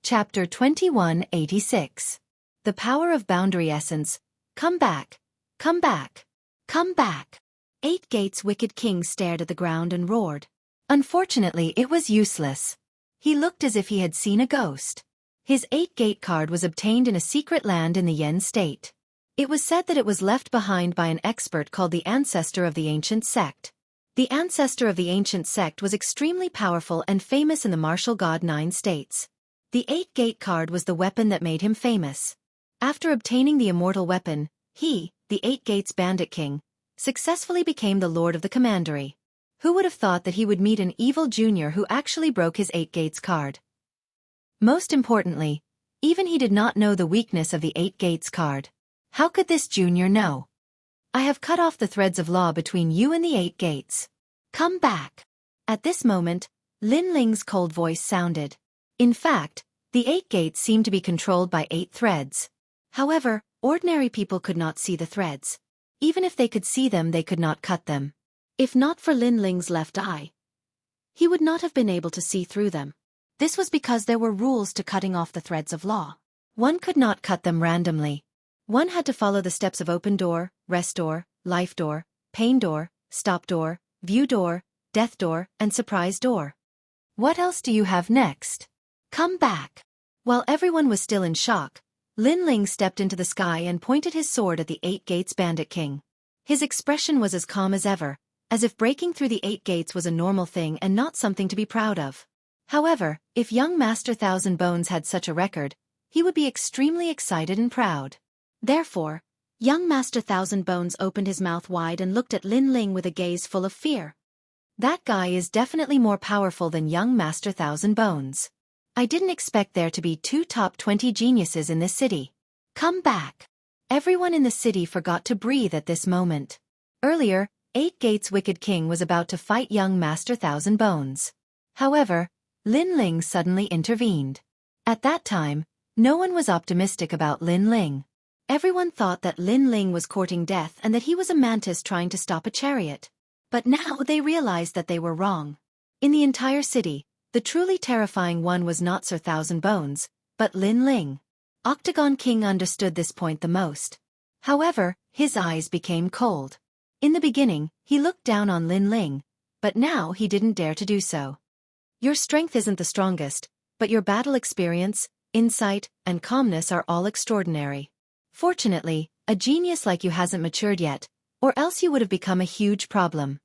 Chapter 2186. The Power of Boundary Essence. Come back. Come back. Come back. Eight Gates' wicked king stared at the ground and roared. Unfortunately, it was useless. He looked as if he had seen a ghost. His 8-gate card was obtained in a secret land in the Yen state. It was said that it was left behind by an expert called the ancestor of the ancient sect. The ancestor of the ancient sect was extremely powerful and famous in the martial god 9 states. The 8-gate card was the weapon that made him famous. After obtaining the immortal weapon, he, the 8 Gates Bandit King, successfully became the Lord of the Commandery. Who would have thought that he would meet an evil junior who actually broke his 8 Gates card? Most importantly, even he did not know the weakness of the 8 Gates card. How could this junior know? I have cut off the threads of law between you and the 8 Gates. Come back. At this moment, Lin Ling's cold voice sounded. In fact, the 8 Gates seemed to be controlled by 8 threads. However, ordinary people could not see the threads. Even if they could see them, they could not cut them. If not for Lin Ling's left eye, he would not have been able to see through them. This was because there were rules to cutting off the threads of law. One could not cut them randomly. One had to follow the steps of open door, rest door, life door, pain door, stop door, view door, death door, and surprise door. What else do you have next? Come back. While everyone was still in shock, Lin Ling stepped into the sky and pointed his sword at the 8 Gates Bandit King. His expression was as calm as ever, as if breaking through the 8 Gates was a normal thing and not something to be proud of. However, if young Master Thousand Bones had such a record, he would be extremely excited and proud. Therefore, young Master Thousand Bones opened his mouth wide and looked at Lin Ling with a gaze full of fear. That guy is definitely more powerful than young Master Thousand Bones. I didn't expect there to be 2 top 20 geniuses in this city. Come back. Everyone in the city forgot to breathe at this moment. Earlier, 8 Gates' wicked king was about to fight young Master Thousand Bones. However, Lin Ling suddenly intervened. At that time, no one was optimistic about Lin Ling. Everyone thought that Lin Ling was courting death and that he was a mantis trying to stop a chariot. But now they realized that they were wrong. In the entire city, the truly terrifying one was not Sir Thousand Bones, but Lin Ling. Octagon King understood this point the most. However, his eyes became cold. In the beginning, he looked down on Lin Ling, but now he didn't dare to do so. Your strength isn't the strongest, but your battle experience, insight, and calmness are all extraordinary. Fortunately, a genius like you hasn't matured yet, or else you would have become a huge problem.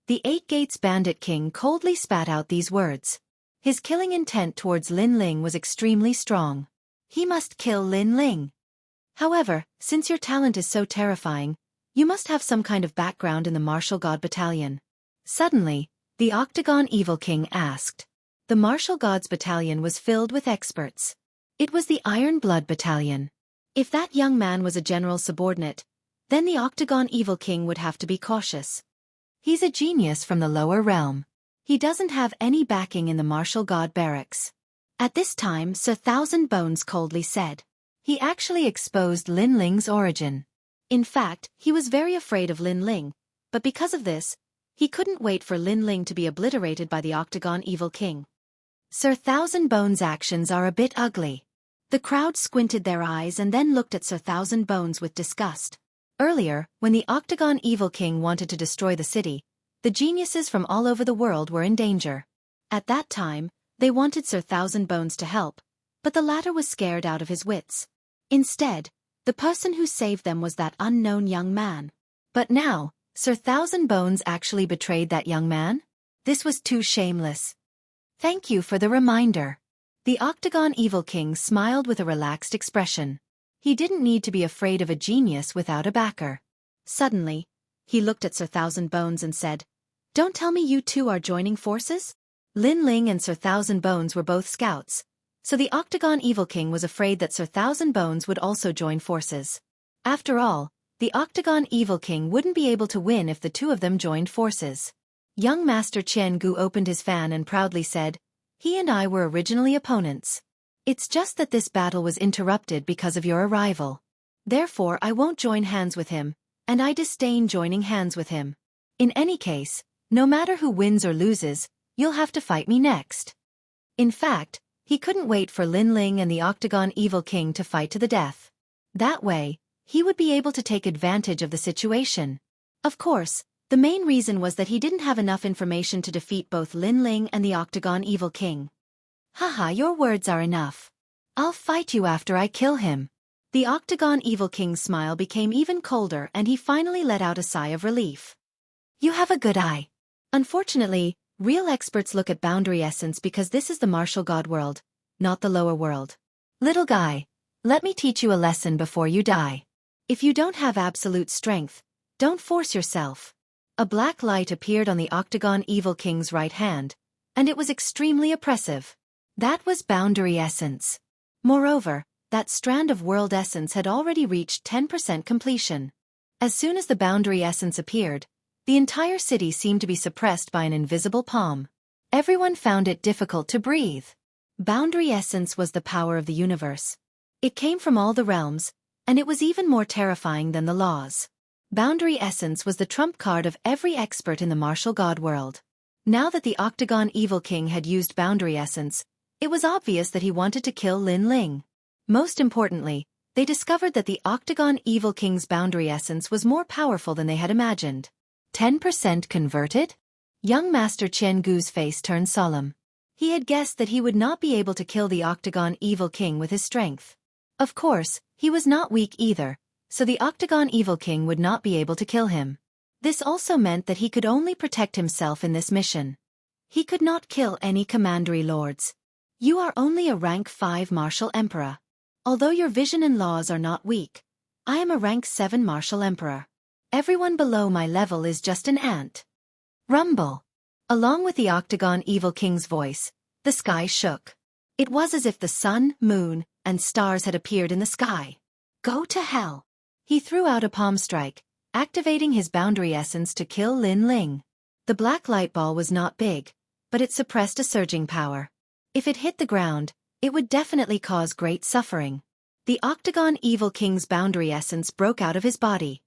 The 8 Gates Bandit King coldly spat out these words. His killing intent towards Lin Ling was extremely strong. He must kill Lin Ling. However, since your talent is so terrifying, you must have some kind of background in the Martial God Battalion. Suddenly, the Octagon Evil King asked. The Martial Gods Battalion was filled with experts. It was the Iron Blood Battalion. If that young man was a general's subordinate, then the Octagon Evil King would have to be cautious. He's a genius from the lower realm. He doesn't have any backing in the Martial God Barracks. At this time, Sir Thousand Bones coldly said. He actually exposed Lin Ling's origin. In fact, he was very afraid of Lin Ling, but because of this, he couldn't wait for Lin Ling to be obliterated by the Octagon Evil King. Sir Thousand Bones' actions are a bit ugly. The crowd squinted their eyes and then looked at Sir Thousand Bones with disgust. Earlier, when the Octagon Evil King wanted to destroy the city, the geniuses from all over the world were in danger. At that time, they wanted Sir Thousand Bones to help, but the latter was scared out of his wits. Instead, the person who saved them was that unknown young man. But now, Sir Thousand Bones actually betrayed that young man? This was too shameless. Thank you for the reminder. The Octagon Evil King smiled with a relaxed expression. He didn't need to be afraid of a genius without a backer. Suddenly, he looked at Sir Thousand Bones and said, Don't tell me you two are joining forces? Lin Ling and Sir Thousand Bones were both scouts, so the Octagon Evil King was afraid that Sir Thousand Bones would also join forces. After all, the Octagon Evil King wouldn't be able to win if the two of them joined forces. Young Master Jianghu opened his fan and proudly said, He and I were originally opponents. It's just that this battle was interrupted because of your arrival. Therefore I won't join hands with him, and I disdain joining hands with him. In any case, no matter who wins or loses, you'll have to fight me next. In fact, He couldn't wait for Lin Ling and the Octagon Evil King to fight to the death. That way, he would be able to take advantage of the situation. Of course, the main reason was that he didn't have enough information to defeat both Lin Ling and the Octagon Evil King. Haha, your words are enough. I'll fight you after I kill him. The Octagon Evil King's smile became even colder and he finally let out a sigh of relief. You have a good eye. Unfortunately, real experts look at boundary essence because this is the martial god world, not the lower world. Little guy, let me teach you a lesson before you die. If you don't have absolute strength, don't force yourself. A black light appeared on the Octagon Evil King's right hand, and it was extremely oppressive. That was boundary essence. Moreover, that strand of world essence had already reached 10% completion. As soon as the boundary essence appeared, the entire city seemed to be suppressed by an invisible palm. Everyone found it difficult to breathe. Boundary essence was the power of the universe. It came from all the realms, and it was even more terrifying than the laws. Boundary essence was the trump card of every expert in the martial god world. Now that the Octagon Evil King had used boundary essence, it was obvious that he wanted to kill Lin Ling. Most importantly, they discovered that the Octagon Evil King's boundary essence was more powerful than they had imagined. 10% converted? Young Master Jianghu's face turned solemn. He had guessed that he would not be able to kill the Octagon Evil King with his strength. Of course, he was not weak either, so the Octagon Evil King would not be able to kill him. This also meant that he could only protect himself in this mission. He could not kill any commandery lords. You are only a rank 5 martial emperor. Although your vision and laws are not weak, I am a rank 7 martial emperor. Everyone below my level is just an ant. Rumble. Along with the Octagon Evil King's voice, the sky shook. It was as if the sun, moon, and stars had appeared in the sky. Go to hell. He threw out a palm strike, activating his boundary essence to kill Lin Ling. The black light ball was not big, but it suppressed a surging power. If it hit the ground, it would definitely cause great suffering. The Octagon Evil King's boundary essence broke out of his body.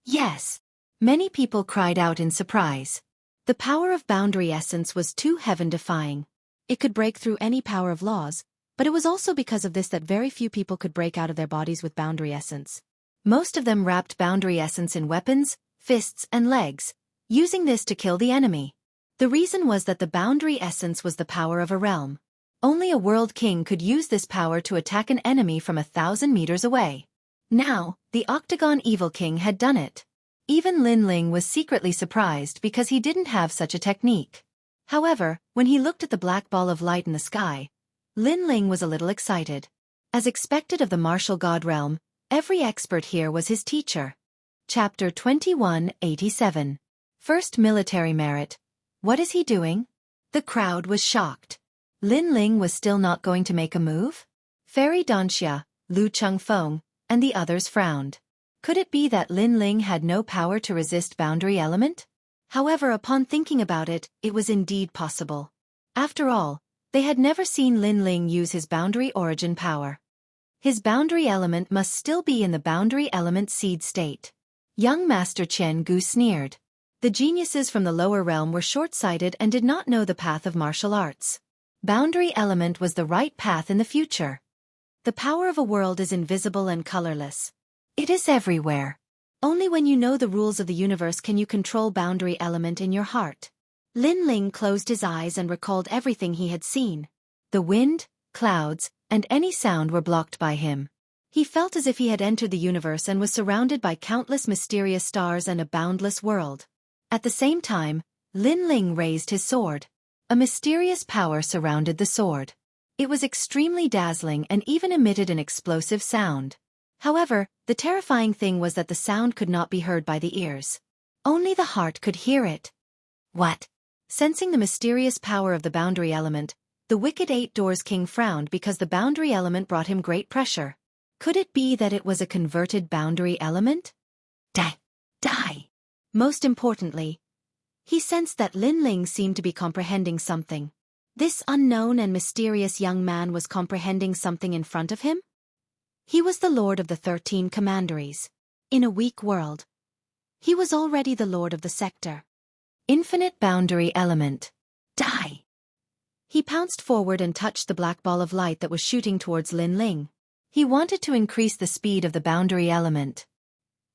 Yes! Many people cried out in surprise. The power of boundary essence was too heaven-defying. It could break through any power of laws, but it was also because of this that very few people could break out of their bodies with boundary essence. Most of them wrapped boundary essence in weapons, fists and legs, using this to kill the enemy. The reason was that the boundary essence was the power of a realm. Only a world king could use this power to attack an enemy from 1,000 meters away. Now, the Octagon Evil King had done it. Even Lin Ling was secretly surprised because he didn't have such a technique. However, when he looked at the black ball of light in the sky, Lin Ling was a little excited. As expected of the martial god realm, every expert here was his teacher. Chapter 2187. First military merit. What is he doing? The crowd was shocked. Lin Ling was still not going to make a move? Fairy Xianxia, Lu Chengfeng, and the others frowned. Could it be that Lin Ling had no power to resist boundary element? However, upon thinking about it, it was indeed possible. After all, they had never seen Lin Ling use his boundary origin power. His boundary element must still be in the boundary element seed state. Young Master Jianghu sneered. The geniuses from the lower realm were short-sighted and did not know the path of martial arts. Boundary element was the right path in the future. The power of a world is invisible and colorless. It is everywhere. Only when you know the rules of the universe can you control boundary element in your heart. Lin Ling closed his eyes and recalled everything he had seen. The wind, clouds, and any sound were blocked by him. He felt as if he had entered the universe and was surrounded by countless mysterious stars and a boundless world. At the same time, Lin Ling raised his sword. A mysterious power surrounded the sword. It was extremely dazzling and even emitted an explosive sound. However, the terrifying thing was that the sound could not be heard by the ears. Only the heart could hear it. What? Sensing the mysterious power of the boundary element, the wicked 8 Doors King frowned because the boundary element brought him great pressure. Could it be that it was a converted boundary element? Die! Most importantly, he sensed that Lin Ling seemed to be comprehending something. This unknown and mysterious young man was comprehending something in front of him? He was the lord of the 13 commanderies. In a weak world, he was already the lord of the sector. Infinite boundary element. Die! He pounced forward and touched the black ball of light that was shooting towards Lin Ling. He wanted to increase the speed of the boundary element.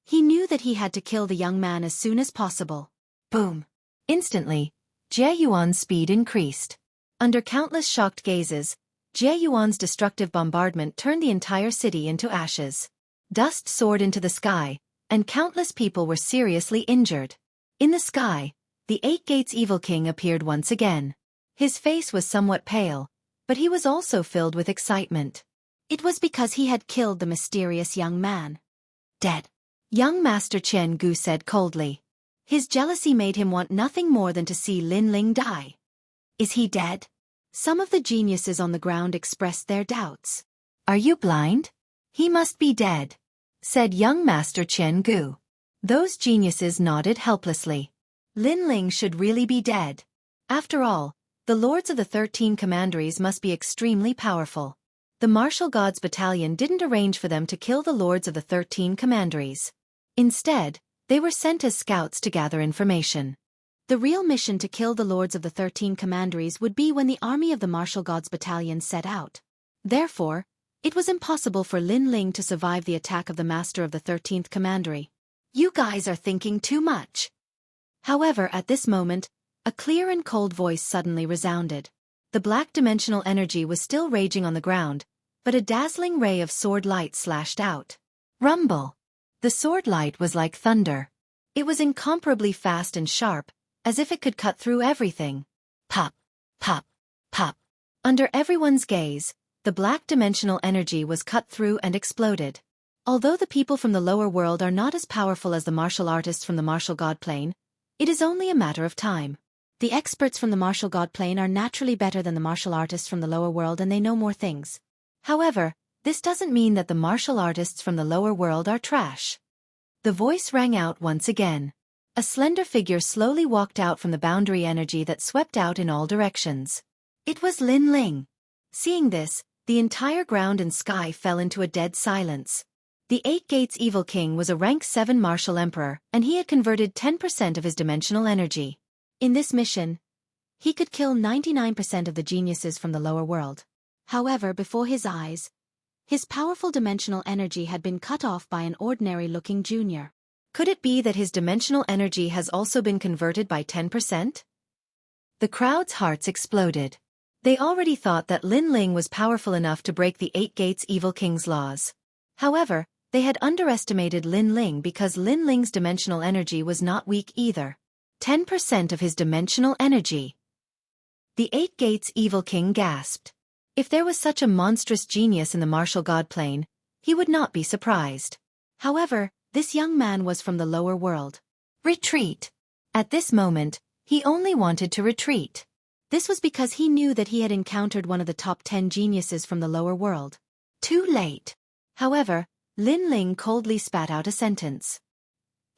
He knew that he had to kill the young man as soon as possible. Boom! Instantly, Jie Yuan's speed increased. Under countless shocked gazes, Jie Yuan's destructive bombardment turned the entire city into ashes. Dust soared into the sky, and countless people were seriously injured. In the sky, the Eight Gates Evil King appeared once again. His face was somewhat pale, but he was also filled with excitement. It was because he had killed the mysterious young man. Dead. Young Master Jianghu said coldly. His jealousy made him want nothing more than to see Lin Ling die. Is he dead? Some of the geniuses on the ground expressed their doubts. Are you blind? He must be dead, said young Master Jianghu. Those geniuses nodded helplessly. Lin Ling should really be dead. After all, the lords of the 13 commanderies must be extremely powerful. The martial gods battalion didn't arrange for them to kill the lords of the 13 commanderies. Instead, they were sent as scouts to gather information. The real mission to kill the lords of the 13 commanderies would be when the army of the martial gods battalion set out. Therefore, it was impossible for Lin Ling to survive the attack of the master of the 13th commandery. You guys are thinking too much. However, at this moment, a clear and cold voice suddenly resounded. The black dimensional energy was still raging on the ground, but a dazzling ray of sword light slashed out. Rumble! The sword light was like thunder. It was incomparably fast and sharp, as if it could cut through everything. Pop! Pop! Pop! Under everyone's gaze, the black dimensional energy was cut through and exploded. Although the people from the lower world are not as powerful as the martial artists from the martial god plane, it is only a matter of time. The experts from the martial god plane are naturally better than the martial artists from the lower world, and they know more things. However, this doesn't mean that the martial artists from the lower world are trash. The voice rang out once again. A slender figure slowly walked out from the boundary energy that swept out in all directions. It was Lin Ling. Seeing this, the entire ground and sky fell into a dead silence. The Eight Gates Evil King was a rank 7 martial emperor, and he had converted 10% of his dimensional energy. In this mission, he could kill 99% of the geniuses from the lower world. However, before his eyes, his powerful dimensional energy had been cut off by an ordinary-looking junior. Could it be that his dimensional energy has also been converted by 10%? The crowd's hearts exploded. They already thought that Lin Ling was powerful enough to break the Eight Gates Evil King's laws. However, they had underestimated Lin Ling because Lin Ling's dimensional energy was not weak either. 10% of his dimensional energy. The Eight Gates Evil King gasped. If there was such a monstrous genius in the martial god plane, he would not be surprised. However, this young man was from the lower world. Retreat! At this moment, he only wanted to retreat. This was because he knew that he had encountered one of the top 10 geniuses from the lower world. Too late. However, Lin Ling coldly spat out a sentence.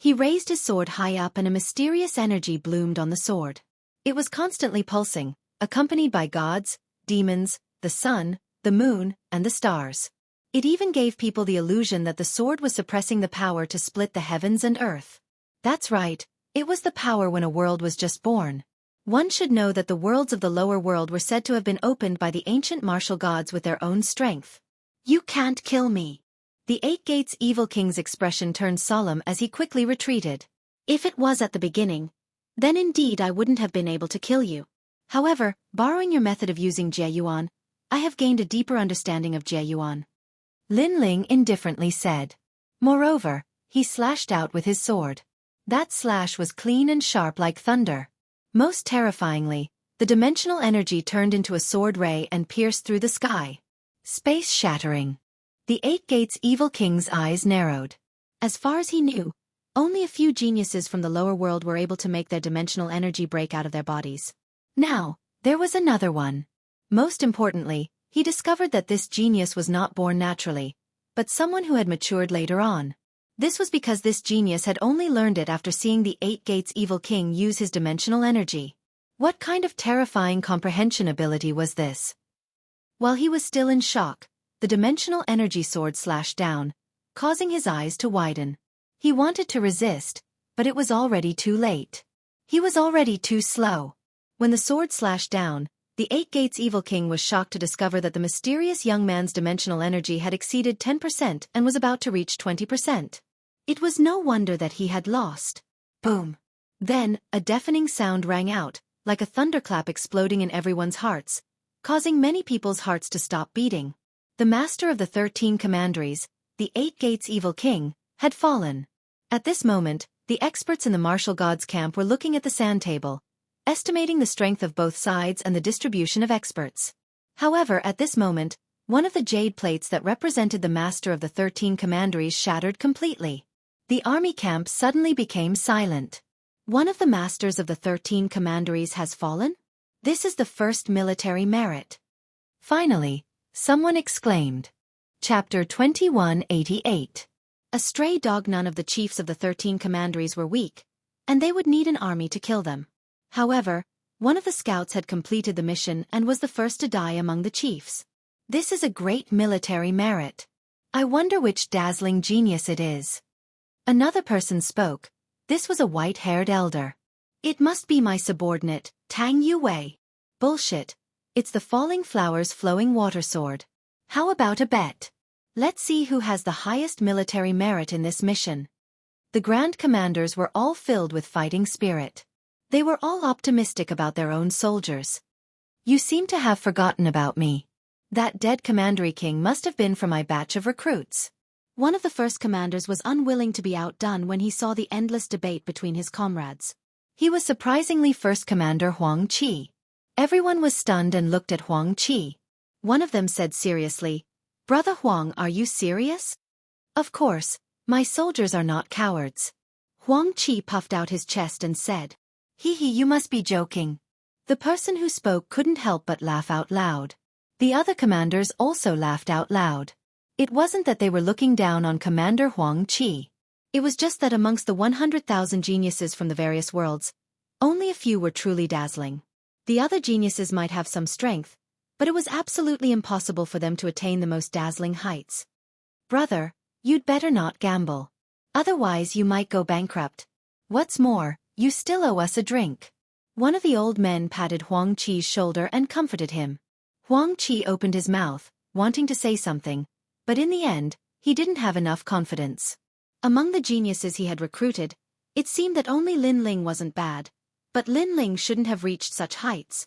He raised his sword high up and a mysterious energy bloomed on the sword. It was constantly pulsing, accompanied by gods, demons, the sun, the moon, and the stars. It even gave people the illusion that the sword was suppressing the power to split the heavens and earth. That's right, it was the power when a world was just born. One should know that the worlds of the lower world were said to have been opened by the ancient martial gods with their own strength. You can't kill me. The Eight Gates Evil King's expression turned solemn as he quickly retreated. If it was at the beginning, then indeed I wouldn't have been able to kill you. However, borrowing your method of using Jie Yuan, I have gained a deeper understanding of Jie Yuan. Lin Ling indifferently said. Moreover, he slashed out with his sword. That slash was clean and sharp like thunder. Most terrifyingly, the dimensional energy turned into a sword ray and pierced through the sky. Space shattering. The Eight Gates Evil King's eyes narrowed. As far as he knew, only a few geniuses from the lower world were able to make their dimensional energy break out of their bodies. Now, there was another one. Most importantly, he discovered that this genius was not born naturally, but someone who had matured later on. This was because this genius had only learned it after seeing the Eight Gates Evil King use his dimensional energy. What kind of terrifying comprehension ability was this? While he was still in shock, the dimensional energy sword slashed down, causing his eyes to widen. He wanted to resist, but it was already too late. He was already too slow. When the sword slashed down, the Eight Gates Evil King was shocked to discover that the mysterious young man's dimensional energy had exceeded 10% and was about to reach 20%. It was no wonder that he had lost. Boom. Then, a deafening sound rang out, like a thunderclap exploding in everyone's hearts, causing many people's hearts to stop beating. The master of the 13 commanderies, the Eight Gates Evil King, had fallen. At this moment, the experts in the martial gods camp were looking at the sand table, estimating the strength of both sides and the distribution of experts. However, at this moment, one of the jade plates that represented the master of the 13 commanderies shattered completely. The army camp suddenly became silent. One of the masters of the 13 commanderies has fallen? This is the first military merit. Finally, someone exclaimed. Chapter 2188. A stray dog. None of the chiefs of the 13 commanderies were weak, and they would need an army to kill them. However, one of the scouts had completed the mission and was the first to die among the chiefs. This is a great military merit. I wonder which dazzling genius it is. Another person spoke. This was a white-haired elder. It must be my subordinate, Tang Yuwei. Bullshit. It's the falling flowers flowing water sword. How about a bet? Let's see who has the highest military merit in this mission. The Grand Commanders were all filled with fighting spirit. They were all optimistic about their own soldiers. You seem to have forgotten about me. That dead Commandery King must have been from my batch of recruits. One of the first commanders was unwilling to be outdone when he saw the endless debate between his comrades. He was surprisingly First Commander Huang Qi. Everyone was stunned and looked at Huang Qi. One of them said seriously, "Brother Huang, are you serious?" "Of course, my soldiers are not cowards." Huang Qi puffed out his chest and said, "Hee hee, you must be joking." The person who spoke couldn't help but laugh out loud. The other commanders also laughed out loud. It wasn't that they were looking down on Commander Huang Qi. It was just that amongst the 100,000 geniuses from the various worlds, only a few were truly dazzling. The other geniuses might have some strength, but it was absolutely impossible for them to attain the most dazzling heights. "Brother, you'd better not gamble. Otherwise you might go bankrupt. What's more, you still owe us a drink." One of the old men patted Huang Qi's shoulder and comforted him. Huang Qi opened his mouth, wanting to say something, but in the end, he didn't have enough confidence. Among the geniuses he had recruited, it seemed that only Lin Ling wasn't bad, but Lin Ling shouldn't have reached such heights.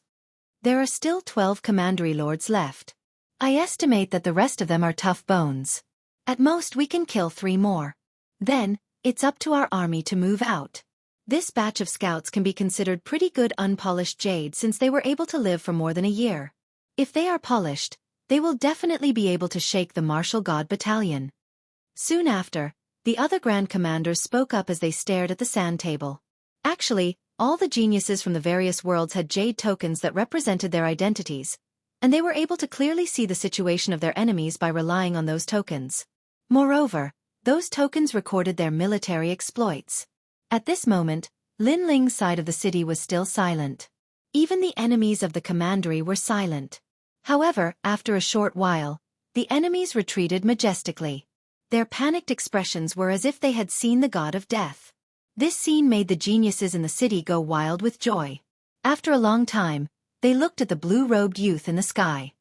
There are still 12 commandery lords left. I estimate that the rest of them are tough bones. At most we can kill 3 more. Then, it's up to our army to move out. This batch of scouts can be considered pretty good unpolished jade since they were able to live for more than a year. If they are polished, they will definitely be able to shake the martial god battalion. Soon after, the other grand commanders spoke up as they stared at the sand table. Actually, all the geniuses from the various worlds had jade tokens that represented their identities, and they were able to clearly see the situation of their enemies by relying on those tokens. Moreover, those tokens recorded their military exploits. At this moment, Lin Ling's side of the city was still silent. Even the enemies of the commandery were silent. However, after a short while, the enemies retreated majestically. Their panicked expressions were as if they had seen the god of death. This scene made the geniuses in the city go wild with joy. After a long time, they looked at the blue-robed youth in the sky.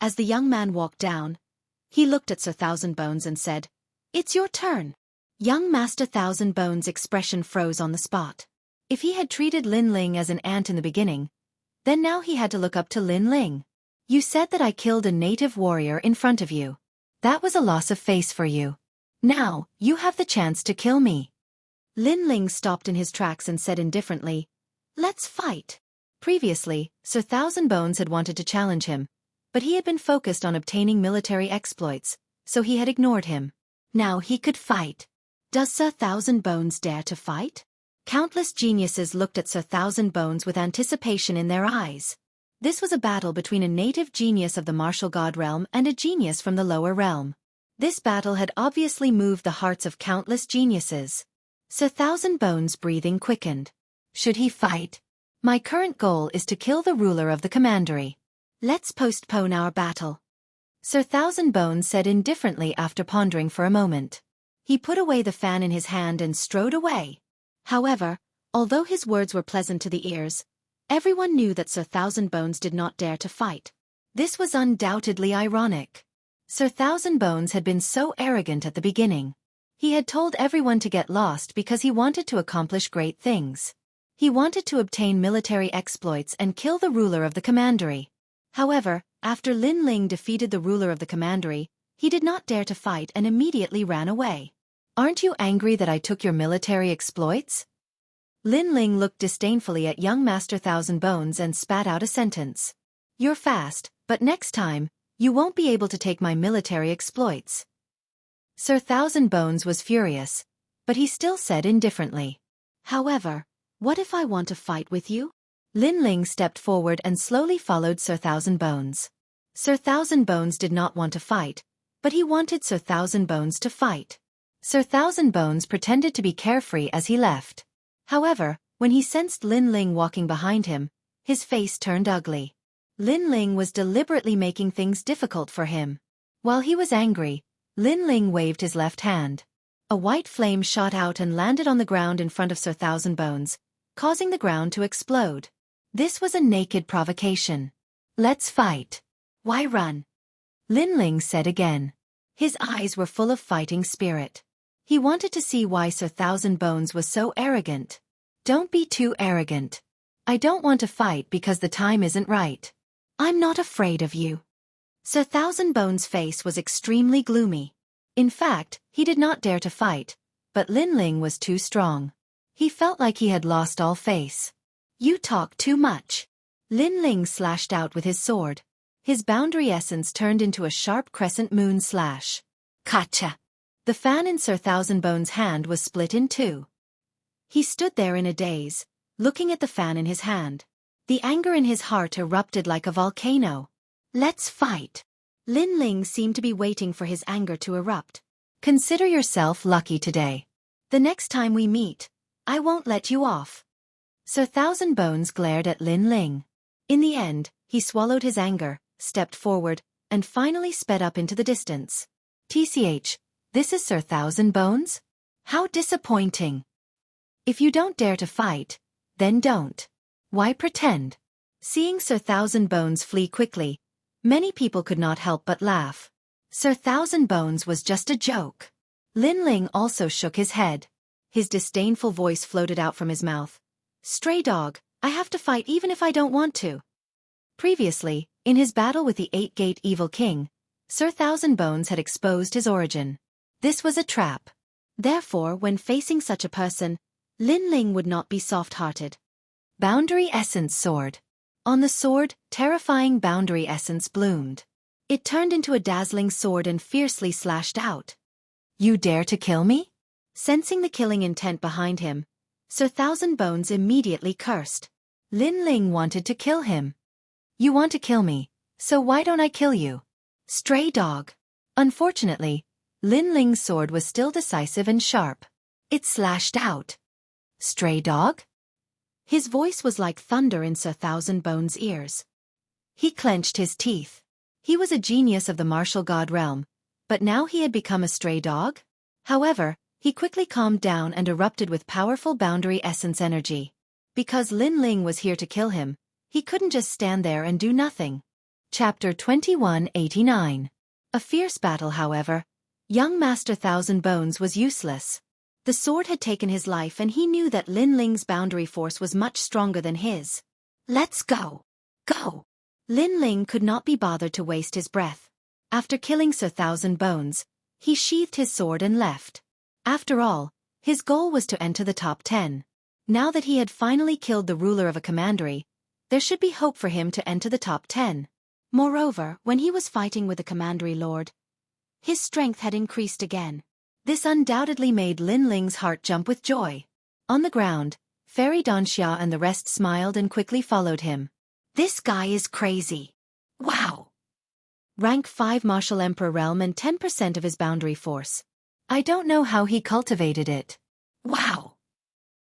As the young man walked down, he looked at Sir Thousand Bones and said, "It's your turn." Young Master Thousand Bones' expression froze on the spot. If he had treated Lin Ling as an ant in the beginning, then now he had to look up to Lin Ling. "You said that I killed a native warrior in front of you. That was a loss of face for you. Now, you have the chance to kill me." Lin Ling stopped in his tracks and said indifferently, "Let's fight." Previously, Sir Thousand Bones had wanted to challenge him, but he had been focused on obtaining military exploits, so he had ignored him. Now he could fight. Does Sir Thousand Bones dare to fight? Countless geniuses looked at Sir Thousand Bones with anticipation in their eyes. This was a battle between a native genius of the martial god realm and a genius from the lower realm. This battle had obviously moved the hearts of countless geniuses. Sir Thousand Bones' breathing quickened. Should he fight? My current goal is to kill the ruler of the commandery. Let's postpone our battle. Sir Thousand Bones said indifferently after pondering for a moment. He put away the fan in his hand and strode away. However, although his words were pleasant to the ears, Everyone knew that Sir Thousand Bones did not dare to fight. This was undoubtedly ironic. Sir Thousand Bones had been so arrogant at the beginning. He had told everyone to get lost because he wanted to accomplish great things. He wanted to obtain military exploits and kill the ruler of the commandery. However, after Lin Ling defeated the ruler of the commandery, he did not dare to fight and immediately ran away. "Aren't you angry that I took your military exploits?" Lin Ling looked disdainfully at young Master Thousand Bones and spat out a sentence. "You're fast, but next time, you won't be able to take my military exploits." Sir Thousand Bones was furious, but he still said indifferently, "However, what if I want to fight with you?" Lin Ling stepped forward and slowly followed Sir Thousand Bones. Sir Thousand Bones did not want to fight, but he wanted Sir Thousand Bones to fight. Sir Thousand Bones pretended to be carefree as he left. However, when he sensed Lin Ling walking behind him, his face turned ugly. Lin Ling was deliberately making things difficult for him. While he was angry, Lin Ling waved his left hand. A white flame shot out and landed on the ground in front of Sir Thousand Bones, causing the ground to explode. This was a naked provocation. "Let's fight. Why run?" Lin Ling said again. His eyes were full of fighting spirit. He wanted to see why Sir Thousand Bones was so arrogant. "Don't be too arrogant. I don't want to fight because the time isn't right. I'm not afraid of you." Sir Thousand Bones' face was extremely gloomy. In fact, he did not dare to fight, but Lin Ling was too strong. He felt like he had lost all face. "You talk too much." Lin Ling slashed out with his sword. His boundary essence turned into a sharp crescent moon slash. Gotcha! The fan in Sir Thousand Bones' hand was split in two. He stood there in a daze, looking at the fan in his hand. The anger in his heart erupted like a volcano. "Let's fight." Lin Ling seemed to be waiting for his anger to erupt. "Consider yourself lucky today. The next time we meet, I won't let you off." Sir Thousand Bones glared at Lin Ling. In the end, he swallowed his anger, stepped forward, and finally sped up into the distance. "TCH, this is Sir Thousand Bones? How disappointing. If you don't dare to fight, then don't. Why pretend?" Seeing Sir Thousand Bones flee quickly, many people could not help but laugh. Sir Thousand Bones was just a joke. Lin Ling also shook his head. His disdainful voice floated out from his mouth. "Stray dog, I have to fight even if I don't want to." Previously, in his battle with the Eight-Gate Evil King, Sir Thousand Bones had exposed his origin. This was a trap. Therefore, when facing such a person, Lin Ling would not be soft-hearted. Boundary Essence Sword. On the sword, terrifying boundary essence bloomed. It turned into a dazzling sword and fiercely slashed out. "You dare to kill me?" Sensing the killing intent behind him, Sir Thousand Bones immediately cursed. Lin Ling wanted to kill him. "You want to kill me, so why don't I kill you? Stray dog." Unfortunately, Lin Ling's sword was still decisive and sharp. It slashed out. "Stray dog?" His voice was like thunder in Sir Thousand Bones' ears. He clenched his teeth. He was a genius of the martial god realm, but now he had become a stray dog? However, he quickly calmed down and erupted with powerful boundary essence energy. Because Lin Ling was here to kill him, he couldn't just stand there and do nothing. Chapter 2189. A fierce battle, however. Young Master Thousand Bones was useless. The sword had taken his life and he knew that Lin Ling's boundary force was much stronger than his. "Let's go! Go!" Lin Ling could not be bothered to waste his breath. After killing Sir Thousand Bones, he sheathed his sword and left. After all, his goal was to enter the top 10. Now that he had finally killed the ruler of a commandery, there should be hope for him to enter the top 10. Moreover, when he was fighting with the commandery lord, his strength had increased again. This undoubtedly made Lin Ling's heart jump with joy. On the ground, Fairy Xianxia and the rest smiled and quickly followed him. "This guy is crazy. Wow! Rank 5 Martial Emperor realm and 10% of his boundary force. I don't know how he cultivated it. Wow!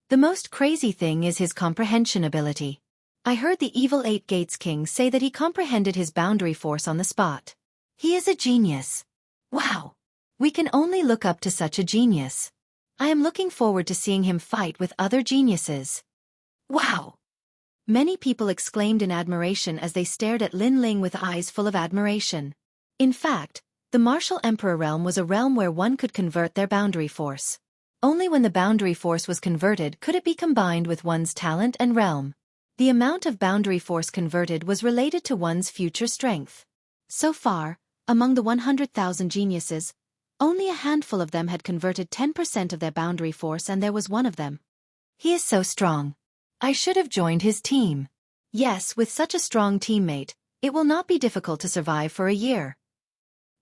The most crazy thing is his comprehension ability. I heard the evil Eight Gates King say that he comprehended his boundary force on the spot. He is a genius. Wow! We can only look up to such a genius. I am looking forward to seeing him fight with other geniuses. Wow! Many people exclaimed in admiration as they stared at Lin Ling with eyes full of admiration. In fact, the Martial Emperor realm was a realm where one could convert their boundary force. Only when the boundary force was converted could it be combined with one's talent and realm. The amount of boundary force converted was related to one's future strength. So far, among the 100,000 geniuses, only a handful of them had converted 10% of their boundary force, and there was one of them. He is so strong. I should have joined his team. Yes, with such a strong teammate, it will not be difficult to survive for a year.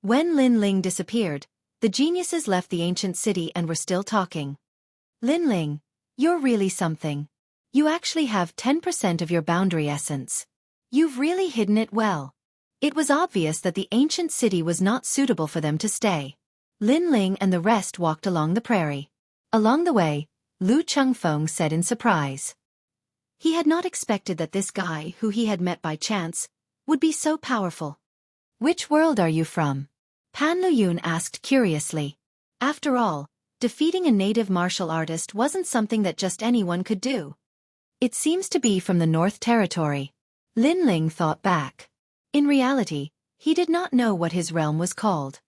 When Lin Ling disappeared, the geniuses left the ancient city and were still talking. Lin Ling, you're really something. You actually have 10% of your boundary essence. You've really hidden it well. It was obvious that the ancient city was not suitable for them to stay. Lin Ling and the rest walked along the prairie. Along the way, Lu Chengfeng said in surprise. He had not expected that this guy, who he had met by chance, would be so powerful. Which world are you from? Pan Luyun asked curiously. After all, defeating a native martial artist wasn't something that just anyone could do. It seems to be from the North Territory. Lin Ling thought back. In reality, he did not know what his realm was called.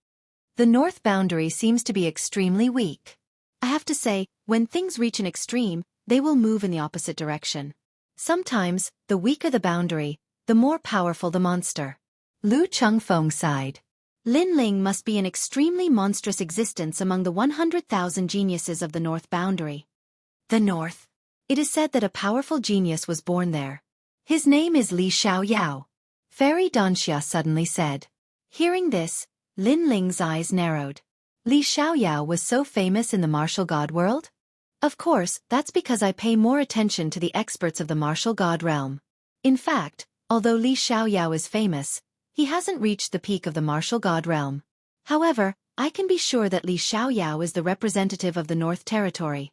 The north boundary seems to be extremely weak. I have to say, when things reach an extreme, they will move in the opposite direction. Sometimes, the weaker the boundary, the more powerful the monster. Lu Chengfeng sighed. Lin Ling must be an extremely monstrous existence among the 100,000 geniuses of the north boundary. The north. It is said that a powerful genius was born there. His name is Li Xiaoyao. Fairy Xianxia suddenly said. Hearing this, Lin Ling's eyes narrowed. Li Xiaoyao was so famous in the martial god world? Of course, that's because I pay more attention to the experts of the martial god realm. In fact, although Li Xiaoyao is famous, he hasn't reached the peak of the martial god realm. However, I can be sure that Li Xiaoyao is the representative of the North Territory.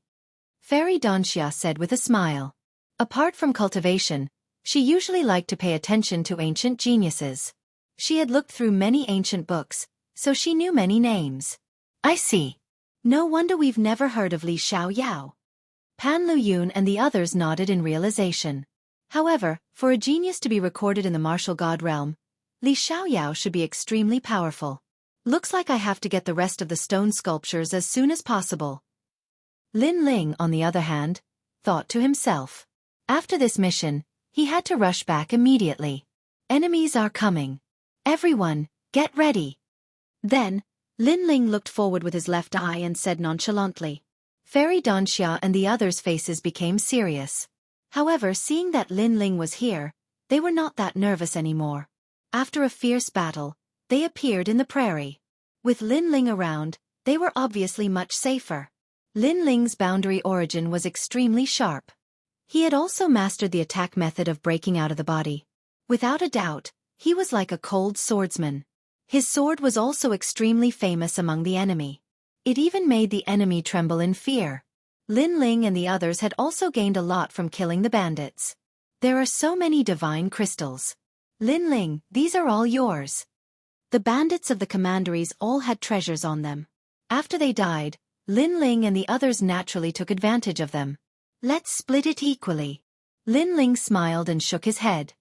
Fairy Xianxia said with a smile. Apart from cultivation, she usually liked to pay attention to ancient geniuses. She had looked through many ancient books, so she knew many names. I see. No wonder we've never heard of Li Xiaoyao. Pan Luyun and the others nodded in realization. However, for a genius to be recorded in the martial god realm, Li Xiaoyao should be extremely powerful. Looks like I have to get the rest of the stone sculptures as soon as possible. Lin Ling, on the other hand, thought to himself. After this mission, he had to rush back immediately. Enemies are coming. Everyone, get ready. Then, Lin Ling looked forward with his left eye and said nonchalantly. Fairy Xianxia and the others' faces became serious. However, seeing that Lin Ling was here, they were not that nervous anymore. After a fierce battle, they appeared in the prairie. With Lin Ling around, they were obviously much safer. Lin Ling's boundary origin was extremely sharp. He had also mastered the attack method of breaking out of the body. Without a doubt, he was like a cold swordsman. His sword was also extremely famous among the enemy. It even made the enemy tremble in fear. Lin Ling and the others had also gained a lot from killing the bandits. There are so many divine crystals. Lin Ling, these are all yours. The bandits of the commanderies all had treasures on them. After they died, Lin Ling and the others naturally took advantage of them. Let's split it equally. Lin Ling smiled and shook his head.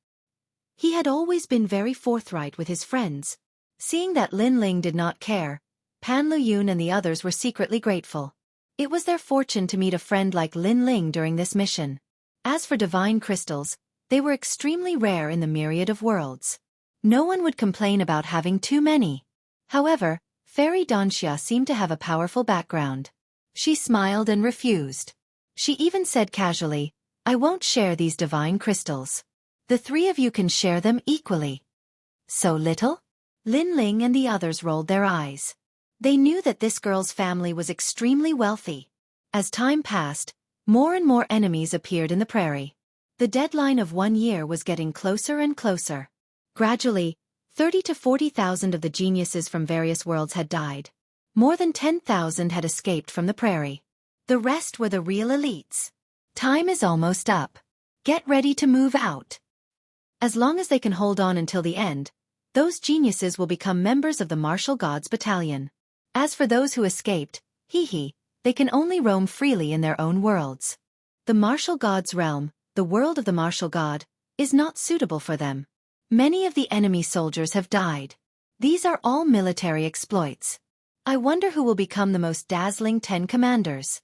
He had always been very forthright with his friends. Seeing that Lin Ling did not care, Pan Luyun and the others were secretly grateful. It was their fortune to meet a friend like Lin Ling during this mission. As for divine crystals, they were extremely rare in the myriad of worlds. No one would complain about having too many. However, Fairy Xianxia seemed to have a powerful background. She smiled and refused. She even said casually, I won't share these divine crystals. The three of you can share them equally. So little? Lin Ling and the others rolled their eyes. They knew that this girl's family was extremely wealthy. As time passed, more and more enemies appeared in the prairie. The deadline of 1 year was getting closer and closer. Gradually, 30 to 40,000 of the geniuses from various worlds had died. More than 10,000 had escaped from the prairie. The rest were the real elites. Time is almost up. Get ready to move out. As long as they can hold on until the end, those geniuses will become members of the martial gods battalion. As for those who escaped, they can only roam freely in their own worlds. The martial gods realm, the world of the martial god, is not suitable for them. Many of the enemy soldiers have died. These are all military exploits. I wonder who will become the most dazzling 10 commanders.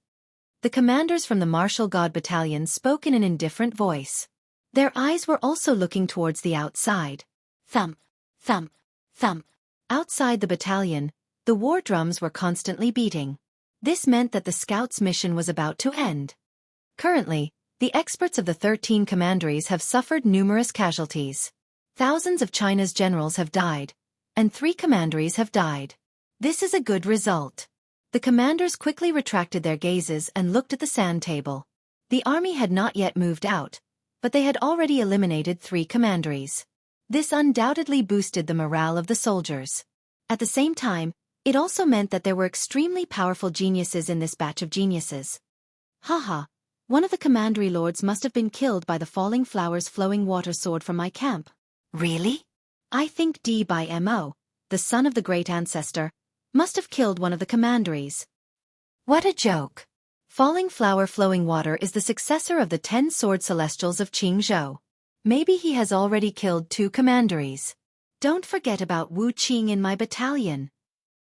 The commanders from the martial god battalion spoke in an indifferent voice. Their eyes were also looking towards the outside. Thump, thump, thump. Outside the battalion, the war drums were constantly beating. This meant that the scouts' mission was about to end. Currently, the experts of the 13 commanderies have suffered numerous casualties. Thousands of China's generals have died, and 3 commanderies have died. This is a good result. The commanders quickly retracted their gazes and looked at the sand table. The army had not yet moved out, but they had already eliminated 3 commanderies. This undoubtedly boosted the morale of the soldiers. At the same time, it also meant that there were extremely powerful geniuses in this batch of geniuses. Haha, one of the commandery lords must have been killed by the falling flowers flowing water sword from my camp. Really? I think D by Mo, the son of the great ancestor, must have killed one of the commanderies. What a joke! Falling flower flowing water is the successor of the 10 sword celestials of Jianghu. Maybe he has already killed 2 commanderies. Don't forget about Wu Qing in my battalion.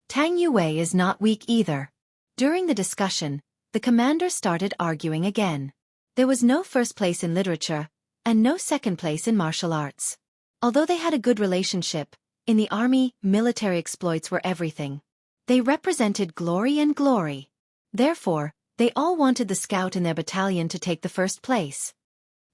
Tang Yue is not weak either. During the discussion, the commander started arguing again. There was no first place in literature, and no second place in martial arts. Although they had a good relationship, in the army, military exploits were everything. They represented glory and glory. Therefore, they all wanted the scout in their battalion to take the first place.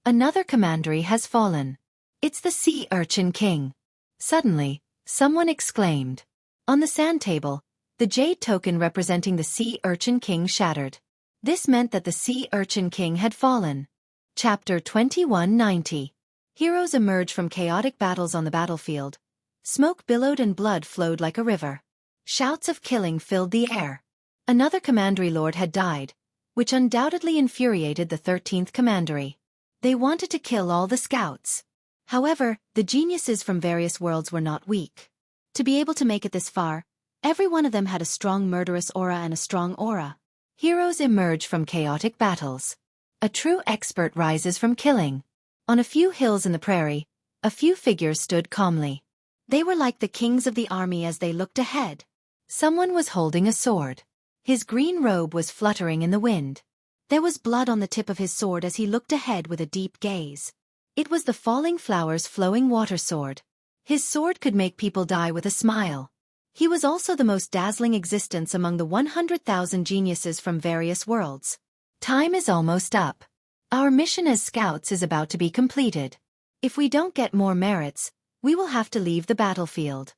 Another commandery has fallen. It's the Sea Urchin King. Suddenly, someone exclaimed. On the sand table, the jade token representing the Sea Urchin King shattered. This meant that the Sea Urchin King had fallen. Chapter 2190. Heroes emerged from chaotic battles on the battlefield. Smoke billowed and blood flowed like a river. Shouts of killing filled the air. Another commandery lord had died, which undoubtedly infuriated the 13th commandery. They wanted to kill all the scouts. However, the geniuses from various worlds were not weak. To be able to make it this far, every one of them had a strong murderous aura and a strong aura. Heroes emerge from chaotic battles. A true expert rises from killing. On a few hills in the prairie, a few figures stood calmly. They were like the kings of the army as they looked ahead. Someone was holding a sword. His green robe was fluttering in the wind. There was blood on the tip of his sword as he looked ahead with a deep gaze. It was the falling flowers flowing water sword. His sword could make people die with a smile. He was also the most dazzling existence among the 100,000 geniuses from various worlds. Time is almost up. Our mission as scouts is about to be completed. If we don't get more merits, we will have to leave the battlefield.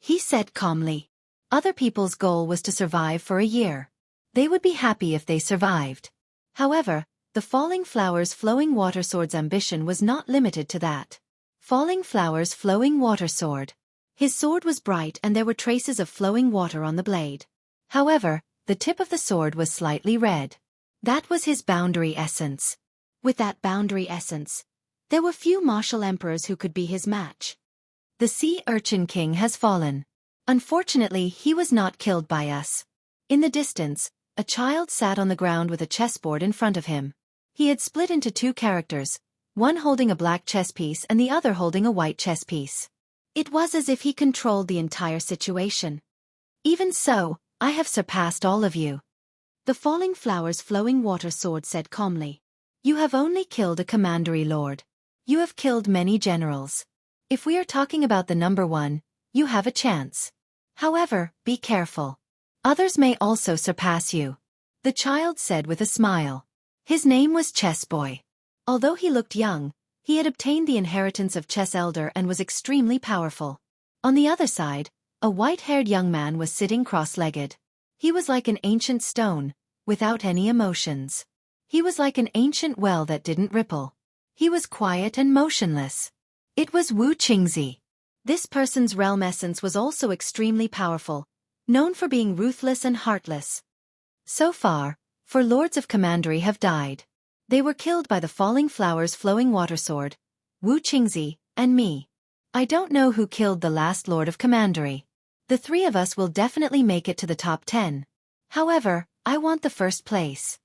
He said calmly. Other people's goal was to survive for a year. They would be happy if they survived. However, the falling flowers flowing water sword's ambition was not limited to that. Falling flowers flowing water sword. His sword was bright and there were traces of flowing water on the blade. However, the tip of the sword was slightly red. That was his boundary essence. With that boundary essence, there were few martial emperors who could be his match. The Sea Urchin King has fallen. Unfortunately, he was not killed by us. In the distance, a child sat on the ground with a chessboard in front of him. He had split into 2 characters, one holding a black chess piece and the other holding a white chess piece. It was as if he controlled the entire situation. Even so, I have surpassed all of you. The falling flowers flowing water sword said calmly. You have only killed a commandery lord. You have killed many generals. If we are talking about the number 1, you have a chance. However, be careful. Others may also surpass you. The child said with a smile. His name was Chess Boy. Although he looked young, he had obtained the inheritance of Chess Elder and was extremely powerful. On the other side, a white-haired young man was sitting cross-legged. He was like an ancient stone, without any emotions. He was like an ancient well that didn't ripple. He was quiet and motionless. It was Wu Qingzi. This person's realm essence was also extremely powerful, known for being ruthless and heartless. So far, 4 lords of commandery have died. They were killed by the falling flowers flowing water sword, Wu Qingzi, and me. I don't know who killed the last lord of commandery. The 3 of us will definitely make it to the top 10. However, I want the first place.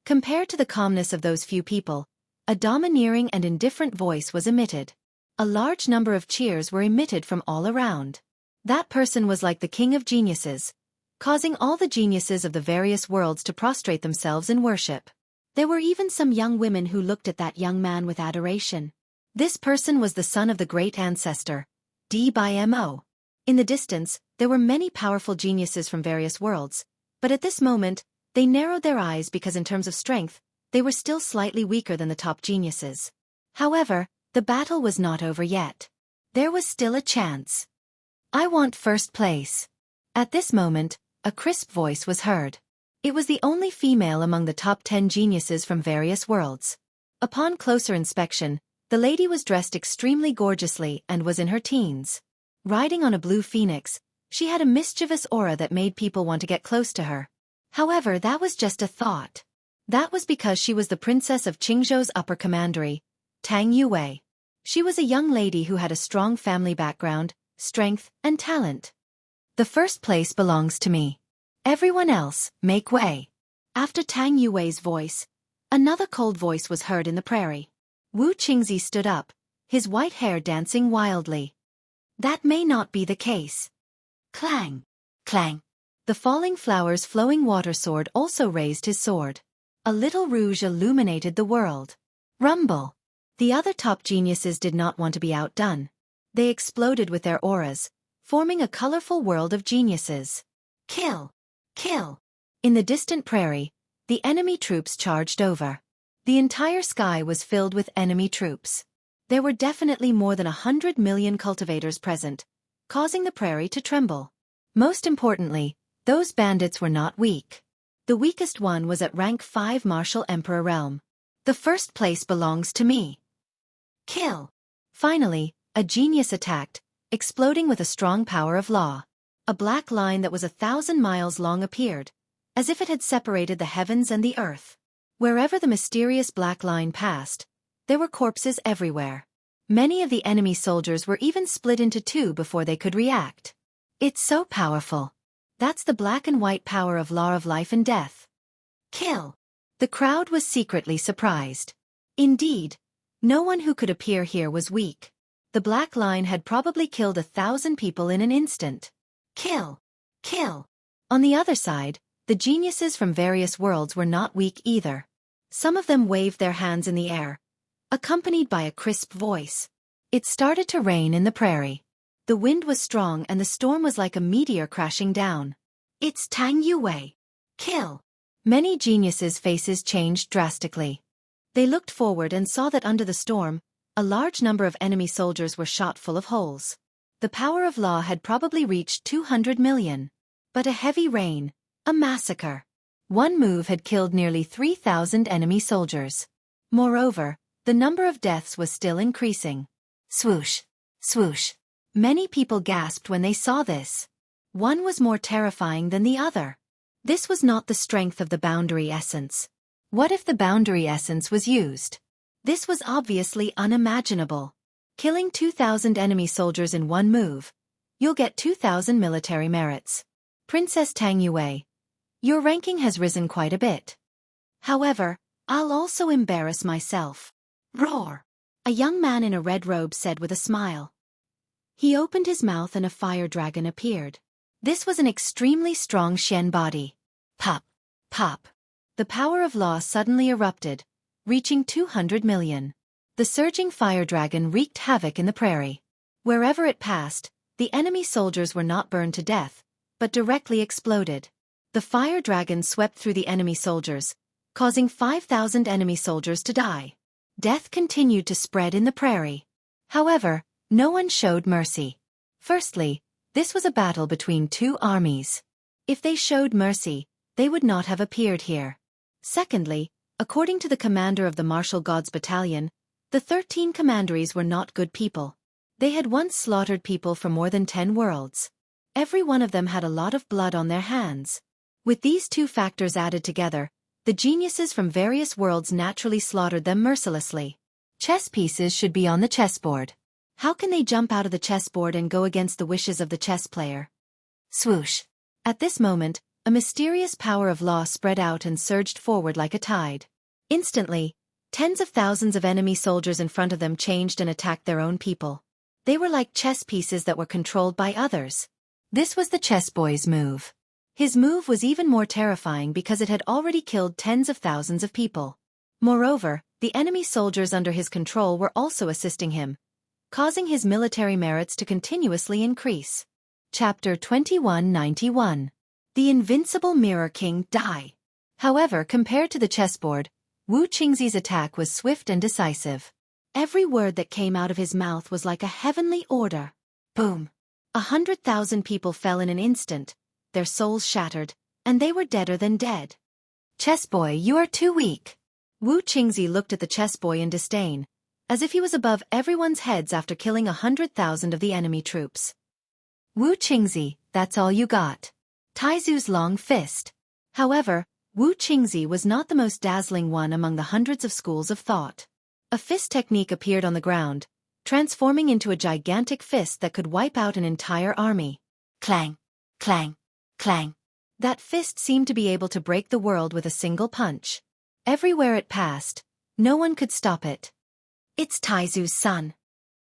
Compared to the calmness of those few people, A domineering and indifferent voice was emitted. A large number of cheers were emitted from all around. That person was like the king of geniuses, causing all the geniuses of the various worlds to prostrate themselves in worship. There were even some young women who looked at that young man with adoration. This person was the son of the great ancestor, D.Mo. In the distance, there were many powerful geniuses from various worlds, but at this moment, they narrowed their eyes because in terms of strength, they were still slightly weaker than the top geniuses. However, the battle was not over yet. There was still a chance. I want first place. At this moment, a crisp voice was heard. It was the only female among the top 10 geniuses from various worlds. Upon closer inspection, the lady was dressed extremely gorgeously and was in her teens. Riding on a blue phoenix, she had a mischievous aura that made people want to get close to her. However, that was just a thought. That was because she was the princess of Qingzhou's upper commandery, Tang Yue. She was a young lady who had a strong family background, strength, and talent. The first place belongs to me. Everyone else, make way. After Tang Yue's voice, another cold voice was heard in the prairie. Wu Qingzi stood up, his white hair dancing wildly. That may not be the case. Clang! Clang! The falling flowers flowing water sword also raised his sword. A little rouge illuminated the world. Rumble! The other top geniuses did not want to be outdone. They exploded with their auras, forming a colorful world of geniuses. Kill! Kill! In the distant prairie, the enemy troops charged over. The entire sky was filled with enemy troops. There were definitely more than 100 million cultivators present, causing the prairie to tremble. Most importantly, those bandits were not weak. The weakest one was at rank 5 Martial Emperor realm. The first place belongs to me. Kill! Finally, a genius attacked, exploding with a strong power of law. A black line that was 1,000 miles long appeared, as if it had separated the heavens and the earth. Wherever the mysterious black line passed, there were corpses everywhere. Many of the enemy soldiers were even split into two before they could react. It's so powerful. That's the black and white power of law of life and death. Kill! The crowd was secretly surprised. Indeed, no one who could appear here was weak. The black line had probably killed 1,000 people in an instant. Kill! Kill! On the other side, the geniuses from various worlds were not weak either. Some of them waved their hands in the air, accompanied by a crisp voice. It started to rain in the prairie. The wind was strong and the storm was like a meteor crashing down. It's Tang Yue. Kill! Many geniuses' faces changed drastically. They looked forward and saw that under the storm, a large number of enemy soldiers were shot full of holes. The power of law had probably reached 200 million. But a heavy rain, a massacre. One move had killed nearly 3,000 enemy soldiers. Moreover, the number of deaths was still increasing. Swoosh! Swoosh! Many people gasped when they saw this. One was more terrifying than the other. This was not the strength of the boundary essence. What if the boundary essence was used? This was obviously unimaginable. Killing 2,000 enemy soldiers in one move. You'll get 2,000 military merits. Princess Tang Yue, your ranking has risen quite a bit. However, I'll also embarrass myself. Roar! A young man in a red robe said with a smile. He opened his mouth and a fire dragon appeared. This was an extremely strong Shen body. Pop! Pop! The power of law suddenly erupted, reaching 200 million. The surging fire dragon wreaked havoc in the prairie. Wherever it passed, the enemy soldiers were not burned to death, but directly exploded. The fire dragon swept through the enemy soldiers, causing 5,000 enemy soldiers to die. Death continued to spread in the prairie. However, no one showed mercy. Firstly, this was a battle between two armies. If they showed mercy, they would not have appeared here. Secondly, according to the commander of the Martial Gods Battalion, the 13 commanderies were not good people. They had once slaughtered people from more than 10 worlds. Every one of them had a lot of blood on their hands. With these two factors added together, the geniuses from various worlds naturally slaughtered them mercilessly. Chess pieces should be on the chessboard. How can they jump out of the chessboard and go against the wishes of the chess player? Swoosh! At this moment, a mysterious power of law spread out and surged forward like a tide. Instantly, Tens of thousands of enemy soldiers in front of them changed and attacked their own people. They were like chess pieces that were controlled by others. This was the chess boy's move. His move was even more terrifying because it had already killed tens of thousands of people. Moreover, the enemy soldiers under his control were also assisting him, causing his military merits to continuously increase. Chapter 2191. The Invincible Mirror King Die. However, compared to the chessboard, Wu Qingzi's attack was swift and decisive. Every word that came out of his mouth was like a heavenly order. Boom! 100,000 people fell in an instant, their souls shattered, and they were deader than dead. Chess boy, you are too weak. Wu Qingzi looked at the chess boy in disdain, as if he was above everyone's heads after killing 100,000 of the enemy troops. Wu Qingzi, that's all you got. Taizu's long fist. However, Wu Qingzi was not the most dazzling one among the hundreds of schools of thought. A fist technique appeared on the ground, transforming into a gigantic fist that could wipe out an entire army. Clang! Clang! Clang! That fist seemed to be able to break the world with a single punch. Everywhere it passed, no one could stop it. It's Taizu's son.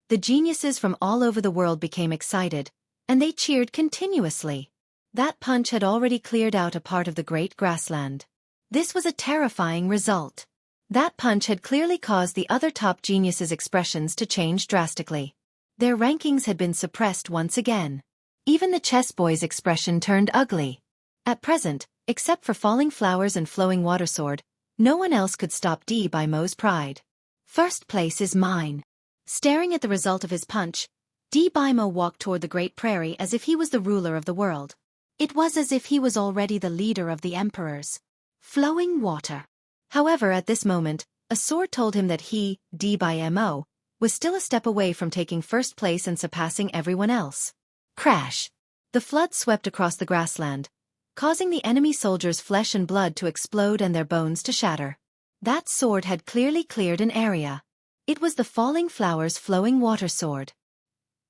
The geniuses from all over the world became excited, and they cheered continuously. That punch had already cleared out a part of the great grassland. This was a terrifying result. That punch had clearly caused the other top geniuses' expressions to change drastically. Their rankings had been suppressed once again. Even the chess boy's expression turned ugly. At present, except for Falling Flowers and Flowing Water Sword, no one else could stop Di Bai Mo's pride. First place is mine. Staring at the result of his punch, Di Bai Mo walked toward the Great Prairie as if he was the ruler of the world. It was as if he was already the leader of the emperors. Flowing water. However, at this moment, a sword told him that he, Di Bai Mo, was still a step away from taking first place and surpassing everyone else. Crash! The flood swept across the grassland, causing the enemy soldiers' flesh and blood to explode and their bones to shatter. That sword had clearly cleared an area. It was the Falling Flowers Flowing Water Sword.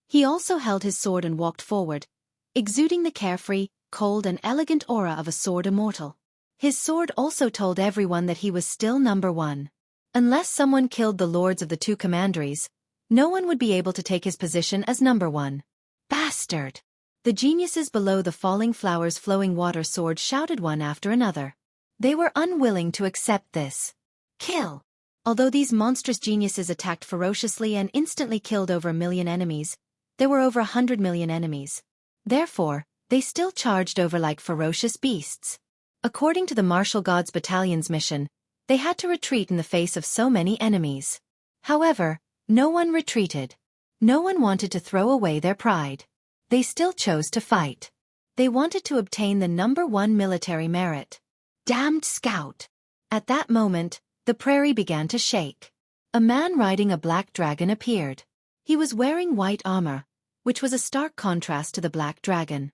He also held his sword and walked forward, exuding the carefree, cold and elegant aura of a sword immortal. His sword also told everyone that he was still number one. Unless someone killed the lords of the two commanderies, no one would be able to take his position as number one. Bastard! The geniuses below the Falling Flowers Flowing Water Sword shouted one after another. They were unwilling to accept this. Kill! Although these monstrous geniuses attacked ferociously and instantly killed over 1 million enemies, there were over 100 million enemies. Therefore, they still charged over like ferocious beasts. According to the martial gods battalion's mission, they had to retreat in the face of so many enemies. However, no one retreated. No one wanted to throw away their pride. They still chose to fight. They wanted to obtain the number one military merit. Damned scout! At that moment, the prairie began to shake. A man riding a black dragon appeared. He was wearing white armor, which was a stark contrast to the black dragon.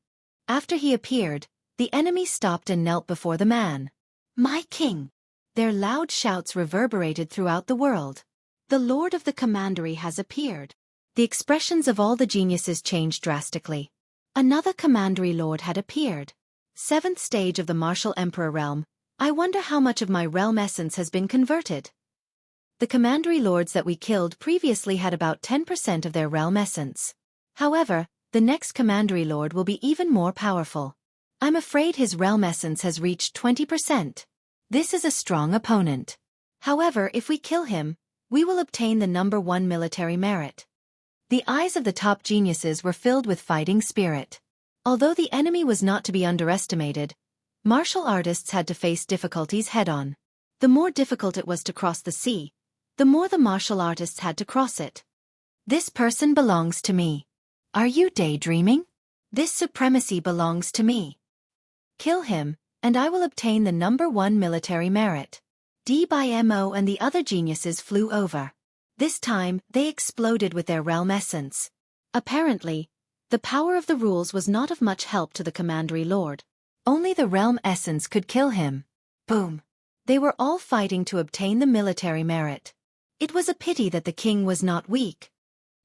After he appeared, the enemy stopped and knelt before the man. My king! Their loud shouts reverberated throughout the world. The Lord of the Commandery has appeared. The expressions of all the geniuses changed drastically. Another Commandery Lord had appeared. 7th stage of the Martial Emperor realm. I wonder how much of my realm essence has been converted. The Commandery Lords that we killed previously had about 10% of their realm essence. However, the next Commandery Lord will be even more powerful. I'm afraid his realm essence has reached 20%. This is a strong opponent. However, if we kill him, we will obtain the number one military merit. The eyes of the top geniuses were filled with fighting spirit. Although the enemy was not to be underestimated, martial artists had to face difficulties head-on. The more difficult it was to cross the sea, the more the martial artists had to cross it. This person belongs to me. Are you daydreaming? This supremacy belongs to me. Kill him, and I will obtain the number one military merit. Di Bai Mo and the other geniuses flew over. This time, they exploded with their realm essence. Apparently, the power of the rules was not of much help to the Commandery Lord. Only the realm essence could kill him. Boom! They were all fighting to obtain the military merit. It was a pity that the king was not weak.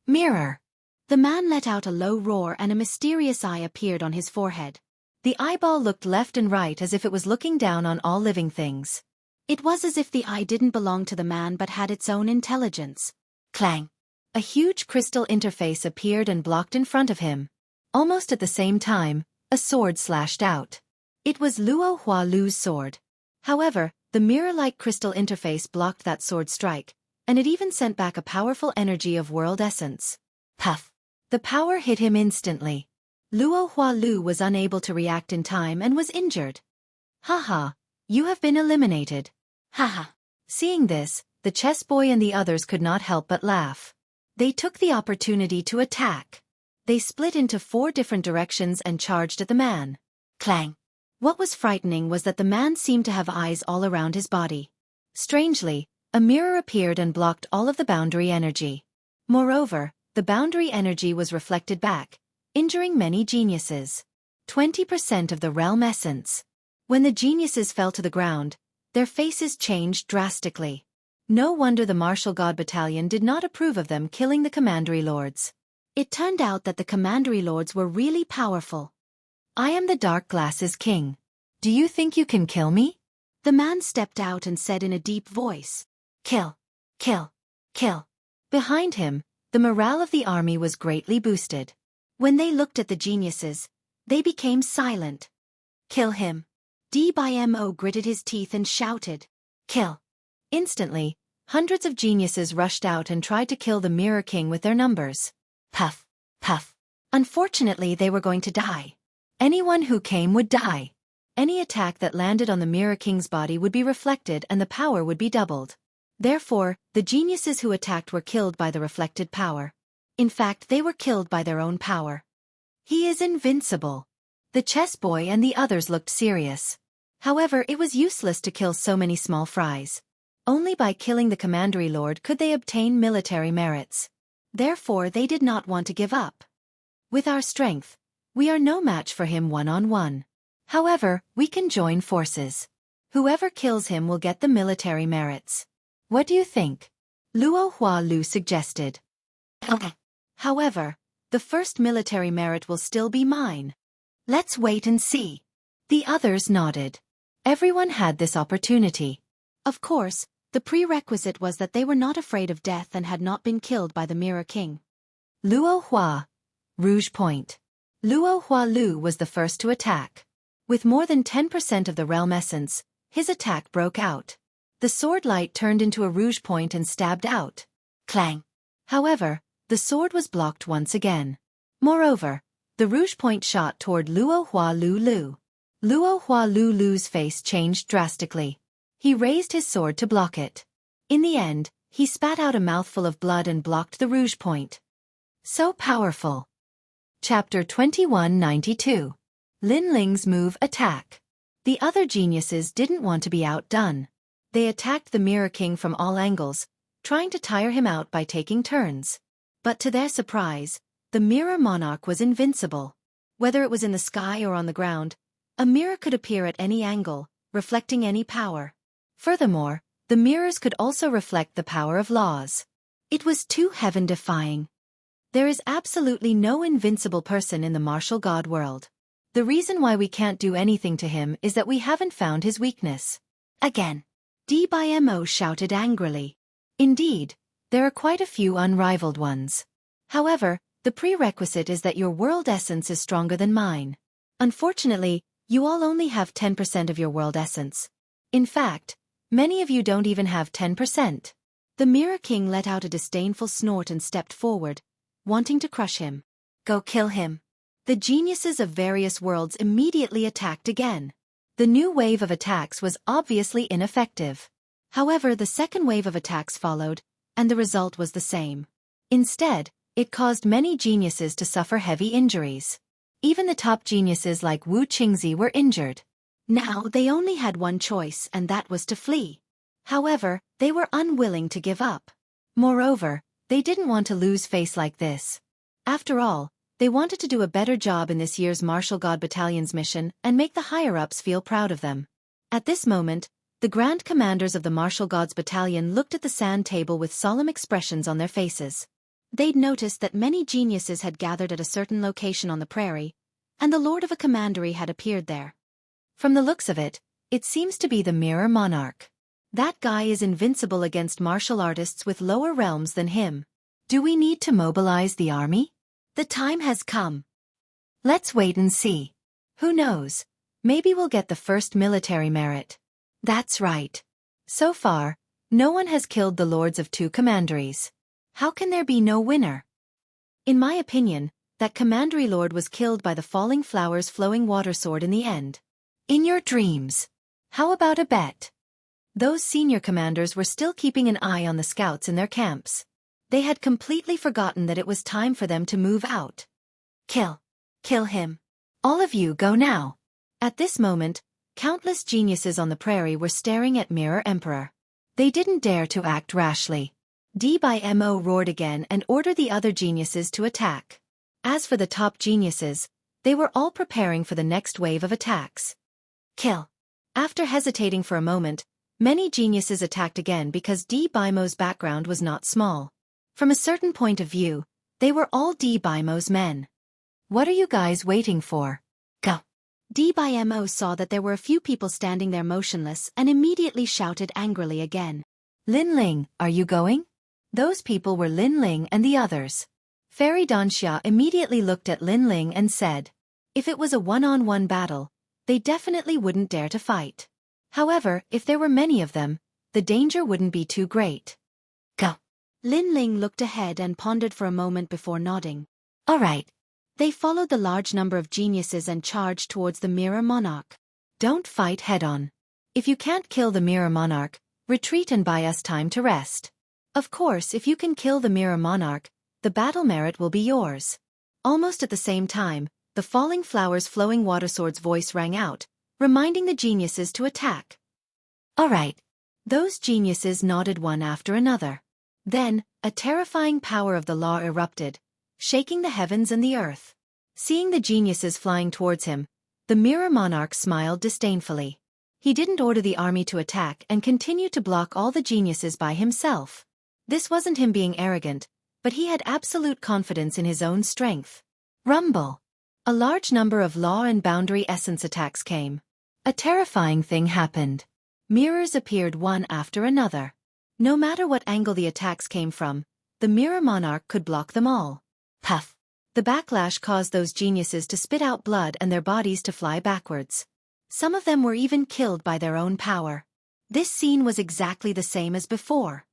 Mirror! The man let out a low roar and a mysterious eye appeared on his forehead. The eyeball looked left and right as if it was looking down on all living things. It was as if the eye didn't belong to the man but had its own intelligence. Clang! A huge crystal interface appeared and blocked in front of him. Almost at the same time, a sword slashed out. It was Luo Hua Lu's sword. However, the mirror-like crystal interface blocked that sword strike, and it even sent back a powerful energy of world essence. Puff! The power hit him instantly. Luo Hua Lu was unable to react in time and was injured. Haha, you have been eliminated. Haha. Seeing this, the chess boy and the others could not help but laugh. They took the opportunity to attack. They split into 4 different directions and charged at the man. Clang! What was frightening was that the man seemed to have eyes all around his body. Strangely, a mirror appeared and blocked all of the boundary energy. Moreover, the boundary energy was reflected back, injuring many geniuses. 20% of the realm essence. When the geniuses fell to the ground, their faces changed drastically. No wonder the martial god battalion did not approve of them killing the commandery lords. It turned out that the commandery lords were really powerful. I am the Dark Glasses King. Do you think you can kill me? The man stepped out and said in a deep voice. Kill. Kill. Kill. Behind him, the morale of the army was greatly boosted. When they looked at the geniuses, they became silent. Kill him. DBMO gritted his teeth and shouted. Kill. Instantly, hundreds of geniuses rushed out and tried to kill the Mirror King with their numbers. Puff. Puff. Unfortunately, they were going to die. Anyone who came would die. Any attack that landed on the Mirror King's body would be reflected and the power would be doubled. Therefore, the geniuses who attacked were killed by the reflected power. In fact, they were killed by their own power. He is invincible. The chess boy and the others looked serious. However, it was useless to kill so many small fries. Only by killing the commandery lord could they obtain military merits. Therefore, they did not want to give up. With our strength, we are no match for him one-on-one. However, we can join forces. Whoever kills him will get the military merits. What do you think? Luo Hua Lu suggested. However, the first military merit will still be mine. Let's wait and see. The others nodded. Everyone had this opportunity. Of course, the prerequisite was that they were not afraid of death and had not been killed by the Mirror King. Luo Hua. Rouge Point. Luo Hua Lu was the first to attack. With more than 10% of the realm essence, his attack broke out. The sword light turned into a rouge point and stabbed out. Clang. However, the sword was blocked once again. Moreover, the rouge point shot toward Luo Hua Lu Lu. Luo Hua Lu Lu's face changed drastically. He raised his sword to block it. In the end, he spat out a mouthful of blood and blocked the rouge point. So powerful. Chapter 2192. Lin Ling's move attack. The other geniuses didn't want to be outdone. They attacked the Mirror King from all angles, trying to tire him out by taking turns. But to their surprise, the Mirror Monarch was invincible. Whether it was in the sky or on the ground, a mirror could appear at any angle, reflecting any power. Furthermore, the mirrors could also reflect the power of laws. It was too heaven-defying. There is absolutely no invincible person in the martial god world. The reason why we can't do anything to him is that we haven't found his weakness. Again. DBMO shouted angrily. Indeed, there are quite a few unrivaled ones. However, the prerequisite is that your world essence is stronger than mine. Unfortunately, you all only have 10% of your world essence. In fact, many of you don't even have 10%. The Mirror King let out a disdainful snort and stepped forward, wanting to crush him. Go kill him. The geniuses of various worlds immediately attacked again. The new wave of attacks was obviously ineffective. However, the second wave of attacks followed, and the result was the same. Instead, it caused many geniuses to suffer heavy injuries. Even the top geniuses like Wu Qingzi were injured. Now they only had one choice, and that was to flee. However, they were unwilling to give up. Moreover, they didn't want to lose face like this. After all, they wanted to do a better job in this year's Martial God Battalion's mission and make the higher-ups feel proud of them. At this moment, the Grand Commanders of the Martial Gods Battalion looked at the sand table with solemn expressions on their faces. They'd noticed that many geniuses had gathered at a certain location on the prairie, and the Lord of a Commandery had appeared there. From the looks of it, it seems to be the Mirror Monarch. That guy is invincible against martial artists with lower realms than him. Do we need to mobilize the army? The time has come. Let's wait and see. Who knows? Maybe we'll get the first military merit. That's right. So far, no one has killed the lords of two commanderies. How can there be no winner? In my opinion, that commandery lord was killed by the falling flowers flowing water sword in the end. In your dreams. How about a bet? Those senior commanders were still keeping an eye on the scouts in their camps. They had completely forgotten that it was time for them to move out. Kill. Kill him. All of you go now. At this moment, countless geniuses on the prairie were staring at Mirror Emperor. They didn't dare to act rashly. D.Mo roared again and ordered the other geniuses to attack. As for the top geniuses, they were all preparing for the next wave of attacks. Kill. After hesitating for a moment, many geniuses attacked again because D.Mo's background was not small. From a certain point of view, they were all D.Mo's men. What are you guys waiting for? Go. D.Mo saw that there were a few people standing there motionless and immediately shouted angrily again. Lin Ling, are you going? Those people were Lin Ling and the others. Fairy Xianxia immediately looked at Lin Ling and said, if it was a one-on-one battle, they definitely wouldn't dare to fight. However, if there were many of them, the danger wouldn't be too great. Go. Lin Ling looked ahead and pondered for a moment before nodding. All right. They followed the large number of geniuses and charged towards the Mirror Monarch. Don't fight head-on. If you can't kill the Mirror Monarch, retreat and buy us time to rest. Of course, if you can kill the Mirror Monarch, the battle merit will be yours. Almost at the same time, the falling flowers flowing water sword's voice rang out, reminding the geniuses to attack. All right. Those geniuses nodded one after another. Then, a terrifying power of the law erupted, shaking the heavens and the earth. Seeing the geniuses flying towards him, the Mirror Monarch smiled disdainfully. He didn't order the army to attack and continued to block all the geniuses by himself. This wasn't him being arrogant, but he had absolute confidence in his own strength. Rumble. A large number of law and boundary essence attacks came. A terrifying thing happened. Mirrors appeared one after another. No matter what angle the attacks came from, the Mirror Monarch could block them all. Puff. The backlash caused those geniuses to spit out blood and their bodies to fly backwards. Some of them were even killed by their own power. This scene was exactly the same as before.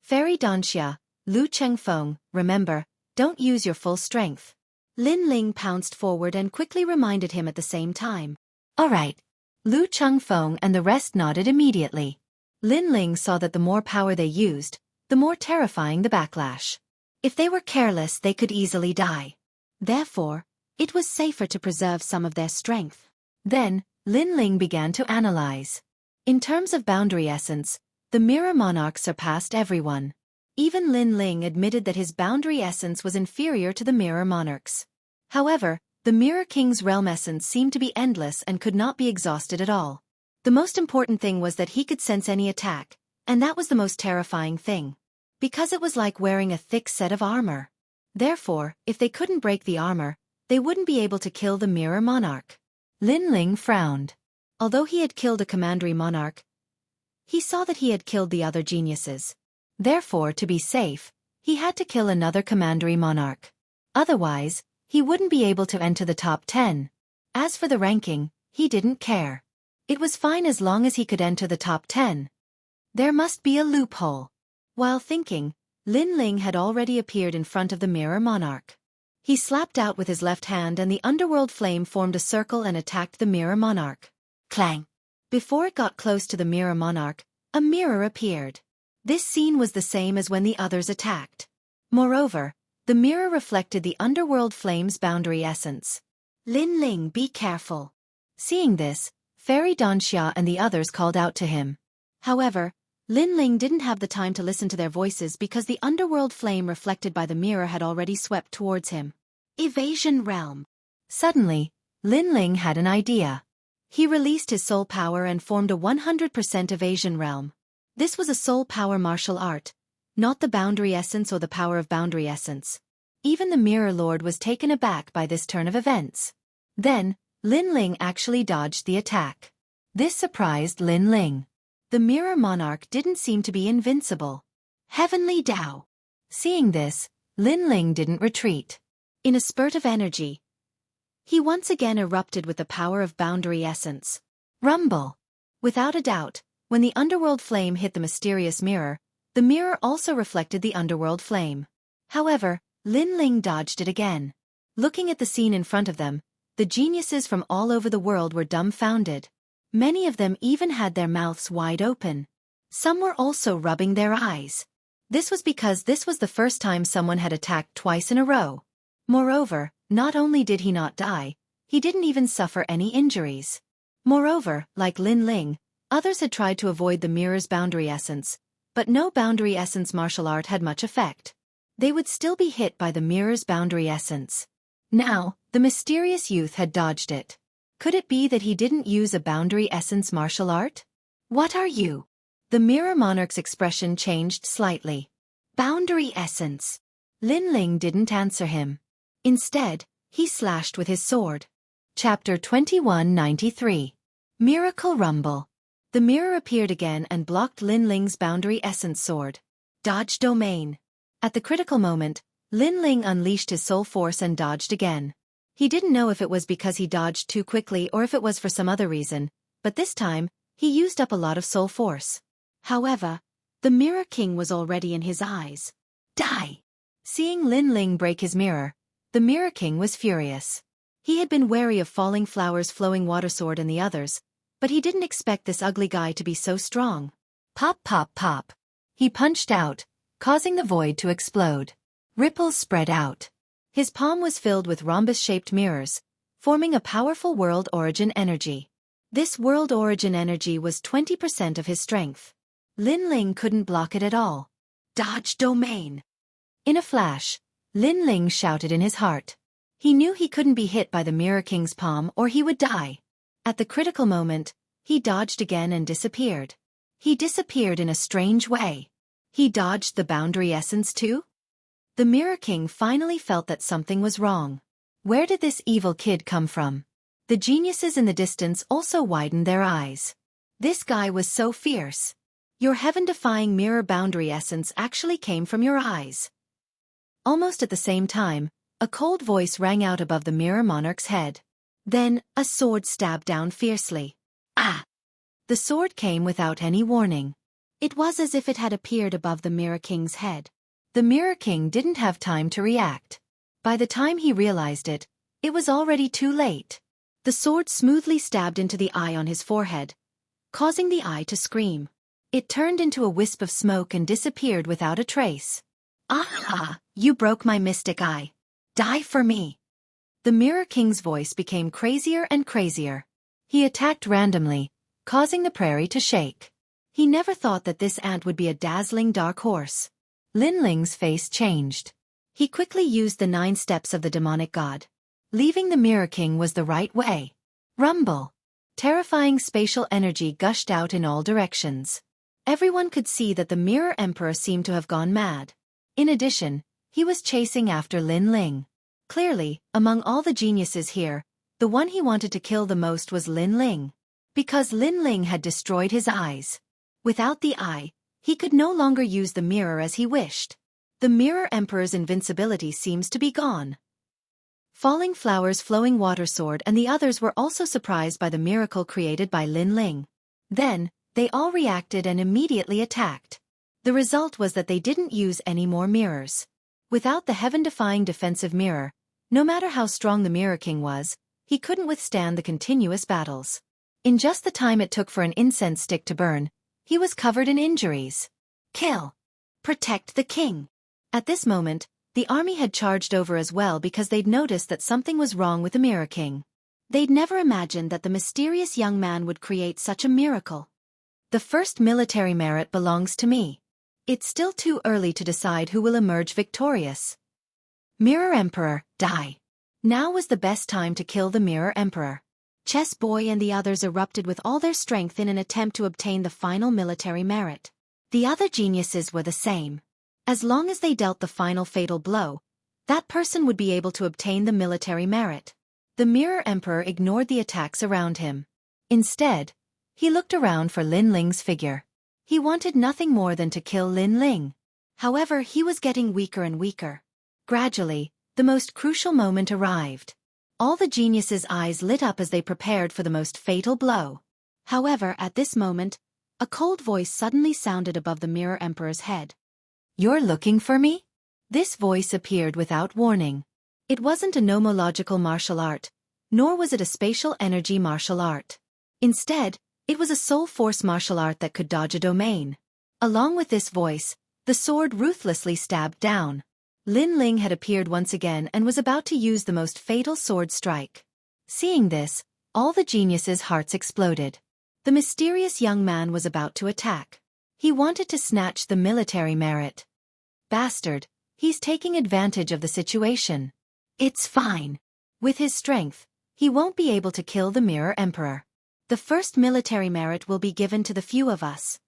Fairy Xianxia, Lu Chengfeng, remember, don't use your full strength. Lin Ling pounced forward and quickly reminded him at the same time. All right. Lu Chengfeng and the rest nodded immediately. Lin Ling saw that the more power they used, the more terrifying the backlash. If they were careless, they could easily die. Therefore, it was safer to preserve some of their strength. Then, Lin Ling began to analyze. In terms of boundary essence, the Mirror Monarch surpassed everyone. Even Lin Ling admitted that his boundary essence was inferior to the Mirror Monarch's. However, the Mirror King's realm essence seemed to be endless and could not be exhausted at all. The most important thing was that he could sense any attack, and that was the most terrifying thing. Because it was like wearing a thick set of armor. Therefore, if they couldn't break the armor, they wouldn't be able to kill the Mirror Monarch. Lin Ling frowned. Although he had killed a commandery monarch, he saw that he had killed the other geniuses. Therefore, to be safe, he had to kill another commandery monarch. Otherwise, he wouldn't be able to enter the top 10. As for the ranking, he didn't care. It was fine as long as he could enter the top 10. There must be a loophole. While thinking, Lin Ling had already appeared in front of the Mirror Monarch. He slapped out with his left hand and the underworld flame formed a circle and attacked the Mirror Monarch. Clang! Before it got close to the Mirror Monarch, a mirror appeared. This scene was the same as when the others attacked. Moreover, the mirror reflected the underworld flame's boundary essence. Lin Ling, be careful. Seeing this, Fairy Xianxia and the others called out to him. However, Lin Ling didn't have the time to listen to their voices because the underworld flame reflected by the mirror had already swept towards him. Evasion Realm. Suddenly, Lin Ling had an idea. He released his soul power and formed a 100% evasion realm. This was a soul power martial art, not the boundary essence or the power of boundary essence. Even the Mirror Lord was taken aback by this turn of events. Then, Lin Ling actually dodged the attack. This surprised Lin Ling. The mirror monarch didn't seem to be invincible. Heavenly Tao. Seeing this, Lin Ling didn't retreat. In a spurt of energy, he once again erupted with the power of boundary essence. Rumble. Without a doubt, when the underworld flame hit the mysterious mirror, the mirror also reflected the underworld flame. However, Lin Ling dodged it again. Looking at the scene in front of them, the geniuses from all over the world were dumbfounded. Many of them even had their mouths wide open. Some were also rubbing their eyes. This was because this was the first time someone had attacked twice in a row. Moreover, not only did he not die, he didn't even suffer any injuries. Moreover, like Lin Ling, others had tried to avoid the mirror's boundary essence, but no boundary essence martial art had much effect. They would still be hit by the mirror's boundary essence. Now, the mysterious youth had dodged it. Could it be that he didn't use a boundary essence martial art? What are you? The mirror monarch's expression changed slightly. Boundary essence. Lin Ling didn't answer him. Instead, he slashed with his sword. Chapter 2193. Miracle Rumble. The mirror appeared again and blocked Lin Ling's boundary essence sword. Dodge domain. At the critical moment, Lin Ling unleashed his soul force and dodged again. He didn't know if it was because he dodged too quickly or if it was for some other reason, but this time, he used up a lot of soul force. However, the Mirror King was already in his eyes. Die! Seeing Lin Ling break his mirror, the Mirror King was furious. He had been wary of Falling Flower's flowing water sword and the others, but he didn't expect this ugly guy to be so strong. Pop pop pop. He punched out, causing the void to explode. Ripples spread out. His palm was filled with rhombus-shaped mirrors, forming a powerful world origin energy. This world origin energy was 20% of his strength. Lin Ling couldn't block it at all. Dodge domain. In a flash, Lin Ling shouted in his heart. He knew he couldn't be hit by the Mirror King's palm or he would die. At the critical moment, he dodged again and disappeared. He disappeared in a strange way. He dodged the boundary essence too? The Mirror King finally felt that something was wrong. Where did this evil kid come from? The geniuses in the distance also widened their eyes. This guy was so fierce. Your heaven-defying mirror boundary essence actually came from your eyes. Almost at the same time, a cold voice rang out above the mirror monarch's head. Then, a sword stabbed down fiercely. Ah! The sword came without any warning. It was as if it had appeared above the Mirror King's head. The Mirror King didn't have time to react. By the time he realized it, it was already too late. The sword smoothly stabbed into the eye on his forehead, causing the eye to scream. It turned into a wisp of smoke and disappeared without a trace. Ah! You broke my mystic eye. Die for me. The Mirror King's voice became crazier and crazier. He attacked randomly, causing the prairie to shake. He never thought that this ant would be a dazzling dark horse. Lin Ling's face changed. He quickly used the 9 steps of the demonic god. Leaving the Mirror King was the right way. Rumble. Terrifying spatial energy gushed out in all directions. Everyone could see that the Mirror Emperor seemed to have gone mad. In addition, he was chasing after Lin Ling. Clearly, among all the geniuses here, the one he wanted to kill the most was Lin Ling. Because Lin Ling had destroyed his eyes. Without the eye, he could no longer use the mirror as he wished. The Mirror Emperor's invincibility seems to be gone. Falling Flower's flowing water sword and the others were also surprised by the miracle created by Lin Ling. Then, they all reacted and immediately attacked. The result was that they didn't use any more mirrors. Without the heaven-defying defensive mirror, no matter how strong the Mirror King was, he couldn't withstand the continuous battles. In just the time it took for an incense stick to burn, he was covered in injuries. Kill. Protect the king. At this moment, the army had charged over as well because they'd noticed that something was wrong with the Mirror King. They'd never imagined that the mysterious young man would create such a miracle. The first military merit belongs to me. It's still too early to decide who will emerge victorious. Mirror Emperor, die. Now was the best time to kill the Mirror Emperor. Chess Boy and the others erupted with all their strength in an attempt to obtain the final military merit. The other geniuses were the same. As long as they dealt the final fatal blow, that person would be able to obtain the military merit. The Mirror Emperor ignored the attacks around him. Instead, He looked around for Lin Ling's figure. He wanted nothing more than to kill Lin Ling. However, he was getting weaker and weaker. Gradually, the most crucial moment arrived. All the geniuses' eyes lit up as they prepared for the most fatal blow. However, at this moment, a cold voice suddenly sounded above the Mirror Emperor's head. "You're looking for me?" This voice appeared without warning. It wasn't a nomological martial art, nor was it a spatial energy martial art. Instead, it was a soul force martial art that could dodge a domain. Along with this voice, the sword ruthlessly stabbed down. Lin Ling had appeared once again and was about to use the most fatal sword strike. Seeing this, all the geniuses' hearts exploded. The mysterious young man was about to attack. He wanted to snatch the military merit. Bastard, he's taking advantage of the situation. It's fine. With his strength, he won't be able to kill the Mirror Emperor. The first military merit will be given to the few of us.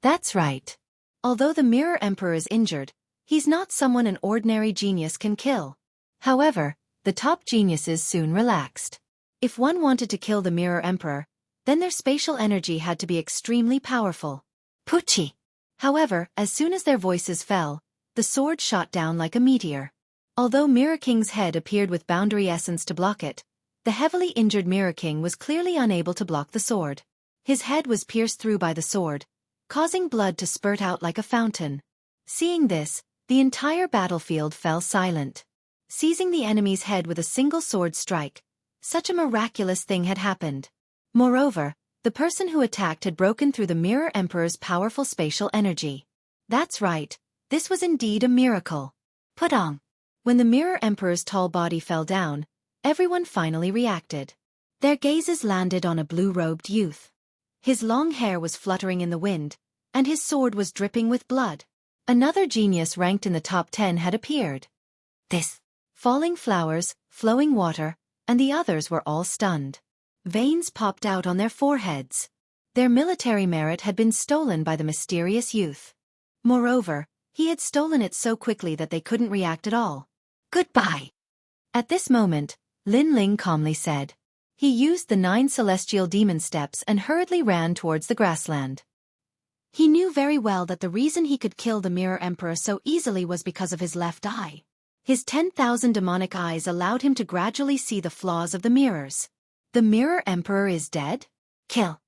That's right. Although the Mirror Emperor is injured, he's not someone an ordinary genius can kill. However, the top geniuses soon relaxed. If one wanted to kill the Mirror Emperor, then their spatial energy had to be extremely powerful. Pucci! However, as soon as their voices fell, the sword shot down like a meteor. Although Mirror King's head appeared with boundary essence to block it, the heavily injured Mirror King was clearly unable to block the sword. His head was pierced through by the sword, causing blood to spurt out like a fountain. Seeing this, the entire battlefield fell silent. Seizing the enemy's head with a single sword strike, such a miraculous thing had happened. Moreover, the person who attacked had broken through the Mirror Emperor's powerful spatial energy. That's right, this was indeed a miracle. Putong! When the Mirror Emperor's tall body fell down, everyone finally reacted. Their gazes landed on a blue-robed youth. His long hair was fluttering in the wind, and his sword was dripping with blood. Another genius ranked in the top 10 had appeared. This, falling flowers, flowing water, and the others were all stunned. Veins popped out on their foreheads. Their military merit had been stolen by the mysterious youth. Moreover, he had stolen it so quickly that they couldn't react at all. Goodbye! At this moment, Lin Ling calmly said. He used the 9 celestial demon steps and hurriedly ran towards the grassland. He knew very well that the reason he could kill the Mirror Emperor so easily was because of his left eye. His 10,000 demonic eyes allowed him to gradually see the flaws of the mirrors. The Mirror Emperor is dead? Kill!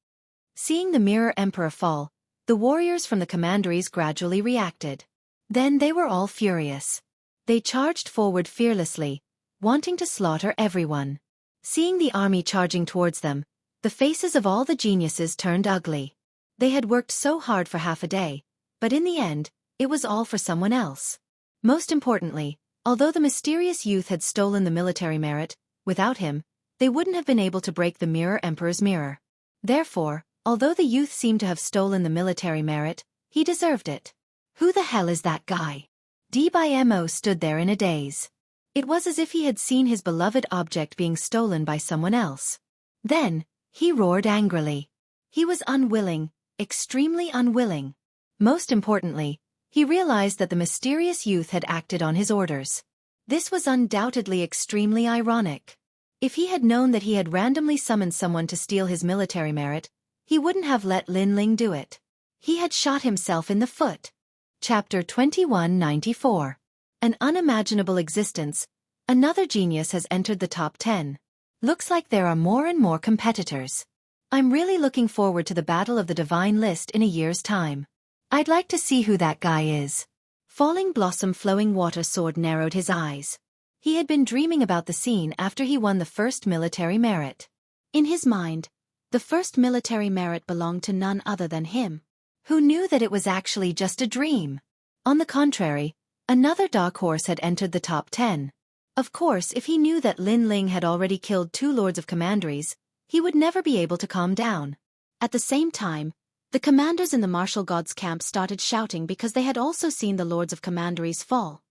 Seeing the Mirror Emperor fall, the warriors from the commanderies gradually reacted. Then they were all furious. They charged forward fearlessly, wanting to slaughter everyone. Seeing the army charging towards them, the faces of all the geniuses turned ugly. They had worked so hard for half a day, but in the end, it was all for someone else. Most importantly, although the mysterious youth had stolen the military merit, without him, they wouldn't have been able to break the Mirror Emperor's mirror. Therefore, although the youth seemed to have stolen the military merit, he deserved it. Who the hell is that guy? Dmo stood there in a daze. It was as if he had seen his beloved object being stolen by someone else. Then, he roared angrily. He was unwilling, extremely unwilling. Most importantly, he realized that the mysterious youth had acted on his orders. This was undoubtedly extremely ironic. If he had known that he had randomly summoned someone to steal his military merit, he wouldn't have let Lin Ling do it. He had shot himself in the foot. Chapter 2194. An unimaginable existence. Another genius has entered the top 10. Looks like there are more and more competitors. I'm really looking forward to the Battle of the Divine List in a year's time. I'd like to see who that guy is. Falling Blossom Flowing Water Sword narrowed his eyes. He had been dreaming about the scene after he won the first military merit. In his mind, the first military merit belonged to none other than him. Who knew that it was actually just a dream? On the contrary, another dark horse had entered the top 10. Of course, if he knew that Lin Ling had already killed 2 lords of commanderies, he would never be able to calm down. At the same time, the commanders in the martial gods' camp started shouting because they had also seen the lords of commanderies fall.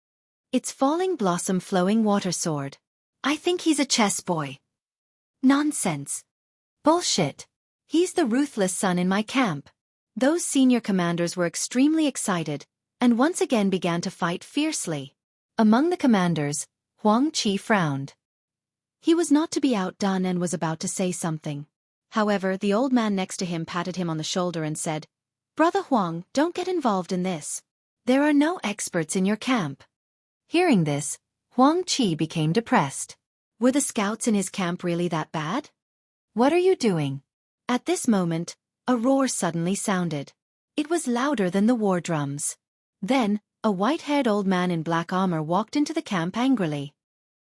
It's Falling Blossom Flowing Water Sword. I think he's a chess boy. Nonsense. Bullshit. He's the ruthless son in my camp. Those senior commanders were extremely excited, and once again began to fight fiercely. Among the commanders, Huang Qi frowned. He was not to be outdone and was about to say something. However, the old man next to him patted him on the shoulder and said, "Brother Huang, don't get involved in this. There are no experts in your camp." Hearing this, Huang Qi became depressed. Were the scouts in his camp really that bad? "What are you doing?" At this moment, a roar suddenly sounded. It was louder than the war drums. Then, a white-haired old man in black armor walked into the camp angrily.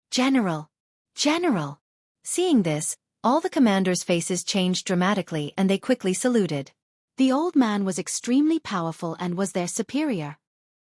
"General! General!" Seeing this, all the commanders' faces changed dramatically and they quickly saluted. The old man was extremely powerful and was their superior.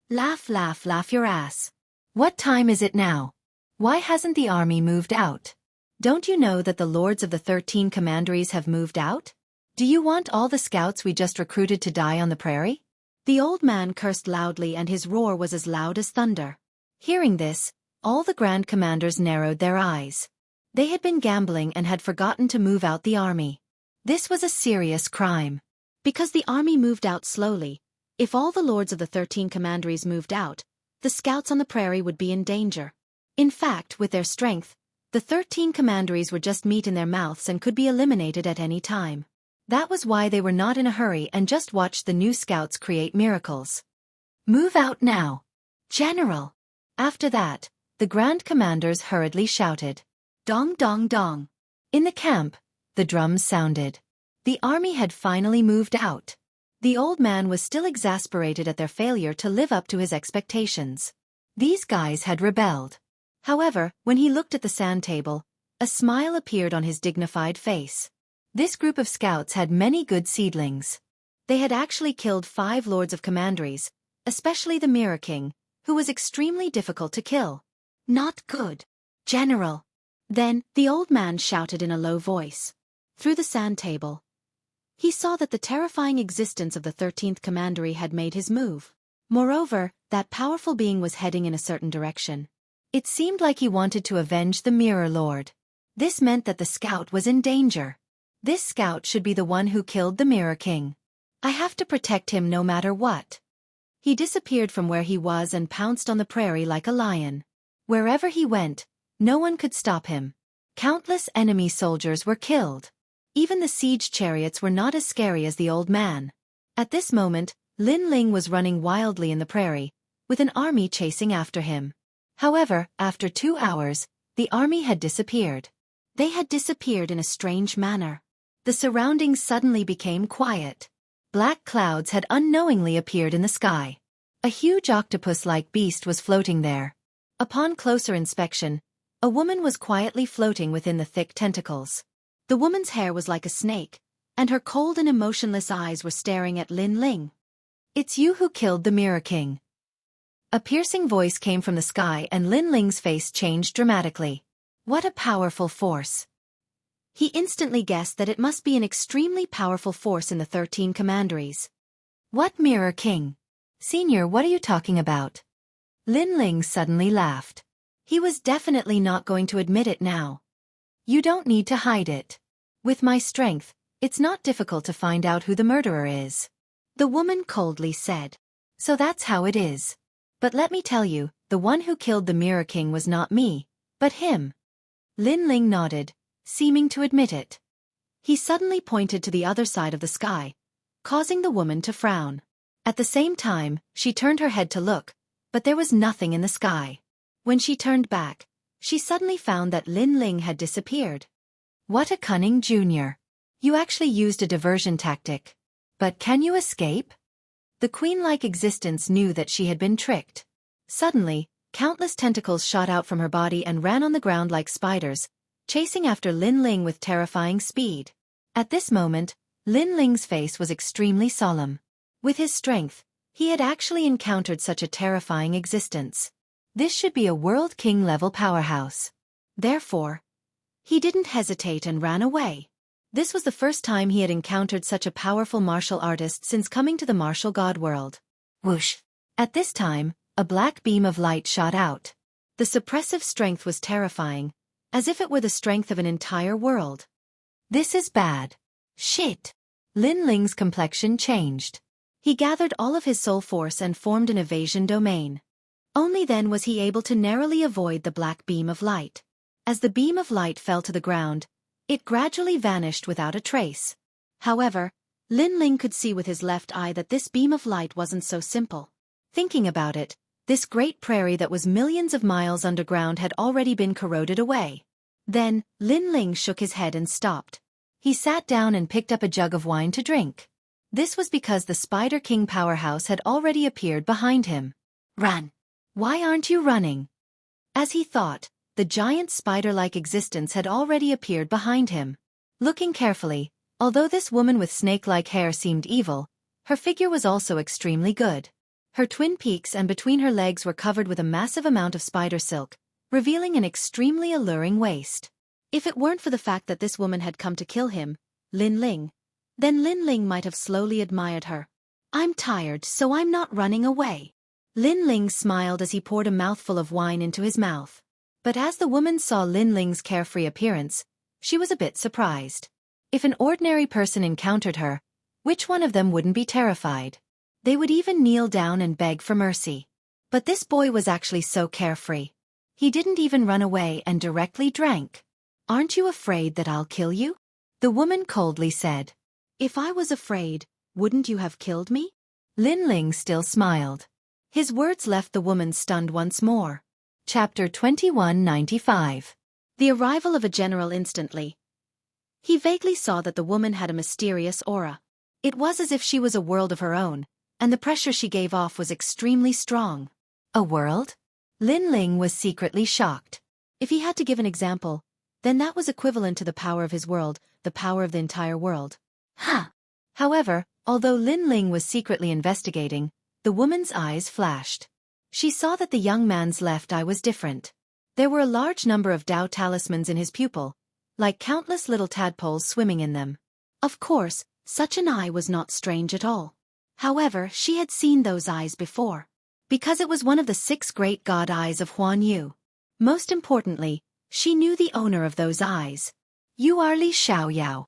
"Laugh, laugh, laugh your ass. What time is it now? Why hasn't the army moved out? Don't you know that the lords of the 13 commanderies have moved out? Do you want all the scouts we just recruited to die on the prairie?" The old man cursed loudly and his roar was as loud as thunder. Hearing this, all the grand commanders narrowed their eyes. They had been gambling and had forgotten to move out the army. This was a serious crime. Because the army moved out slowly, if all the lords of the 13 commanderies moved out, the scouts on the prairie would be in danger. In fact, with their strength, the 13 commanderies would just meet in their mouths and could be eliminated at any time. That was why they were not in a hurry and just watched the new scouts create miracles. "Move out now, General!" After that, the grand commanders hurriedly shouted, "Dong dong dong!" In the camp, the drums sounded. The army had finally moved out. The old man was still exasperated at their failure to live up to his expectations. These guys had rebelled. However, when he looked at the sand table, a smile appeared on his dignified face. This group of scouts had many good seedlings. They had actually killed 5 lords of commanderies, especially the Mirror King, who was extremely difficult to kill. "Not good, General." Then, the old man shouted in a low voice. Through the sand table, he saw that the terrifying existence of the 13th commandery had made his move. Moreover, that powerful being was heading in a certain direction. It seemed like he wanted to avenge the Mirror Lord. This meant that the scout was in danger. This scout should be the one who killed the Mirror King. I have to protect him no matter what. He disappeared from where he was and pounced on the prairie like a lion. Wherever he went, no one could stop him. Countless enemy soldiers were killed. Even the siege chariots were not as scary as the old man. At this moment, Lin Ling was running wildly in the prairie, with an army chasing after him. However, after 2 hours, the army had disappeared. They had disappeared in a strange manner. The surroundings suddenly became quiet. Black clouds had unknowingly appeared in the sky. A huge octopus-like beast was floating there. Upon closer inspection, a woman was quietly floating within the thick tentacles. The woman's hair was like a snake, and her cold and emotionless eyes were staring at Lin Ling. "It's you who killed the Mirror King." A piercing voice came from the sky and Lin Ling's face changed dramatically. What a powerful force! He instantly guessed that it must be an extremely powerful force in the 13 commanderies. "What Mirror King? Senior, what are you talking about?" Lin Ling suddenly laughed. He was definitely not going to admit it now. "You don't need to hide it. With my strength, it's not difficult to find out who the murderer is," the woman coldly said. "So that's how it is. But let me tell you, the one who killed the Mirror King was not me, but him." Lin Ling nodded, seeming to admit it. He suddenly pointed to the other side of the sky, causing the woman to frown. At the same time, she turned her head to look, but there was nothing in the sky. When she turned back, she suddenly found that Lin Ling had disappeared. "What a cunning junior. You actually used a diversion tactic. But can you escape?" The queen-like existence knew that she had been tricked. Suddenly, countless tentacles shot out from her body and ran on the ground like spiders, chasing after Lin Ling with terrifying speed. At this moment, Lin Ling's face was extremely solemn. With his strength, he had actually encountered such a terrifying existence. This should be a World King-level powerhouse. Therefore, he didn't hesitate and ran away. This was the first time he had encountered such a powerful martial artist since coming to the martial god world. Whoosh! At this time, a black beam of light shot out. The suppressive strength was terrifying, as if it were the strength of an entire world. "This is bad. Shit!" Lin Ling's complexion changed. He gathered all of his soul force and formed an evasion domain. Only then was he able to narrowly avoid the black beam of light. As the beam of light fell to the ground, It gradually vanished without a trace. However, Lin Ling could see with his left eye that this beam of light wasn't so simple. Thinking about it, this great prairie that was millions of miles underground had already been corroded away. Then, Lin Ling shook his head and stopped. He sat down and picked up a jug of wine to drink. This was because the Spider King powerhouse had already appeared behind him. Run! Why aren't you running? As he thought, the giant spider-like existence had already appeared behind him. Looking carefully, although this woman with snake-like hair seemed evil, her figure was also extremely good. Her twin peaks and between her legs were covered with a massive amount of spider silk, revealing an extremely alluring waist. If it weren't for the fact that this woman had come to kill him, Lin Ling, then Lin Ling might have slowly admired her. I'm tired, so I'm not running away. Lin Ling smiled as he poured a mouthful of wine into his mouth. But as the woman saw Lin Ling's carefree appearance, she was a bit surprised. If an ordinary person encountered her, which one of them wouldn't be terrified? They would even kneel down and beg for mercy. But this boy was actually so carefree. He didn't even run away and directly drank. Aren't you afraid that I'll kill you? The woman coldly said. If I was afraid, wouldn't you have killed me? Lin Ling still smiled. His words left the woman stunned once more. Chapter 2195. The arrival of a general instantly. He vaguely saw that the woman had a mysterious aura. It was as if she was a world of her own, and the pressure she gave off was extremely strong. A world? Lin Ling was secretly shocked. If he had to give an example, then that was equivalent to the power of his world, the power of the entire world. However, although Lin Ling was secretly investigating, the woman's eyes flashed. She saw that the young man's left eye was different. There were a large number of Dao talismans in his pupil, like countless little tadpoles swimming in them. Of course, such an eye was not strange at all. However, she had seen those eyes before. Because it was one of the 6 great god eyes of Huan Yu. Most importantly, she knew the owner of those eyes. You are Li Xiaoyao.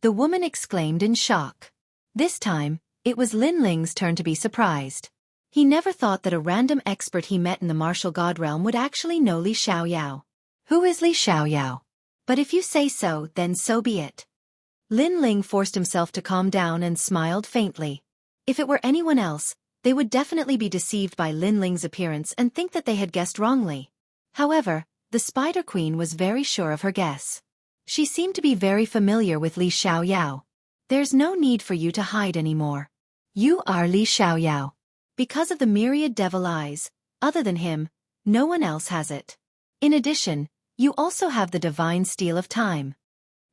The woman exclaimed in shock. This time, it was Lin Ling's turn to be surprised. He never thought that a random expert he met in the martial god realm would actually know Li Xiaoyao. Who is Li Xiaoyao? But if you say so, then so be it. Lin Ling forced himself to calm down and smiled faintly. If it were anyone else, they would definitely be deceived by Lin Ling's appearance and think that they had guessed wrongly. However, the Spider Queen was very sure of her guess. She seemed to be very familiar with Li Xiaoyao. There's no need for you to hide anymore. You are Li Xiaoyao. Because of the myriad devil eyes, other than him, no one else has it. In addition, you also have the divine steel of time.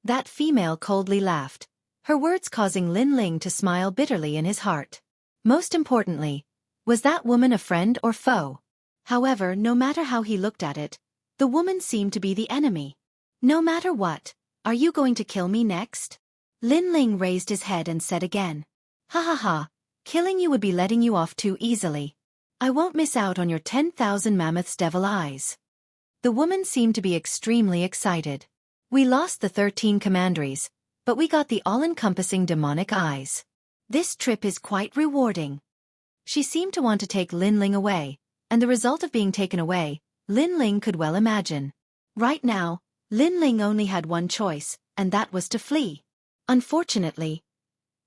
That female coldly laughed, her words causing Lin Ling to smile bitterly in his heart. Most importantly, was that woman a friend or foe? However, no matter how he looked at it, the woman seemed to be the enemy. No matter what, are you going to kill me next? Lin Ling raised his head and said again. Ha ha ha, killing you would be letting you off too easily. I won't miss out on your 10,000 mammoths devil eyes. The woman seemed to be extremely excited. We lost the 13 commanderies, but we got the all-encompassing demonic eyes. This trip is quite rewarding. She seemed to want to take Lin Ling away, and the result of being taken away, Lin Ling could well imagine. Right now, Lin Ling only had one choice, and that was to flee. Unfortunately,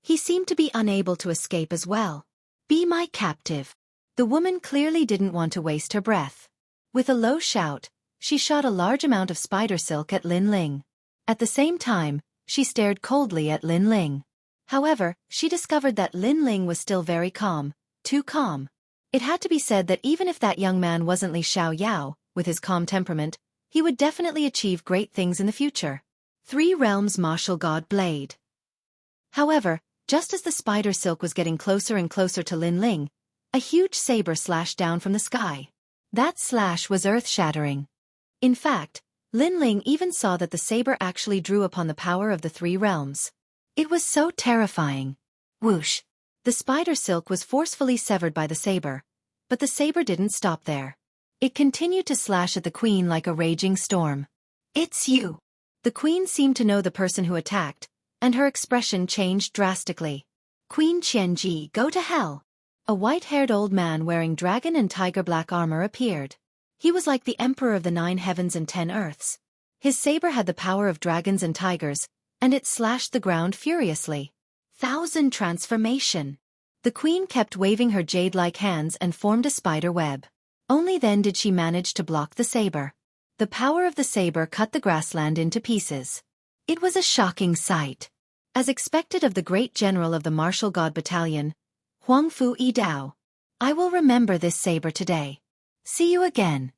he seemed to be unable to escape as well. Be my captive. The woman clearly didn't want to waste her breath. With a low shout, she shot a large amount of spider silk at Lin Ling. At the same time, she stared coldly at Lin Ling. However, she discovered that Lin Ling was still very calm, too calm. It had to be said that even if that young man wasn't Li Xiaoyao, with his calm temperament, he would definitely achieve great things in the future. 3 Realms Martial God Blade. However, just as the spider silk was getting closer and closer to Lin Ling, a huge saber slashed down from the sky. That slash was earth-shattering. In fact, Lin Ling even saw that the saber actually drew upon the power of the 3 realms. It was so terrifying. Whoosh! The spider silk was forcefully severed by the saber, but the saber didn't stop there. It continued to slash at the queen like a raging storm. It's you! The queen seemed to know the person who attacked, and her expression changed drastically. Queen Qianji, go to hell! A white-haired old man wearing dragon and tiger black armor appeared. He was like the emperor of the 9 heavens and 10 earths. His saber had the power of dragons and tigers, and it slashed the ground furiously. Thousand transformation. The queen kept waving her jade-like hands and formed a spider web. Only then did she manage to block the saber. The power of the saber cut the grassland into pieces. It was a shocking sight. As expected of the great general of the martial god battalion, Huang Fu Yi Dao. I will remember this saber today. See you again.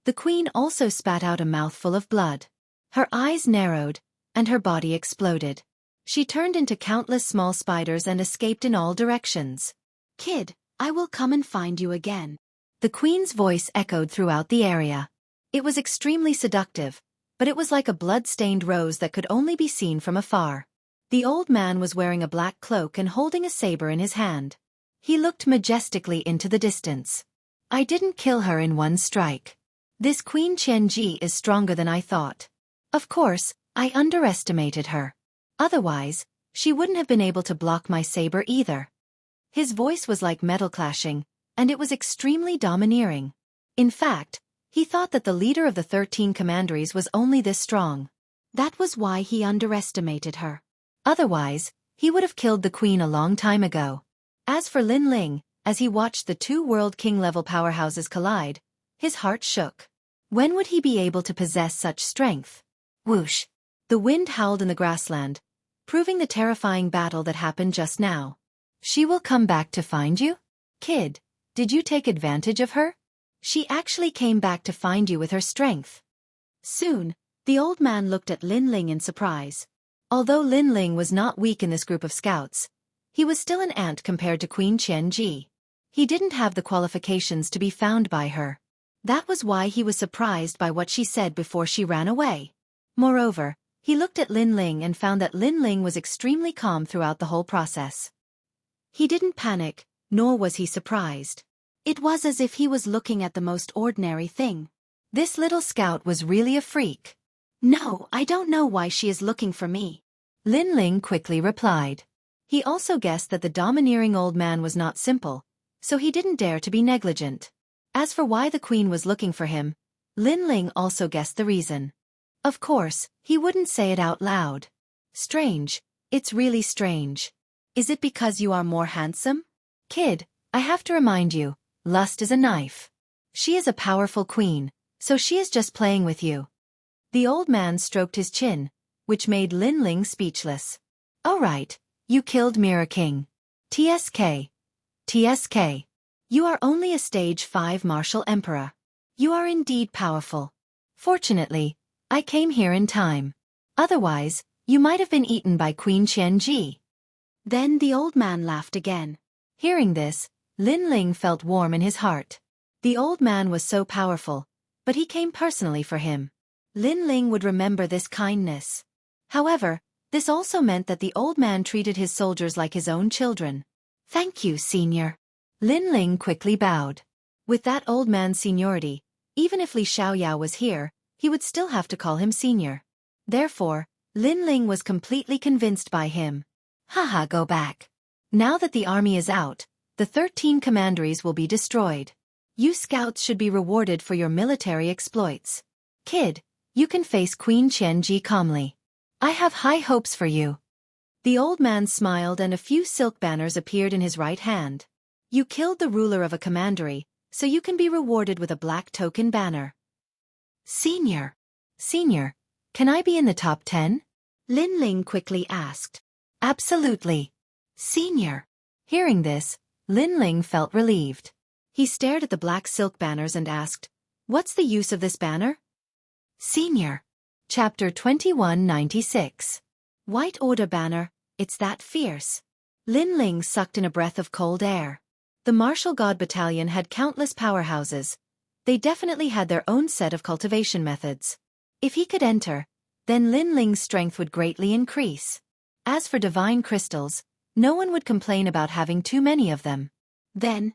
The queen also spat out a mouthful of blood. Her eyes narrowed, and her body exploded. She turned into countless small spiders and escaped in all directions. Kid, I will come and find you again. The queen's voice echoed throughout the area. It was extremely seductive, but it was like a blood-stained rose that could only be seen from afar. The old man was wearing a black cloak and holding a saber in his hand. He looked majestically into the distance. I didn't kill her in one strike. This Queen Qianji is stronger than I thought. Of course, I underestimated her. Otherwise, she wouldn't have been able to block my saber either. His voice was like metal clashing, and it was extremely domineering. In fact, he thought that the leader of the 13 commanderies was only this strong. That was why he underestimated her. Otherwise, he would have killed the queen a long time ago. As for Lin Ling, as he watched the two world king-level powerhouses collide, his heart shook. When would he be able to possess such strength? Whoosh! The wind howled in the grassland, proving the terrifying battle that happened just now. She will come back to find you? Kid, did you take advantage of her? She actually came back to find you with her strength. Soon, the old man looked at Lin Ling in surprise. Although Lin Ling was not weak in this group of scouts, he was still an ant compared to Queen Qianji. He didn't have the qualifications to be found by her. That was why he was surprised by what she said before she ran away. Moreover, he looked at Lin Ling and found that Lin Ling was extremely calm throughout the whole process. He didn't panic, nor was he surprised. It was as if he was looking at the most ordinary thing. This little scout was really a freak. No, I don't know why she is looking for me. Lin Ling quickly replied. He also guessed that the domineering old man was not simple, so he didn't dare to be negligent. As for why the queen was looking for him, Lin Ling also guessed the reason. Of course, he wouldn't say it out loud. Strange, it's really strange. Is it because you are more handsome? Kid, I have to remind you, lust is a knife. She is a powerful queen, so she is just playing with you. The old man stroked his chin, which made Lin Ling speechless. All right, you killed Mirror King. TSK. TSK. You are only a stage 5 martial emperor. You are indeed powerful. Fortunately, I came here in time. Otherwise, you might have been eaten by Queen Qianji. Then the old man laughed again. Hearing this, Lin Ling felt warm in his heart. The old man was so powerful, but he came personally for him. Lin Ling would remember this kindness. However, this also meant that the old man treated his soldiers like his own children. Thank you, senior. Lin Ling quickly bowed. With that old man's seniority, even if Li Xiaoyao was here, he would still have to call him senior. Therefore, Lin Ling was completely convinced by him. Haha, go back. Now that the army is out, the 13 commanderies will be destroyed. You scouts should be rewarded for your military exploits. Kid, you can face Queen Qianji calmly. I have high hopes for you. The old man smiled and a few silk banners appeared in his right hand. You killed the ruler of a commandery, so you can be rewarded with a black token banner. Senior. Senior, can I be in the top 10? Lin Ling quickly asked. Absolutely. Senior. Hearing this, Lin Ling felt relieved. He stared at the black silk banners and asked, What's the use of this banner? Senior. Chapter 2196. White Order banner, it's that fierce. Lin Ling sucked in a breath of cold air. The martial god battalion had countless powerhouses. They definitely had their own set of cultivation methods. If he could enter, then Lin Ling's strength would greatly increase. As for divine crystals, no one would complain about having too many of them. Then,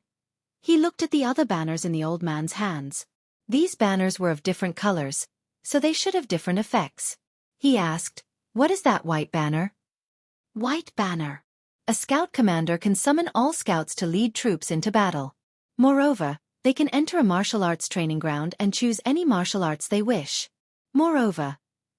he looked at the other banners in the old man's hands. These banners were of different colors, so they should have different effects. He asked, What is that white banner? White banner. A scout commander can summon all scouts to lead troops into battle. Moreover, they can enter a martial arts training ground and choose any martial arts they wish. Moreover,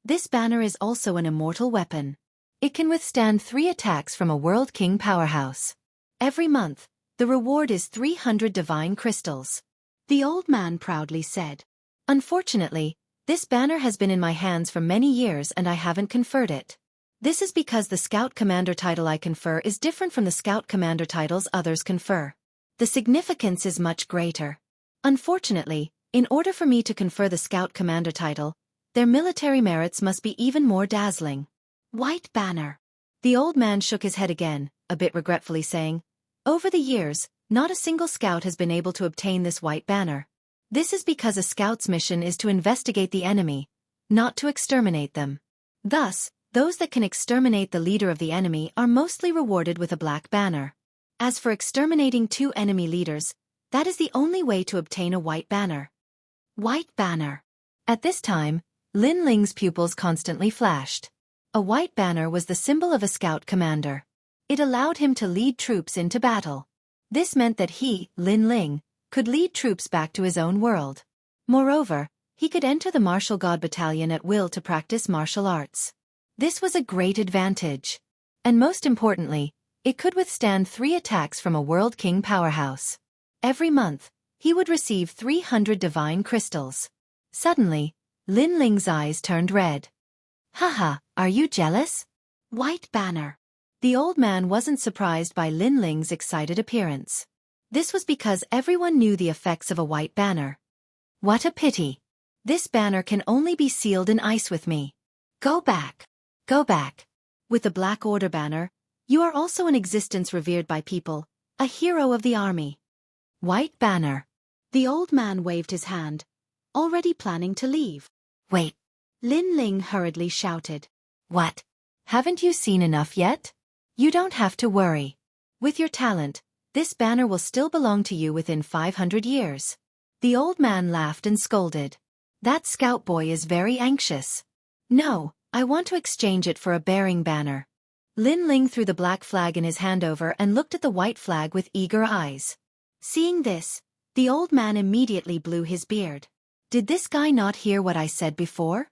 This banner is also an immortal weapon. It can withstand 3 attacks from a World King powerhouse. Every month, the reward is 300 divine crystals. The old man proudly said. Unfortunately, this banner has been in my hands for many years and I haven't conferred it. This is because the Scout Commander title I confer is different from the Scout Commander titles others confer. The significance is much greater. Unfortunately, in order for me to confer the Scout Commander title, their military merits must be even more dazzling. White banner. The old man shook his head again, a bit regretfully saying, over the years, not a single scout has been able to obtain this white banner. This is because a scout's mission is to investigate the enemy, not to exterminate them. Thus, those that can exterminate the leader of the enemy are mostly rewarded with a black banner. As for exterminating 2 enemy leaders, that is the only way to obtain a white banner. White banner. At this time, Lin Ling's pupils constantly flashed. A white banner was the symbol of a scout commander. It allowed him to lead troops into battle. This meant that he, Lin Ling, could lead troops back to his own world. Moreover, he could enter the martial god battalion at will to practice martial arts. This was a great advantage. And most importantly, it could withstand 3 attacks from a World King powerhouse. Every month, he would receive 300 divine crystals. Suddenly, Lin Ling's eyes turned red. Haha, are you jealous? White banner. The old man wasn't surprised by Lin Ling's excited appearance. This was because everyone knew the effects of a white banner. What a pity. This banner can only be sealed in ice with me. Go back. Go back. With the Black Order banner, you are also an existence revered by people, a hero of the army. White banner. The old man waved his hand, already planning to leave. Wait. Lin Ling hurriedly shouted. What? Haven't you seen enough yet? You don't have to worry. With your talent, this banner will still belong to you within 500 years. The old man laughed and scolded. That scout boy is very anxious. No, I want to exchange it for a bearing banner. Lin Ling threw the black flag in his hand over and looked at the white flag with eager eyes. Seeing this, the old man immediately blew his beard. Did this guy not hear what I said before?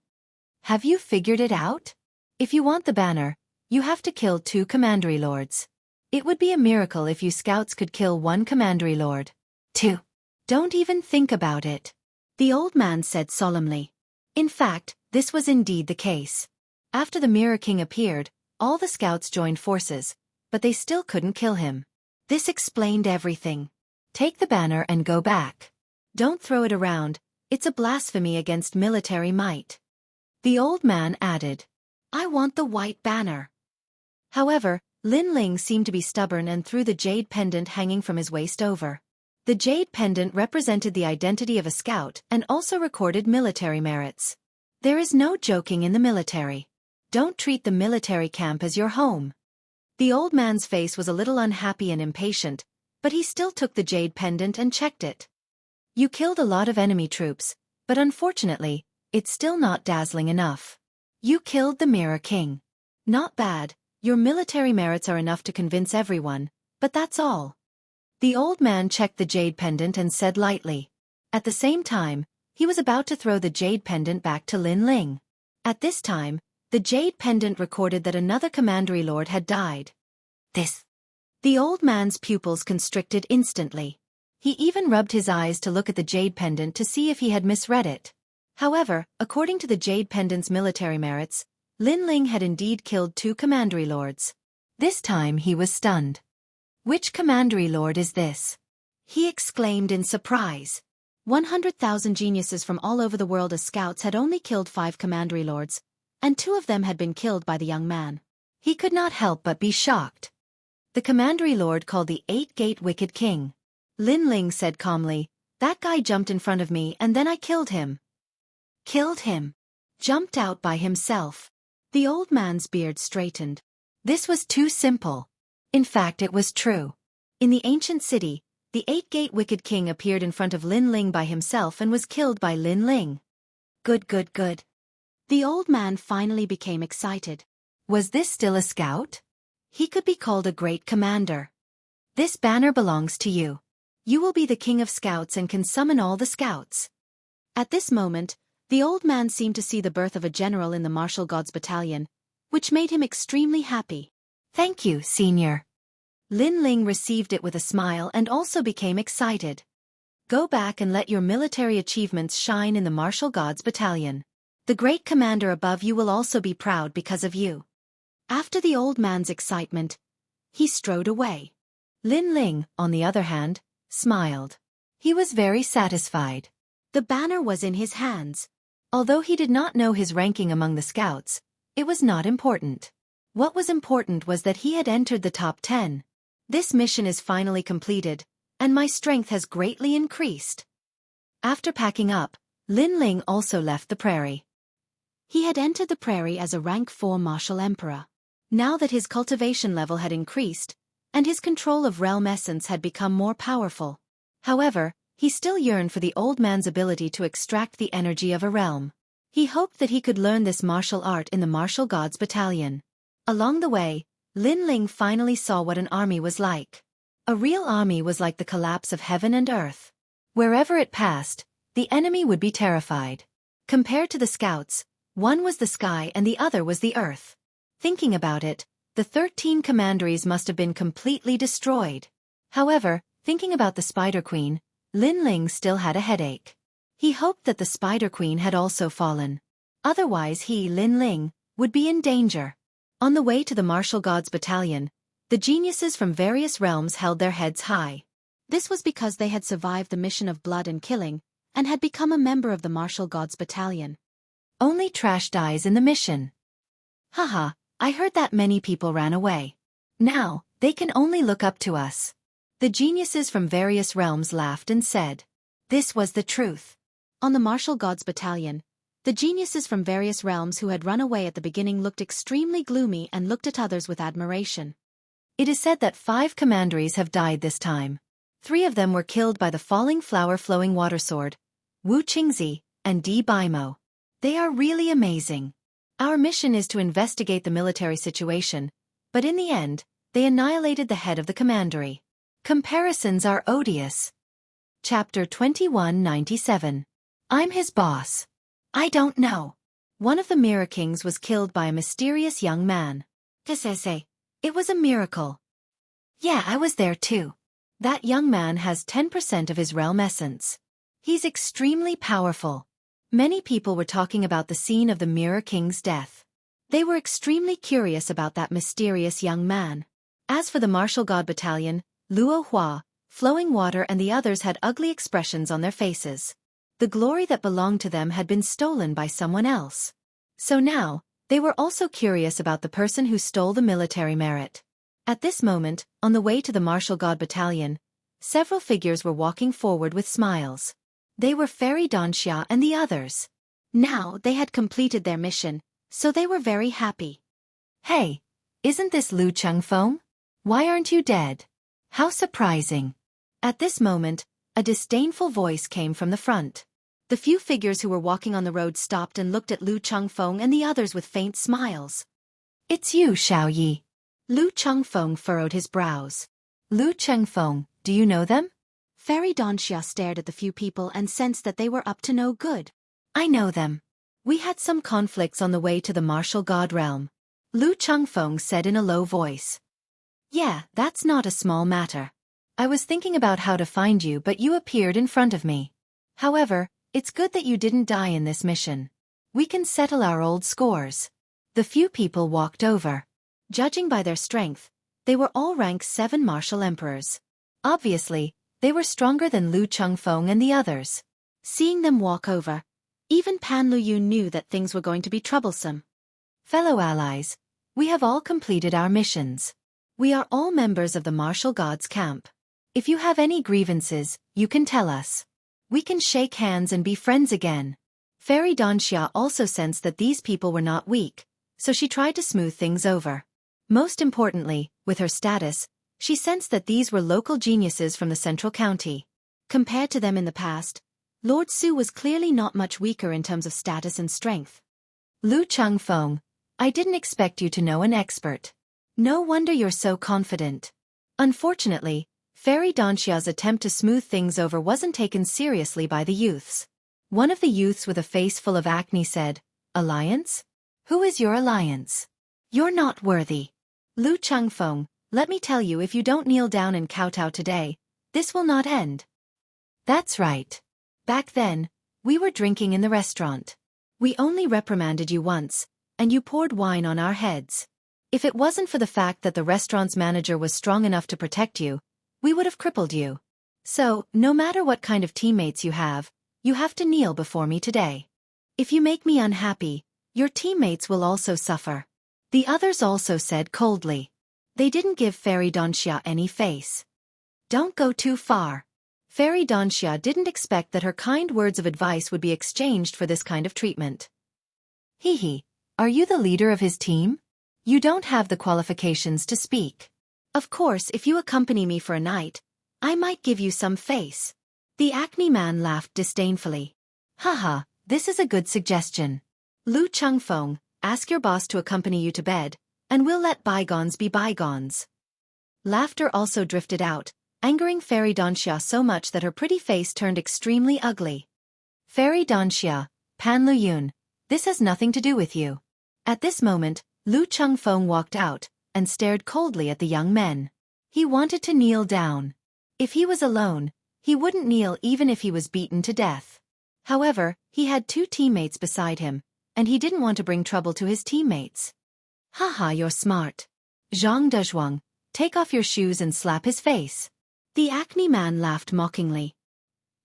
Have you figured it out? If you want the banner, you have to kill 2 commandery lords. It would be a miracle if you scouts could kill 1 commandery lord. 2. Don't even think about it. The old man said solemnly. In fact, this was indeed the case. After the Mirror King appeared, all the scouts joined forces, but they still couldn't kill him. This explained everything. Take the banner and go back. Don't throw it around, it's a blasphemy against military might. The old man added. I want the white banner. However, Lin Ling seemed to be stubborn and threw the jade pendant hanging from his waist over. The jade pendant represented the identity of a scout and also recorded military merits. There is no joking in the military. Don't treat the military camp as your home. The old man's face was a little unhappy and impatient, but he still took the jade pendant and checked it. You killed a lot of enemy troops, but unfortunately, it's still not dazzling enough. You killed the Mirror King. Not bad, your military merits are enough to convince everyone, but that's all. The old man checked the jade pendant and said lightly. At the same time, he was about to throw the jade pendant back to Lin Ling. At this time, the jade pendant recorded that another commandery lord had died. This. The old man's pupils constricted instantly. He even rubbed his eyes to look at the jade pendant to see if he had misread it. However, according to the jade pendant's military merits, Lin Ling had indeed killed 2 commandery lords. This time he was stunned. Which commandery lord is this? He exclaimed in surprise. 100,000 geniuses from all over the world as scouts had only killed 5 commandery lords, and 2 of them had been killed by the young man. He could not help but be shocked. The commandery lord called the 8-Gate Wicked King. Lin Ling said calmly, that guy jumped in front of me and then I killed him. Killed him. Jumped out by himself. The old man's beard straightened. This was too simple. In fact, it was true. In the ancient city, the 8-Gate Wicked King appeared in front of Lin Ling by himself and was killed by Lin Ling. Good, good, good. The old man finally became excited. Was this still a scout? He could be called a great commander. This banner belongs to you. You will be the king of scouts and can summon all the scouts. At this moment, The old man seemed to see the birth of a general in the martial gods battalion, which made him extremely happy. "Thank you, senior." Lin Ling received it with a smile and also became excited. "Go back and let your military achievements shine in the martial gods battalion. The great commander above you will also be proud because of you." After the old man's excitement, he strode away. Lin Ling, on the other hand, smiled. He was very satisfied. The banner was in his hands. Although he did not know his ranking among the scouts, it was not important. What was important was that he had entered the top 10. This mission is finally completed, and my strength has greatly increased. After packing up, Lin Ling also left the prairie. He had entered the prairie as a rank 4 martial emperor. Now that his cultivation level had increased, and his control of realm essence had become more powerful. However, he still yearned for the old man's ability to extract the energy of a realm. He hoped that he could learn this martial art in the martial gods battalion. Along the way, Lin Ling finally saw what an army was like. A real army was like the collapse of heaven and earth. Wherever it passed, the enemy would be terrified. Compared to the scouts, one was the sky and the other was the earth. Thinking about it, the 13 commanderies must have been completely destroyed. However, thinking about the Spider Queen, Lin Ling still had a headache. He hoped that the Spider Queen had also fallen. Otherwise he, Lin Ling, would be in danger. On the way to the martial gods battalion, the geniuses from various realms held their heads high. This was because they had survived the mission of blood and killing, and had become a member of the martial gods battalion. Only trash dies in the mission. Haha, I heard that many people ran away. Now, they can only look up to us. The geniuses from various realms laughed and said. This was the truth. On the martial gods battalion, the geniuses from various realms who had run away at the beginning looked extremely gloomy and looked at others with admiration. It is said that 5 commanderies have died this time. 3 of them were killed by the falling flower flowing water sword, Wu Qingzi, and Di Baimo. They are really amazing. Our mission is to investigate the military situation, but in the end, they annihilated the head of the commandery. Comparisons are odious. Chapter 2197. I'm his boss. I don't know. One of the Mirror Kings was killed by a mysterious young man. It was a miracle. Yeah, I was there too. That young man has 10% of his realm essence. He's extremely powerful. Many people were talking about the scene of the Mirror King's death. They were extremely curious about that mysterious young man. As for the martial god battalion, Luo Hua, Flowing Water and the others had ugly expressions on their faces. The glory that belonged to them had been stolen by someone else. So now, they were also curious about the person who stole the military merit. At this moment, on the way to the martial god battalion, several figures were walking forward with smiles. They were Fairy Xianxia and the others. Now they had completed their mission, so they were very happy. Hey, isn't this Lu Chengfeng? Why aren't you dead? How surprising. At this moment, a disdainful voice came from the front. The few figures who were walking on the road stopped and looked at Lu Chengfeng and the others with faint smiles. It's you, Xiaoyi. Lu Chengfeng furrowed his brows. Lu Chengfeng, do you know them? Fairy Xianxia stared at the few people and sensed that they were up to no good. I know them. We had some conflicts on the way to the martial god realm. Lu Chengfeng said in a low voice. Yeah, that's not a small matter. I was thinking about how to find you but you appeared in front of me. However, it's good that you didn't die in this mission. We can settle our old scores. The few people walked over. Judging by their strength, they were all rank 7 martial emperors. Obviously, they were stronger than Lu Chengfeng and the others. Seeing them walk over, even Pan Luyu knew that things were going to be troublesome. Fellow allies, we have all completed our missions. We are all members of the martial gods camp. If you have any grievances, you can tell us. We can shake hands and be friends again. Fairy Xianxia also sensed that these people were not weak, so she tried to smooth things over. Most importantly, with her status, she sensed that these were local geniuses from the central county. Compared to them in the past, Lord Su was clearly not much weaker in terms of status and strength. Lu Chengfeng, I didn't expect you to know an expert. No wonder you're so confident. Unfortunately, Fairy Xianxia's attempt to smooth things over wasn't taken seriously by the youths. One of the youths with a face full of acne said, "Alliance? Who is your alliance? You're not worthy. Lu Chengfeng, let me tell you, if you don't kneel down and kowtow today, this will not end." "That's right. Back then, we were drinking in the restaurant. We only reprimanded you once, and you poured wine on our heads. If it wasn't for the fact that the restaurant's manager was strong enough to protect you, we would have crippled you. So, no matter what kind of teammates you have to kneel before me today. If you make me unhappy, your teammates will also suffer." The others also said coldly. They didn't give Fairy Xianxia any face. "Don't go too far." Fairy Xianxia didn't expect that her kind words of advice would be exchanged for this kind of treatment. "Hee, are you the leader of his team? You don't have the qualifications to speak. Of course, if you accompany me for a night, I might give you some face." The acne man laughed disdainfully. "Haha, this is a good suggestion. Lu Chengfeng, ask your boss to accompany you to bed, and we'll let bygones be bygones." Laughter also drifted out, angering Fairy Xianxia so much that her pretty face turned extremely ugly. "Fairy Xianxia, Pan Luyun, this has nothing to do with you." At this moment, Lu Chengfeng walked out, and stared coldly at the young men. He wanted to kneel down. If he was alone, he wouldn't kneel even if he was beaten to death. However, he had two teammates beside him, and he didn't want to bring trouble to his teammates. "Haha, you're smart. Jianghu, take off your shoes and slap his face." The acne man laughed mockingly.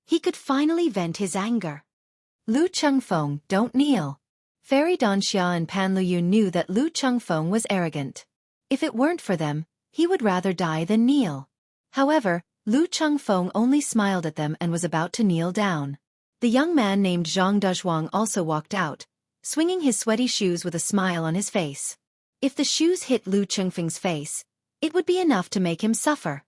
He could finally vent his anger. "Lu Chengfeng, don't kneel." Fairy Xianxia and Pan Luyun knew that Lu Chengfeng was arrogant. If it weren't for them, he would rather die than kneel. However, Lu Chengfeng only smiled at them and was about to kneel down. The young man named Jianghu also walked out, swinging his sweaty shoes with a smile on his face. If the shoes hit Lu Chengfeng's face, it would be enough to make him suffer.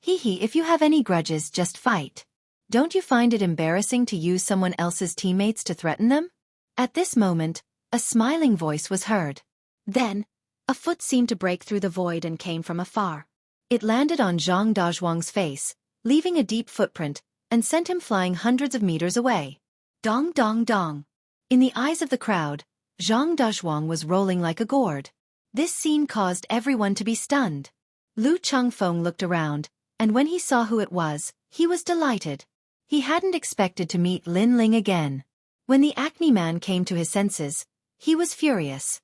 "Hee, if you have any grudges, just fight. Don't you find it embarrassing to use someone else's teammates to threaten them?" At this moment, a smiling voice was heard. Then, a foot seemed to break through the void and came from afar. It landed on Zhang Dazhuang's face, leaving a deep footprint, and sent him flying hundreds of meters away. Dong dong dong. In the eyes of the crowd, Zhang Dazhuang was rolling like a gourd. This scene caused everyone to be stunned. Lu Chengfeng looked around, and when he saw who it was, he was delighted. He hadn't expected to meet Lin Ling again. When the acne man came to his senses, he was furious.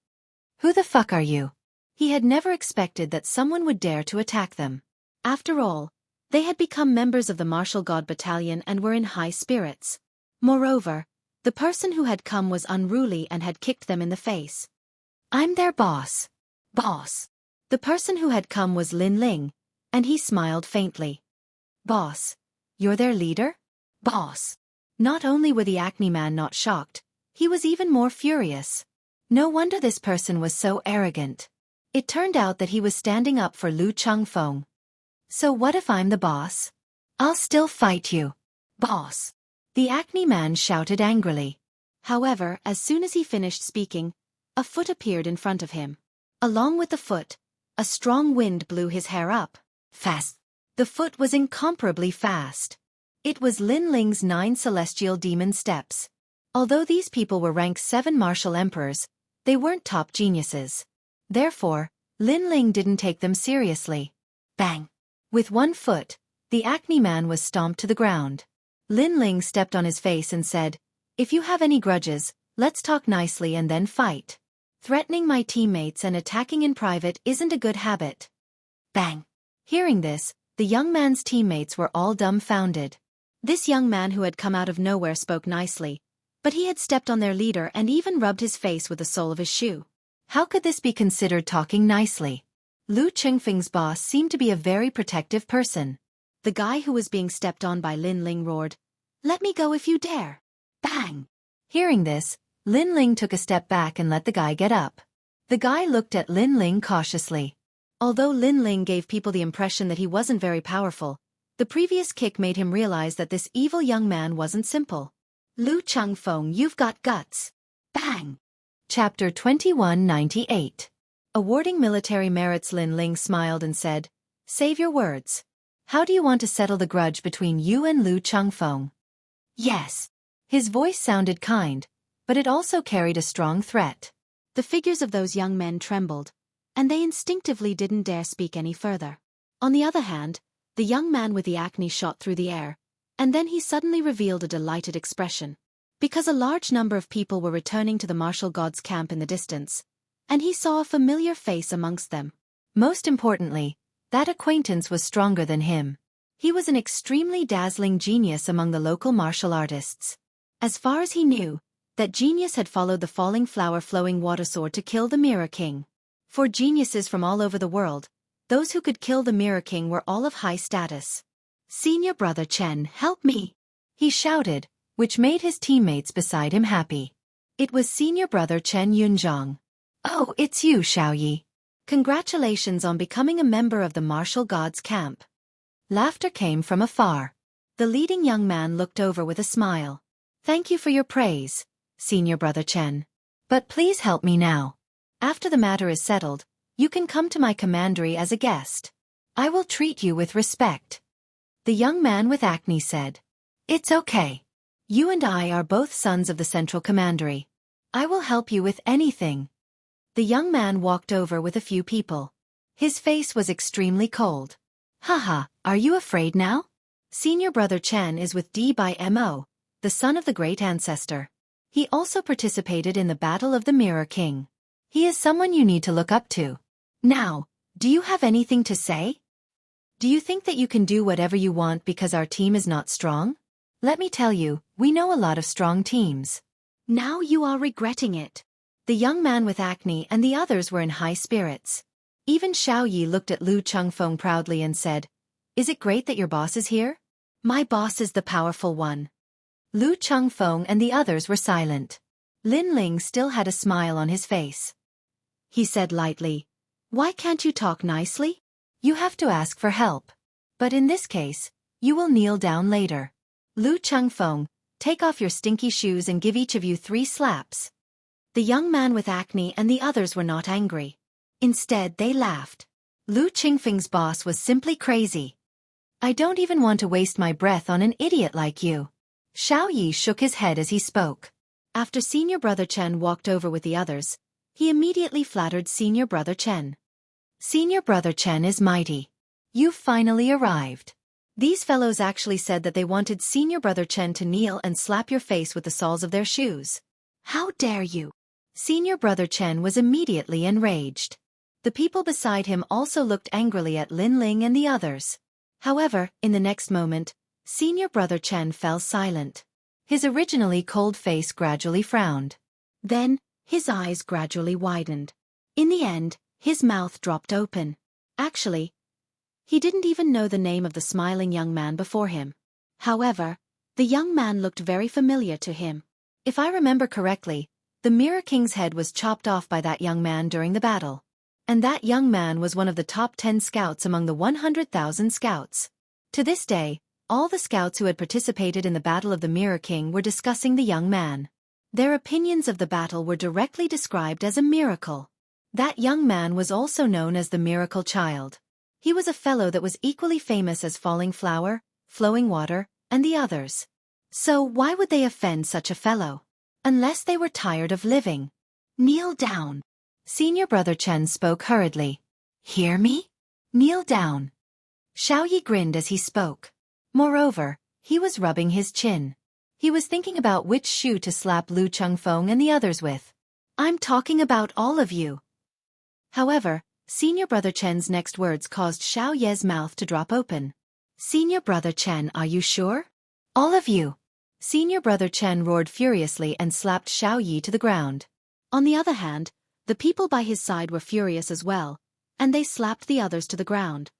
"Who the fuck are you?" He had never expected that someone would dare to attack them. After all, they had become members of the Martial God Battalion and were in high spirits. Moreover, the person who had come was unruly and had kicked them in the face. "I'm their boss." "Boss." The person who had come was Lin Ling, and he smiled faintly. "Boss, you're their leader?" "Boss." Not only were the acne man not shocked, he was even more furious. No wonder this person was so arrogant. It turned out that he was standing up for Lu Chengfeng. "So what if I'm the boss? I'll still fight you." "Boss." The acne man shouted angrily. However, as soon as he finished speaking, a foot appeared in front of him. Along with the foot, a strong wind blew his hair up. Fast. The foot was incomparably fast. It was Lin Ling's 9 celestial demon steps. Although these people were rank 7 martial emperors, they weren't top geniuses. Therefore, Lin Ling didn't take them seriously. Bang! With one foot, the acne man was stomped to the ground. Lin Ling stepped on his face and said, "If you have any grudges, let's talk nicely and then fight. Threatening my teammates and attacking in private isn't a good habit." Bang! Hearing this, the young man's teammates were all dumbfounded. This young man who had come out of nowhere spoke nicely, but he had stepped on their leader and even rubbed his face with the sole of his shoe. How could this be considered talking nicely? Lu Chengfeng's boss seemed to be a very protective person. The guy who was being stepped on by Lin Ling roared, "Let me go if you dare." Bang! Hearing this, Lin Ling took a step back and let the guy get up. The guy looked at Lin Ling cautiously. Although Lin Ling gave people the impression that he wasn't very powerful, the previous kick made him realize that this evil young man wasn't simple. "Lu Chengfeng, you've got guts." Bang! Chapter 2198. Awarding military merits. Lin Ling smiled and said, "Save your words. How do you want to settle the grudge between you and Lu Chengfeng?" "Yes." His voice sounded kind, but it also carried a strong threat. The figures of those young men trembled, and they instinctively didn't dare speak any further. On the other hand, the young man with the acne shot through the air, and then he suddenly revealed a delighted expression. Because a large number of people were returning to the martial gods' camp in the distance, and he saw a familiar face amongst them. Most importantly, that acquaintance was stronger than him. He was an extremely dazzling genius among the local martial artists. As far as he knew, that genius had followed the falling flower flowing water sword to kill the Mirror King. For geniuses from all over the world, those who could kill the Mirror King were all of high status. "Senior brother Chen, help me!" he shouted, which made his teammates beside him happy. It was senior brother Chen Yunzhong. "Oh, it's you, Xiaoyi. Congratulations on becoming a member of the martial gods' camp." Laughter came from afar. The leading young man looked over with a smile. "Thank you for your praise, senior brother Chen. But please help me now. After the matter is settled, you can come to my commandery as a guest. I will treat you with respect." The young man with acne said, "It's okay. You and I are both sons of the central commandery. I will help you with anything." The young man walked over with a few people. His face was extremely cold. "Haha, are you afraid now? Senior brother Chen is with D by Mo, the son of the great ancestor. He also participated in the Battle of the Mirror King. He is someone you need to look up to. Now, do you have anything to say? Do you think that you can do whatever you want because our team is not strong? Let me tell you, we know a lot of strong teams. Now you are regretting it." The young man with acne and the others were in high spirits. Even Xiaoyi looked at Lu Chengfeng proudly and said, "Is it great that your boss is here? My boss is the powerful one." Lu Chengfeng and the others were silent. Lin Ling still had a smile on his face. He said lightly, "Why can't you talk nicely? You have to ask for help. But in this case, you will kneel down later. Lu Chengfeng, take off your stinky shoes and give each of you 3 slaps." The young man with acne and the others were not angry. Instead, they laughed. Lu Qingfeng's boss was simply crazy. "I don't even want to waste my breath on an idiot like you." Xiaoyi shook his head as he spoke. After senior brother Chen walked over with the others, he immediately flattered senior brother Chen. "Senior brother Chen is mighty. You've finally arrived." These fellows actually said that they wanted senior brother Chen to kneel and slap your face with the soles of their shoes. "How dare you!" Senior brother Chen was immediately enraged. The people beside him also looked angrily at Lin Ling and the others. However, in the next moment, senior brother Chen fell silent. His originally cold face gradually frowned. Then, his eyes gradually widened. In the end, his mouth dropped open. Actually, he didn't even know the name of the smiling young man before him. However, the young man looked very familiar to him. If I remember correctly, the Mirror King's head was chopped off by that young man during the battle. And that young man was one of the top 10 scouts among the 100,000 scouts. To this day, all the scouts who had participated in the Battle of the Mirror King were discussing the young man. Their opinions of the battle were directly described as a miracle. That young man was also known as the Miracle Child. He was a fellow that was equally famous as Falling Flower, Flowing Water, and the others. So why would they offend such a fellow? Unless they were tired of living. "Kneel down." Senior brother Chen spoke hurriedly. "Hear me? Kneel down." Xiaoyi grinned as he spoke. Moreover, he was rubbing his chin. He was thinking about which shoe to slap Lu Chengfeng and the others with. "I'm talking about all of you." However, senior brother Chen's next words caused Xiao Ye's mouth to drop open. "Senior brother Chen, are you sure? All of you?" Senior brother Chen roared furiously and slapped Xiaoyi to the ground. On the other hand, the people by his side were furious as well, and they slapped the others to the ground.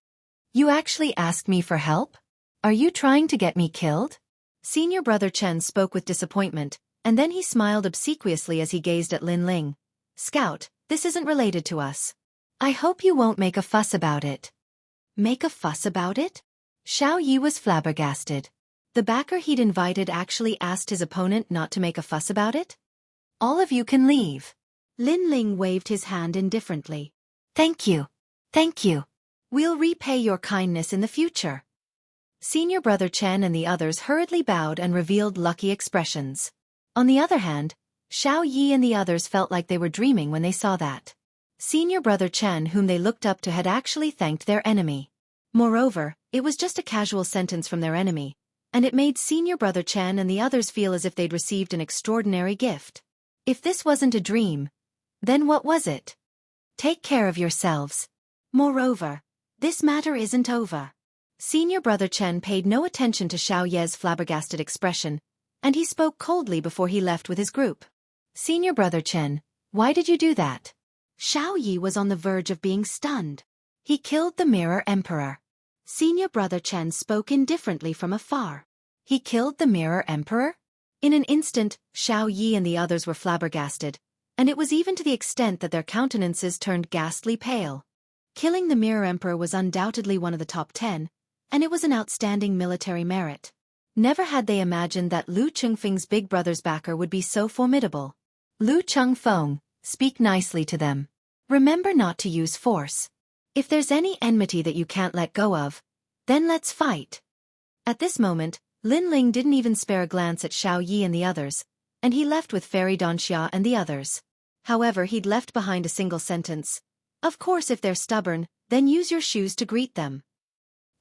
"You actually asked me for help? Are you trying to get me killed?" Senior brother Chen spoke with disappointment, and then he smiled obsequiously as he gazed at Lin Ling. "Scout, this isn't related to us. I hope you won't make a fuss about it." Make a fuss about it? Xiaoyi was flabbergasted. The backer he'd invited actually asked his opponent not to make a fuss about it? "All of you can leave." Lin Ling waved his hand indifferently. "Thank you. Thank you. We'll repay your kindness in the future." Senior brother Chen and the others hurriedly bowed and revealed lucky expressions. On the other hand, Xiao Yi and the others felt like they were dreaming when they saw that senior brother Chen, whom they looked up to, had actually thanked their enemy. Moreover, it was just a casual sentence from their enemy, and it made senior brother Chen and the others feel as if they'd received an extraordinary gift. If this wasn't a dream, then what was it? Take care of yourselves. Moreover, this matter isn't over. Senior brother Chen paid no attention to Xiao Ye's flabbergasted expression, and he spoke coldly before he left with his group. Senior brother Chen, why did you do that? Xiao Yi was on the verge of being stunned. He killed the Mirror Emperor. Senior brother Chen spoke indifferently from afar. He killed the Mirror Emperor? In an instant, Xiao Yi and the others were flabbergasted, and it was even to the extent that their countenances turned ghastly pale. Killing the Mirror Emperor was undoubtedly one of the top 10, and it was an outstanding military merit. Never had they imagined that Lu Chengfeng's big brother's backer would be so formidable. Lu Chengfeng, speak nicely to them. Remember not to use force. If there's any enmity that you can't let go of, then let's fight. At this moment, Lin Ling didn't even spare a glance at Xiao Yi and the others, and he left with Fairy Donxia and the others. However, he'd left behind a single sentence. Of course, if they're stubborn, then use your shoes to greet them.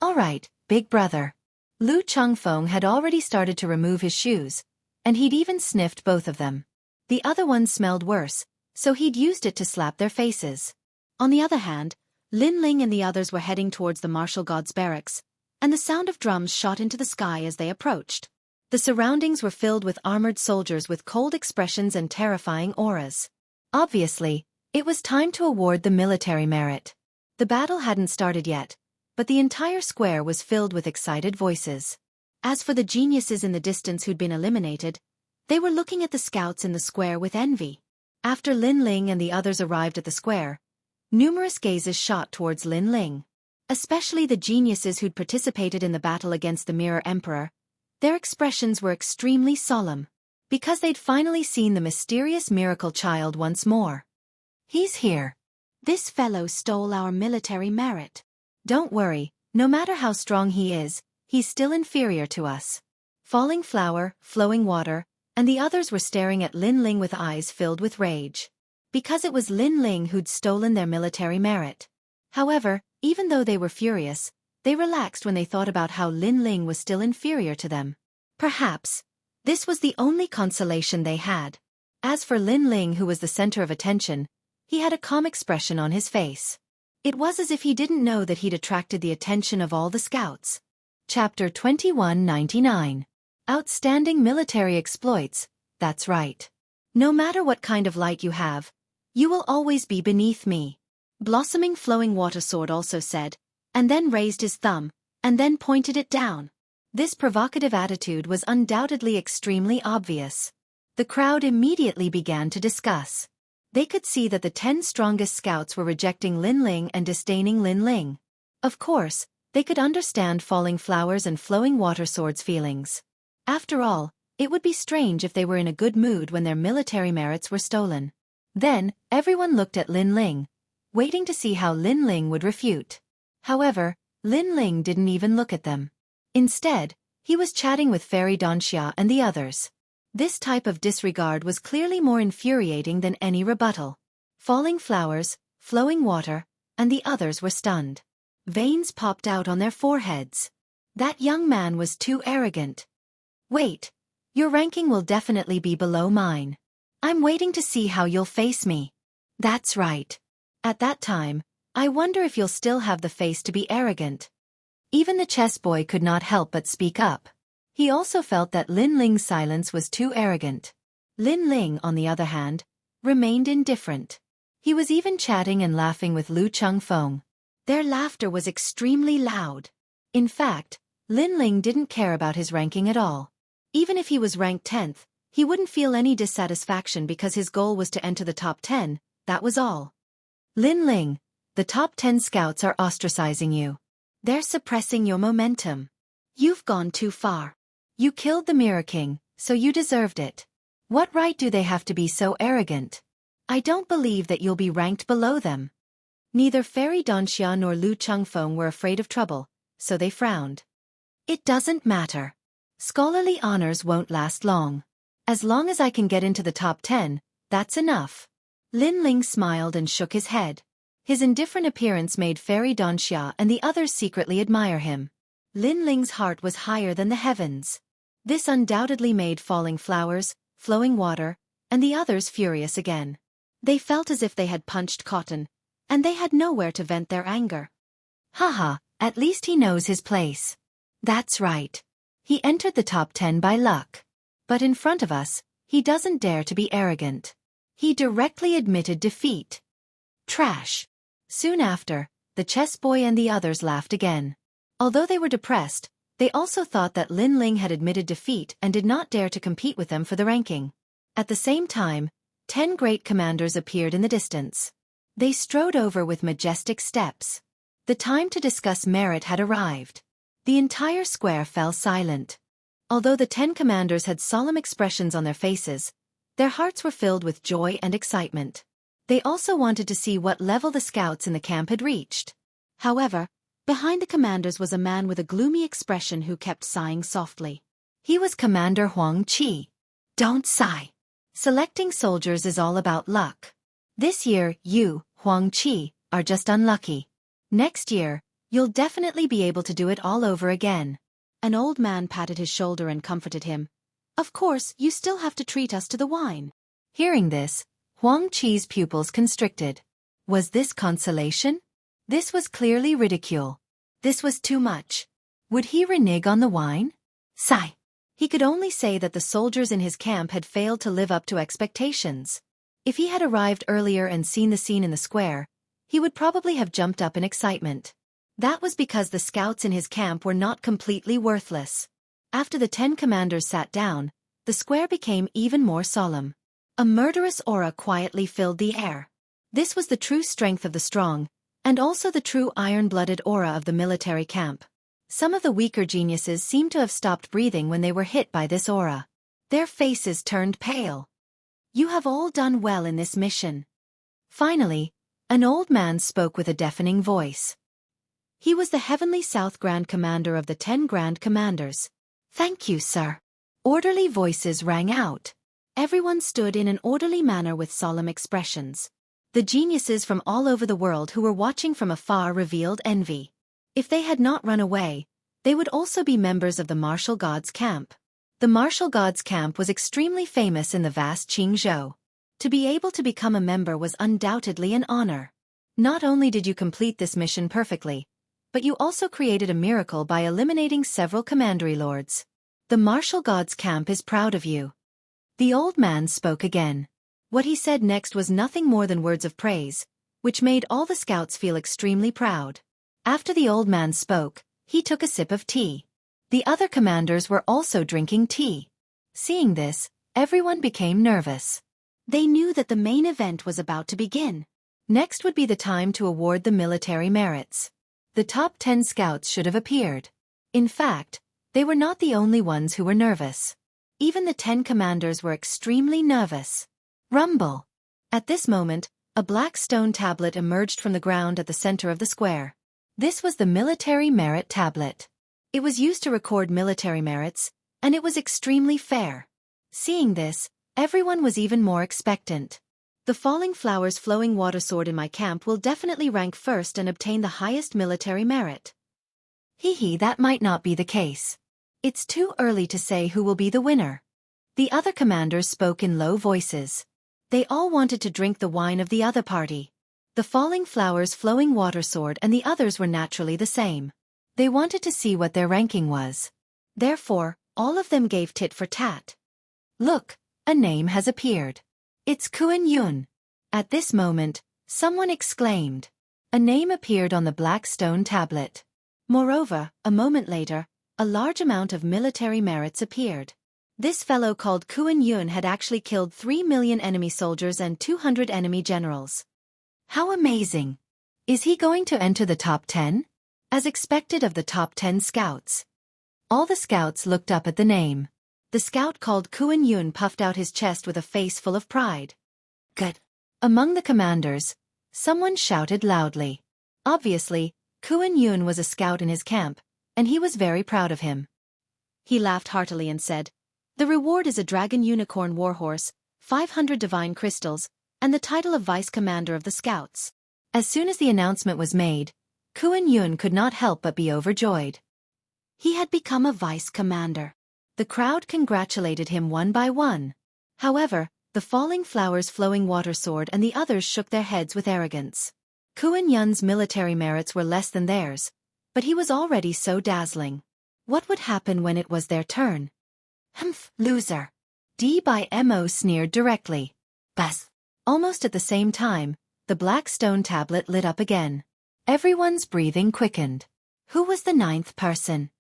All right, big brother. Lu Chengfeng had already started to remove his shoes, and he'd even sniffed both of them. The other ones smelled worse, so he'd used it to slap their faces. On the other hand, Lin Ling and the others were heading towards the martial god's barracks, and the sound of drums shot into the sky as they approached. The surroundings were filled with armored soldiers with cold expressions and terrifying auras. Obviously, it was time to award the military merit. The battle hadn't started yet, but the entire square was filled with excited voices. As for the geniuses in the distance who'd been eliminated, they were looking at the scouts in the square with envy. After Lin Ling and the others arrived at the square, numerous gazes shot towards Lin Ling. Especially the geniuses who'd participated in the battle against the Mirror Emperor. Their expressions were extremely solemn, because they'd finally seen the mysterious miracle child once more. He's here. This fellow stole our military merit. Don't worry, no matter how strong he is, he's still inferior to us. Falling Flower, Flowing Water, and the others were staring at Lin Ling with eyes filled with rage. Because it was Lin Ling who'd stolen their military merit. However, even though they were furious, they relaxed when they thought about how Lin Ling was still inferior to them. Perhaps this was the only consolation they had. As for Lin Ling, who was the center of attention, he had a calm expression on his face. It was as if he didn't know that he'd attracted the attention of all the scouts. Chapter 2199. Outstanding Military Exploits. That's right. No matter what kind of light you have, you will always be beneath me. Blossoming Flowing Water Sword also said, and then raised his thumb, and then pointed it down. This provocative attitude was undoubtedly extremely obvious. The crowd immediately began to discuss. They could see that the 10 strongest scouts were rejecting Lin Ling and disdaining Lin Ling. Of course, they could understand Falling Flowers and Flowing Water Sword's feelings. After all, it would be strange if they were in a good mood when their military merits were stolen. Then, everyone looked at Lin Ling, waiting to see how Lin Ling would refute. However, Lin Ling didn't even look at them. Instead, he was chatting with Fairy Donxia and the others. This type of disregard was clearly more infuriating than any rebuttal. Falling Flowers, Flowing Water, and the others were stunned. Veins popped out on their foreheads. That young man was too arrogant. Wait, your ranking will definitely be below mine. I'm waiting to see how you'll face me. That's right. At that time, I wonder if you'll still have the face to be arrogant. Even the chess boy could not help but speak up. He also felt that Lin Ling's silence was too arrogant. Lin Ling, on the other hand, remained indifferent. He was even chatting and laughing with Lu Chengfeng. Their laughter was extremely loud. In fact, Lin Ling didn't care about his ranking at all. Even if he was ranked 10th, he wouldn't feel any dissatisfaction because his goal was to enter the top 10, that was all. Lin Ling, the top 10 scouts are ostracizing you. They're suppressing your momentum. You've gone too far. You killed the Mirror King, so you deserved it. What right do they have to be so arrogant? I don't believe that you'll be ranked below them. Neither Fairy Donxia nor Lu Chengfeng were afraid of trouble, so they frowned. It doesn't matter. Scholarly honors won't last long. As long as I can get into the top 10, that's enough. Lin Ling smiled and shook his head. His indifferent appearance made Fairy Xianxia and the others secretly admire him. Lin Ling's heart was higher than the heavens. This undoubtedly made falling flowers, flowing water, and the others furious again. They felt as if they had punched cotton, and they had nowhere to vent their anger. Haha, at least he knows his place. That's right. He entered the top 10 by luck. But in front of us, he doesn't dare to be arrogant. He directly admitted defeat. Trash. Soon after, the chess boy and the others laughed again. Although they were depressed, they also thought that Lin Ling had admitted defeat and did not dare to compete with them for the ranking. At the same time, 10 great commanders appeared in the distance. They strode over with majestic steps. The time to discuss merit had arrived. The entire square fell silent. Although the 10 commanders had solemn expressions on their faces, their hearts were filled with joy and excitement. They also wanted to see what level the scouts in the camp had reached. However, behind the commanders was a man with a gloomy expression who kept sighing softly. He was Commander Huang Qi. Don't sigh. Selecting soldiers is all about luck. This year, you, Huang Qi, are just unlucky. Next year, you'll definitely be able to do it all over again. An old man patted his shoulder and comforted him. Of course, you still have to treat us to the wine. Hearing this, Huang Qi's pupils constricted. Was this consolation? This was clearly ridicule. This was too much. Would he renege on the wine? Sigh. He could only say that the soldiers in his camp had failed to live up to expectations. If he had arrived earlier and seen the scene in the square, he would probably have jumped up in excitement. That was because the scouts in his camp were not completely worthless. After the 10 commanders sat down, the square became even more solemn. A murderous aura quietly filled the air. This was the true strength of the strong, and also the true iron-blooded aura of the military camp. Some of the weaker geniuses seemed to have stopped breathing when they were hit by this aura. Their faces turned pale. You have all done well in this mission. Finally, an old man spoke with a deafening voice. He was the Heavenly South Grand Commander of the 10 Grand Commanders. Thank you, sir. Orderly voices rang out. Everyone stood in an orderly manner with solemn expressions. The geniuses from all over the world who were watching from afar revealed envy. If they had not run away, they would also be members of the martial gods camp. The martial gods camp was extremely famous in the vast Jianghu. To be able to become a member was undoubtedly an honor. Not only did you complete this mission perfectly, but you also created a miracle by eliminating several commandery lords. The martial gods camp is proud of you. The old man spoke again. What he said next was nothing more than words of praise, which made all the scouts feel extremely proud. After the old man spoke, he took a sip of tea. The other commanders were also drinking tea. Seeing this, everyone became nervous. They knew that the main event was about to begin. Next would be the time to award the military merits. The top 10 scouts should have appeared. In fact, they were not the only ones who were nervous. Even the 10 commanders were extremely nervous. Rumble. At this moment, a black stone tablet emerged from the ground at the center of the square. This was the military merit tablet. It was used to record military merits, and it was extremely fair. Seeing this, everyone was even more expectant. The falling flowers flowing water sword in my camp will definitely rank first and obtain the highest military merit. That might not be the case. It's too early to say who will be the winner. The other commanders spoke in low voices. They all wanted to drink the wine of the other party. The falling flowers flowing water sword and the others were naturally the same. They wanted to see what their ranking was. Therefore, all of them gave tit for tat. Look, a name has appeared. It's Kuan Yun. At this moment, someone exclaimed. A name appeared on the black stone tablet. Moreover, a moment later, a large amount of military merits appeared. This fellow called Kuan Yun had actually killed 3 million enemy soldiers and 200 enemy generals. How amazing! Is he going to enter the top 10? As expected of the top 10 scouts. All the scouts looked up at the name. The scout called Kuan Yun puffed out his chest with a face full of pride. Good. Among the commanders, someone shouted loudly. Obviously, Kuan Yun was a scout in his camp, and he was very proud of him. He laughed heartily and said, "The reward is a dragon unicorn warhorse, 500 divine crystals, and the title of vice commander of the scouts." As soon as the announcement was made, Kuan Yun could not help but be overjoyed. He had become a vice commander. The crowd congratulated him one by one. However, the falling flowers, flowing water sword, and the others shook their heads with arrogance. Kuan Yun's military merits were less than theirs, but he was already so dazzling. What would happen when it was their turn? "Humph, loser." D.Mo sneered directly. Bas. Almost at the same time, the black stone tablet lit up again. Everyone's breathing quickened. Who was the ninth person?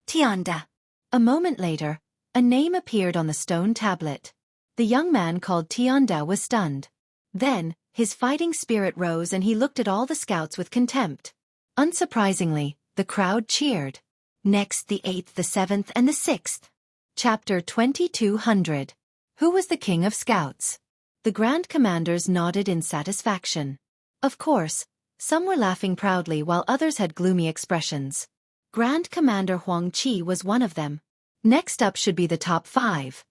Tianda. A moment later, a name appeared on the stone tablet. The young man called Tianda was stunned. Then, his fighting spirit rose and he looked at all the scouts with contempt. Unsurprisingly, the crowd cheered. Next, the 8th, the 7th, and the 6th. Chapter 2200. Who was the king of scouts? The Grand Commanders nodded in satisfaction. Of course, some were laughing proudly while others had gloomy expressions. Grand Commander Huang Qi was one of them. Next up should be the top 5.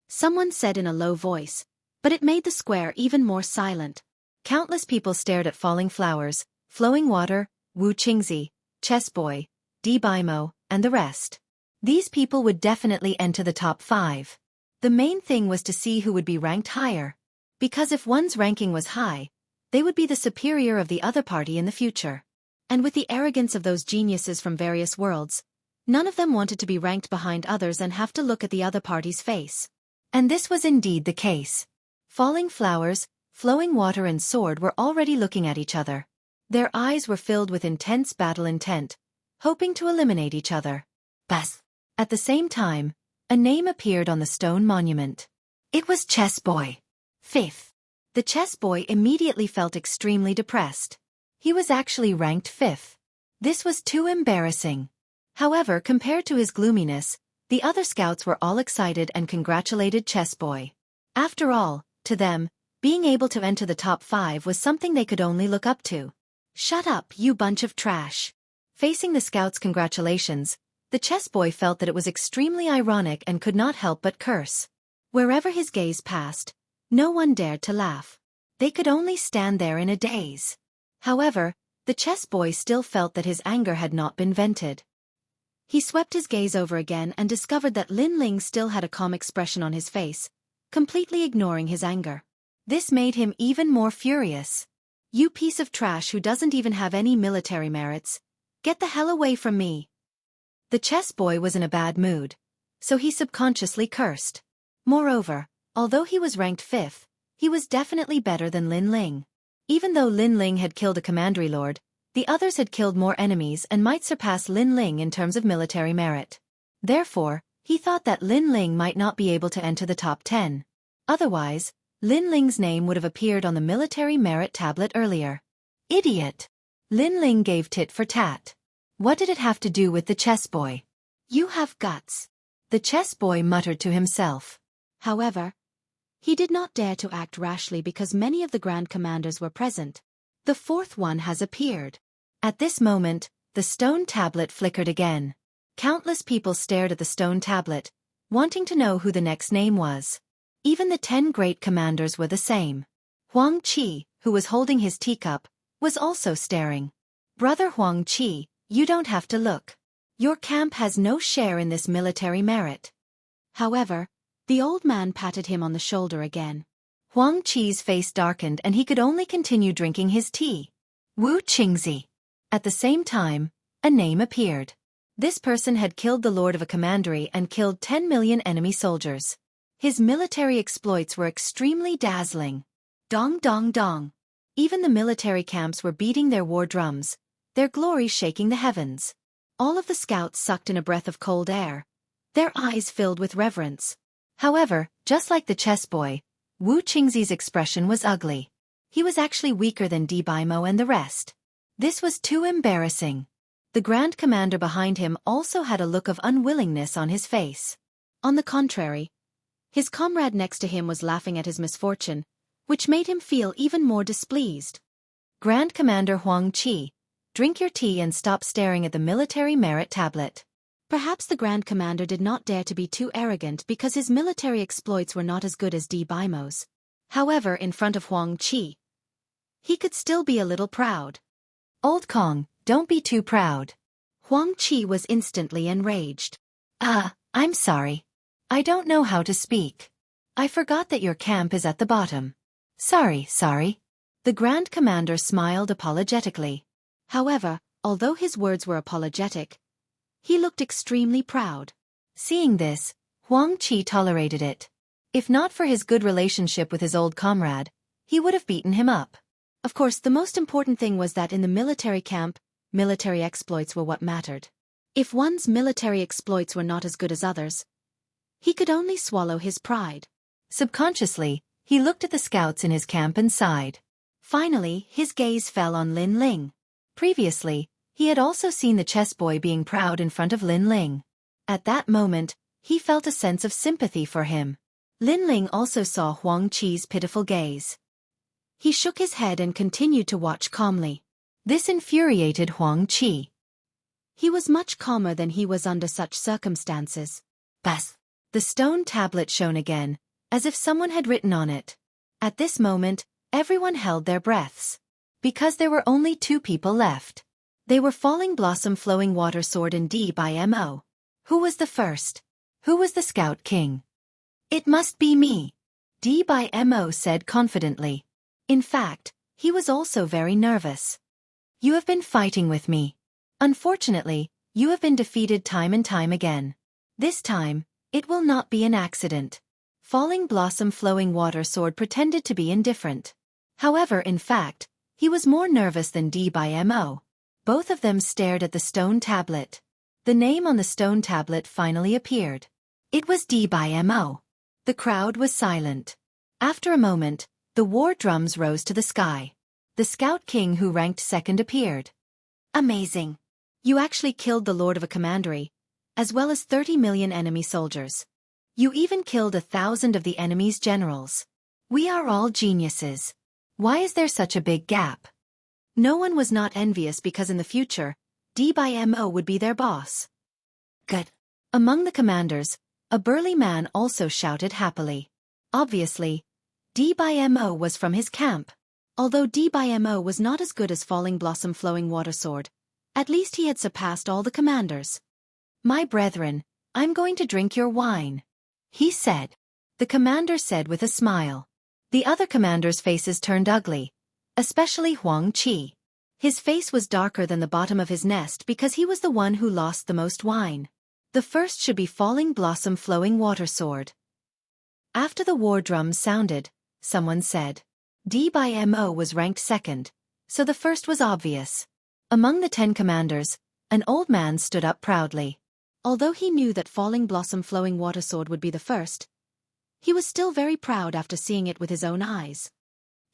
Someone said in a low voice, but it made the square even more silent. Countless people stared at falling flowers, flowing water, Wu Qingzi, Chess Boy, D.Mo, and the rest. These people would definitely enter the top 5. The main thing was to see who would be ranked higher. Because if one's ranking was high, they would be the superior of the other party in the future. And with the arrogance of those geniuses from various worlds, none of them wanted to be ranked behind others and have to look at the other party's face. And this was indeed the case. Falling flowers, flowing water, and sword were already looking at each other. Their eyes were filled with intense battle intent, hoping to eliminate each other. Bas. At the same time, a name appeared on the stone monument. It was Chess Boy. 5th. The Chess Boy immediately felt extremely depressed. He was actually ranked 5th. This was too embarrassing. However, compared to his gloominess, the other scouts were all excited and congratulated Chess Boy. After all, to them, being able to enter the top 5 was something they could only look up to. "Shut up, you bunch of trash." Facing the scouts' congratulations, the Chess Boy felt that it was extremely ironic and could not help but curse. Wherever his gaze passed, no one dared to laugh. They could only stand there in a daze. However, the Chess Boy still felt that his anger had not been vented. He swept his gaze over again and discovered that Lin Ling still had a calm expression on his face, completely ignoring his anger. This made him even more furious. "You piece of trash who doesn't even have any military merits. Get the hell away from me." The Chess Boy was in a bad mood, so he subconsciously cursed. Moreover, although he was ranked 5th, he was definitely better than Lin Ling. Even though Lin Ling had killed a commandery lord, the others had killed more enemies and might surpass Lin Ling in terms of military merit. Therefore, he thought that Lin Ling might not be able to enter the top 10. Otherwise, Lin Ling's name would have appeared on the military merit tablet earlier. Idiot! Lin Ling gave tit for tat. What did it have to do with the Chess Boy? "You have guts," the Chess Boy muttered to himself. However, he did not dare to act rashly because many of the Grand Commanders were present. The 4th one has appeared. At this moment, the stone tablet flickered again. Countless people stared at the stone tablet, wanting to know who the next name was. Even the 10 great commanders were the same. Huang Qi, who was holding his teacup, was also staring. "Brother Huang Qi, you don't have to look. Your camp has no share in this military merit." However, the old man patted him on the shoulder again. Huang Qi's face darkened and he could only continue drinking his tea. Wu Qingzi. At the same time, a name appeared. This person had killed the lord of a commandery and killed 10 million enemy soldiers. His military exploits were extremely dazzling. Dong dong dong. Even the military camps were beating their war drums, their glory shaking the heavens. All of the scouts sucked in a breath of cold air, their eyes filled with reverence. However, just like the Chess Boy, Wu Qingzi's expression was ugly. He was actually weaker than D.Mo and the rest. This was too embarrassing. The Grand Commander behind him also had a look of unwillingness on his face. On the contrary, his comrade next to him was laughing at his misfortune, which made him feel even more displeased. Grand Commander Huang Qi, drink your tea and stop staring at the military merit tablet. Perhaps the Grand Commander did not dare to be too arrogant because his military exploits were not as good as Di Baimo's. However, in front of Huang Qi, he could still be a little proud. Old Kong, don't be too proud. Huang Qi was instantly enraged. I'm sorry. I don't know how to speak. I forgot that your camp is at the bottom. Sorry. The Grand Commander smiled apologetically. However, although his words were apologetic, he looked extremely proud. Seeing this, Huang Qi tolerated it. If not for his good relationship with his old comrade, he would have beaten him up. Of course, the most important thing was that in the military camp, military exploits were what mattered. If one's military exploits were not as good as others, he could only swallow his pride. Subconsciously, he looked at the scouts in his camp and sighed. Finally, his gaze fell on Lin Ling. Previously, he had also seen the chess boy being proud in front of Lin Ling. At that moment, he felt a sense of sympathy for him. Lin Ling also saw Huang Qi's pitiful gaze. He shook his head and continued to watch calmly. This infuriated Huang Qi. He was much calmer than he was under such circumstances. Bas! The stone tablet shone again, as if someone had written on it. At this moment, everyone held their breaths. Because there were only 2 people left. They were Falling Blossom Flowing Water Sword and Di Baimo. Who was the first? Who was the Scout King? It must be me, Di Baimo said confidently. In fact, he was also very nervous. You have been fighting with me. Unfortunately, you have been defeated time and time again. This time, it will not be an accident. Falling Blossom Flowing Water Sword pretended to be indifferent. However, in fact, he was more nervous than Di Baimo. Both of them stared at the stone tablet. The name on the stone tablet finally appeared. It was Di Baimo. The crowd was silent. After a moment, the war drums rose to the sky. The Scout King who ranked second appeared. Amazing. You actually killed the Lord of a Commandery, as well as 30 million enemy soldiers. You even killed 1,000 of the enemy's generals. We are all geniuses. Why is there such a big gap? No one was not envious because in the future, Di Baimo would be their boss. Good. Among the commanders, a burly man also shouted happily. Obviously, Di Baimo was from his camp. Although Di Baimo was not as good as Falling Blossom Flowing Water Sword, at least he had surpassed all the commanders. My brethren, I'm going to drink your wine, he said. The commander said with a smile. The other commanders' faces turned ugly, especially Huang Qi. His face was darker than the bottom of his nest because he was the one who lost the most wine. The first should be Falling Blossom Flowing Water Sword. After the war drums sounded, someone said. Di Baimo was ranked second, so the first was obvious. Among the 10 commanders, an old man stood up proudly. Although he knew that Falling Blossom Flowing Water Sword would be the first, he was still very proud after seeing it with his own eyes.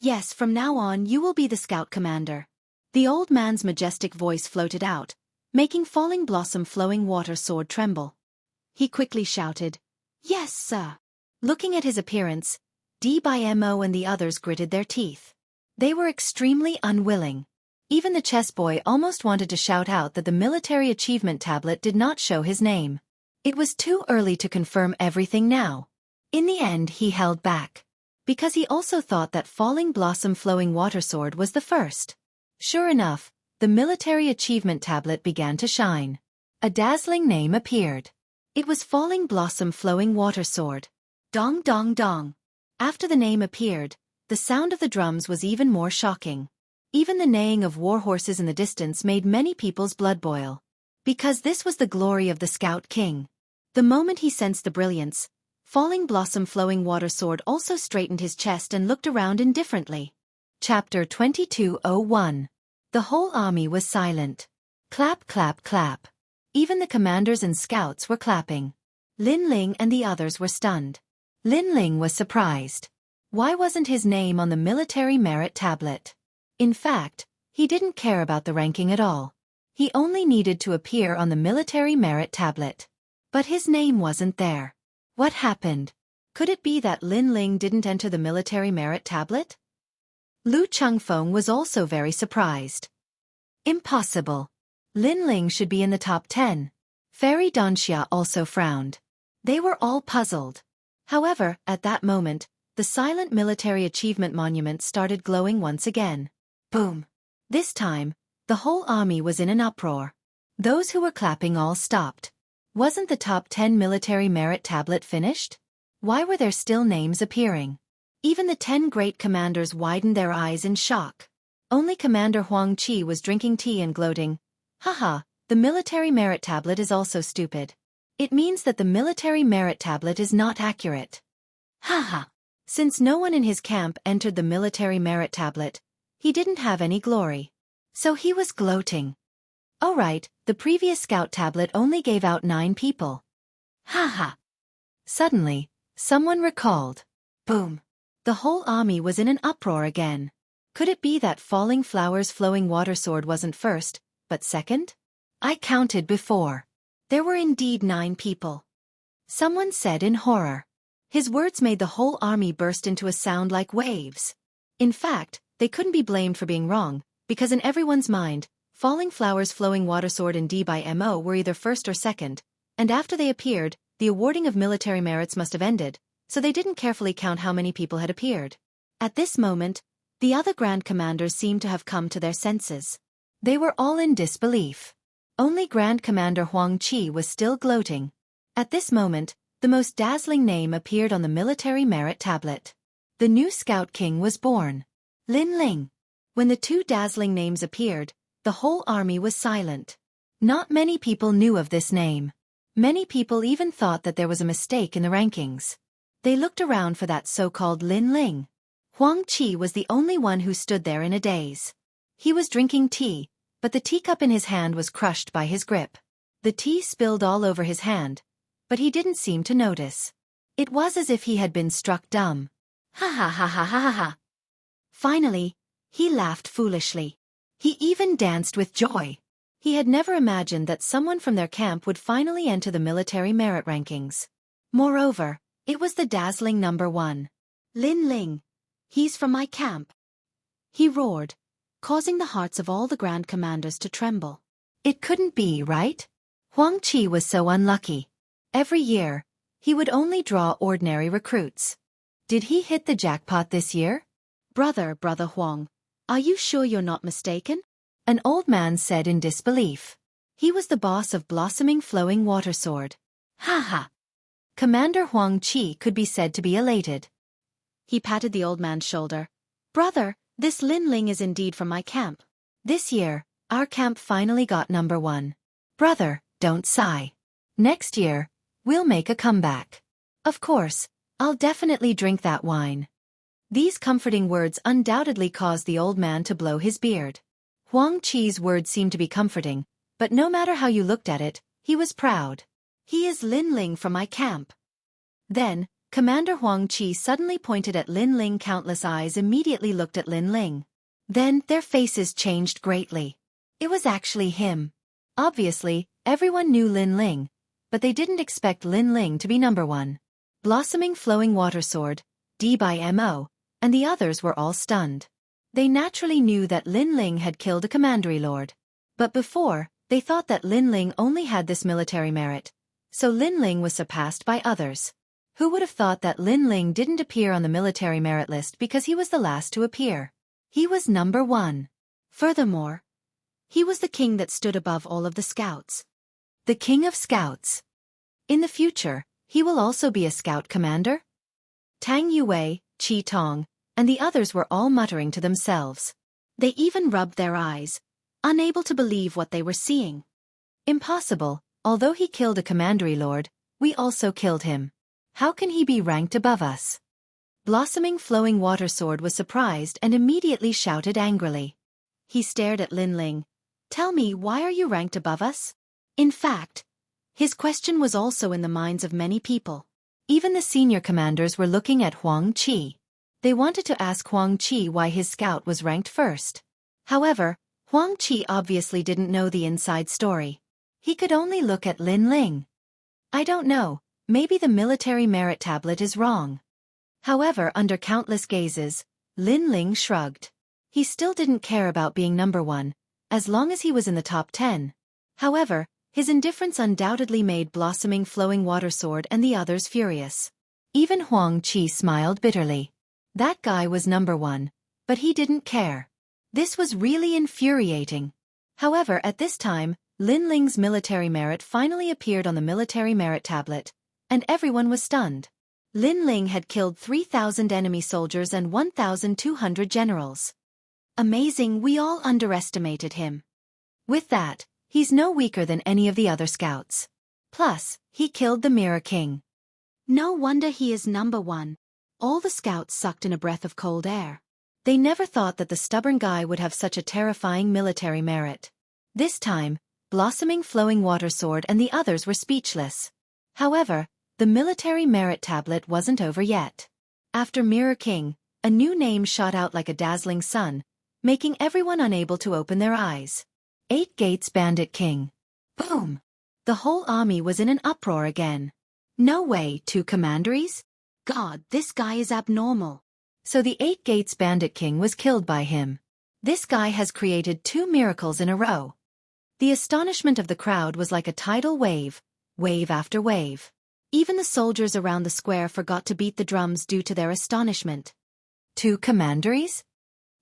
Yes, from now on you will be the Scout Commander. The old man's majestic voice floated out, making Falling Blossom Flowing Water Sword tremble. He quickly shouted, Yes, sir. Looking at his appearance, Di Baimo and the others gritted their teeth. They were extremely unwilling. Even the chess boy almost wanted to shout out that the military achievement tablet did not show his name. It was too early to confirm everything now. In the end he held back. Because he also thought that Falling Blossom Flowing Water Sword was the first. Sure enough, the military achievement tablet began to shine. A dazzling name appeared. It was Falling Blossom Flowing Water Sword. Dong dong dong. After the name appeared, the sound of the drums was even more shocking. Even the neighing of war horses in the distance made many people's blood boil. Because this was the glory of the Scout King. The moment he sensed the brilliance, Falling Blossom Flowing Water Sword also straightened his chest and looked around indifferently. Chapter 2201. The whole army was silent. Clap clap clap. Even the commanders and scouts were clapping. Lin Ling and the others were stunned. Lin Ling was surprised. Why wasn't his name on the military merit tablet? In fact, he didn't care about the ranking at all. He only needed to appear on the military merit tablet. But his name wasn't there. What happened? Could it be that Lin Ling didn't enter the military merit tablet? Lu Chengfeng was also very surprised. Impossible. Lin Ling should be in the top 10. Fairy Donxia also frowned. They were all puzzled. However, at that moment, the silent military achievement monument started glowing once again. Boom. This time, the whole army was in an uproar. Those who were clapping all stopped. Wasn't the top 10 military merit tablet finished? Why were there still names appearing? Even the 10 great commanders widened their eyes in shock. Only Commander Huang Qi was drinking tea and gloating. Haha, the military merit tablet is also stupid. It means that the military merit tablet is not accurate. Haha. Since no one in his camp entered the military merit tablet, he didn't have any glory. So he was gloating. Oh right, the previous scout tablet only gave out 9 people. Haha. Suddenly, someone recalled. Boom. The whole army was in an uproar again. Could it be that Falling Flowers Flowing Water Sword wasn't first, but second? I counted before. There were indeed 9 people. Someone said in horror. His words made the whole army burst into a sound like waves. In fact, they couldn't be blamed for being wrong, because in everyone's mind, Falling Flowers Flowing Water Sword and D/Mo were either first or second, and after they appeared, the awarding of military merits must have ended, so they didn't carefully count how many people had appeared. At this moment, the other Grand Commanders seemed to have come to their senses. They were all in disbelief. Only Grand Commander Huang Qi was still gloating. At this moment, the most dazzling name appeared on the military merit tablet. The new Scout King was born. Lin Ling. When the 2 dazzling names appeared, the whole army was silent. Not many people knew of this name. Many people even thought that there was a mistake in the rankings. They looked around for that so-called Lin Ling. Huang Qi was the only one who stood there in a daze. He was drinking tea, but the teacup in his hand was crushed by his grip. The tea spilled all over his hand, but he didn't seem to notice. It was as if he had been struck dumb. Ha ha ha ha ha ha ha. Finally, he laughed foolishly. He even danced with joy. He had never imagined that someone from their camp would finally enter the military merit rankings. Moreover, it was the dazzling number 1. Lin Ling. He's from my camp. He roared, causing the hearts of all the Grand Commanders to tremble. It couldn't be, right? Huang Qi was so unlucky. Every year, he would only draw ordinary recruits. Did he hit the jackpot this year? Brother Huang, are you sure you're not mistaken? An old man said in disbelief. He was the boss of Blossoming Flowing Water Sword. Ha ha! Commander Huang Qi could be said to be elated. He patted the old man's shoulder. Brother, this Lin Ling is indeed from my camp. This year, our camp finally got number 1. Brother, don't sigh. Next year, we'll make a comeback. Of course, I'll definitely drink that wine. These comforting words undoubtedly caused the old man to blow his beard. Huang Qi's words seemed to be comforting, but no matter how you looked at it, he was proud. He is Lin Ling from my camp. Then, Commander Huang Qi suddenly pointed at Lin Ling. Countless eyes immediately looked at Lin Ling. Then, their faces changed greatly. It was actually him. Obviously, everyone knew Lin Ling, but they didn't expect Lin Ling to be number 1. Blossoming Flowing Water Sword, D/Mo, and the others were all stunned. They naturally knew that Lin Ling had killed a commandery lord. But before, they thought that Lin Ling only had this military merit, so Lin Ling was surpassed by others. Who would have thought that Lin Ling didn't appear on the military merit list because he was the last to appear? He was number 1. Furthermore, he was the king that stood above all of the scouts. The king of scouts. In the future, he will also be a scout commander? Tang Yue, Qi Tong, and the others were all muttering to themselves. They even rubbed their eyes, unable to believe what they were seeing. Impossible, although he killed a commandery lord, we also killed him. How can he be ranked above us? Blossoming Flowing Water Sword was surprised and immediately shouted angrily. He stared at Lin Ling. Tell me, why are you ranked above us? In fact, his question was also in the minds of many people. Even the senior commanders were looking at Huang Qi. They wanted to ask Huang Qi why his scout was ranked first. However, Huang Qi obviously didn't know the inside story. He could only look at Lin Ling. I don't know, maybe the military merit tablet is wrong. However, under countless gazes, Lin Ling shrugged. He still didn't care about being number 1, as long as he was in the top 10. However, his indifference undoubtedly made Blossoming Flowing Water Sword and the others furious. Even Huang Qi smiled bitterly. That guy was number 1, but he didn't care. This was really infuriating. However, at this time, Lin Ling's military merit finally appeared on the military merit tablet, and everyone was stunned. Lin Ling had killed 3,000 enemy soldiers and 1,200 generals. Amazing, we all underestimated him. With that, he's no weaker than any of the other scouts. Plus, he killed the Mirror King. No wonder he is number 1. All the scouts sucked in a breath of cold air. They never thought that the stubborn guy would have such a terrifying military merit. This time, Blossoming Flowing Water Sword and the others were speechless. However, the military merit tablet wasn't over yet. After Mirror King, a new name shot out like a dazzling sun, making everyone unable to open their eyes. 8 Gates Bandit King. Boom! The whole army was in an uproar again. No way, 2 commanderies? God, this guy is abnormal. So the 8 Gates Bandit King was killed by him. This guy has created 2 miracles in a row. The astonishment of the crowd was like a tidal wave, wave after wave. Even the soldiers around the square forgot to beat the drums due to their astonishment. 2 commanderies?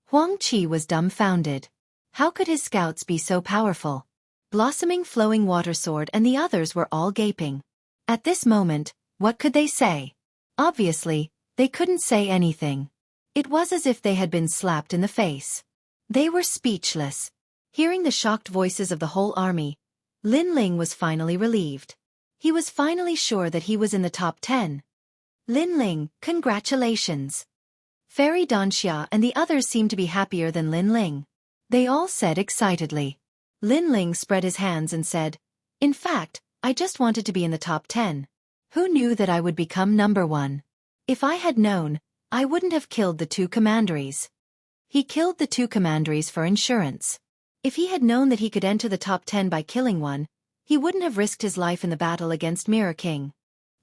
Huang Qi was dumbfounded. How could his scouts be so powerful? Blossoming Flowing Water Sword and the others were all gaping. At this moment, what could they say? Obviously, they couldn't say anything. It was as if they had been slapped in the face. They were speechless. Hearing the shocked voices of the whole army, Lin Ling was finally relieved. He was finally sure that he was in the top 10. Lin Ling, congratulations. Fairy Xianxia and the others seemed to be happier than Lin Ling. They all said excitedly. Lin Ling spread his hands and said, "In fact, I just wanted to be in the top 10. Who knew that I would become number 1? If I had known, I wouldn't have killed the 2 commanderies." He killed the 2 commanderies for insurance. If he had known that he could enter the top 10 by killing one, he wouldn't have risked his life in the battle against Mirror King.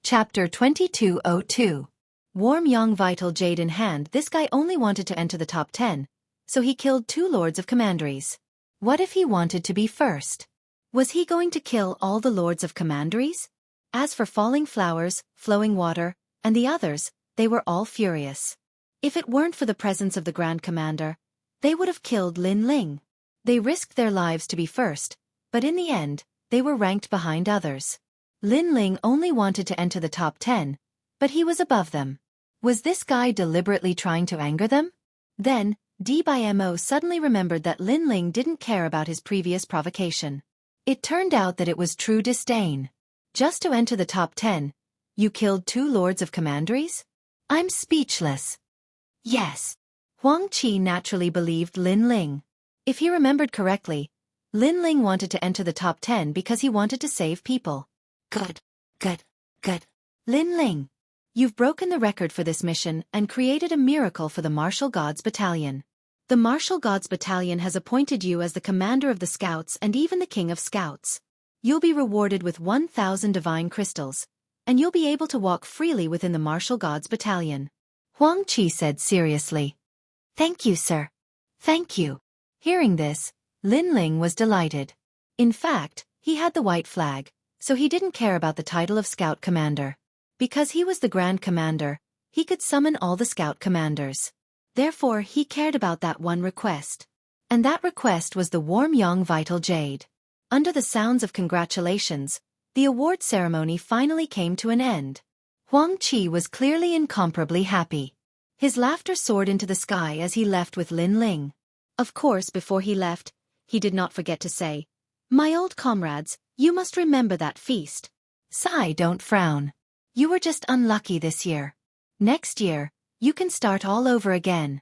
Chapter 2202. Warm Yang Vital Jade in hand. This guy only wanted to enter the top 10, so he killed 2 lords of commanderies. What if he wanted to be first? Was he going to kill all the lords of commanderies? As for Falling Flowers, Flowing Water, and the others, they were all furious. If it weren't for the presence of the Grand Commander, they would have killed Lin Ling. They risked their lives to be first, but in the end, they were ranked behind others. Lin Ling only wanted to enter the top 10, but he was above them. Was this guy deliberately trying to anger them? Then, Dmo suddenly remembered that Lin Ling didn't care about his previous provocation. It turned out that it was true disdain. Just to enter the top 10, you killed 2 lords of commanderies? I'm speechless. Yes. Huang Qi naturally believed Lin Ling. If he remembered correctly, Lin Ling wanted to enter the top 10 because he wanted to save people. Good. Lin Ling, you've broken the record for this mission and created a miracle for the Martial Gods Battalion. The Martial Gods Battalion has appointed you as the commander of the Scouts and even the King of Scouts. You'll be rewarded with 1,000 divine crystals, and you'll be able to walk freely within the Martial Gods Battalion. Huang Qi said seriously. Thank you, sir. Thank you. Hearing this, Lin Ling was delighted. In fact, he had the white flag, so he didn't care about the title of Scout Commander. Because he was the Grand Commander, he could summon all the Scout Commanders. Therefore, he cared about that one request. And that request was the Warm Yang Vital Jade. Under the sounds of congratulations, the award ceremony finally came to an end. Huang Qi was clearly incomparably happy. His laughter soared into the sky as he left with Lin Ling. Of course, before he left, he did not forget to say, "My old comrades, you must remember that feast." Sigh, don't frown. You were just unlucky this year. Next year, you can start all over again.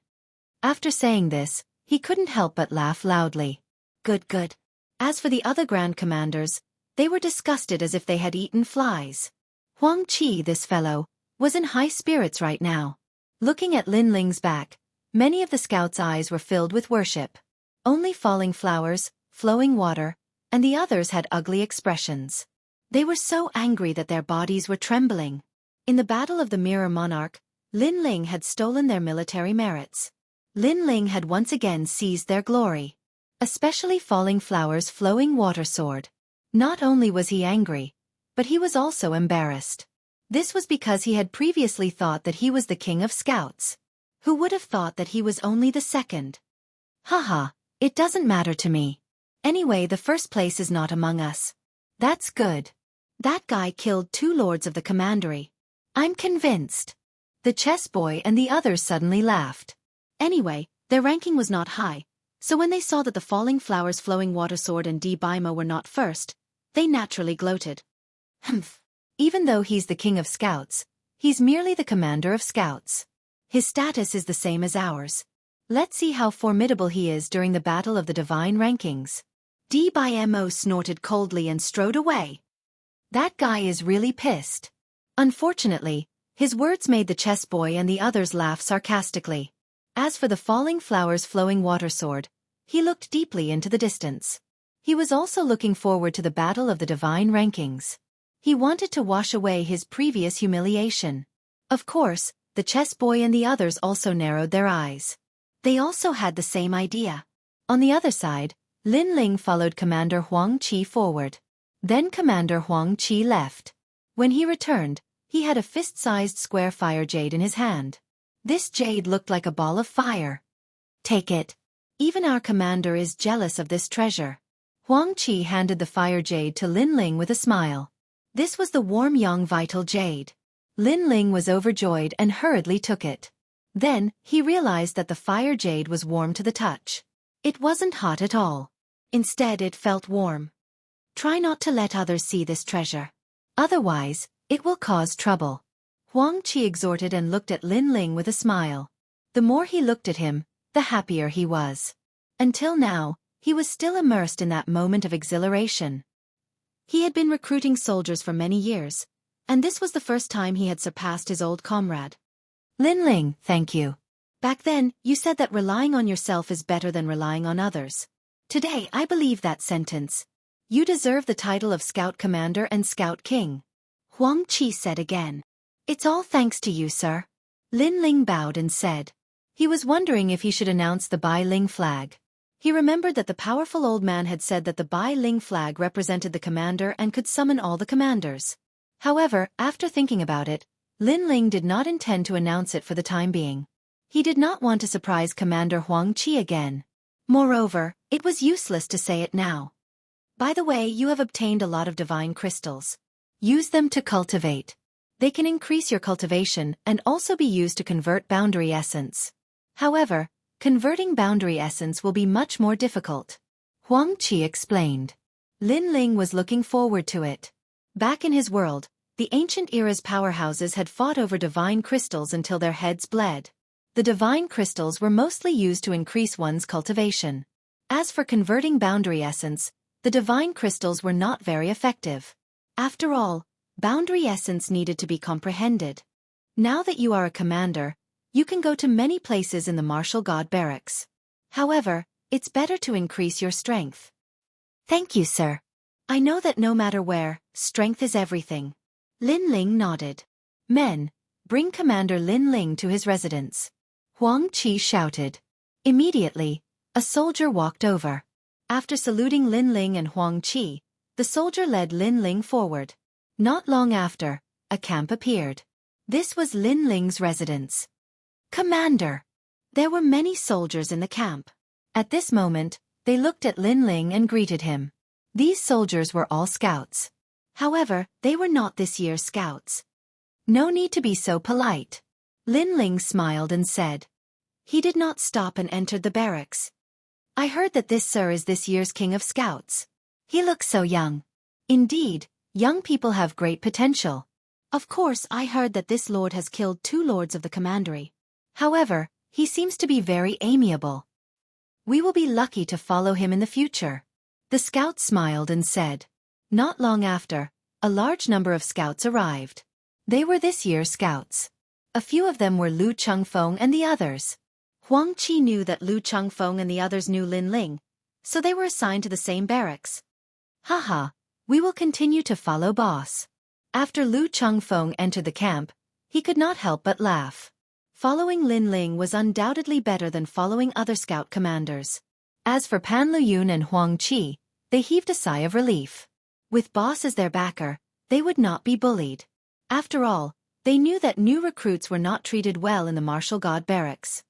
After saying this, he couldn't help but laugh loudly. Good. As for the other Grand Commanders, they were disgusted as if they had eaten flies. Huang Qi, this fellow, was in high spirits right now. Looking at Lin Ling's back, many of the scouts' eyes were filled with worship. Only Falling Flowers, Flowing Water, and the others had ugly expressions. They were so angry that their bodies were trembling. In the Battle of the Mirror Monarch, Lin Ling had stolen their military merits. Lin Ling had once again seized their glory. especially Falling Flower's flowing water sword. Not only was he angry, but he was also embarrassed. This was because he had previously thought that he was the king of scouts. Who would have thought that he was only the second? Haha, it doesn't matter to me. Anyway, the first place is not among us. That's good. That guy killed 2 lords of the commandery. I'm convinced. The chess boy and the others suddenly laughed. Anyway, their ranking was not high, so when they saw that the Falling Flower's flowing water sword and Bimo were not first, they naturally gloated. Humph. Even though he's the king of scouts, he's merely the commander of scouts. His status is the same as ours. Let's see how formidable he is during the battle of the divine rankings. Bimo snorted coldly and strode away. That guy is really pissed. Unfortunately, his words made the chess boy and the others laugh sarcastically. As for the Falling Flower's flowing water sword, he looked deeply into the distance. He was also looking forward to the battle of the divine rankings. He wanted to wash away his previous humiliation. Of course, the chess boy and the others also narrowed their eyes. They also had the same idea. On the other side, Lin Ling followed Commander Huang Qi forward. Then Commander Huang Qi left. When he returned, he had a fist-sized square fire jade in his hand. This jade looked like a ball of fire. Take it. Even our commander is jealous of this treasure. Huang Qi handed the fire jade to Lin Ling with a smile. This was the warm young vital jade. Lin Ling was overjoyed and hurriedly took it. Then, he realized that the fire jade was warm to the touch. It wasn't hot at all. Instead, it felt warm. Try not to let others see this treasure. Otherwise, it will cause trouble. Huang Qi exhorted and looked at Lin Ling with a smile. The more he looked at him, the happier he was. Until now, he was still immersed in that moment of exhilaration. He had been recruiting soldiers for many years, and this was the first time he had surpassed his old comrade. Lin Ling, thank you. Back then, you said that relying on yourself is better than relying on others. Today, I believe that sentence. You deserve the title of Scout Commander and Scout King. Huang Qi said again. It's all thanks to you, sir. Lin Ling bowed and said. He was wondering if he should announce the Bai Ling flag. He remembered that the powerful old man had said that the Bai Ling flag represented the commander and could summon all the commanders. However, after thinking about it, Lin Ling did not intend to announce it for the time being. He did not want to surprise Commander Huang Qi again. Moreover, it was useless to say it now. By the way, you have obtained a lot of divine crystals. Use them to cultivate. They can increase your cultivation and also be used to convert boundary essence. However, converting boundary essence will be much more difficult. Huang Qi explained. Lin Ling was looking forward to it. Back in his world, the ancient era's powerhouses had fought over divine crystals until their heads bled. The divine crystals were mostly used to increase one's cultivation. As for converting boundary essence, the divine crystals were not very effective. After all, boundary essence needed to be comprehended. Now that you are a commander, you can go to many places in the martial god barracks. However, it's better to increase your strength. Thank you, sir. I know that no matter where, strength is everything. Lin Ling nodded. Men, bring Commander Lin Ling to his residence. Huang Qi shouted. Immediately, a soldier walked over. After saluting Lin Ling and Huang Qi, the soldier led Lin Ling forward. Not long after, a camp appeared. This was Lin Ling's residence. Commander! There were many soldiers in the camp. At this moment, they looked at Lin Ling and greeted him. These soldiers were all scouts. However, they were not this year's scouts. No need to be so polite. Lin Ling smiled and said. He did not stop and entered the barracks. I heard that this sir is this year's king of scouts. He looks so young. Indeed, young people have great potential. Of course, I heard that this lord has killed 2 lords of the commandery. However, he seems to be very amiable. We will be lucky to follow him in the future. The scout smiled and said. Not long after, a large number of scouts arrived. They were this year's scouts. A few of them were Lu Chengfeng and the others. Huang Qi knew that Lu Chengfeng and the others knew Lin Ling, so they were assigned to the same barracks. Haha, we will continue to follow boss. After Lu Chengfeng entered the camp, he could not help but laugh. Following Lin Ling was undoubtedly better than following other scout commanders. As for Pan Luyun and Huang Qi, they heaved a sigh of relief. With Boss as their backer, they would not be bullied. After all, they knew that new recruits were not treated well in the martial god barracks.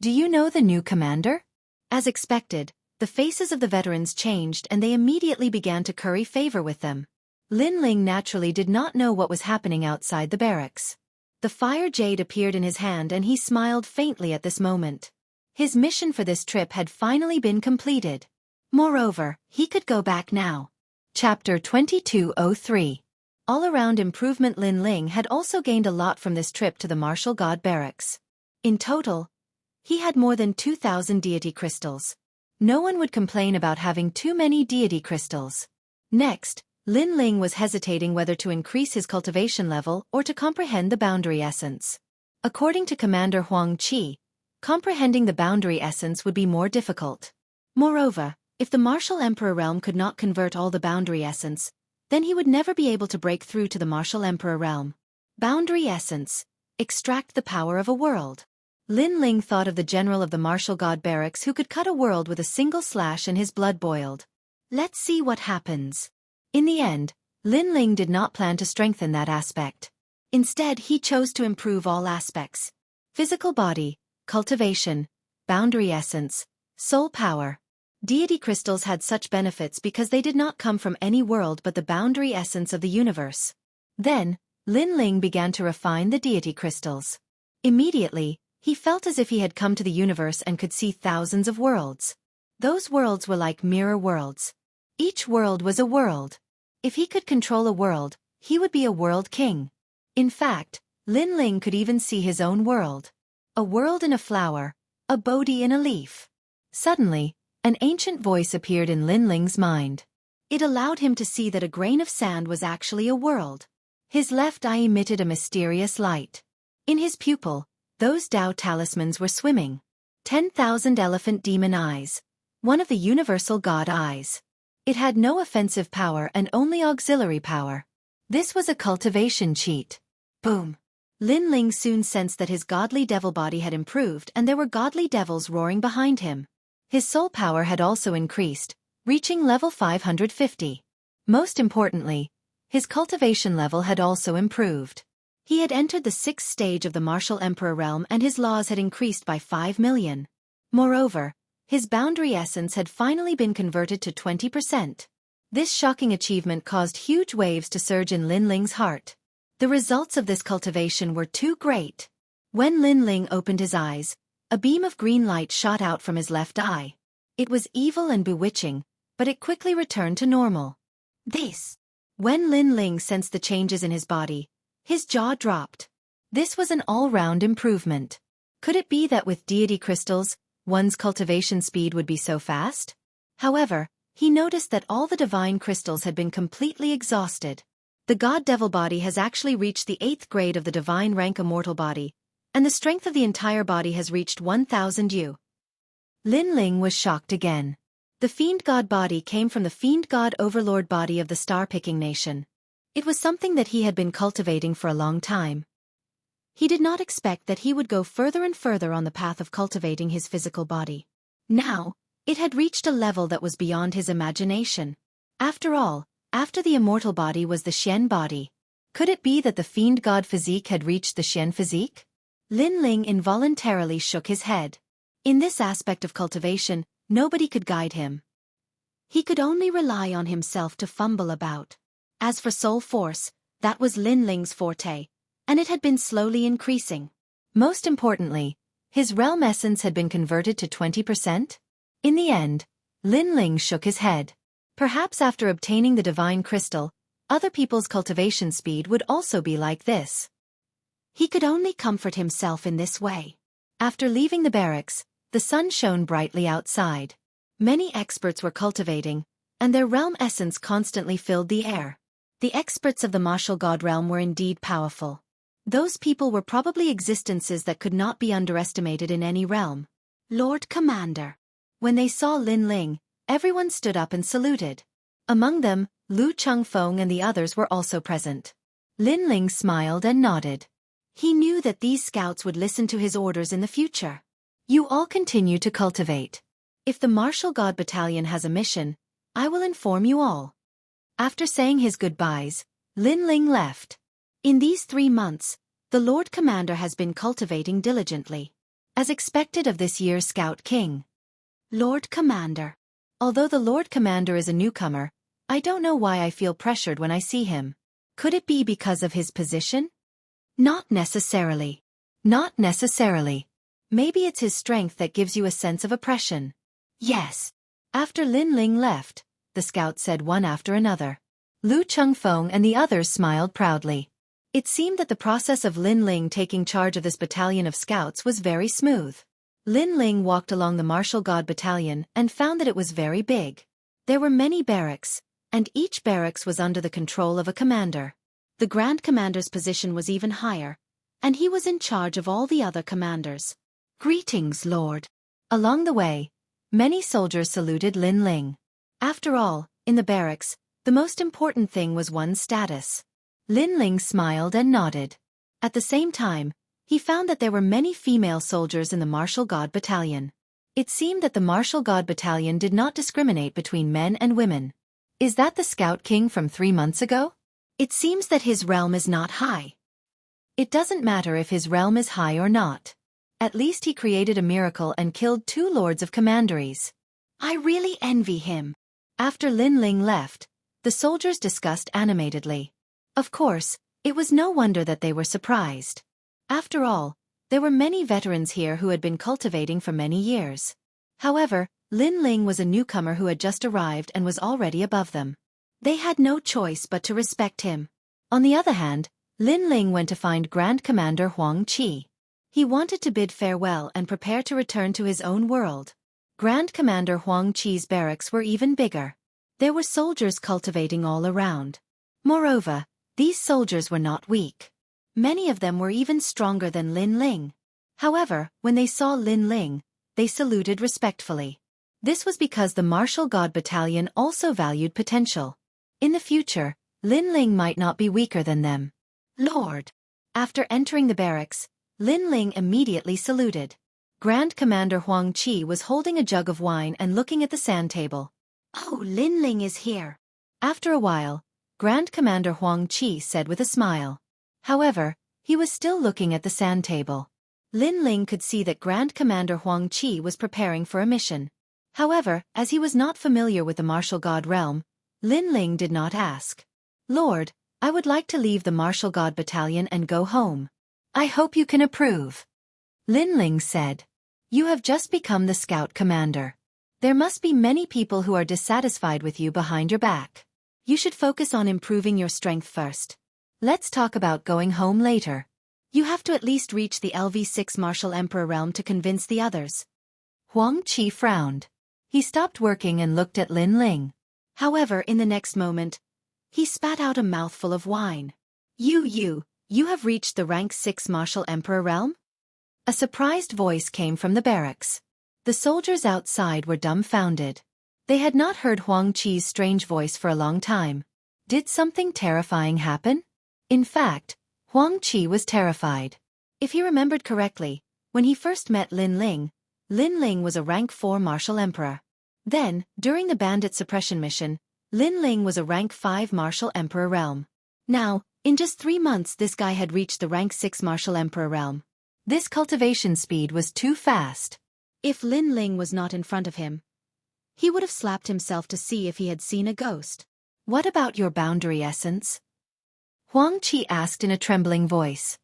Do you know the new commander? As expected, the faces of the veterans changed and they immediately began to curry favor with them. Lin Ling naturally did not know what was happening outside the barracks. The fire jade appeared in his hand and he smiled faintly at this moment. His mission for this trip had finally been completed. Moreover, he could go back now. Chapter 2203. All-around improvement. Lin Ling had also gained a lot from this trip to the martial god barracks. In total, he had more than 2,000 deity crystals. No one would complain about having too many deity crystals. Next, Lin Ling was hesitating whether to increase his cultivation level or to comprehend the boundary essence. According to Commander Huang Qi, comprehending the boundary essence would be more difficult. Moreover, if the martial emperor realm could not convert all the boundary essence, then he would never be able to break through to the martial emperor realm. Boundary essence. Extract the power of a world. Lin Ling thought of the general of the martial god barracks who could cut a world with a single slash and his blood boiled. Let's see what happens. In the end, Lin Ling did not plan to strengthen that aspect. Instead, he chose to improve all aspects. Physical body, cultivation, boundary essence, soul power. Deity crystals had such benefits because they did not come from any world but the boundary essence of the universe. Then, Lin Ling began to refine the deity crystals. Immediately, he felt as if he had come to the universe and could see thousands of worlds. Those worlds were like mirror worlds. Each world was a world. If he could control a world, he would be a world king. In fact, Lin Ling could even see his own world. A world in a flower, a Bodhi in a leaf. Suddenly, an ancient voice appeared in Lin Ling's mind. It allowed him to see that a grain of sand was actually a world. His left eye emitted a mysterious light. In his pupil, those Tao talismans were swimming. 10,000 elephant demon eyes. One of the universal god eyes. It had no offensive power and only auxiliary power. This was a cultivation cheat. Boom. Lin Ling soon sensed that his godly devil body had improved and there were godly devils roaring behind him. His soul power had also increased, reaching level 550. Most importantly, his cultivation level had also improved. He had entered the 6th stage of the martial emperor realm and his laws had increased by 5 million. Moreover, his boundary essence had finally been converted to 20%. This shocking achievement caused huge waves to surge in Lin Ling's heart. The results of this cultivation were too great. When Lin Ling opened his eyes, a beam of green light shot out from his left eye. It was evil and bewitching, but it quickly returned to normal. When Lin Ling sensed the changes in his body, his jaw dropped. This was an all-round improvement. Could it be that with deity crystals, one's cultivation speed would be so fast? However, he noticed that all the divine crystals had been completely exhausted. The god-devil body has actually reached the 8th grade of the divine rank immortal body, and the strength of the entire body has reached 1,000 U. Lin Ling was shocked again. The fiend god body came from the fiend god overlord body of the star-picking nation. It was something that he had been cultivating for a long time. He did not expect that he would go further and further on the path of cultivating his physical body. Now, it had reached a level that was beyond his imagination. After all, after the immortal body was the Xian body. Could it be that the fiend god physique had reached the Xian physique? Lin Ling involuntarily shook his head. In this aspect of cultivation, nobody could guide him. He could only rely on himself to fumble about. As for soul force, that was Lin Ling's forte, and it had been slowly increasing. Most importantly, his realm essence had been converted to 20%. In the end, Lin Ling shook his head. Perhaps after obtaining the divine crystal, other people's cultivation speed would also be like this. He could only comfort himself in this way. After leaving the barracks, the sun shone brightly outside. Many experts were cultivating, and their realm essence constantly filled the air. The experts of the martial god realm were indeed powerful. Those people were probably existences that could not be underestimated in any realm. Lord Commander. When they saw Lin Ling, everyone stood up and saluted. Among them, Lu Chengfeng and the others were also present. Lin Ling smiled and nodded. He knew that these scouts would listen to his orders in the future. You all continue to cultivate. If the Martial God Battalion has a mission, I will inform you all. After saying his goodbyes, Lin Ling left. In these 3 months, the Lord Commander has been cultivating diligently, as expected of this year's Scout King. Lord Commander. Although the Lord Commander is a newcomer, I don't know why I feel pressured when I see him. Could it be because of his position? Not necessarily. Not necessarily. Maybe it's his strength that gives you a sense of oppression. Yes. After Lin Ling left, the scouts said one after another. Lu Chengfeng and the others smiled proudly. It seemed that the process of Lin Ling taking charge of this battalion of scouts was very smooth. Lin Ling walked along the Martial God Battalion and found that it was very big. There were many barracks, and each barracks was under the control of a commander. The Grand Commander's position was even higher, and he was in charge of all the other commanders. Greetings, Lord. Along the way, many soldiers saluted Lin Ling. After all, in the barracks, the most important thing was one's status. Lin Ling smiled and nodded. At the same time, he found that there were many female soldiers in the Martial God Battalion. It seemed that the Martial God Battalion did not discriminate between men and women. Is that the Scout King from 3 months ago? It seems that his realm is not high. It doesn't matter if his realm is high or not. At least he created a miracle and killed 2 lords of commanderies. I really envy him. After Lin Ling left, the soldiers discussed animatedly. Of course, it was no wonder that they were surprised. After all, there were many veterans here who had been cultivating for many years. However, Lin Ling was a newcomer who had just arrived and was already above them. They had no choice but to respect him. On the other hand, Lin Ling went to find Grand Commander Huang Qi. He wanted to bid farewell and prepare to return to his own world. Grand Commander Huang Qi's barracks were even bigger. There were soldiers cultivating all around. Moreover, these soldiers were not weak. Many of them were even stronger than Lin Ling. However, when they saw Lin Ling, they saluted respectfully. This was because the Martial God Battalion also valued potential. In the future, Lin Ling might not be weaker than them. Lord. After entering the barracks, Lin Ling immediately saluted. Grand Commander Huang Qi was holding a jug of wine and looking at the sand table. Oh, Lin Ling is here. After a while, Grand Commander Huang Qi said with a smile. However, he was still looking at the sand table. Lin Ling could see that Grand Commander Huang Qi was preparing for a mission. However, as he was not familiar with the Martial God realm, Lin Ling did not ask. Lord, I would like to leave the Martial God Battalion and go home. I hope you can approve. Lin Ling said. You have just become the Scout Commander. There must be many people who are dissatisfied with you behind your back. You should focus on improving your strength first. Let's talk about going home later. You have to at least reach the LV6 Martial Emperor realm to convince the others. Huang Qi frowned. He stopped working and looked at Lin Ling. However, in the next moment, he spat out a mouthful of wine. You have reached the rank 6 Martial Emperor realm? A surprised voice came from the barracks. The soldiers outside were dumbfounded. They had not heard Huang Qi's strange voice for a long time. Did something terrifying happen? In fact, Huang Qi was terrified. If he remembered correctly, when he first met Lin Ling was a rank 4 Martial Emperor. Then, during the bandit suppression mission, Lin Ling was a rank 5 Martial Emperor realm. Now, in just 3 months this guy had reached the rank 6 Martial Emperor realm. This cultivation speed was too fast. If Lin Ling was not in front of him, he would have slapped himself to see if he had seen a ghost. What about your boundary essence? Huang Qi asked in a trembling voice.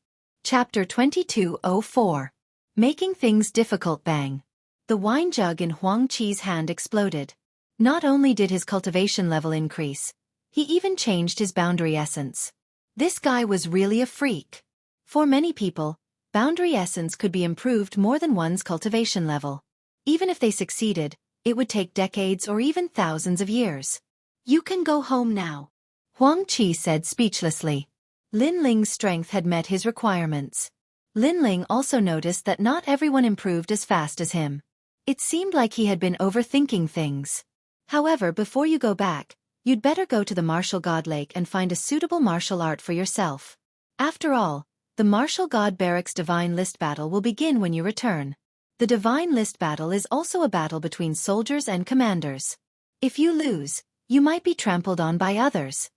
Chapter 2204. Making Things Difficult. Bang. The wine jug in Huang Qi's hand exploded. Not only did his cultivation level increase, he even changed his boundary essence. This guy was really a freak. For many people, boundary essence could be improved more than one's cultivation level. Even if they succeeded, it would take decades or even thousands of years. You can go home now, Huang Qi said speechlessly. Lin Ling's strength had met his requirements. Lin Ling also noticed that not everyone improved as fast as him. It seemed like he had been overthinking things. However, before you go back, you'd better go to the Martial God Lake and find a suitable martial art for yourself. After all, the Martial God Barracks Divine List battle will begin when you return. The Divine List battle is also a battle between soldiers and commanders. If you lose, you might be trampled on by others.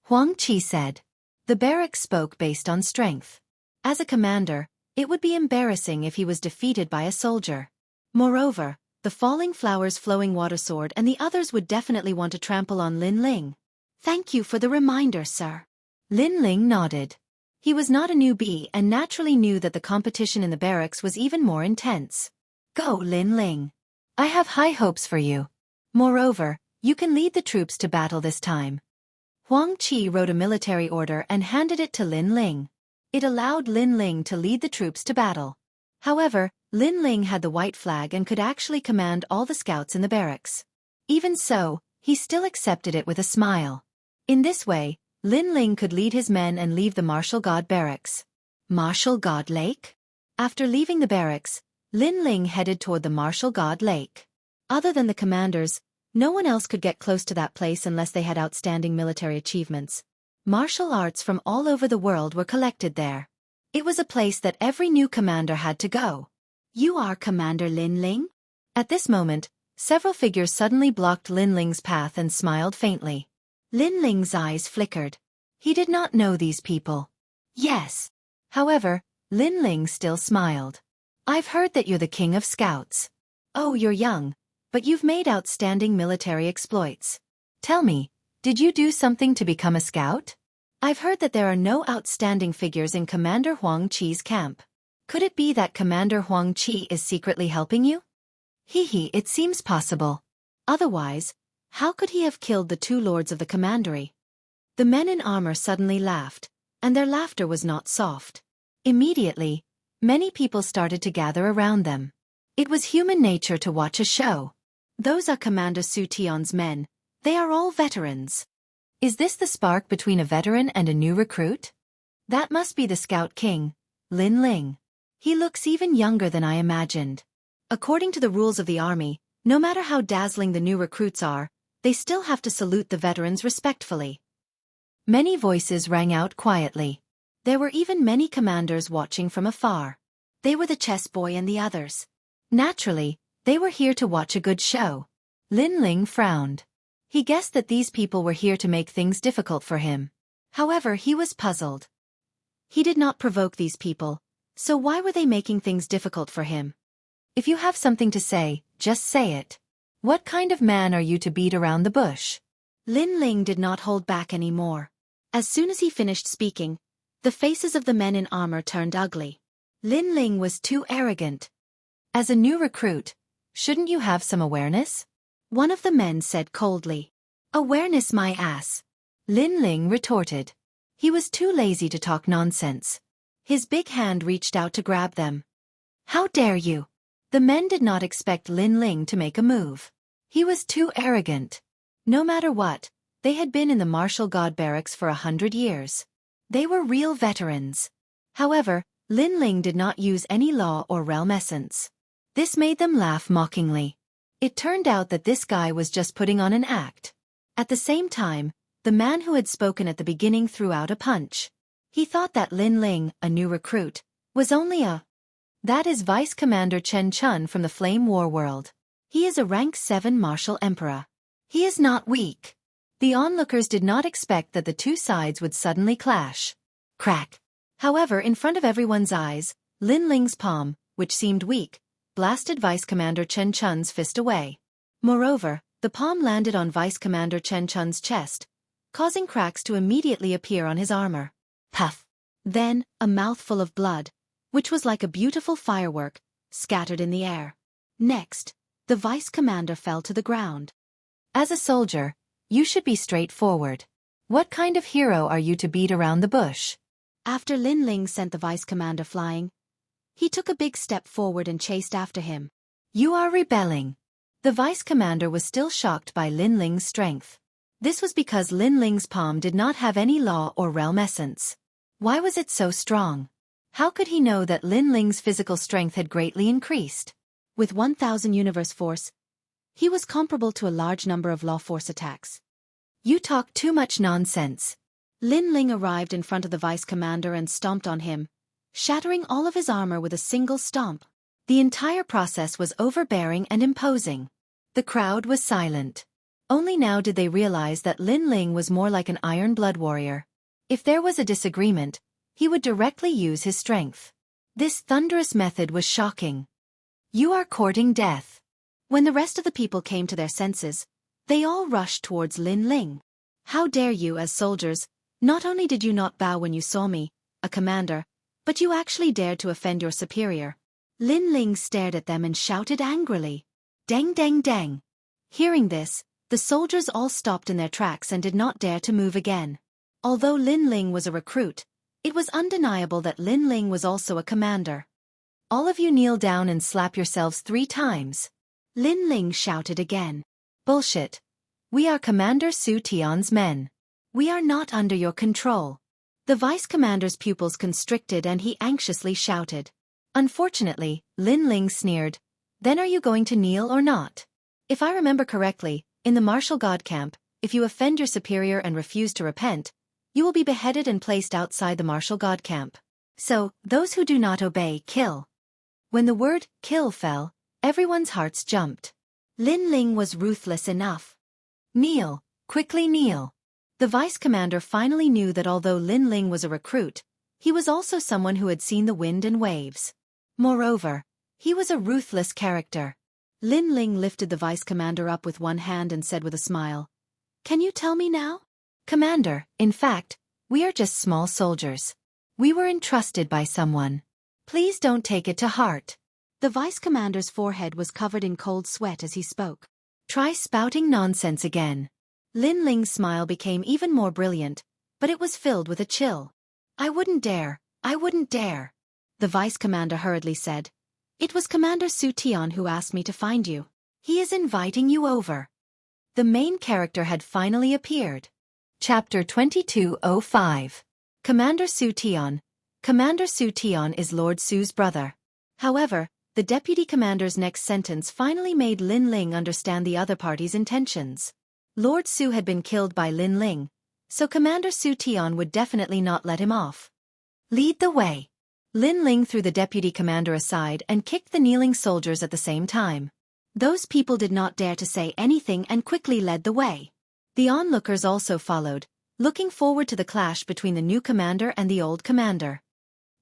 Huang Qi said. The barracks spoke based on strength. As a commander, it would be embarrassing if he was defeated by a soldier. Moreover, the Falling Flowers Flowing Water Sword and the others would definitely want to trample on Lin Ling. Thank you for the reminder, sir. Lin Ling nodded. He was not a newbie and naturally knew that the competition in the barracks was even more intense. Go, Lin Ling. I have high hopes for you. Moreover, you can lead the troops to battle this time. Huang Qi wrote a military order and handed it to Lin Ling. It allowed Lin Ling to lead the troops to battle. However, Lin Ling had the white flag and could actually command all the scouts in the barracks. Even so, he still accepted it with a smile. In this way, Lin Ling could lead his men and leave the Martial God barracks. Martial God Lake? After leaving the barracks, Lin Ling headed toward the Martial God Lake. Other than the commanders, no one else could get close to that place unless they had outstanding military achievements. Martial arts from all over the world were collected there. It was a place that every new commander had to go. You are Commander Lin Ling? At this moment, several figures suddenly blocked Lin Ling's path and smiled faintly. Lin Ling's eyes flickered. He did not know these people. Yes. However, Lin Ling still smiled. I've heard that you're the king of scouts. Oh, you're young, but you've made outstanding military exploits. Tell me, did you do something to become a scout? I've heard that there are no outstanding figures in Commander Huang Qi's camp. Could it be that Commander Huang Qi is secretly helping you? It seems possible. Otherwise, how could he have killed the two lords of the commandery? The men in armor suddenly laughed, and their laughter was not soft. Immediately, many people started to gather around them. It was human nature to watch a show. Those are Commander Su Tion's men. They are all veterans. Is this the spark between a veteran and a new recruit? That must be the Scout King, Lin Ling. He looks even younger than I imagined. According to the rules of the army, no matter how dazzling the new recruits are, they still have to salute the veterans respectfully. Many voices rang out quietly. There were even many commanders watching from afar. They were the chess boy and the others. Naturally, they were here to watch a good show. Lin Ling frowned. He guessed that these people were here to make things difficult for him. However, he was puzzled. He did not provoke these people, so why were they making things difficult for him? If you have something to say, just say it. What kind of man are you to beat around the bush? Lin Ling did not hold back anymore. As soon as he finished speaking, the faces of the men in armor turned ugly. Lin Ling was too arrogant. As a new recruit, shouldn't you have some awareness? One of the men said coldly. Awareness my ass. Lin Ling retorted. He was too lazy to talk nonsense. His big hand reached out to grab them. How dare you? The men did not expect Lin Ling to make a move. He was too arrogant. No matter what, they had been in the Martial God barracks for 100 years. They were real veterans. However, Lin Ling did not use any law or realm essence. This made them laugh mockingly. It turned out that this guy was just putting on an act. At the same time, the man who had spoken at the beginning threw out a punch. He thought that Lin Ling, a new recruit, was only a... That is Vice Commander Chen Chun from the Flame War world. He is a rank 7 martial emperor. He is not weak. The onlookers did not expect that the two sides would suddenly clash. Crack. However, in front of everyone's eyes, Lin Ling's palm, which seemed weak, blasted Vice Commander Chen Chun's fist away. Moreover, the palm landed on Vice Commander Chen Chun's chest, causing cracks to immediately appear on his armor. Puff. Then, a mouthful of blood, which was like a beautiful firework, scattered in the air. Next, the Vice Commander fell to the ground. As a soldier, you should be straightforward. What kind of hero are you to beat around the bush? After Lin Ling sent the Vice Commander flying, he took a big step forward and chased after him. You are rebelling. The Vice Commander was still shocked by Lin Ling's strength. This was because Lin Ling's palm did not have any law or realm essence. Why was it so strong? How could he know that Lin Ling's physical strength had greatly increased? With 1,000 universe force, he was comparable to a large number of law force attacks. You talk too much nonsense. Lin Ling arrived in front of the Vice Commander and stomped on him, shattering all of his armor with a single stomp. The entire process was overbearing and imposing. The crowd was silent. Only now did they realize that Lin Ling was more like an iron blood warrior. If there was a disagreement, he would directly use his strength. This thunderous method was shocking. You are courting death. When the rest of the people came to their senses, they all rushed towards Lin Ling. How dare you, as soldiers, not only did you not bow when you saw me, a commander, but you actually dared to offend your superior. Lin Ling stared at them and shouted angrily. Deng deng deng. Hearing this, the soldiers all stopped in their tracks and did not dare to move again. Although Lin Ling was a recruit, it was undeniable that Lin Ling was also a commander. All of you kneel down and slap yourselves 3 times. Lin Ling shouted again. Bullshit. We are Commander Su Tian's men. We are not under your control. The vice commander's pupils constricted and he anxiously shouted. Unfortunately, Lin Ling sneered. Then are you going to kneel or not? If I remember correctly, in the martial god camp, if you offend your superior and refuse to repent, you will be beheaded and placed outside the martial god camp. So, those who do not obey, kill. When the word kill fell, everyone's hearts jumped. Lin Ling was ruthless enough. Kneel, quickly kneel. The vice commander finally knew that although Lin Ling was a recruit, he was also someone who had seen the wind and waves. Moreover, he was a ruthless character. Lin Ling lifted the vice commander up with one hand and said with a smile, Can you tell me now? Commander, in fact, we are just small soldiers. We were entrusted by someone. Please don't take it to heart. The vice commander's forehead was covered in cold sweat as he spoke. Try spouting nonsense again. Lin Ling's smile became even more brilliant, but it was filled with a chill. I wouldn't dare. The vice commander hurriedly said. It was Commander Su Tian who asked me to find you. He is inviting you over. The main character had finally appeared. Chapter 2205. Commander Su Tian. Commander Su Tian is Lord Su's brother. However, the deputy commander's next sentence finally made Lin Ling understand the other party's intentions. Lord Su had been killed by Lin Ling, so Commander Su Tian would definitely not let him off. Lead the way. Lin Ling threw the deputy commander aside and kicked the kneeling soldiers at the same time. Those people did not dare to say anything and quickly led the way. The onlookers also followed, looking forward to the clash between the new commander and the old commander.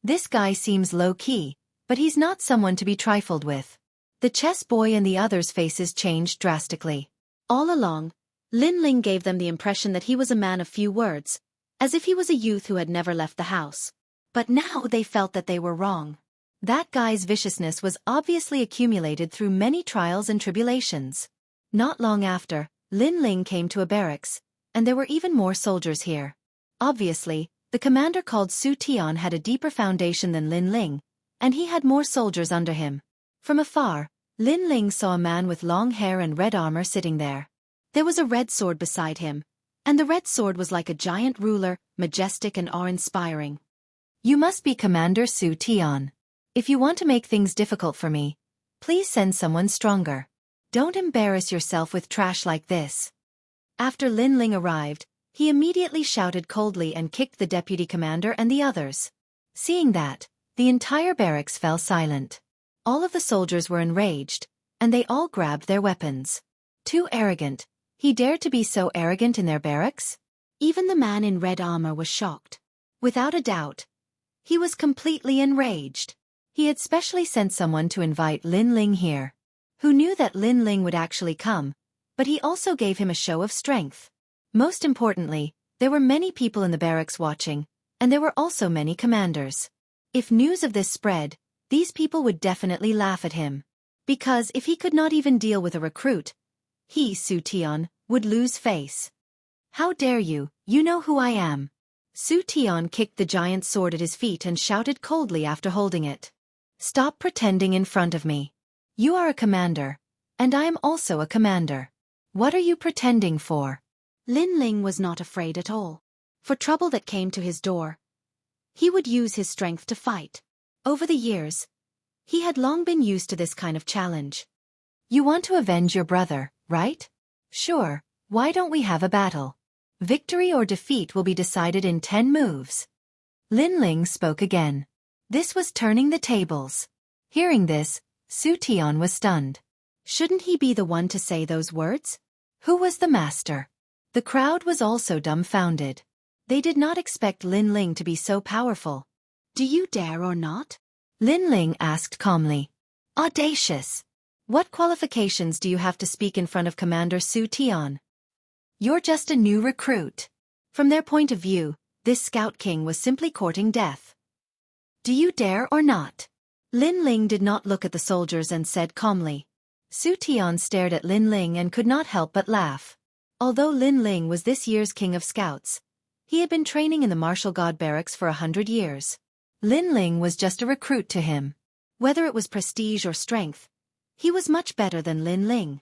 This guy seems low-key, but he's not someone to be trifled with. The chess boy and the others' faces changed drastically. All along, Lin Ling gave them the impression that he was a man of few words, as if he was a youth who had never left the house. But now they felt that they were wrong. That guy's viciousness was obviously accumulated through many trials and tribulations. Not long after, Lin Ling came to a barracks, and there were even more soldiers here. Obviously, the commander called Su Tian had a deeper foundation than Lin Ling, and he had more soldiers under him. From afar, Lin Ling saw a man with long hair and red armor sitting there. There was a red sword beside him, and the red sword was like a giant ruler, majestic and awe-inspiring. You must be Commander Su Tian. If you want to make things difficult for me, please send someone stronger. Don't embarrass yourself with trash like this. After Lin Ling arrived, he immediately shouted coldly and kicked the deputy commander and the others. Seeing that, the entire barracks fell silent. All of the soldiers were enraged, and they all grabbed their weapons. Too arrogant. He dared to be so arrogant in their barracks? Even the man in red armor was shocked. Without a doubt, he was completely enraged. He had specially sent someone to invite Lin Ling here, who knew that Lin Ling would actually come, but he also gave him a show of strength. Most importantly, there were many people in the barracks watching, and there were also many commanders. If news of this spread, these people would definitely laugh at him. Because if he could not even deal with a recruit, he, Su Tian, would lose face. How dare you, you know who I am. Su Tian kicked the giant sword at his feet and shouted coldly after holding it. Stop pretending in front of me. You are a commander, and I am also a commander. What are you pretending for? Lin Ling was not afraid at all. For trouble that came to his door, he would use his strength to fight. Over the years, he had long been used to this kind of challenge. You want to avenge your brother, right? Sure, why don't we have a battle? Victory or defeat will be decided in 10 moves. Lin Ling spoke again. This was turning the tables. Hearing this, Su Tian was stunned. Shouldn't he be the one to say those words? Who was the master? The crowd was also dumbfounded. They did not expect Lin Ling to be so powerful. Do you dare or not? Lin Ling asked calmly. Audacious. What qualifications do you have to speak in front of Commander Su Tian? You're just a new recruit. From their point of view, this Scout King was simply courting death. Do you dare or not? Lin Ling did not look at the soldiers and said calmly. Su Tian stared at Lin Ling and could not help but laugh. Although Lin Ling was this year's king of scouts, he had been training in the martial god barracks for 100 years. Lin Ling was just a recruit to him. Whether it was prestige or strength, he was much better than Lin Ling.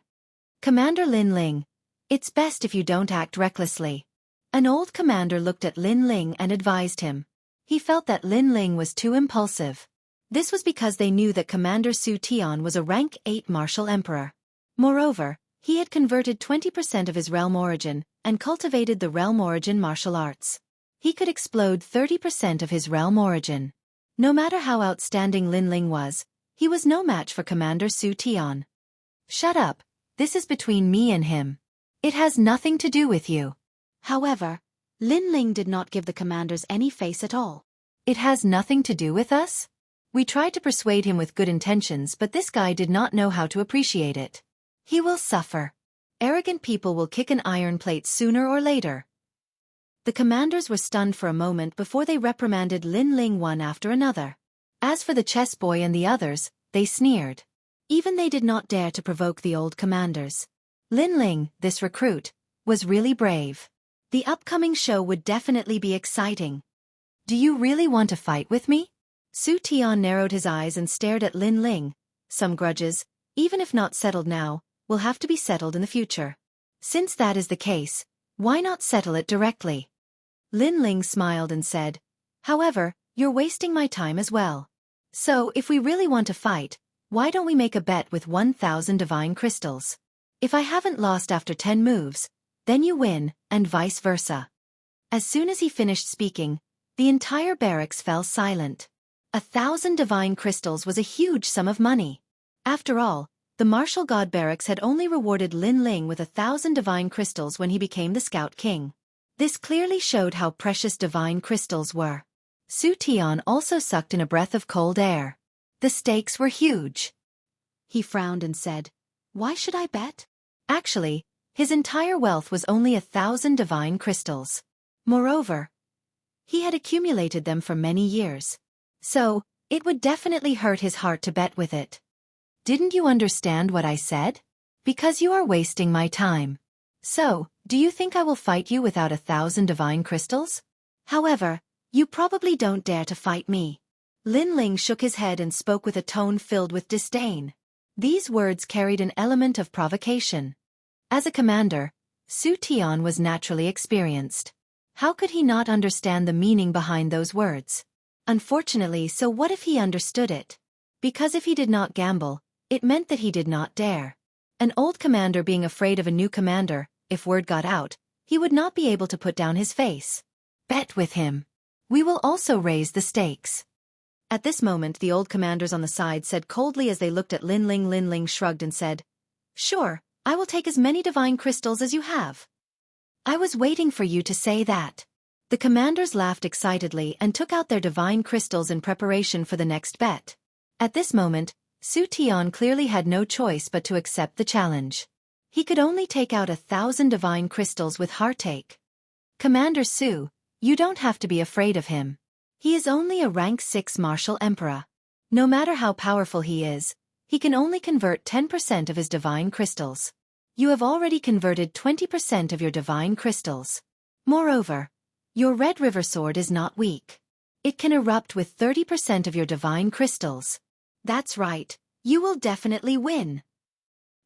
Commander Lin Ling, it's best if you don't act recklessly. An old commander looked at Lin Ling and advised him. He felt that Lin Ling was too impulsive. This was because they knew that Commander Su Tian was a rank 8 martial emperor. Moreover, he had converted 20% of his realm origin and cultivated the realm origin martial arts. He could explode 30% of his realm origin. No matter how outstanding Lin Ling was, he was no match for Commander Su Tian. Shut up, this is between me and him. It has nothing to do with you. However, Lin Ling did not give the commanders any face at all. It has nothing to do with us? We tried to persuade him with good intentions, but this guy did not know how to appreciate it. He will suffer. Arrogant people will kick an iron plate sooner or later. The commanders were stunned for a moment before they reprimanded Lin Ling one after another. As for the chess boy and the others, they sneered. Even they did not dare to provoke the old commanders. Lin Ling, this recruit, was really brave. The upcoming show would definitely be exciting. Do you really want to fight with me? Su Tian narrowed his eyes and stared at Lin Ling. Some grudges, even if not settled now, will have to be settled in the future. Since that is the case, why not settle it directly? Lin Ling smiled and said, however, you're wasting my time as well. So, if we really want to fight, why don't we make a bet with 1,000 divine crystals? If I haven't lost after 10 moves, then you win, and vice versa. As soon as he finished speaking, the entire barracks fell silent. 1,000 divine crystals was a huge sum of money. After all, the martial god barracks had only rewarded Lin Ling with 1,000 divine crystals when he became the Scout King. This clearly showed how precious divine crystals were. Su Tian also sucked in a breath of cold air. The stakes were huge. He frowned and said, why should I bet? Actually, his entire wealth was only 1,000 divine crystals. Moreover, he had accumulated them for many years. So, it would definitely hurt his heart to bet with it. Didn't you understand what I said? Because you are wasting my time. So, do you think I will fight you without 1,000 divine crystals? However, you probably don't dare to fight me. Lin Ling shook his head and spoke with a tone filled with disdain. These words carried an element of provocation. As a commander, Su Tian was naturally experienced. How could he not understand the meaning behind those words? Unfortunately, so what if he understood it? Because if he did not gamble, it meant that he did not dare. An old commander being afraid of a new commander, if word got out, he would not be able to put down his face. Bet with him. We will also raise the stakes. At this moment the old commanders on the side said coldly as they looked at Lin Ling. Lin Ling shrugged and said, sure, I will take as many divine crystals as you have. I was waiting for you to say that. The commanders laughed excitedly and took out their divine crystals in preparation for the next bet. At this moment, Su Tian clearly had no choice but to accept the challenge. He could only take out 1,000 divine crystals with heartache. Commander Su, you don't have to be afraid of him. He is only a rank 6 martial emperor. No matter how powerful he is, he can only convert 10% of his divine crystals. You have already converted 20% of your divine crystals. Moreover, your Red River Sword is not weak. It can erupt with 30% of your divine crystals. That's right, you will definitely win.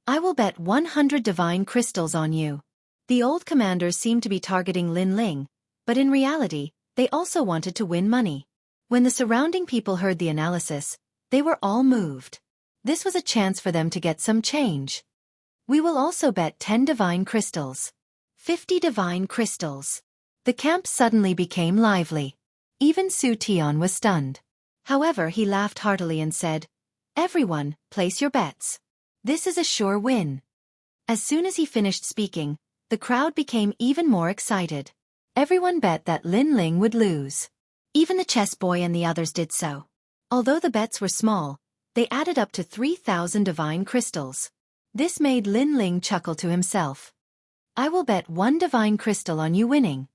I will bet 100 divine crystals on you. The old commanders seemed to be targeting Lin Ling, but in reality, they also wanted to win money. When the surrounding people heard the analysis, they were all moved. This was a chance for them to get some change. We will also bet 10 divine crystals. 50 divine crystals. The camp suddenly became lively. Even Su Tian was stunned. However, he laughed heartily and said, Everyone, place your bets. This is a sure win. As soon as he finished speaking, the crowd became even more excited. Everyone bet that Lin Ling would lose. Even the chess boy and the others did so. Although the bets were small, they added up to 3,000 divine crystals. This made Lin Ling chuckle to himself. I will bet 1 divine crystal on you winning.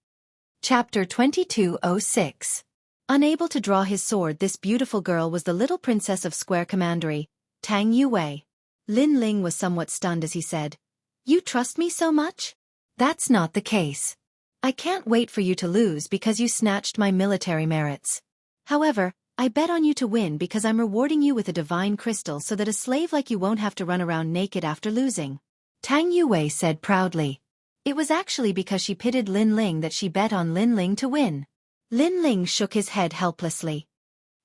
Chapter 2206. Unable to draw his sword, this beautiful girl was the little princess of Square Commandery, Tang Yuwei. Lin Ling was somewhat stunned as he said, "You trust me so much?" "That's not the case. I can't wait for you to lose because you snatched my military merits. However, I bet on you to win because I'm rewarding you with a divine crystal so that a slave like you won't have to run around naked after losing," Tang Yuwei said proudly. It was actually because she pitied Lin Ling that she bet on Lin Ling to win. Lin Ling shook his head helplessly.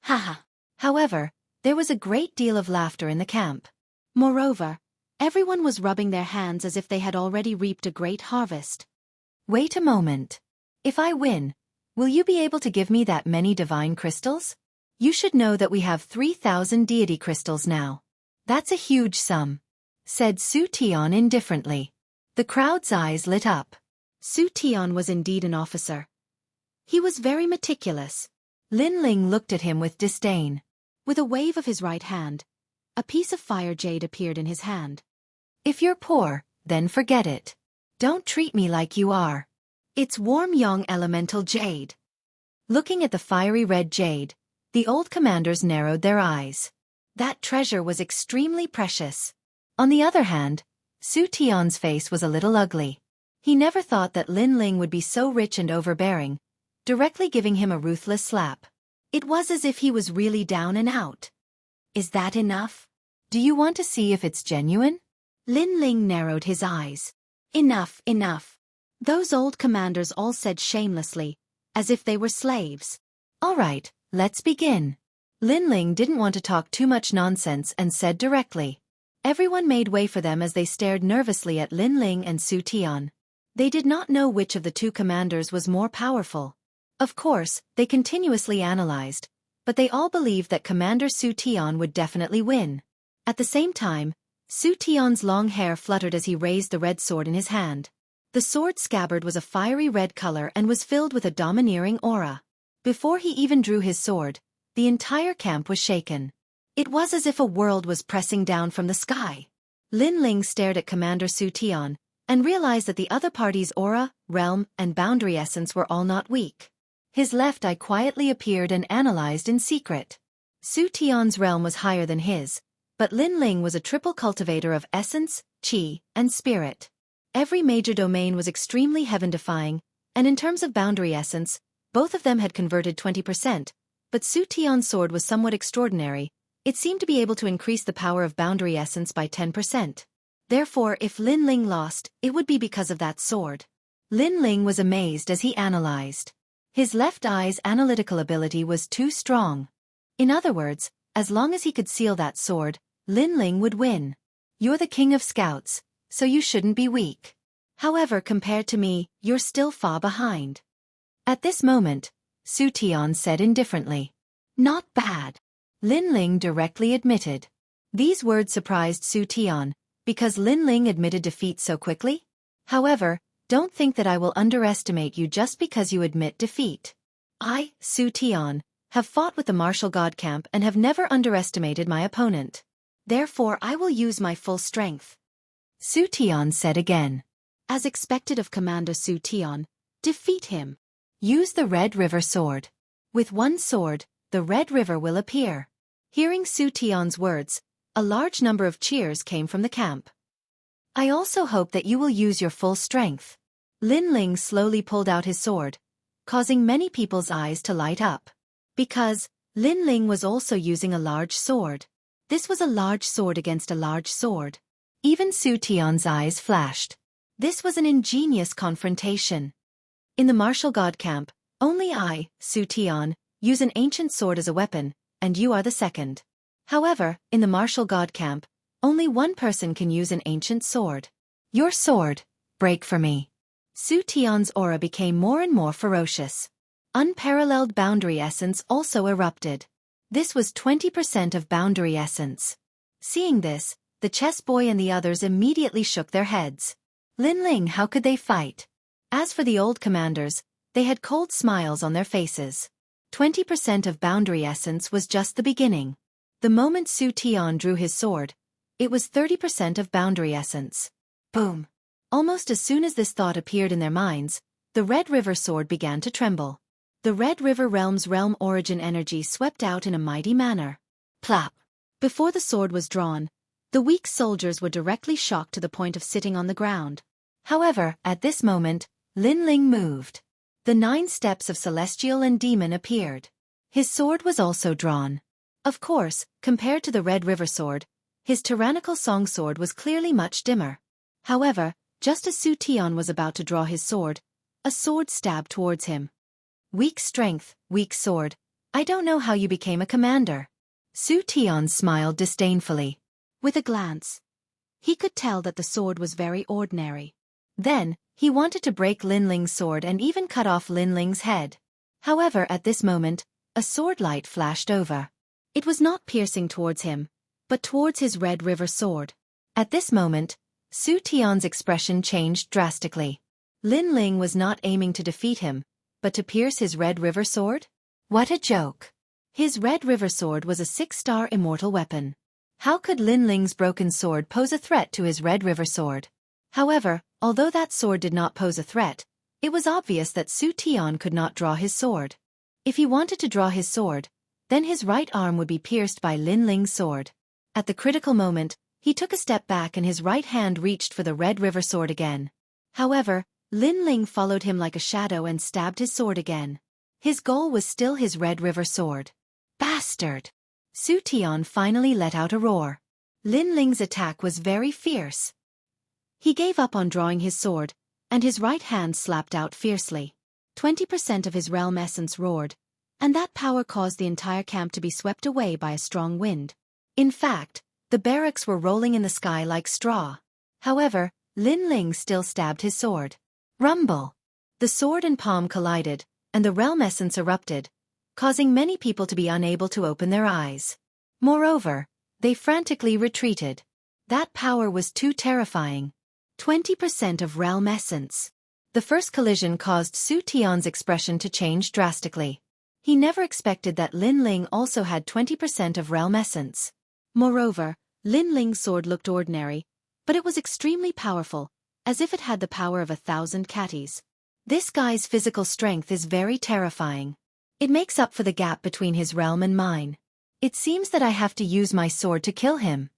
Haha. However, there was a great deal of laughter in the camp. Moreover, everyone was rubbing their hands as if they had already reaped a great harvest. Wait a moment. If I win, will you be able to give me that many divine crystals? You should know that we have 3,000 deity crystals now. That's a huge sum, said Su Tian indifferently. The crowd's eyes lit up. Su Tian was indeed an officer. He was very meticulous. Lin Ling looked at him with disdain. With a wave of his right hand, a piece of fire jade appeared in his hand. If you're poor, then forget it. Don't treat me like you are. It's warm yang elemental jade. Looking at the fiery red jade, the old commanders narrowed their eyes. That treasure was extremely precious. On the other hand, Su Tian's face was a little ugly. He never thought that Lin Ling would be so rich and overbearing, directly giving him a ruthless slap. It was as if he was really down and out. Is that enough? Do you want to see if it's genuine? Lin Ling narrowed his eyes. Enough, enough. Those old commanders all said shamelessly, as if they were slaves. All right, let's begin. Lin Ling didn't want to talk too much nonsense and said directly. Everyone made way for them as they stared nervously at Lin Ling and Su Tian. They did not know which of the two commanders was more powerful. Of course, they continuously analyzed, but they all believed that Commander Su Tian would definitely win. At the same time, Su Tian's long hair fluttered as he raised the red sword in his hand. The sword scabbard was a fiery red color and was filled with a domineering aura. Before he even drew his sword, the entire camp was shaken. It was as if a world was pressing down from the sky. Lin Ling stared at Commander Su Tian and realized that the other party's aura, realm, and boundary essence were all not weak. His left eye quietly appeared and analyzed in secret. Su Tian's realm was higher than his, but Lin Ling was a triple cultivator of essence, qi, and spirit. Every major domain was extremely heaven-defying, and in terms of boundary essence, both of them had converted 20%, but Su Tian's sword was somewhat extraordinary. It seemed to be able to increase the power of boundary essence by 10%. Therefore, if Lin Ling lost, it would be because of that sword. Lin Ling was amazed as he analyzed. His left eye's analytical ability was too strong. In other words, as long as he could seal that sword, Lin Ling would win. You're the king of scouts, so you shouldn't be weak. However, compared to me, you're still far behind. At this moment, Su Tian said indifferently. Not bad. Lin Ling directly admitted. These words surprised Su Tian, because Lin Ling admitted defeat so quickly. However, don't think that I will underestimate you just because you admit defeat. I, Su Tian, have fought with the martial god camp and have never underestimated my opponent. Therefore I will use my full strength. Su Tian said again. As expected of Commander Su Tian, defeat him. Use the Red River sword. With one sword, the Red River will appear. Hearing Su Tian's words, a large number of cheers came from the camp. I also hope that you will use your full strength. Lin Ling slowly pulled out his sword, causing many people's eyes to light up. Because Lin Ling was also using a large sword. This was a large sword against a large sword. Even Su Tian's eyes flashed. This was an ingenious confrontation. In the martial god camp, only I, Su Tian, use an ancient sword as a weapon, and you are the second. However, in the martial god camp, only one person can use an ancient sword. Your sword, break for me. Su Tian's aura became more and more ferocious. Unparalleled boundary essence also erupted. This was 20% of boundary essence. Seeing this, the chess boy and the others immediately shook their heads. Lin Ling, how could they fight? As for the old commanders, they had cold smiles on their faces. 20% of boundary essence was just the beginning. The moment Su Tian drew his sword, it was 30% of boundary essence. Boom! Almost as soon as this thought appeared in their minds, the Red River sword began to tremble. The Red River realm's realm origin energy swept out in a mighty manner. Plop! Before the sword was drawn, the weak soldiers were directly shocked to the point of sitting on the ground. However, at this moment, Lin Ling moved. The 9 steps of Celestial and Demon appeared. His sword was also drawn. Of course, compared to the Red River sword, his tyrannical song sword was clearly much dimmer. However, just as Su Tian was about to draw his sword, a sword stabbed towards him. Weak strength, weak sword. I don't know how you became a commander. Su Tian smiled disdainfully. With a glance, he could tell that the sword was very ordinary. Then, he wanted to break Lin Ling's sword and even cut off Lin Ling's head. However, at this moment, a sword light flashed over. It was not piercing towards him, but towards his Red River sword. At this moment, Su Tian's expression changed drastically. Lin Ling was not aiming to defeat him, but to pierce his Red River sword? What a joke! His Red River sword was a 6-star immortal weapon. How could Lin Ling's broken sword pose a threat to his Red River sword? However, although that sword did not pose a threat, it was obvious that Su Tian could not draw his sword. If he wanted to draw his sword, then his right arm would be pierced by Lin Ling's sword. At the critical moment, he took a step back and his right hand reached for the Red River sword again. However, Lin Ling followed him like a shadow and stabbed his sword again. His goal was still his Red River sword. Bastard! Su Tian finally let out a roar. Lin Ling's attack was very fierce. He gave up on drawing his sword, and his right hand slapped out fiercely. 20% of his realm essence roared, and that power caused the entire camp to be swept away by a strong wind. In fact, the barracks were rolling in the sky like straw. However, Lin Ling still stabbed his sword. Rumble! The sword and palm collided, and the realm essence erupted, causing many people to be unable to open their eyes. Moreover, they frantically retreated. That power was too terrifying. 20% of realm essence. The first collision caused Su Tian's expression to change drastically. He never expected that Lin Ling also had 20% of realm essence. Moreover, Lin Ling's sword looked ordinary, but it was extremely powerful, as if it had the power of 1,000 catties. This guy's physical strength is very terrifying. It makes up for the gap between his realm and mine. It seems that I have to use my sword to kill him.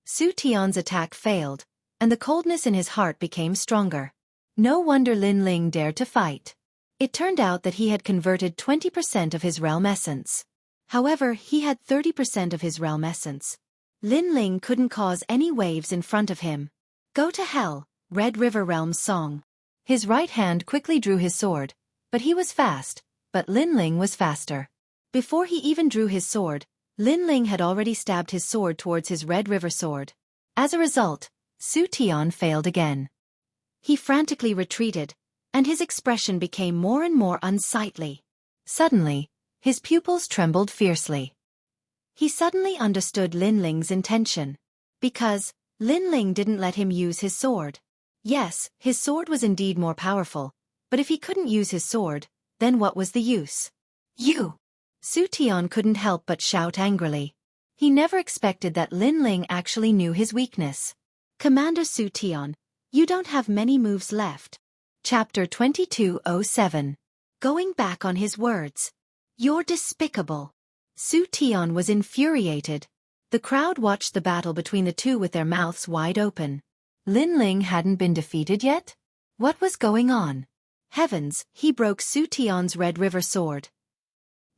Su Tian's attack failed, and the coldness in his heart became stronger. No wonder Lin Ling dared to fight. It turned out that he had converted 20% of his realm essence. However, he had 30% of his realm essence. Lin Ling couldn't cause any waves in front of him. Go to hell, Red River Realm's song. His right hand quickly drew his sword, but he was fast, but Lin Ling was faster. Before he even drew his sword, Lin Ling had already stabbed his sword towards his Red River sword. As a result, Su Tian failed again. He frantically retreated, and his expression became more and more unsightly. Suddenly, his pupils trembled fiercely. He suddenly understood Lin Ling's intention. Because Lin Ling didn't let him use his sword. Yes, his sword was indeed more powerful, but if he couldn't use his sword, then what was the use? You! Su Tian couldn't help but shout angrily. He never expected that Lin Ling actually knew his weakness. Commander Su Tian, you don't have many moves left. Chapter 2207. Going back on his words. You're despicable. Su Tian was infuriated. The crowd watched the battle between the two with their mouths wide open. Lin Ling hadn't been defeated yet? What was going on? Heavens, he broke Su Tian's Red River sword.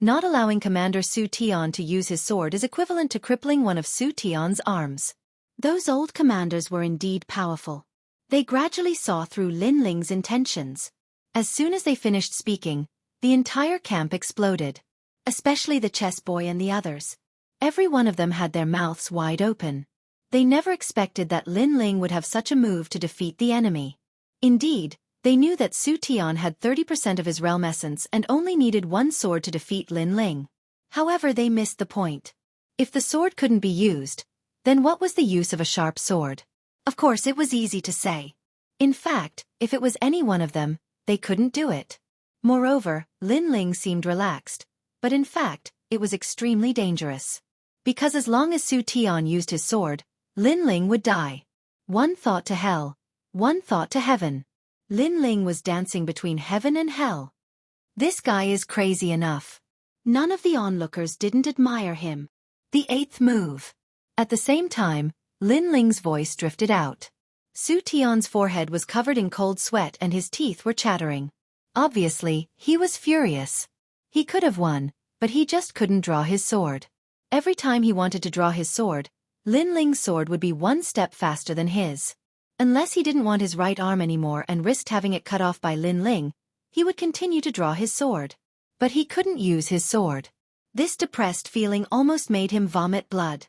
Not allowing Commander Su Tian to use his sword is equivalent to crippling one of Su Tian's arms. Those old commanders were indeed powerful. They gradually saw through Lin Ling's intentions. As soon as they finished speaking, the entire camp exploded. Especially the chess boy and the others. Every one of them had their mouths wide open. They never expected that Lin Ling would have such a move to defeat the enemy. Indeed, they knew that Su Tian had 30% of his realm essence and only needed one sword to defeat Lin Ling. However, they missed the point. If the sword couldn't be used, then what was the use of a sharp sword? Of course, it was easy to say. In fact, if it was any one of them, they couldn't do it. Moreover, Lin Ling seemed relaxed, but in fact, it was extremely dangerous. Because as long as Su Tian used his sword, Lin Ling would die. One thought to hell, one thought to heaven. Lin Ling was dancing between heaven and hell. This guy is crazy enough. None of the onlookers didn't admire him. The eighth move. At the same time, Lin Ling's voice drifted out. Su Tian's forehead was covered in cold sweat and his teeth were chattering. Obviously, he was furious. He could have won, but he just couldn't draw his sword. Every time he wanted to draw his sword, Lin Ling's sword would be one step faster than his. Unless he didn't want his right arm anymore and risked having it cut off by Lin Ling, he would continue to draw his sword. But he couldn't use his sword. This depressed feeling almost made him vomit blood.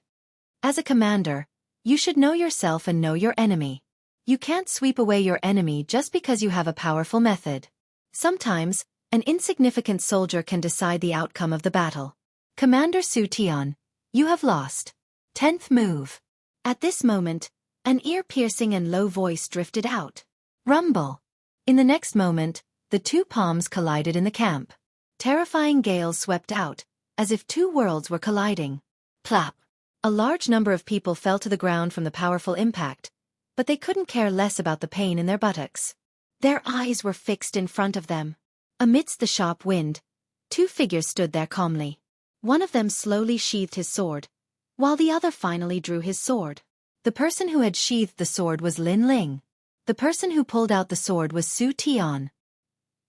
As a commander, you should know yourself and know your enemy. You can't sweep away your enemy just because you have a powerful method. Sometimes, an insignificant soldier can decide the outcome of the battle. Commander Su Tian, you have lost. 10th move. At this moment, an ear-piercing and low voice drifted out. Rumble. In the next moment, the two palms collided in the camp. Terrifying gales swept out, as if two worlds were colliding. Plop. A large number of people fell to the ground from the powerful impact, but they couldn't care less about the pain in their buttocks. Their eyes were fixed in front of them. Amidst the sharp wind, two figures stood there calmly. One of them slowly sheathed his sword, while the other finally drew his sword. The person who had sheathed the sword was Lin Ling. The person who pulled out the sword was Su Tian.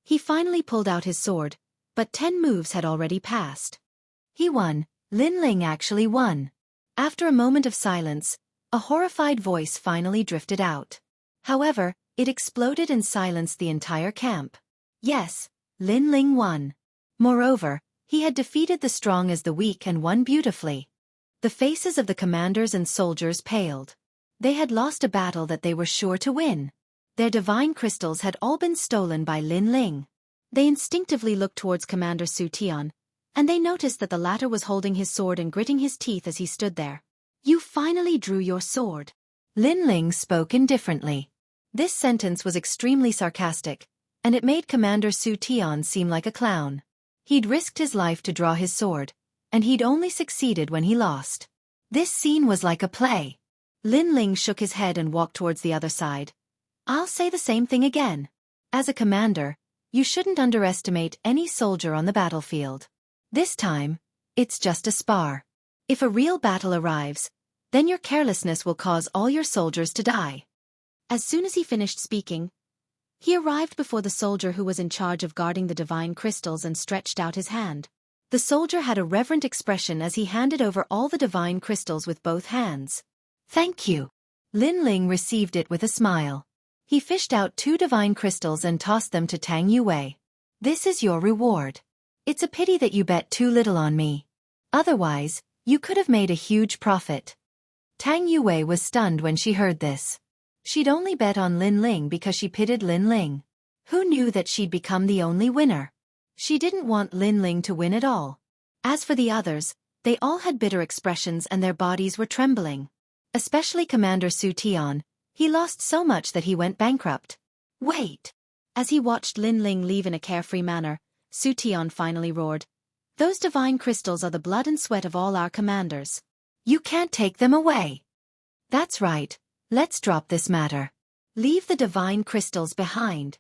He finally pulled out his sword, but 10 moves had already passed. He won. Lin Ling actually won. After a moment of silence, a horrified voice finally drifted out. However, it exploded and silenced the entire camp. Yes, Lin Ling won. Moreover, he had defeated the strong as the weak and won beautifully. The faces of the commanders and soldiers paled. They had lost a battle that they were sure to win. Their divine crystals had all been stolen by Lin Ling. They instinctively looked towards Commander Su Tian, and they noticed that the latter was holding his sword and gritting his teeth as he stood there. You finally drew your sword. Lin Ling spoke indifferently. This sentence was extremely sarcastic, and it made Commander Su Tian seem like a clown. He'd risked his life to draw his sword, and he'd only succeeded when he lost. This scene was like a play. Lin Ling shook his head and walked towards the other side. I'll say the same thing again. As a commander, you shouldn't underestimate any soldier on the battlefield. This time, it's just a spar. If a real battle arrives, then your carelessness will cause all your soldiers to die. As soon as he finished speaking, he arrived before the soldier who was in charge of guarding the divine crystals and stretched out his hand. The soldier had a reverent expression as he handed over all the divine crystals with both hands. Thank you. Lin Ling received it with a smile. He fished out 2 divine crystals and tossed them to Tang Yue. This is your reward. It's a pity that you bet too little on me. Otherwise, you could have made a huge profit. Tang Yue was stunned when she heard this. She'd only bet on Lin Ling because she pitied Lin Ling. Who knew that she'd become the only winner? She didn't want Lin Ling to win at all. As for the others, they all had bitter expressions and their bodies were trembling. Especially Commander Su Tian. He lost so much that he went bankrupt. Wait! As he watched Lin Ling leave in a carefree manner, Su Tian finally roared. Those divine crystals are the blood and sweat of all our commanders. You can't take them away. That's right. Let's drop this matter. Leave the divine crystals behind.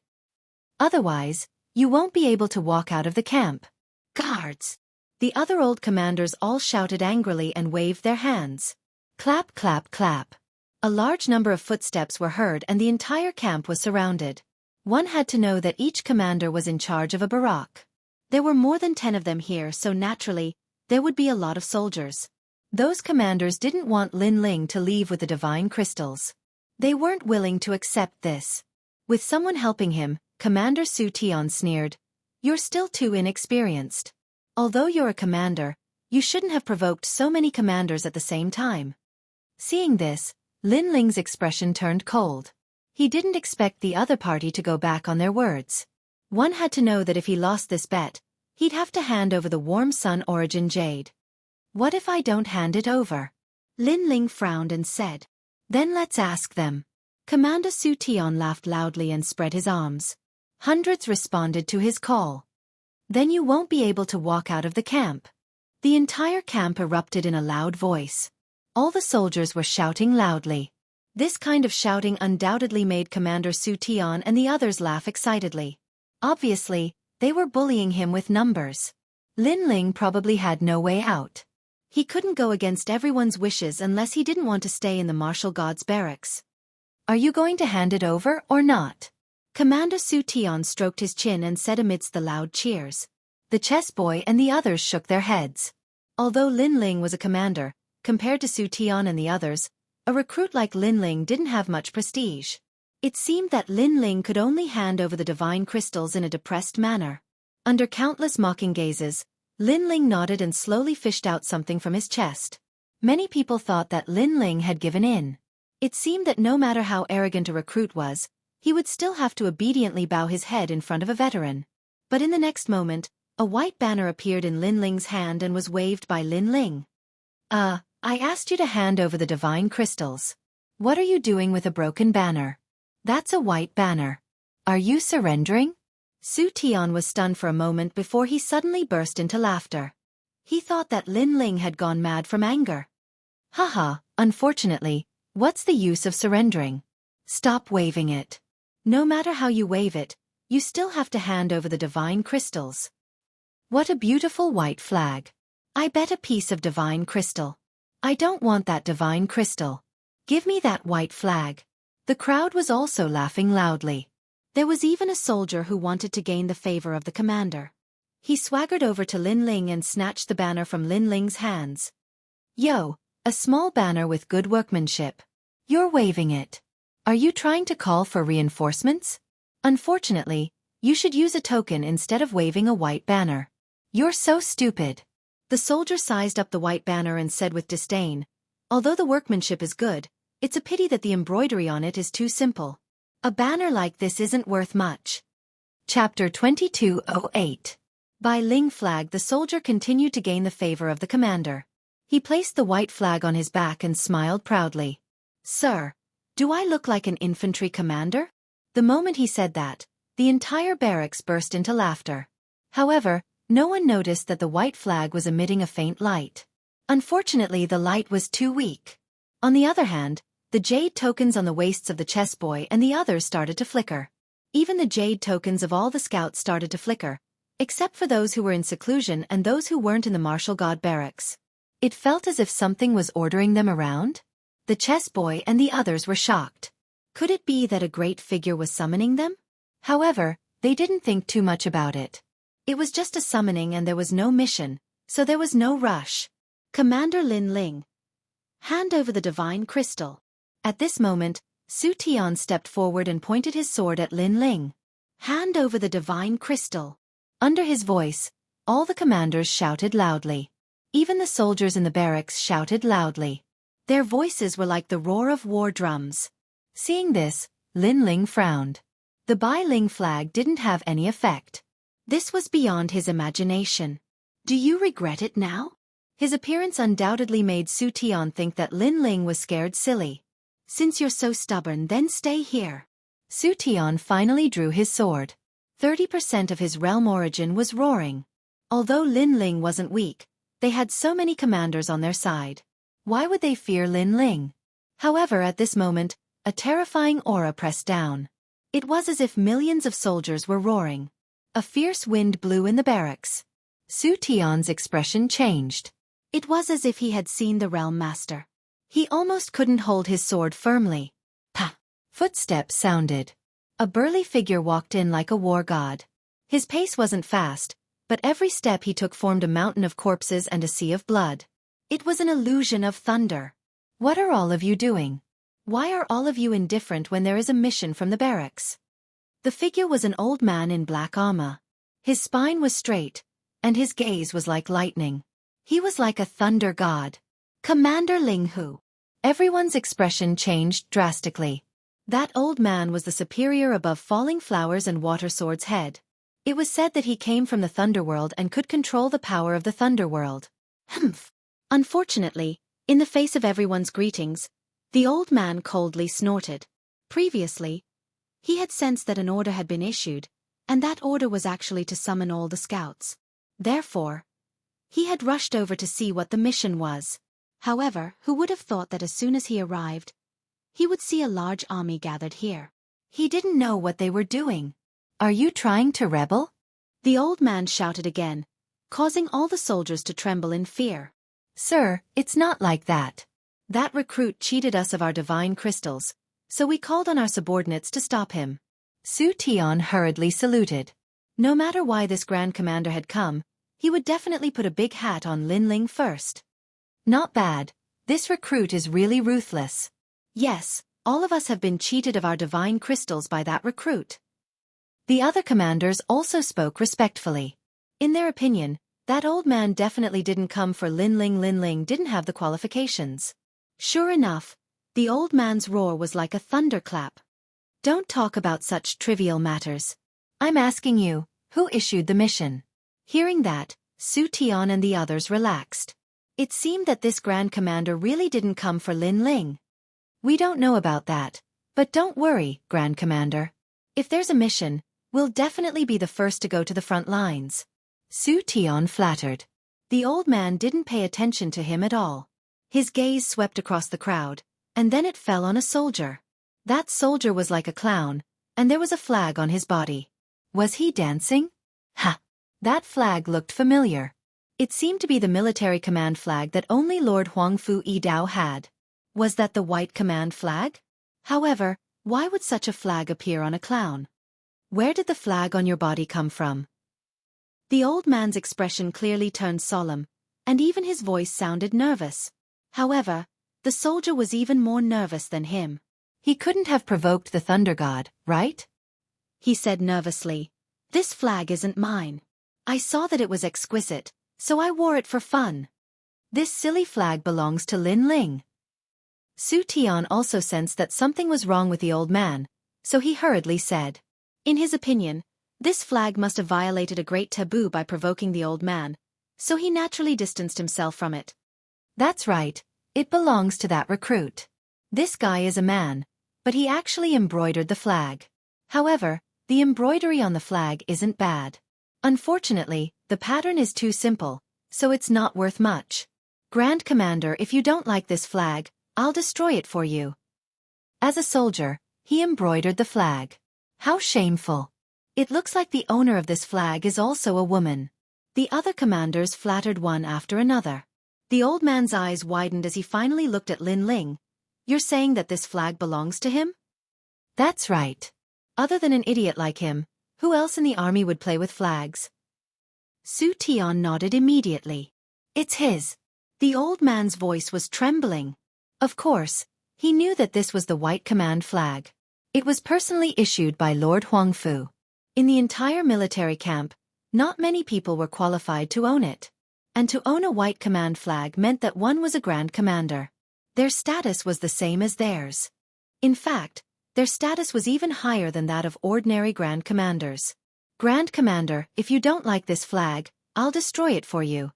Otherwise, you won't be able to walk out of the camp. Guards! The other old commanders all shouted angrily and waved their hands. Clap, clap, clap. A large number of footsteps were heard and the entire camp was surrounded. One had to know that each commander was in charge of a barrack. There were more than 10 of them here, so naturally, there would be a lot of soldiers. Those commanders didn't want Lin Ling to leave with the divine crystals. They weren't willing to accept this. With someone helping him, Commander Su Tian sneered. You're still too inexperienced. Although you're a commander, you shouldn't have provoked so many commanders at the same time. Seeing this, Lin Ling's expression turned cold. He didn't expect the other party to go back on their words. One had to know that if he lost this bet, He'd have to hand over the warm sun origin jade. What if I don't hand it over? Lin Ling frowned and said. Then let's ask them. Commander Su Tian laughed loudly and spread his arms. Hundreds responded to his call. Then you won't be able to walk out of the camp. The entire camp erupted in a loud voice. All the soldiers were shouting loudly. This kind of shouting undoubtedly made Commander Su Tian and the others laugh excitedly. Obviously, they were bullying him with numbers. Lin Ling probably had no way out. He couldn't go against everyone's wishes unless he didn't want to stay in the martial gods' barracks. Are you going to hand it over or not? Commander Su Tian stroked his chin and said amidst the loud cheers. The chess boy and the others shook their heads. Although Lin Ling was a commander, compared to Su Tian and the others, a recruit like Lin Ling didn't have much prestige. It seemed that Lin Ling could only hand over the divine crystals in a depressed manner. Under countless mocking gazes, Lin Ling nodded and slowly fished out something from his chest. Many people thought that Lin Ling had given in. It seemed that no matter how arrogant a recruit was, he would still have to obediently bow his head in front of a veteran. But in the next moment, a white banner appeared in Lin Ling's hand and was waved by Lin Ling. I asked you to hand over the divine crystals. What are you doing with a broken banner? That's a white banner. Are you surrendering? Su Tian was stunned for a moment before he suddenly burst into laughter. He thought that Lin Ling had gone mad from anger. Haha, unfortunately, what's the use of surrendering? Stop waving it. No matter how you wave it, you still have to hand over the divine crystals. What a beautiful white flag. I bet a piece of divine crystal. I don't want that divine crystal. Give me that white flag. The crowd was also laughing loudly. There was even a soldier who wanted to gain the favor of the commander. He swaggered over to Lin Ling and snatched the banner from Lin Ling's hands. Yo, a small banner with good workmanship. You're waving it. Are you trying to call for reinforcements? Unfortunately, you should use a token instead of waving a white banner. You're so stupid. The soldier sized up the white banner and said with disdain, although the workmanship is good, it's a pity that the embroidery on it is too simple. A banner like this isn't worth much. Chapter 2208. By Ling flag, the soldier continued to gain the favor of the commander. He placed the white flag on his back and smiled proudly. Sir, do I look like an infantry commander? The moment he said that, the entire barracks burst into laughter. However, no one noticed that the white flag was emitting a faint light. Unfortunately, the light was too weak. On the other hand, the jade tokens on the waists of the chess boy and the others started to flicker. Even the jade tokens of all the scouts started to flicker, except for those who were in seclusion and those who weren't in the martial god barracks. It felt as if something was ordering them around. The chess boy and the others were shocked. Could it be that a great figure was summoning them? However, they didn't think too much about it. It was just a summoning and there was no mission, so there was no rush. Commander Lin Ling. Hand over the divine crystal. At this moment, Su Tian stepped forward and pointed his sword at Lin Ling. Hand over the divine crystal. Under his voice, all the commanders shouted loudly. Even the soldiers in the barracks shouted loudly. Their voices were like the roar of war drums. Seeing this, Lin Ling frowned. The Bai Ling flag didn't have any effect. This was beyond his imagination. Do you regret it now? His appearance undoubtedly made Su Tian think that Lin Ling was scared silly. Since you're so stubborn, then stay here. Su Tian finally drew his sword. 30% of his realm origin was roaring. Although Lin Ling wasn't weak, they had so many commanders on their side. Why would they fear Lin Ling? However, at this moment, a terrifying aura pressed down. It was as if millions of soldiers were roaring. A fierce wind blew in the barracks. Su Tian's expression changed. It was as if he had seen the realm master. He almost couldn't hold his sword firmly. Pa! Footsteps sounded. A burly figure walked in like a war god. His pace wasn't fast, but every step he took formed a mountain of corpses and a sea of blood. It was an illusion of thunder. What are all of you doing? Why are all of you indifferent when there is a mission from the barracks? The figure was an old man in black armor. His spine was straight, and his gaze was like lightning. He was like a thunder god. Commander Ling Hu. Everyone's expression changed drastically. That old man was the superior above falling flowers and water sword's head. It was said that he came from the Thunderworld and could control the power of the Thunderworld. Humph. Unfortunately, in the face of everyone's greetings, the old man coldly snorted. Previously, he had sensed that an order had been issued, and that order was actually to summon all the scouts. Therefore, he had rushed over to see what the mission was. However, who would have thought that as soon as he arrived, he would see a large army gathered here. He didn't know what they were doing. Are you trying to rebel? The old man shouted again, causing all the soldiers to tremble in fear. Sir, it's not like that. That recruit cheated us of our divine crystals, so we called on our subordinates to stop him. Su Tian hurriedly saluted. No matter why this Grand Commander had come, he would definitely put a big hat on Lin Ling first. Not bad. This recruit is really ruthless. Yes, all of us have been cheated of our divine crystals by that recruit. The other commanders also spoke respectfully. In their opinion, that old man definitely didn't come for Lin Ling. Lin Ling didn't have the qualifications. Sure enough, the old man's roar was like a thunderclap. Don't talk about such trivial matters. I'm asking you, who issued the mission? Hearing that, Su Tian and the others relaxed. It seemed that this Grand Commander really didn't come for Lin Ling. We don't know about that, but don't worry, Grand Commander. If there's a mission, we'll definitely be the first to go to the front lines. Su Tian flattered. The old man didn't pay attention to him at all. His gaze swept across the crowd, and then it fell on a soldier. That soldier was like a clown, and there was a flag on his body. Was he dancing? Ha! That flag looked familiar. It seemed to be the military command flag that only Lord Huangfu Yidao had. Was that the white command flag? However, why would such a flag appear on a clown? Where did the flag on your body come from? The old man's expression clearly turned solemn, and even his voice sounded nervous. However, the soldier was even more nervous than him. He couldn't have provoked the Thunder God, right? He said nervously, "This flag isn't mine. I saw that it was exquisite, so I wore it for fun. This silly flag belongs to Lin Ling." Su Tian also sensed that something was wrong with the old man, so he hurriedly said. In his opinion, this flag must have violated a great taboo by provoking the old man, so he naturally distanced himself from it. That's right, it belongs to that recruit. This guy is a man, but he actually embroidered the flag. However, the embroidery on the flag isn't bad. Unfortunately, the pattern is too simple, so it's not worth much. Grand Commander, if you don't like this flag, I'll destroy it for you. As a soldier, he embroidered the flag. How shameful. It looks like the owner of this flag is also a woman. The other commanders flattered one after another. The old man's eyes widened as he finally looked at Lin Ling. You're saying that this flag belongs to him? That's right. Other than an idiot like him, who else in the army would play with flags? Su Tian nodded immediately. It's his. The old man's voice was trembling. Of course, he knew that this was the white command flag. It was personally issued by Lord Huangfu. In the entire military camp, not many people were qualified to own it. And to own a white command flag meant that one was a Grand Commander. Their status was the same as theirs. In fact, their status was even higher than that of ordinary Grand Commanders. Grand Commander, if you don't like this flag, I'll destroy it for you.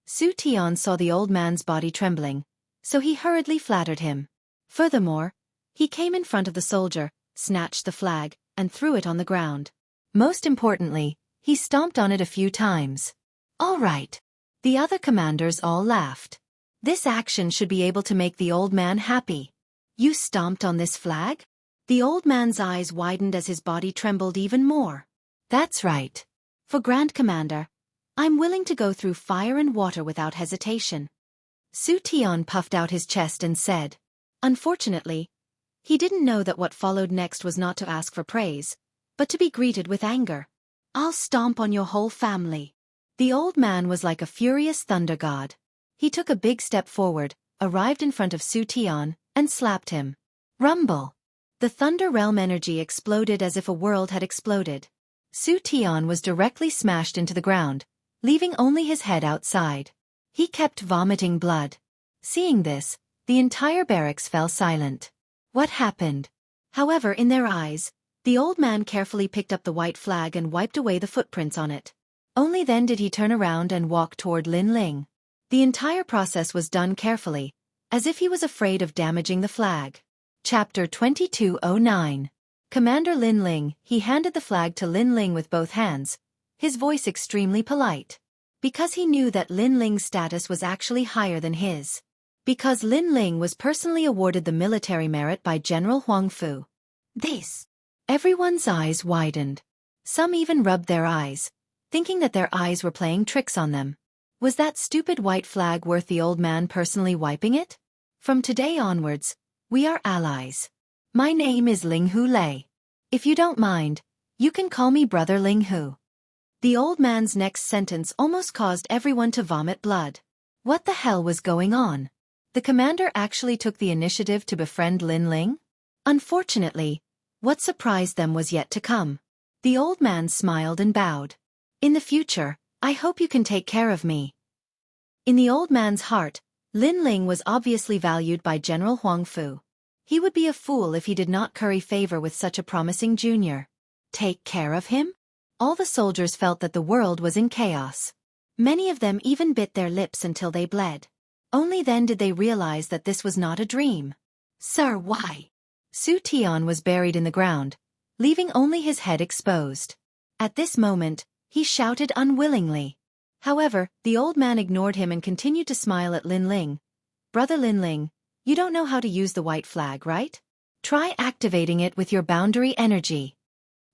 Su Tian saw the old man's body trembling, so he hurriedly flattered him. Furthermore, he came in front of the soldier, snatched the flag, and threw it on the ground. Most importantly, he stomped on it a few times. All right. The other commanders all laughed. This action should be able to make the old man happy. You stomped on this flag? The old man's eyes widened as his body trembled even more. That's right. For Grand Commander, I'm willing to go through fire and water without hesitation. Su Tian puffed out his chest and said. Unfortunately, he didn't know that what followed next was not to ask for praise, but to be greeted with anger. I'll stomp on your whole family. The old man was like a furious thunder god. He took a big step forward, arrived in front of Su Tian, and slapped him. Rumble! The Thunder Realm energy exploded as if a world had exploded. Su Tian was directly smashed into the ground, leaving only his head outside. He kept vomiting blood. Seeing this, the entire barracks fell silent. What happened? However, in their eyes, The old man carefully picked up the white flag and wiped away the footprints on it. Only then did he turn around and walk toward Lin Ling. The entire process was done carefully, as if he was afraid of damaging the flag. Chapter 2209. Commander Lin Ling. He handed the flag to Lin Ling with both hands, his voice extremely polite. Because he knew that Lin Ling's status was actually higher than his. Because Lin Ling was personally awarded the military merit by General Huang Fu. This. Everyone's eyes widened. Some even rubbed their eyes, thinking that their eyes were playing tricks on them. Was that stupid white flag worth the old man personally wiping it? From today onwards, we are allies. My name is Ling Hu Lei. If you don't mind, you can call me Brother Ling Hu. The old man's next sentence almost caused everyone to vomit blood. What the hell was going on? The commander actually took the initiative to befriend Lin Ling? Unfortunately, what surprised them was yet to come. The old man smiled and bowed. In the future, I hope you can take care of me. In the old man's heart, Lin Ling was obviously valued by General Huang Fu. He would be a fool if he did not curry favor with such a promising junior. Take care of him? All the soldiers felt that the world was in chaos. Many of them even bit their lips until they bled. Only then did they realize that this was not a dream. Sir, why? Su Tian was buried in the ground, leaving only his head exposed. At this moment, he shouted unwillingly. However, the old man ignored him and continued to smile at Lin Ling. Brother Lin Ling, you don't know how to use the white flag, right? Try activating it with your boundary energy.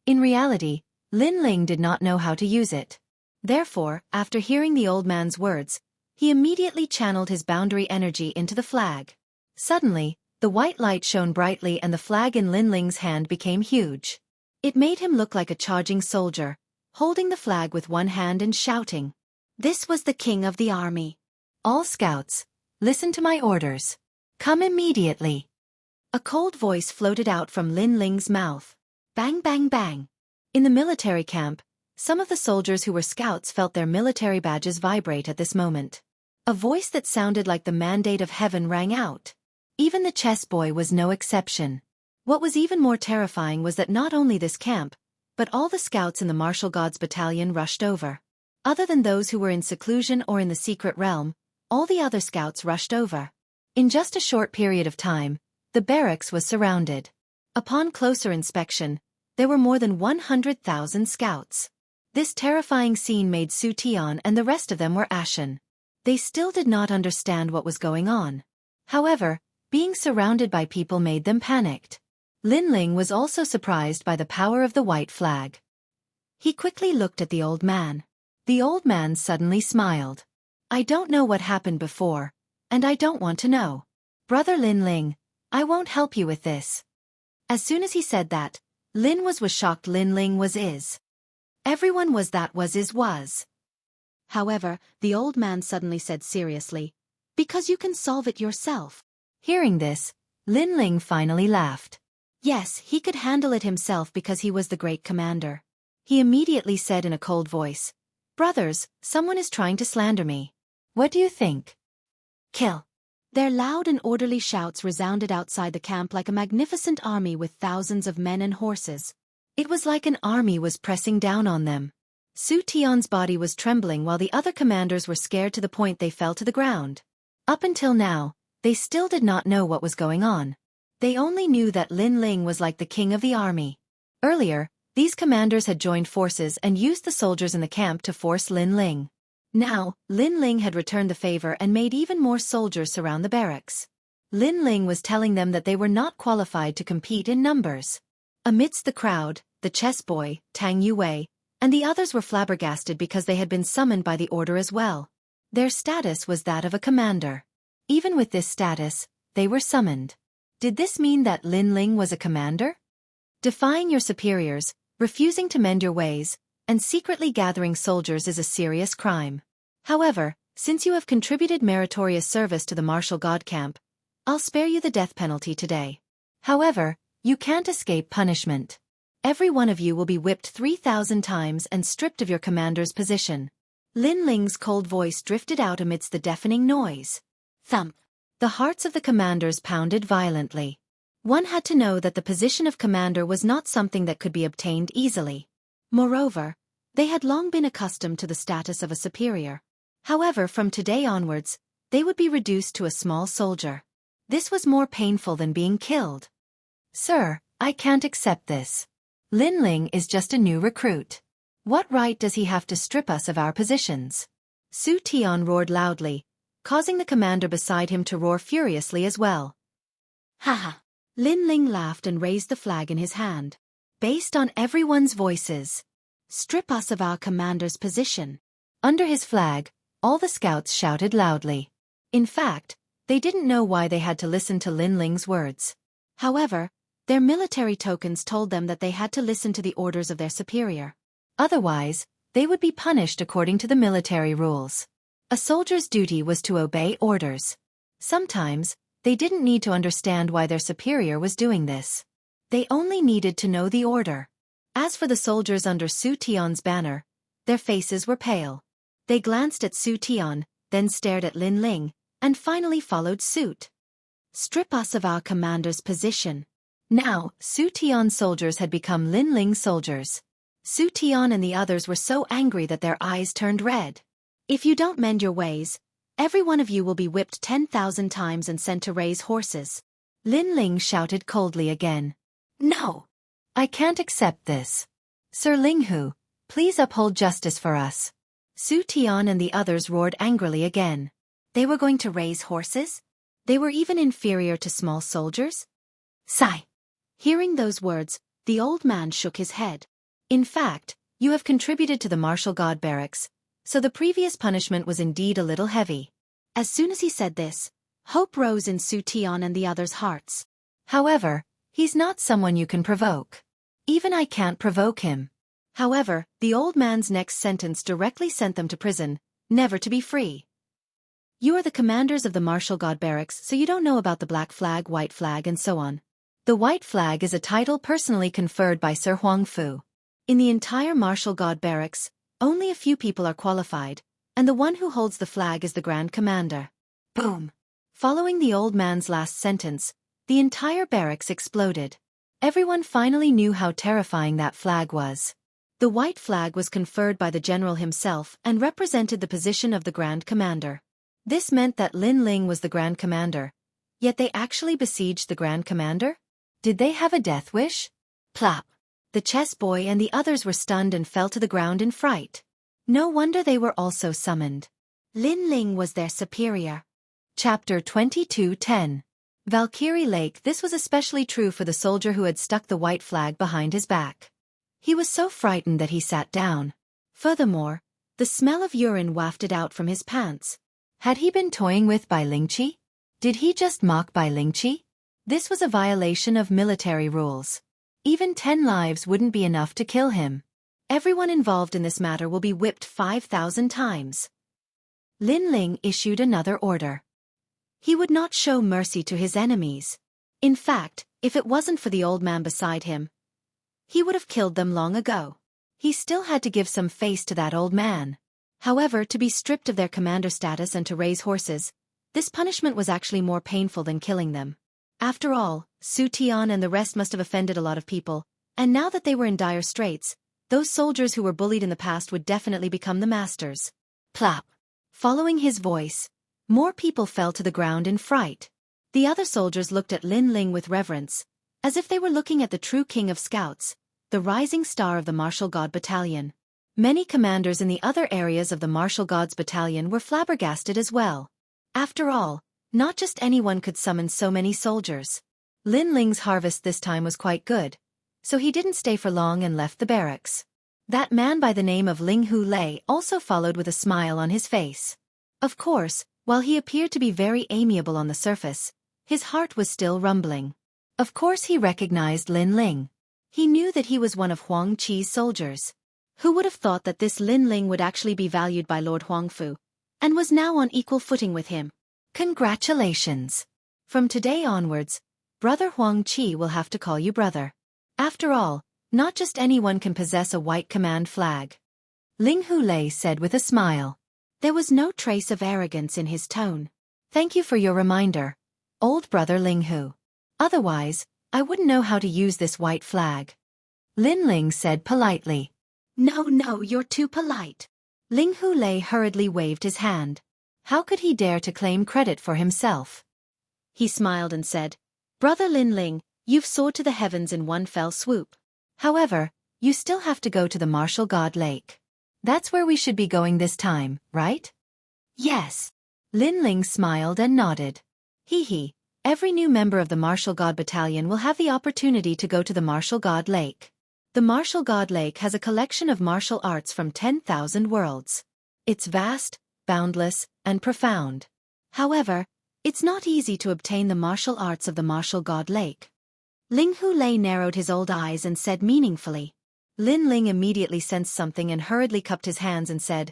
In reality, Lin Ling did not know how to use it. Therefore, after hearing the old man's words, he immediately channeled his boundary energy into the flag. Suddenly, the white light shone brightly and the flag in Lin Ling's hand became huge. It made him look like a charging soldier, holding the flag with one hand and shouting. This was the king of the army. All scouts, listen to my orders. Come immediately. A cold voice floated out from Lin Ling's mouth. Bang bang bang. In the military camp, some of the soldiers who were scouts felt their military badges vibrate at this moment. A voice that sounded like the mandate of heaven rang out. Even the chess boy was no exception. What was even more terrifying was that not only this camp, but all the scouts in the martial gods battalion rushed over. Other than those who were in seclusion or in the secret realm, all the other scouts rushed over. In just a short period of time, the barracks was surrounded. Upon closer inspection, there were more than 100,000 scouts. This terrifying scene made Su Tian and the rest of them were ashen. They still did not understand what was going on. However, being surrounded by people made them panicked. Lin Ling was also surprised by the power of the white flag. He quickly looked at the old man. The old man suddenly smiled. I don't know what happened before, and I don't want to know. Brother Lin Ling, I won't help you with this. As soon as he said that, Lin was shocked. Lin Ling was is. Everyone was that was is was. However, the old man suddenly said seriously, because you can solve it yourself. Hearing this, Lin Ling finally laughed. Yes, he could handle it himself because he was the great commander. He immediately said in a cold voice, Brothers, someone is trying to slander me. What do you think? Kill. Their loud and orderly shouts resounded outside the camp like a magnificent army with thousands of men and horses. It was like an army was pressing down on them. Su Tian's body was trembling while the other commanders were scared to the point they fell to the ground. Up until now, they still did not know what was going on. They only knew that Lin Ling was like the king of the army. Earlier, these commanders had joined forces and used the soldiers in the camp to force Lin Ling. Now, Lin Ling had returned the favor and made even more soldiers surround the barracks. Lin Ling was telling them that they were not qualified to compete in numbers. Amidst the crowd, the chess boy, Tang Yue, and the others were flabbergasted because they had been summoned by the order as well. Their status was that of a commander. Even with this status, they were summoned. Did this mean that Lin Ling was a commander? Defying your superiors, refusing to mend your ways, and secretly gathering soldiers is a serious crime. However, since you have contributed meritorious service to the martial god camp, I'll spare you the death penalty today. However, you can't escape punishment. Every one of you will be whipped 3,000 times and stripped of your commander's position. Lin Ling's cold voice drifted out amidst the deafening noise. Thump. The hearts of the commanders pounded violently. One had to know that the position of commander was not something that could be obtained easily. Moreover, they had long been accustomed to the status of a superior. However, from today onwards, they would be reduced to a small soldier. This was more painful than being killed. Sir, I can't accept this. Lin Ling is just a new recruit. What right does he have to strip us of our positions? Su Tian roared loudly, causing the commander beside him to roar furiously as well. Haha. Lin Ling laughed and raised the flag in his hand. Based on everyone's voices. Strip us of our commander's position. Under his flag, all the scouts shouted loudly. In fact, they didn't know why they had to listen to Lin Ling's words. However, their military tokens told them that they had to listen to the orders of their superior. Otherwise, they would be punished according to the military rules. A soldier's duty was to obey orders. Sometimes, they didn't need to understand why their superior was doing this. They only needed to know the order. As for the soldiers under Su Tian's banner, their faces were pale. They glanced at Su Tian, then stared at Lin Ling, and finally followed suit. Strip us of our commander's position. Now, Su Tian's soldiers had become Lin Ling's soldiers. Su Tian and the others were so angry that their eyes turned red. If you don't mend your ways, every one of you will be whipped 10,000 times and sent to raise horses. Lin Ling shouted coldly again. No! I can't accept this. Sir Linghu, please uphold justice for us. Su Tian and the others roared angrily again. They were going to raise horses? They were even inferior to small soldiers? Sigh. Hearing those words, the old man shook his head. In fact, you have contributed to the martial god barracks, so the previous punishment was indeed a little heavy. As soon as he said this, hope rose in Su Tian and the others' hearts. However, he's not someone you can provoke. Even I can't provoke him. However, the old man's next sentence directly sent them to prison, never to be free. You are the commanders of the martial god barracks, so you don't know about the black flag, white flag, and so on. The white flag is a title personally conferred by Sir Huangfu. In the entire martial god barracks, only a few people are qualified, and the one who holds the flag is the Grand Commander. Boom! Following the old man's last sentence, the entire barracks exploded. Everyone finally knew how terrifying that flag was. The white flag was conferred by the general himself and represented the position of the Grand Commander. This meant that Lin Ling was the Grand Commander, yet they actually besieged the Grand Commander? Did they have a death wish? Plop! The chess boy and the others were stunned and fell to the ground in fright. No wonder they were also summoned. Lin Ling was their superior. Chapter 22:10. Valkyrie Lake. This was especially true for the soldier who had stuck the white flag behind his back. He was so frightened that he sat down. Furthermore, the smell of urine wafted out from his pants. Had he been toying with Bai Lingqi? Did he just mock Bai Lingqi? This was a violation of military rules. Even 10 lives wouldn't be enough to kill him. Everyone involved in this matter will be whipped 5,000 times. Lin Ling issued another order. He would not show mercy to his enemies. In fact, if it wasn't for the old man beside him, he would have killed them long ago. He still had to give some face to that old man. However, to be stripped of their commander status and to raise horses, this punishment was actually more painful than killing them. After all, Su Tian and the rest must have offended a lot of people, and now that they were in dire straits, those soldiers who were bullied in the past would definitely become the masters. Plop! Following his voice, more people fell to the ground in fright. The other soldiers looked at Lin Ling with reverence, as if they were looking at the true king of scouts, the rising star of the martial god battalion. Many commanders in the other areas of the martial gods battalion were flabbergasted as well. After all, not just anyone could summon so many soldiers. Lin Ling's harvest this time was quite good, so he didn't stay for long and left the barracks. That man by the name of Ling Hu Lei also followed with a smile on his face. Of course, while he appeared to be very amiable on the surface, his heart was still rumbling. Of course he recognized Lin Ling. He knew that he was one of Huang Qi's soldiers. Who would have thought that this Lin Ling would actually be valued by Lord Huangfu, and was now on equal footing with him? Congratulations! From today onwards, Brother Huang Qi will have to call you brother. After all, not just anyone can possess a white command flag. Ling Hu Lei said with a smile. There was no trace of arrogance in his tone. Thank you for your reminder, old brother Ling Hu. Otherwise, I wouldn't know how to use this white flag. Lin Ling said politely. No, you're too polite. Ling Hulei hurriedly waved his hand. How could he dare to claim credit for himself? He smiled and said, Brother Lin Ling, you've soared to the heavens in one fell swoop. However, you still have to go to the Martial God Lake. That's where we should be going this time, right? Yes. Lin Ling smiled and nodded. Hee. Every new member of the Martial God Battalion will have the opportunity to go to the Martial God Lake. The Martial God Lake has a collection of martial arts from 10,000 worlds. It's vast, boundless, and profound. However, it's not easy to obtain the martial arts of the Martial God Lake. Ling Hulei narrowed his old eyes and said meaningfully. Lin Ling immediately sensed something and hurriedly cupped his hands and said,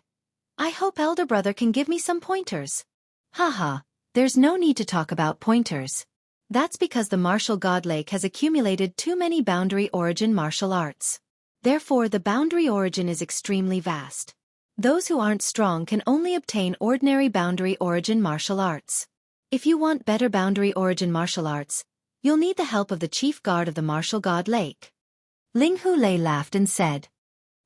I hope elder brother can give me some pointers. Haha, there's no need to talk about pointers. That's because the Martial God Lake has accumulated too many boundary origin martial arts. Therefore the boundary origin is extremely vast. Those who aren't strong can only obtain ordinary boundary origin martial arts. If you want better boundary origin martial arts, you'll need the help of the chief guard of the Martial God Lake. Ling Hulei laughed and said,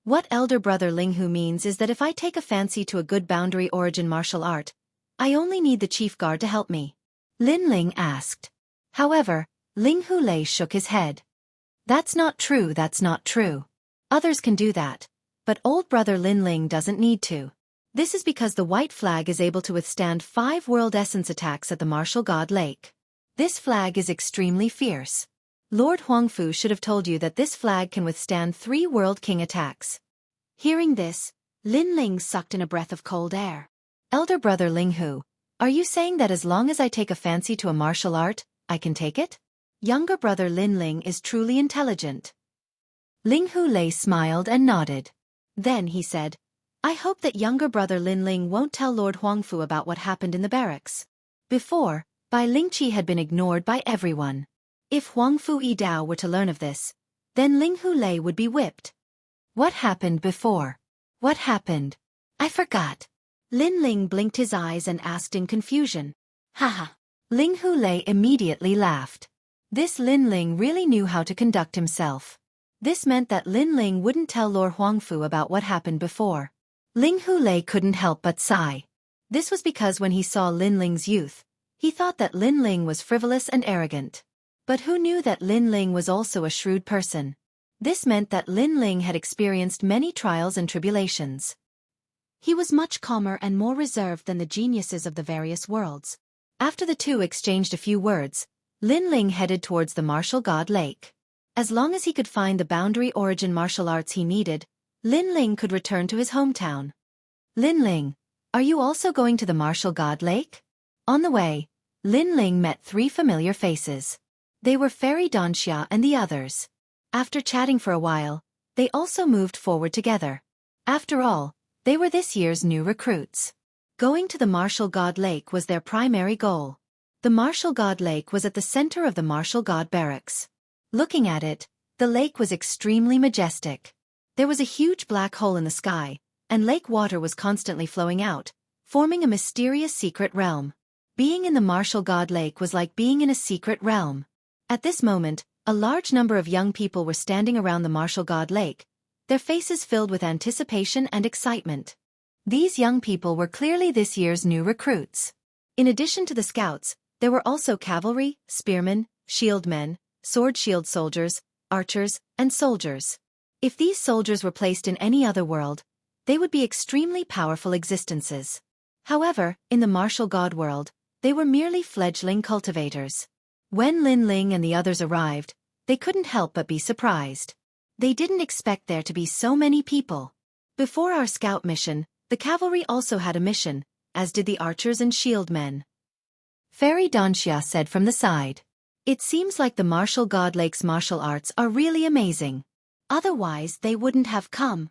What elder brother Ling Hu means is that if I take a fancy to a good boundary origin martial art, I only need the chief guard to help me. Lin Ling asked. However, Ling Hulei shook his head. That's not true. Others can do that, but old brother Lin Ling doesn't need to. This is because the white flag is able to withstand 5 world essence attacks at the Martial God Lake. This flag is extremely fierce. Lord Huangfu should have told you that this flag can withstand 3 World King attacks. Hearing this, Lin Ling sucked in a breath of cold air. Elder brother Ling Hu, are you saying that as long as I take a fancy to a martial art, I can take it? Younger brother Lin Ling is truly intelligent. Ling Hulei smiled and nodded. Then he said, I hope that younger brother Lin Ling won't tell Lord Huangfu about what happened in the barracks. Before, Bai Lingqi had been ignored by everyone. If Huangfu Yidao were to learn of this, then Ling Hulei would be whipped. What happened before? What happened? I forgot. Lin Ling blinked his eyes and asked in confusion. Haha. Ling Hulei immediately laughed. This Lin Ling really knew how to conduct himself. This meant that Lin Ling wouldn't tell Lord Huangfu about what happened before. Ling Hulei couldn't help but sigh. This was because when he saw Lin Ling's youth, he thought that Lin Ling was frivolous and arrogant. But who knew that Lin Ling was also a shrewd person? This meant that Lin Ling had experienced many trials and tribulations. He was much calmer and more reserved than the geniuses of the various worlds. After the two exchanged a few words, Lin Ling headed towards the Martial God Lake. As long as he could find the boundary origin martial arts he needed, Lin Ling could return to his hometown. Lin Ling, are you also going to the Martial God Lake? On the way, Lin Ling met 3 familiar faces. They were Fairy Xianxia and the others. After chatting for a while, they also moved forward together. After all, they were this year's new recruits. Going to the Martial God Lake was their primary goal. The Martial God Lake was at the center of the Martial God Barracks. Looking at it, the lake was extremely majestic. There was a huge black hole in the sky, and lake water was constantly flowing out, forming a mysterious secret realm. Being in the Martial God Lake was like being in a secret realm. At this moment, a large number of young people were standing around the Martial God Lake, their faces filled with anticipation and excitement. These young people were clearly this year's new recruits. In addition to the scouts, there were also cavalry, spearmen, shieldmen, sword-shield soldiers, archers, and soldiers. If these soldiers were placed in any other world, they would be extremely powerful existences. However, in the Martial God world, they were merely fledgling cultivators. When Lin Ling and the others arrived, they couldn't help but be surprised. They didn't expect there to be so many people. Before our scout mission, the cavalry also had a mission, as did the archers and shieldmen. Fairy Xianxia said from the side. It seems like the Martial God Lake's martial arts are really amazing. Otherwise they wouldn't have come.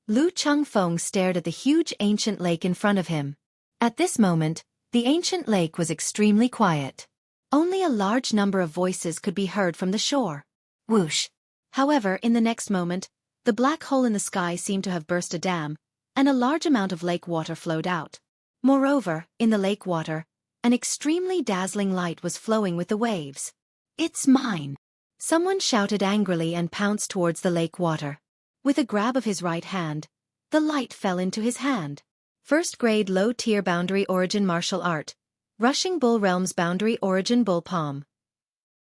Lu Chengfeng stared at the huge ancient lake in front of him. At this moment, the ancient lake was extremely quiet. Only a large number of voices could be heard from the shore. Whoosh! However, in the next moment, the black hole in the sky seemed to have burst a dam, and a large amount of lake water flowed out. Moreover, in the lake water, an extremely dazzling light was flowing with the waves. It's mine! Someone shouted angrily and pounced towards the lake water. With a grab of his right hand, the light fell into his hand. First grade low-tier boundary origin martial art. Rushing Bull Realms boundary origin bull palm.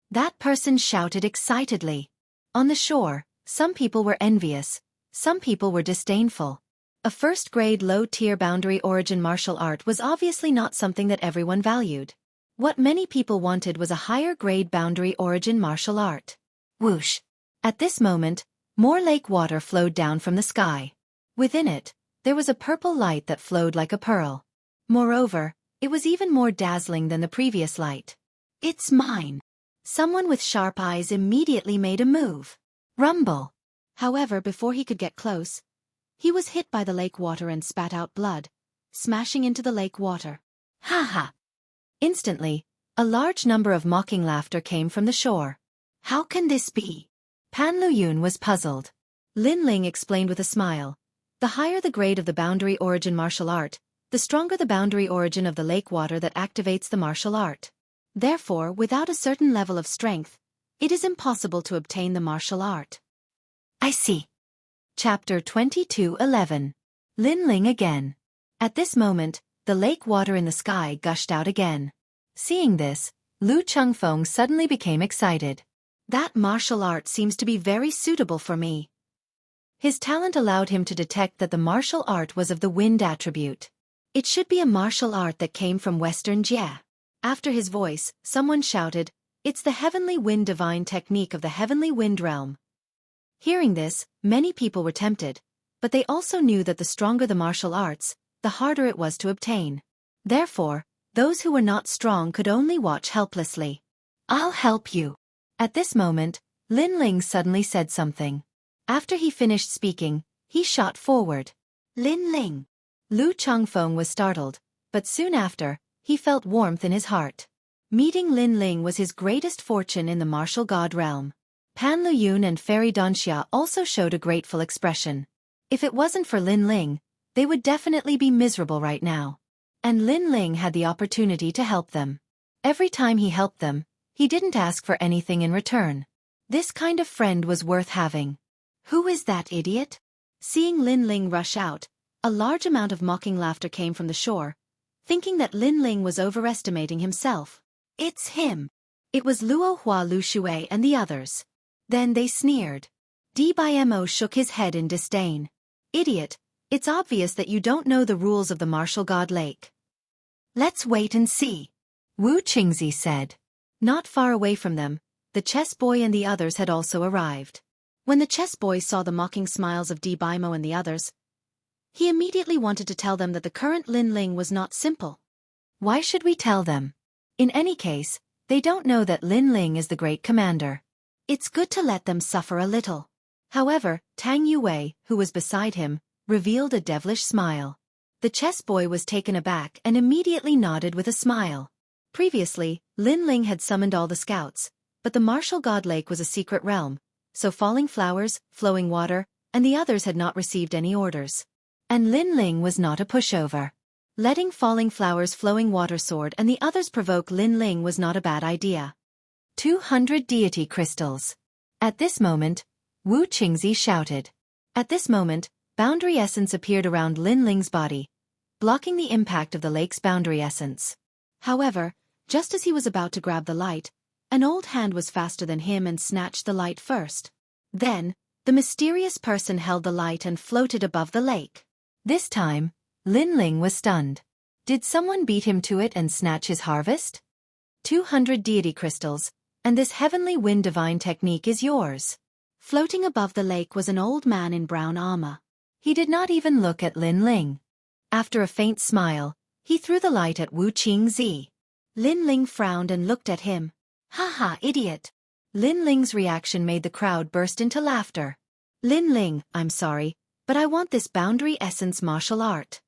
That person shouted excitedly. On the shore, some people were envious, some people were disdainful. A first-grade low-tier boundary origin martial art was obviously not something that everyone valued. What many people wanted was a higher-grade boundary origin martial art. Whoosh! At this moment, more lake water flowed down from the sky. Within it, there was a purple light that flowed like a pearl. Moreover, it was even more dazzling than the previous light. It's mine! Someone with sharp eyes immediately made a move. Rumble! However, before he could get close, he was hit by the lake water and spat out blood, smashing into the lake water. Ha ha! Instantly, a large number of mocking laughter came from the shore. How can this be? Pan Luyun was puzzled. Lin Ling explained with a smile. The higher the grade of the boundary origin martial art, the stronger the boundary origin of the lake water that activates the martial art. Therefore, without a certain level of strength, it is impossible to obtain the martial art. I see. Chapter 22:11. Lin Ling again. At this moment, the lake water in the sky gushed out again. Seeing this, Lu Chengfeng suddenly became excited. That martial art seems to be very suitable for me. His talent allowed him to detect that the martial art was of the wind attribute. It should be a martial art that came from Western Jia. After his voice, someone shouted, "It's the heavenly wind divine technique of the heavenly wind realm." Hearing this, many people were tempted, but they also knew that the stronger the martial arts, the harder it was to obtain. Therefore, those who were not strong could only watch helplessly. I'll help you. At this moment, Lin Ling suddenly said something. After he finished speaking, he shot forward. Lin Ling. Lu Chengfeng was startled, but soon after, he felt warmth in his heart. Meeting Lin Ling was his greatest fortune in the martial god realm. Pan Luyun and Fairy Donxia also showed a grateful expression. If it wasn't for Lin Ling, they would definitely be miserable right now. And Lin Ling had the opportunity to help them. Every time he helped them, he didn't ask for anything in return. This kind of friend was worth having. Who is that idiot? Seeing Lin Ling rush out, a large amount of mocking laughter came from the shore, thinking that Lin Ling was overestimating himself. It's him. It was Luo Hua, Lu Shui and the others. Then they sneered. Dbimo shook his head in disdain. Idiot, it's obvious that you don't know the rules of the martial god lake. Let's wait and see. Wu Qingzi said. Not far away from them, the chess boy and the others had also arrived. When the chess boy saw the mocking smiles of Dbimo and the others, he immediately wanted to tell them that the current Lin Ling was not simple. Why should we tell them? In any case, they don't know that Lin Ling is the great commander. It's good to let them suffer a little. However, Tang Yue, who was beside him, revealed a devilish smile. The chess boy was taken aback and immediately nodded with a smile. Previously, Lin Ling had summoned all the scouts, but the martial god lake was a secret realm, so falling flowers, flowing water, and the others had not received any orders. And Lin Ling was not a pushover. Letting falling flowers, flowing water sword and the others provoke Lin Ling was not a bad idea. 200 deity crystals. At this moment, Wu Qingzi shouted. At this moment, boundary essence appeared around Lin Ling's body, blocking the impact of the lake's boundary essence. However, just as he was about to grab the light, an old hand was faster than him and snatched the light first. Then, the mysterious person held the light and floated above the lake. This time, Lin Ling was stunned. Did someone beat him to it and snatch his harvest? 200 deity crystals, and this heavenly wind divine technique is yours. Floating above the lake was an old man in brown armor. He did not even look at Lin Ling. After a faint smile, he threw the light at Wu Qingzi. Lin Ling frowned and looked at him. Haha, idiot. Lin Ling's reaction made the crowd burst into laughter. Lin Ling, I'm sorry, but I want this boundary essence martial art.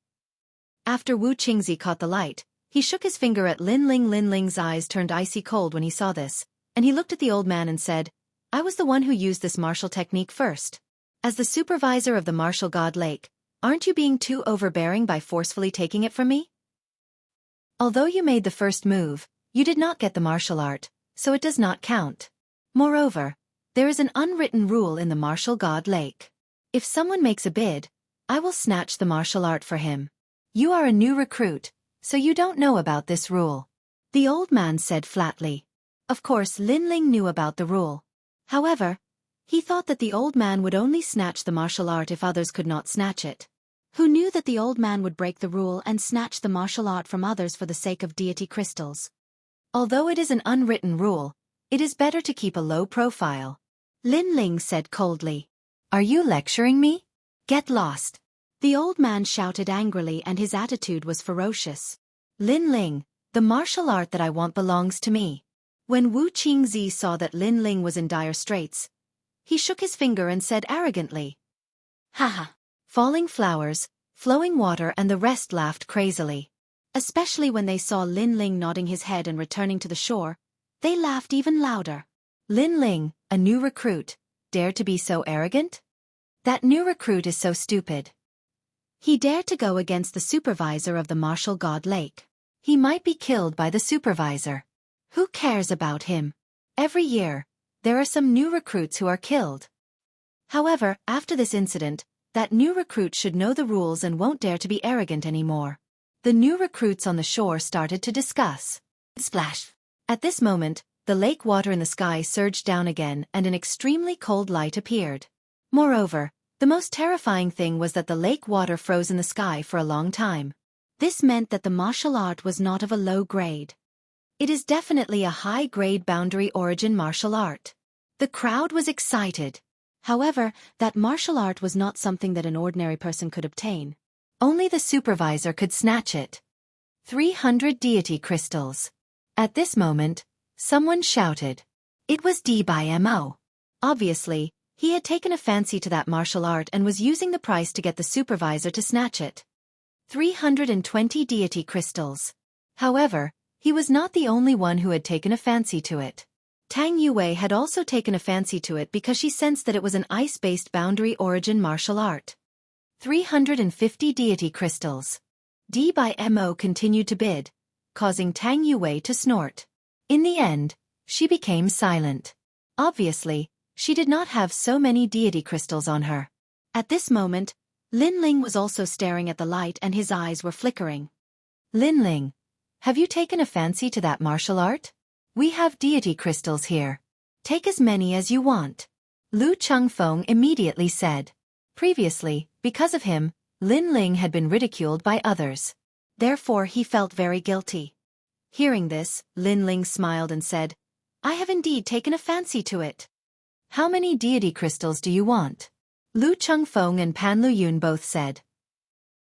After Wu Qingzi caught the light, he shook his finger at Lin Ling. Lin Ling's eyes turned icy cold when he saw this, and he looked at the old man and said, I was the one who used this martial technique first. As the supervisor of the martial god lake, aren't you being too overbearing by forcefully taking it from me? Although you made the first move, you did not get the martial art, so it does not count. Moreover, there is an unwritten rule in the martial god lake. If someone makes a bid, I will snatch the martial art for him. You are a new recruit, so you don't know about this rule. The old man said flatly. Of course Lin Ling knew about the rule. However, he thought that the old man would only snatch the martial art if others could not snatch it. Who knew that the old man would break the rule and snatch the martial art from others for the sake of deity crystals? Although it is an unwritten rule, it is better to keep a low profile. Lin Ling said coldly. Are you lecturing me? Get lost. The old man shouted angrily and his attitude was ferocious. Lin Ling, the martial art that I want belongs to me. When Wu Qingzi saw that Lin Ling was in dire straits, he shook his finger and said arrogantly. Haha. Falling flowers, flowing water and the rest laughed crazily. Especially when they saw Lin Ling nodding his head and returning to the shore, they laughed even louder. Lin Ling, a new recruit, dared to be so arrogant? That new recruit is so stupid. He dared to go against the supervisor of the martial god lake. He might be killed by the supervisor. Who cares about him? Every year, there are some new recruits who are killed. However, after this incident, that new recruit should know the rules and won't dare to be arrogant anymore. The new recruits on the shore started to discuss. Splash! At this moment, the lake water in the sky surged down again and an extremely cold light appeared. Moreover, the most terrifying thing was that the lake water froze in the sky for a long time. This meant that the martial art was not of a low grade. It is definitely a high-grade boundary origin martial art. The crowd was excited. However, that martial art was not something that an ordinary person could obtain. Only the supervisor could snatch it. 300 deity crystals. At this moment, someone shouted. It was Mo. Obviously, he had taken a fancy to that martial art and was using the price to get the supervisor to snatch it. 320 deity crystals. However, he was not the only one who had taken a fancy to it. Tang Yue had also taken a fancy to it because she sensed that it was an ice-based boundary origin martial art. 350 deity crystals. Mo continued to bid, causing Tang Yue to snort. In the end, she became silent. Obviously, she did not have so many deity crystals on her. At this moment, Lin Ling was also staring at the light and his eyes were flickering. Lin Ling, have you taken a fancy to that martial art? We have deity crystals here. Take as many as you want. Lu Chengfeng immediately said. Previously, because of him, Lin Ling had been ridiculed by others. Therefore he felt very guilty. Hearing this, Lin Ling smiled and said, I have indeed taken a fancy to it. How many deity crystals do you want? Lu Chengfeng and Pan Luyun both said.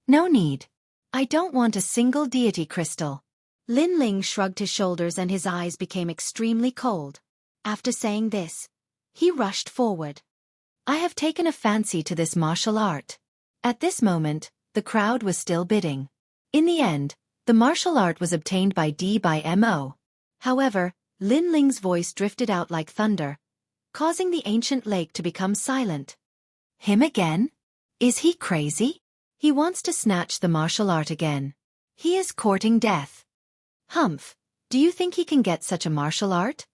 No need. I don't want a single deity crystal. Lin Ling shrugged his shoulders and his eyes became extremely cold. After saying this, he rushed forward. I have taken a fancy to this martial art. At this moment, the crowd was still bidding. In the end, the martial art was obtained by Mo. However, Lin Ling's voice drifted out like thunder, causing the ancient lake to become silent. Him again? Is he crazy? He wants to snatch the martial art again. He is courting death. Humph, do you think he can get such a martial art?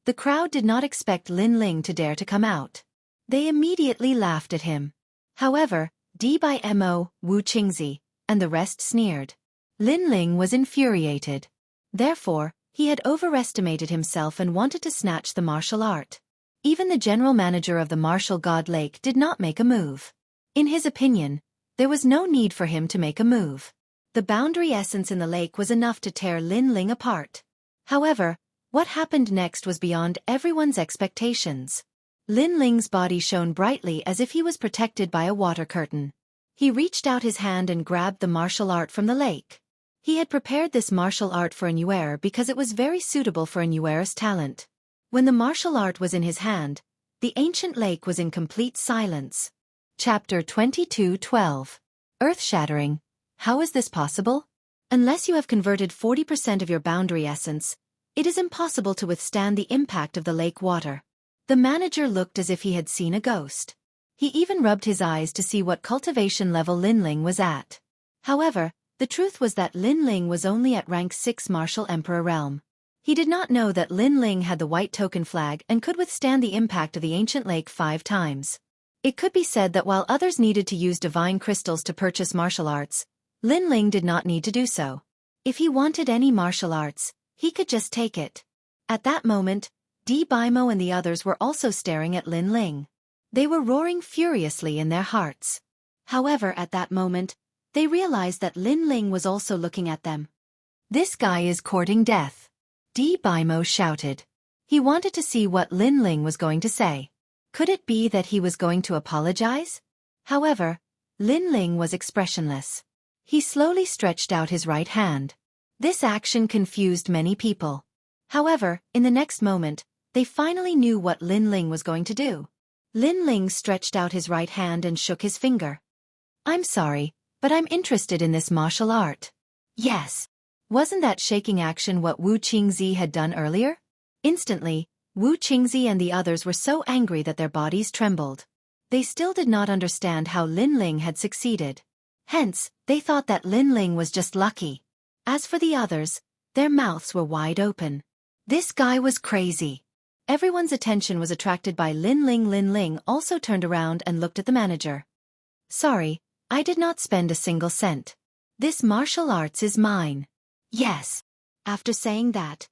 The crowd did not expect Lin Ling to dare to come out. They immediately laughed at him. However, Mo, Wu Qingzi, and the rest sneered. Lin Ling was infuriated. Therefore, he had overestimated himself and wanted to snatch the martial art. Even the general manager of the martial god lake did not make a move. In his opinion, there was no need for him to make a move. The boundary essence in the lake was enough to tear Lin Ling apart. However, what happened next was beyond everyone's expectations. Lin Ling's body shone brightly as if he was protected by a water curtain. He reached out his hand and grabbed the martial art from the lake. He had prepared this martial art for Nuer because it was very suitable for Nuer's talent. When the martial art was in his hand, the ancient lake was in complete silence. Chapter 22:12. Earth-shattering. How is this possible? Unless you have converted 40% of your boundary essence, it is impossible to withstand the impact of the lake water. The manager looked as if he had seen a ghost. He even rubbed his eyes to see what cultivation level Lin Ling was at. However, the truth was that Lin Ling was only at rank 6 Martial Emperor realm. He did not know that Lin Ling had the white token flag and could withstand the impact of the ancient lake 5 times. It could be said that while others needed to use divine crystals to purchase martial arts, Lin Ling did not need to do so. If he wanted any martial arts, he could just take it. At that moment, Di Baimo and the others were also staring at Lin Ling. They were roaring furiously in their hearts. However, at that moment, they realized that Lin Ling was also looking at them. "This guy is courting death," Di Baimo shouted. He wanted to see what Lin Ling was going to say. Could it be that he was going to apologize? However, Lin Ling was expressionless. He slowly stretched out his right hand. This action confused many people. However, in the next moment, they finally knew what Lin Ling was going to do. Lin Ling stretched out his right hand and shook his finger. "I'm sorry, but I'm interested in this martial art." "Yes." Wasn't that shaking action what Wu Qingzi had done earlier? Instantly, Wu Qingzi and the others were so angry that their bodies trembled. They still did not understand how Lin Ling had succeeded. Hence, they thought that Lin Ling was just lucky. As for the others, their mouths were wide open. This guy was crazy. Everyone's attention was attracted by Lin Ling. Lin Ling also turned around and looked at the manager. "Sorry, I did not spend a single cent. This martial arts is mine." "Yes." After saying that,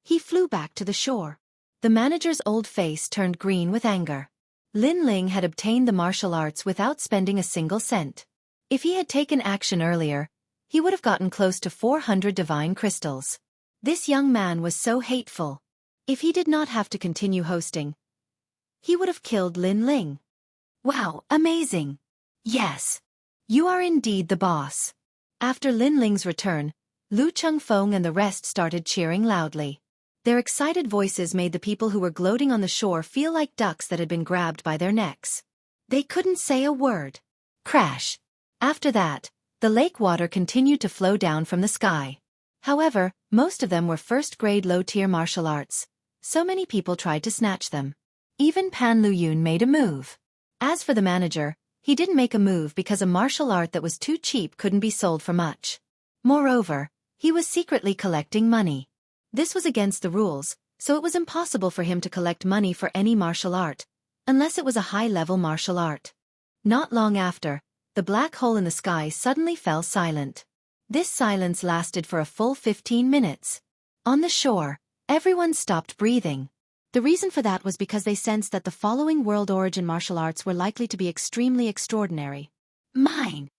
he flew back to the shore. The manager's old face turned green with anger. Lin Ling had obtained the martial arts without spending a single cent. If he had taken action earlier, he would have gotten close to 400 divine crystals. This young man was so hateful. If he did not have to continue hosting, he would have killed Lin Ling. "Wow, amazing. Yes. You are indeed the boss." After Lin Ling's return, Lu Chengfeng and the rest started cheering loudly. Their excited voices made the people who were gloating on the shore feel like ducks that had been grabbed by their necks. They couldn't say a word. Crash. After that, the lake water continued to flow down from the sky. However, most of them were first-grade low-tier martial arts. So many people tried to snatch them. Even Pan Luyun made a move. As for the manager, he didn't make a move because a martial art that was too cheap couldn't be sold for much. Moreover, he was secretly collecting money. This was against the rules, so it was impossible for him to collect money for any martial art, unless it was a high-level martial art. Not long after, the black hole in the sky suddenly fell silent. This silence lasted for a full 15 minutes. On the shore, everyone stopped breathing. The reason for that was because they sensed that the following world origin martial arts were likely to be extremely extraordinary. "Mine!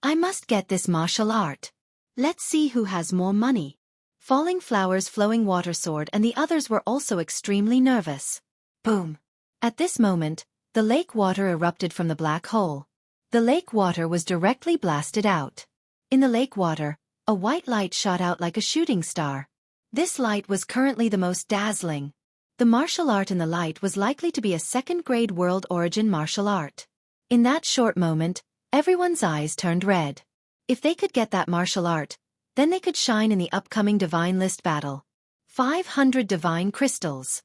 I must get this martial art. Let's see who has more money." Falling Flowers, Flowing Water Sword and the others were also extremely nervous. Boom! At this moment, the lake water erupted from the black hole. The lake water was directly blasted out. In the lake water, a white light shot out like a shooting star. This light was currently the most dazzling. The martial art in the light was likely to be a second-grade world origin martial art. In that short moment, everyone's eyes turned red. If they could get that martial art, then they could shine in the upcoming Divine List battle. 500 divine crystals.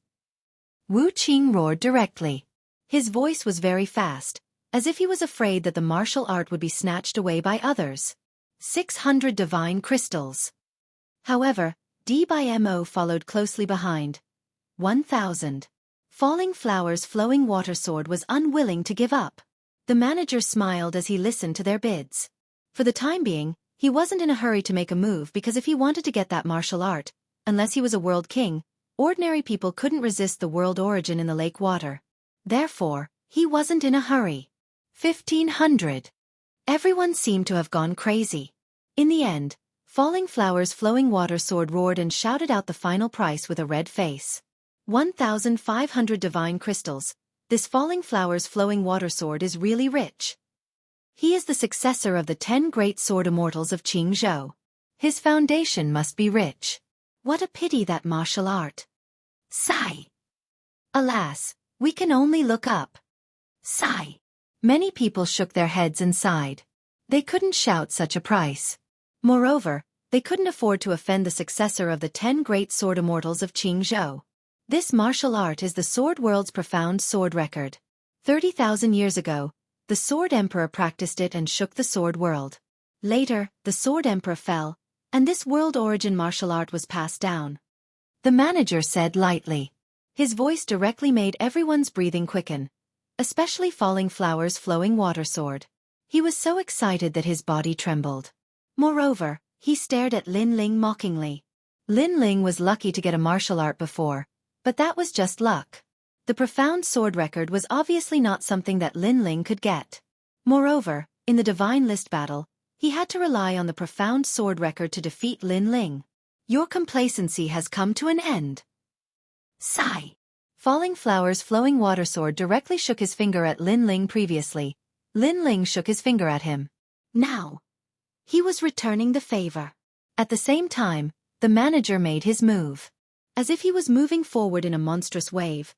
Wu Qing roared directly. His voice was very fast, as if he was afraid that the martial art would be snatched away by others. 600 divine crystals. However, Di Mo followed closely behind. 1,000. Falling Flowers, Flowing Water Sword was unwilling to give up. The manager smiled as he listened to their bids. For the time being, he wasn't in a hurry to make a move because if he wanted to get that martial art, unless he was a world king, ordinary people couldn't resist the world origin in the lake water. Therefore, he wasn't in a hurry. 1,500. Everyone seemed to have gone crazy. In the end, Falling Flowers, Flowing Water Sword roared and shouted out the final price with a red face. 1,500 divine crystals. This Falling Flowers, Flowing Water Sword is really rich. He is the successor of the 10 great sword immortals of Jianghu. His foundation must be rich. What a pity that martial art. Sigh. Alas, we can only look up. Sigh. Many people shook their heads and sighed. They couldn't shout such a price. Moreover, they couldn't afford to offend the successor of the 10 great sword immortals of Jianghu. This martial art is the sword world's profound sword record. 30,000 years ago, the Sword Emperor practiced it and shook the sword world. Later, the Sword Emperor fell, and this world origin martial art was passed down. the manager said lightly. His voice directly made everyone's breathing quicken, especially Falling Flower's flowing water sword. He was so excited that his body trembled. Moreover, he stared at Lin Ling mockingly. Lin Ling was lucky to get a martial art before, but that was just luck. The profound sword record was obviously not something that Lin Ling could get. Moreover, in the divine list battle, he had to rely on the profound sword record to defeat Lin Ling. Your complacency has come to an end. Sigh. Falling Flower's flowing water sword directly shook his finger at Lin Ling previously. Lin Ling shook his finger at him. Now, he was returning the favor. At the same time, the manager made his move. As if he was moving forward in a monstrous wave,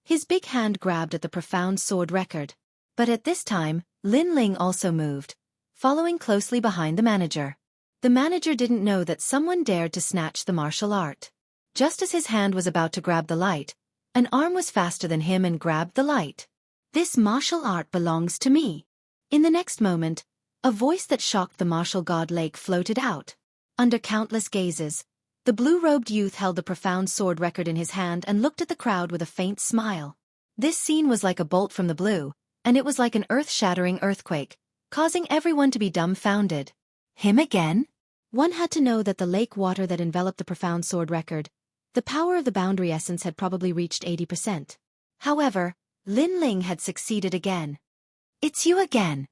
his big hand grabbed at the profound sword record. But at this time, Lin Ling also moved, following closely behind the manager. The manager didn't know that someone dared to snatch the martial art. Just as his hand was about to grab the light, an arm was faster than him and grabbed the light. This martial art belongs to me. In the next moment, a voice that shocked the martial god Lake floated out. Under countless gazes, the blue-robed youth held the profound sword record in his hand and looked at the crowd with a faint smile. This scene was like a bolt from the blue, and it was like an earth-shattering earthquake, causing everyone to be dumbfounded. Him again? One had to know that the lake water that enveloped the profound sword record, the power of the boundary essence had probably reached 80%. However, Lin Ling had succeeded again. It's you again.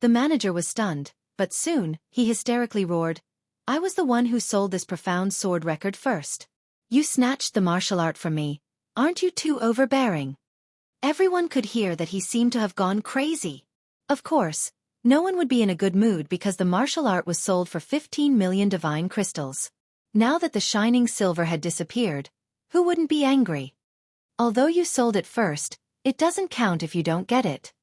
The manager was stunned, but soon, he hysterically roared, I was the one who sold this profound sword record first. You snatched the martial art from me. Aren't you too overbearing? Everyone could hear that he seemed to have gone crazy. Of course, no one would be in a good mood because the martial art was sold for 15 million divine crystals. Now that the shining silver had disappeared, who wouldn't be angry? Although you sold it first, it doesn't count if you don't get it.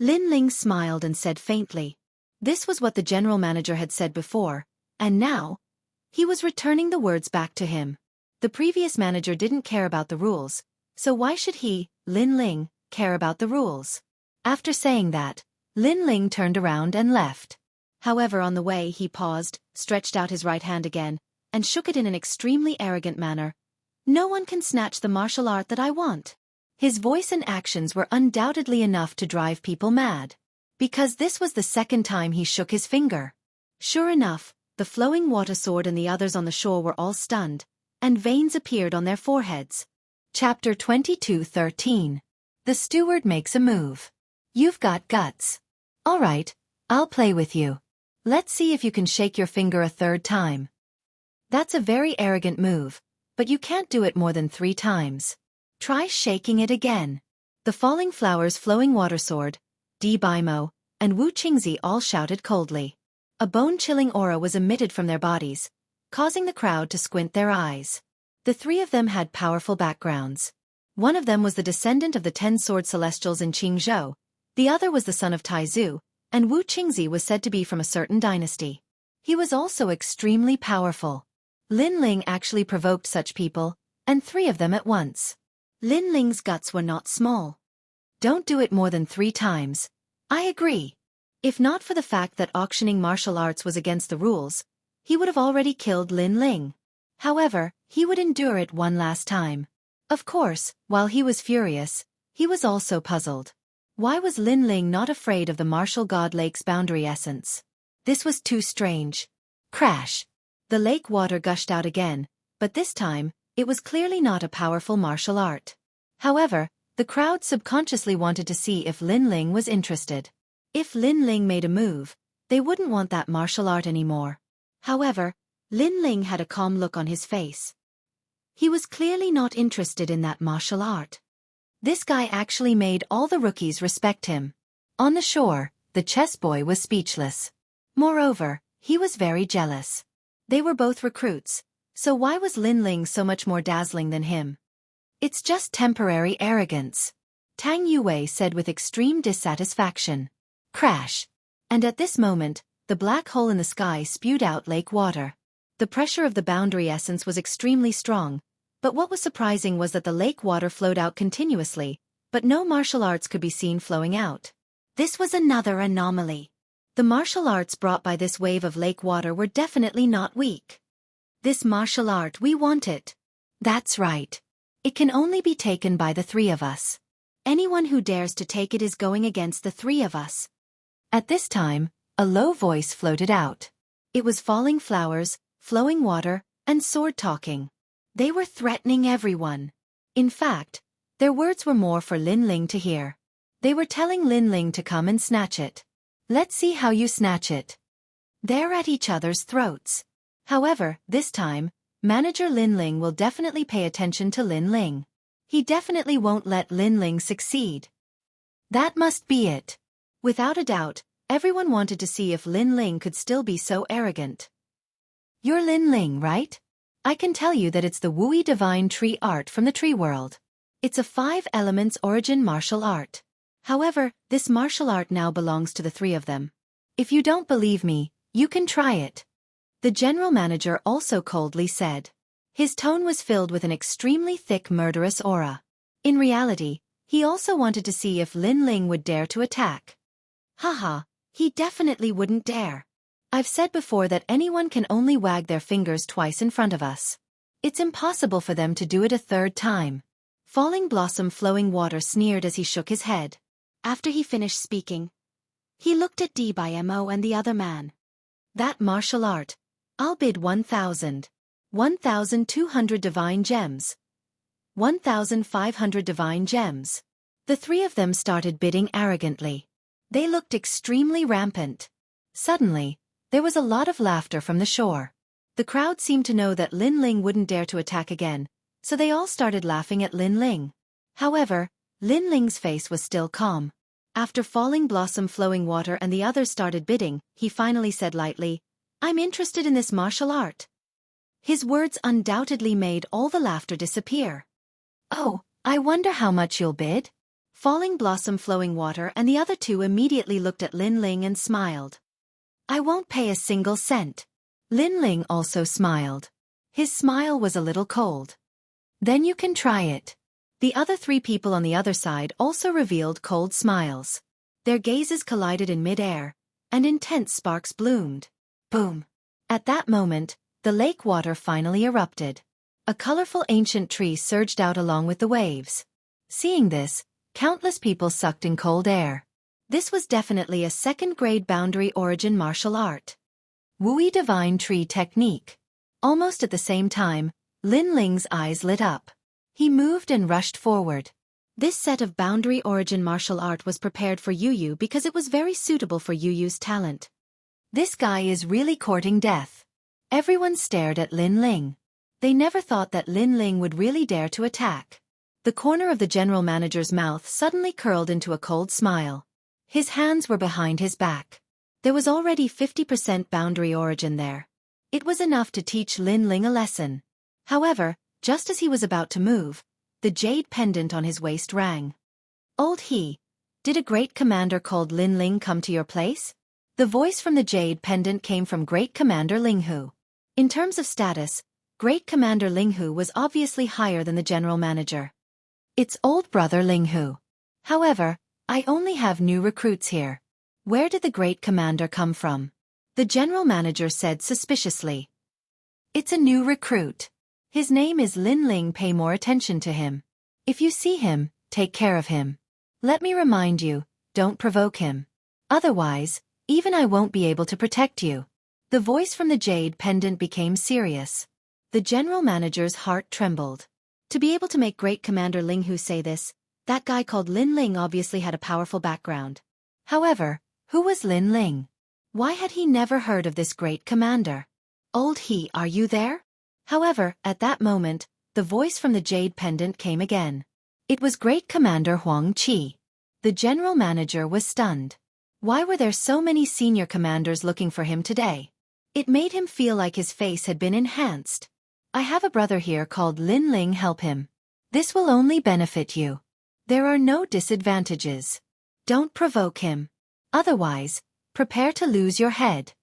Lin Ling smiled and said faintly. This was what the general manager had said before, and now, he was returning the words back to him. The previous manager didn't care about the rules, so why should he, Lin Ling, care about the rules? After saying that, Lin Ling turned around and left. However, on the way he paused, stretched out his right hand again, and shook it in an extremely arrogant manner. No one can snatch the martial art that I want. His voice and actions were undoubtedly enough to drive people mad. Because this was the second time he shook his finger. Sure enough, the flowing water sword and the others on the shore were all stunned, and veins appeared on their foreheads. Chapter 22:13. The steward makes a move. You've got guts. All right, I'll play with you. Let's see if you can shake your finger a third time. That's a very arrogant move, but you can't do it more than 3 times. Try shaking it again. The Falling Flower's flowing water sword, Di Baimo, and Wu Qingzi all shouted coldly. A bone-chilling aura was emitted from their bodies, causing the crowd to squint their eyes. The 3 of them had powerful backgrounds. One of them was the descendant of the 10-sword celestials in Jianghu, the other was the son of Taizu, and Wu Qingzi was said to be from a certain dynasty. He was also extremely powerful. Lin Ling actually provoked such people, and 3 of them at once. Lin Ling's guts were not small. Don't do it more than 3 times. I agree. If not for the fact that auctioning martial arts was against the rules, he would have already killed Lin Ling. However, he would endure it one last time. Of course, while he was furious, he was also puzzled. Why was Lin Ling not afraid of the martial god Lake's boundary essence? This was too strange. Crash! The lake water gushed out again, but this time, it was clearly not a powerful martial art. However, the crowd subconsciously wanted to see if Lin Ling was interested. If Lin Ling made a move, they wouldn't want that martial art anymore. However, Lin Ling had a calm look on his face. He was clearly not interested in that martial art. This guy actually made all the rookies respect him. On the shore, the chess boy was speechless. Moreover, he was very jealous. They were both recruits, so why was Lin Ling so much more dazzling than him? It's just temporary arrogance, Tang Yue said with extreme dissatisfaction. Crash! And at this moment, the black hole in the sky spewed out lake water. The pressure of the boundary essence was extremely strong, but what was surprising was that the lake water flowed out continuously, but no martial arts could be seen flowing out. This was another anomaly. The martial arts brought by this wave of lake water were definitely not weak. This martial art, we want it. That's right. It can only be taken by the three of us. Anyone who dares to take it is going against the three of us. At this time, a low voice floated out. It was falling flowers, flowing water, and sword talking. They were threatening everyone. In fact, their words were more for Lin Ling to hear. They were telling Lin Ling to come and snatch it. Let's see how you snatch it. They're at each other's throats. However, this time, Manager Lin Ling will definitely pay attention to Lin Ling. He definitely won't let Lin Ling succeed. That must be it. Without a doubt, everyone wanted to see if Lin Ling could still be so arrogant. You're Lin Ling, right? I can tell you that it's the Wuyi Divine Tree art from the Tree World. It's a 5 elements origin martial art. However, this martial art now belongs to the three of them. If you don't believe me, you can try it. The general manager also coldly said. His tone was filled with an extremely thick murderous aura. In reality, he also wanted to see if Lin Ling would dare to attack. Haha, he definitely wouldn't dare. I've said before that anyone can only wag their fingers twice in front of us. It's impossible for them to do it a third time. Falling Blossom Flowing Water sneered as he shook his head. After he finished speaking, he looked at D.Mo and the other man. That martial art. I'll bid 1,000. 1,200 divine gems. 1,500 divine gems. The three of them started bidding arrogantly. They looked extremely rampant. Suddenly, there was a lot of laughter from the shore. The crowd seemed to know that Lin Ling wouldn't dare to attack again, so they all started laughing at Lin Ling. However, Lin Ling's face was still calm. After Falling Blossom Flowing Water and the others started bidding, he finally said lightly, I'm interested in this martial art. His words undoubtedly made all the laughter disappear. Oh, I wonder how much you'll bid? Falling Blossom Flowing Water and the other two immediately looked at Lin Ling and smiled. I won't pay a single cent. Lin Ling also smiled. His smile was a little cold. Then you can try it. The other three people on the other side also revealed cold smiles. Their gazes collided in mid-air, and intense sparks bloomed. Boom! At that moment, the lake water finally erupted. A colorful ancient tree surged out along with the waves. Seeing this, countless people sucked in cold air. This was definitely a second-grade boundary origin martial art. Wuyi Divine Tree Technique. Almost at the same time, Lin Ling's eyes lit up. He moved and rushed forward. This set of boundary origin martial art was prepared for Yu Yu because it was very suitable for Yu Yu's talent. This guy is really courting death. Everyone stared at Lin Ling. They never thought that Lin Ling would really dare to attack. The corner of the general manager's mouth suddenly curled into a cold smile. His hands were behind his back. There was already 50% boundary origin there. It was enough to teach Lin Ling a lesson. However, just as he was about to move, the jade pendant on his waist rang. Old he, did a great commander called Lin Ling come to your place? The voice from the jade pendant came from Great Commander Linghu. In terms of status, Great Commander Linghu was obviously higher than the general manager. It's old brother Linghu. However, I only have new recruits here. Where did the Great Commander come from? The general manager said suspiciously. It's a new recruit. His name is Lin Ling. Pay more attention to him. If you see him, take care of him. Let me remind you, don't provoke him. Otherwise, even I won't be able to protect you. The voice from the jade pendant became serious. The general manager's heart trembled. To be able to make Great Commander Linghu say this, that guy called Lin Ling obviously had a powerful background. However, who was Lin Ling? Why had he never heard of this great commander? Old he, are you there? However, at that moment, the voice from the jade pendant came again. It was Great Commander Huang Qi. The general manager was stunned. Why were there so many senior commanders looking for him today? It made him feel like his face had been enhanced. I have a brother here called Lin Ling. Help him. This will only benefit you. There are no disadvantages. Don't provoke him. Otherwise, prepare to lose your head.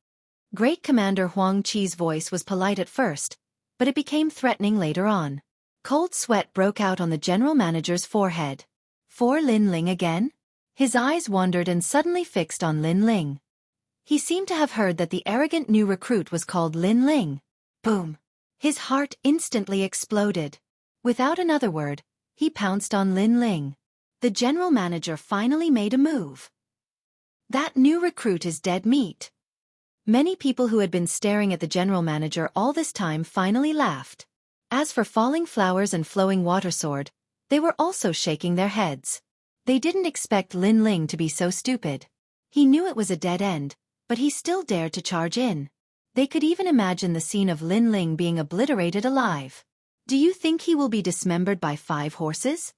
Great Commander Huang Qi's voice was polite at first, but it became threatening later on. Cold sweat broke out on the general manager's forehead. For Lin Ling again? His eyes wandered and suddenly fixed on Lin Ling. He seemed to have heard that the arrogant new recruit was called Lin Ling. Boom! His heart instantly exploded. Without another word, he pounced on Lin Ling. The general manager finally made a move. That new recruit is dead meat. Many people who had been staring at the general manager all this time finally laughed. As for Falling Flowers and Flowing Water Sword, they were also shaking their heads. They didn't expect Lin Ling to be so stupid. He knew it was a dead end, but he still dared to charge in. They could even imagine the scene of Lin Ling being obliterated alive. Do you think he will be dismembered by 5 horses?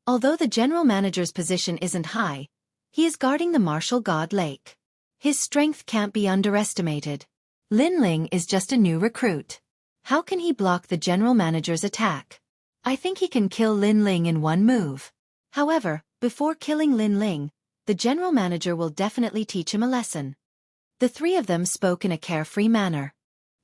Although the general manager's position isn't high, he is guarding the martial god lake. His strength can't be underestimated. Lin Ling is just a new recruit. How can he block the general manager's attack? I think he can kill Lin Ling in one move. However, before killing Lin Ling, the general manager will definitely teach him a lesson. The 3 of them spoke in a carefree manner.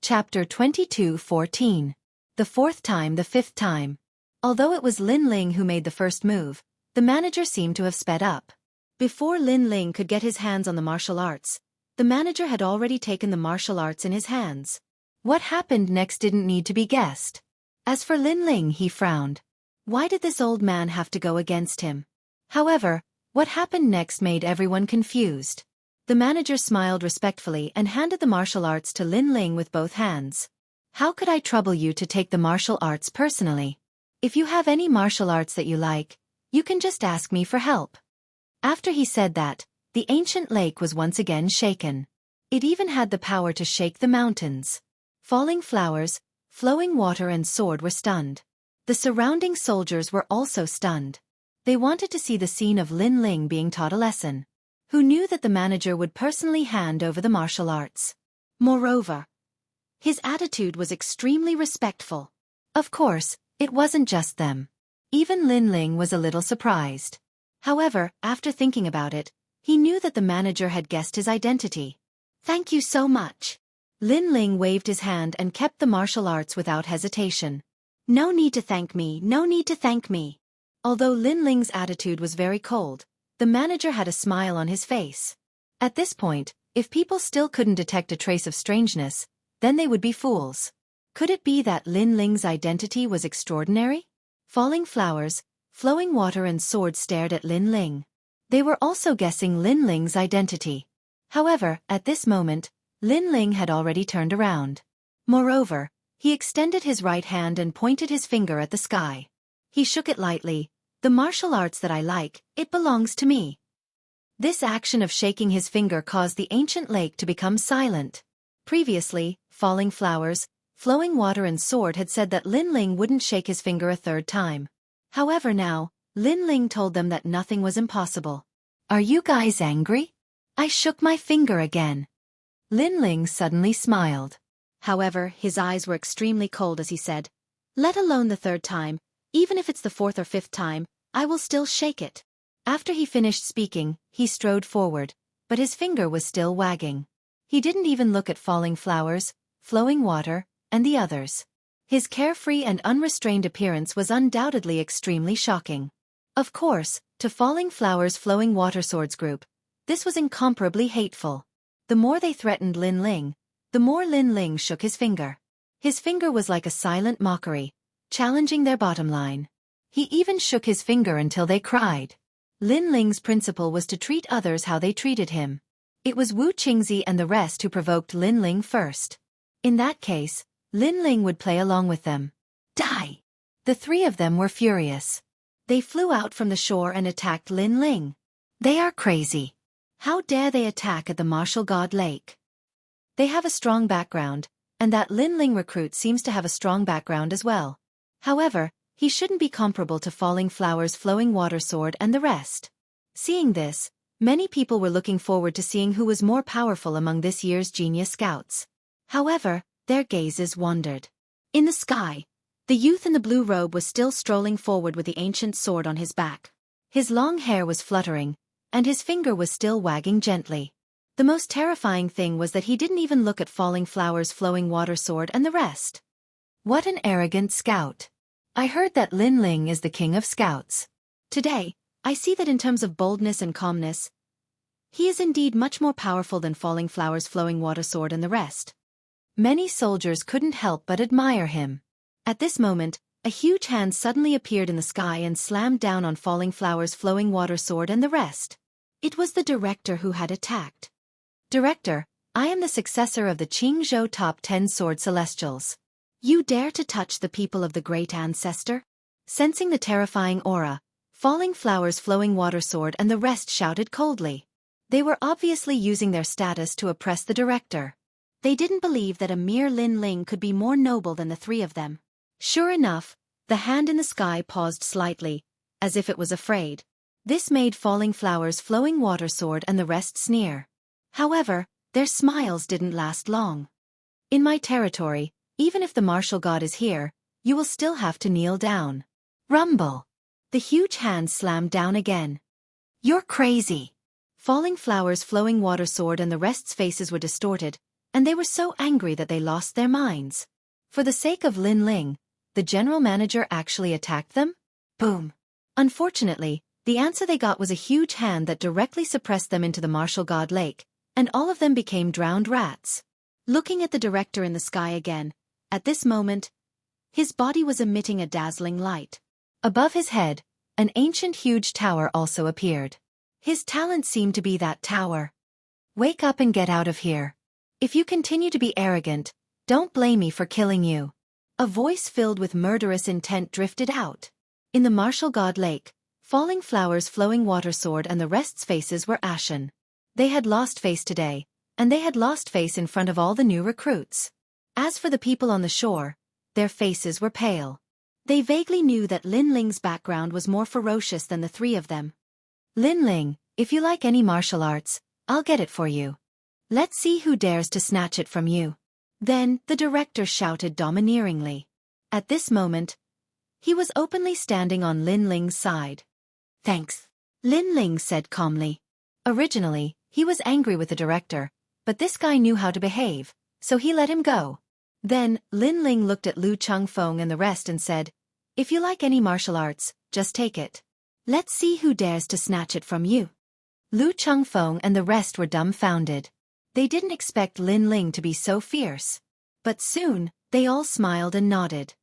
Chapter 22:14. The 4th time, the 5th time. Although it was Lin Ling who made the first move, the manager seemed to have sped up. Before Lin Ling could get his hands on the martial arts, the manager had already taken the martial arts in his hands. What happened next didn't need to be guessed. As for Lin Ling, he frowned. Why did this old man have to go against him? However, what happened next made everyone confused. The manager smiled respectfully and handed the martial arts to Lin Ling with both hands. How could I trouble you to take the martial arts personally? If you have any martial arts that you like, you can just ask me for help. After he said that, the ancient lake was once again shaken. It even had the power to shake the mountains. Falling Flowers, Flowing Water and Sword were stunned. The surrounding soldiers were also stunned. They wanted to see the scene of Lin Ling being taught a lesson. Who knew that the manager would personally hand over the martial arts? Moreover, his attitude was extremely respectful. Of course, it wasn't just them. Even Lin Ling was a little surprised. However, after thinking about it, he knew that the manager had guessed his identity. Thank you so much. Lin Ling waved his hand and kept the martial arts without hesitation. No need to thank me, no need to thank me. Although Lin Ling's attitude was very cold, the manager had a smile on his face. At this point, if people still couldn't detect a trace of strangeness, then they would be fools. Could it be that Lin Ling's identity was extraordinary? Falling Flowers, Flowing Water and Sword stared at Lin Ling. They were also guessing Lin Ling's identity. However, at this moment, Lin Ling had already turned around. Moreover, he extended his right hand and pointed his finger at the sky. He shook it lightly. The martial arts that I like, it belongs to me. This action of shaking his finger caused the ancient lake to become silent. Previously, Falling Flowers, Flowing Water and Sword had said that Lin Ling wouldn't shake his finger a 3rd time. However now, Lin Ling told them that nothing was impossible. Are you guys angry? I shook my finger again. Lin Ling suddenly smiled. However, his eyes were extremely cold as he said, let alone the 3rd time, even if it's the 4th or 5th time, I will still shake it. After he finished speaking, he strode forward, but his finger was still wagging. He didn't even look at Falling Flowers, Flowing Water, and the others. His carefree and unrestrained appearance was undoubtedly extremely shocking. Of course, to Falling Flowers Flowing Water Swords group, this was incomparably hateful. The more they threatened Lin Ling, the more Lin Ling shook his finger. His finger was like a silent mockery, challenging their bottom line. He even shook his finger until they cried. Lin Ling's principle was to treat others how they treated him. It was Wu Qingzi and the rest who provoked Lin Ling first. In that case, Lin Ling would play along with them. Die! The 3 of them were furious. They flew out from the shore and attacked Lin Ling. They are crazy. How dare they attack at the martial god lake? They have a strong background, and that Lin Ling recruit seems to have a strong background as well. However, he shouldn't be comparable to Falling Flowers Flowing Water Sword and the rest. Seeing this, many people were looking forward to seeing who was more powerful among this year's Genius Scouts. However, their gazes wandered. In the sky, the youth in the blue robe was still strolling forward with the ancient sword on his back. His long hair was fluttering, and his finger was still wagging gently. The most terrifying thing was that he didn't even look at Falling Flowers Flowing Water Sword and the rest. What an arrogant scout. I heard that Lin Ling is the king of scouts. Today, I see that in terms of boldness and calmness, he is indeed much more powerful than Falling Flowers Flowing Water Sword and the rest. Many soldiers couldn't help but admire him. At this moment, A huge hand suddenly appeared in the sky and slammed down on Falling Flower's flowing water sword and the rest. It was the director who had attacked. Director, I am the successor of the Jianghu top 10 sword celestials. You dare to touch the people of the great ancestor? Sensing the terrifying aura, Falling Flower's flowing water sword and the rest shouted coldly. They were obviously using their status to oppress the director. They didn't believe that a mere Lin Ling could be more noble than the three of them. Sure enough, the hand in the sky paused slightly, as if it was afraid. This made Falling Flower's flowing water sword and the rest sneer. However, their smiles didn't last long. In my territory, even if the martial god is here, you will still have to kneel down. Rumble. The huge hand slammed down again. You're crazy. Falling Flower's flowing water sword and the rest's faces were distorted, and they were so angry that they lost their minds. For the sake of Lin Ling, the general manager actually attacked them? Boom. Unfortunately, the answer they got was a huge hand that directly suppressed them into the martial god lake, and all of them became drowned rats. Looking at the director in the sky again, at this moment, his body was emitting a dazzling light. Above his head, an ancient huge tower also appeared. His talent seemed to be that tower. Wake up and get out of here. If you continue to be arrogant, don't blame me for killing you. A voice filled with murderous intent drifted out. In the martial god lake, Falling Flower's flowing water sword and the rest's faces were ashen. They had lost face today, and they had lost face in front of all the new recruits. As for the people on the shore, their faces were pale. They vaguely knew that Lin Ling's background was more ferocious than the three of them. Lin Ling, if you like any martial arts, I'll get it for you. Let's see who dares to snatch it from you. Then, the director shouted domineeringly. At this moment, he was openly standing on Lin Ling's side. Thanks. Lin Ling said calmly. Originally, he was angry with the director, but this guy knew how to behave, so he let him go. Then, Lin Ling looked at Lu Changfeng and the rest and said, if you like any martial arts, just take it. Let's see who dares to snatch it from you. Lu Changfeng and the rest were dumbfounded. They didn't expect Lin Ling to be so fierce. But soon, they all smiled and nodded.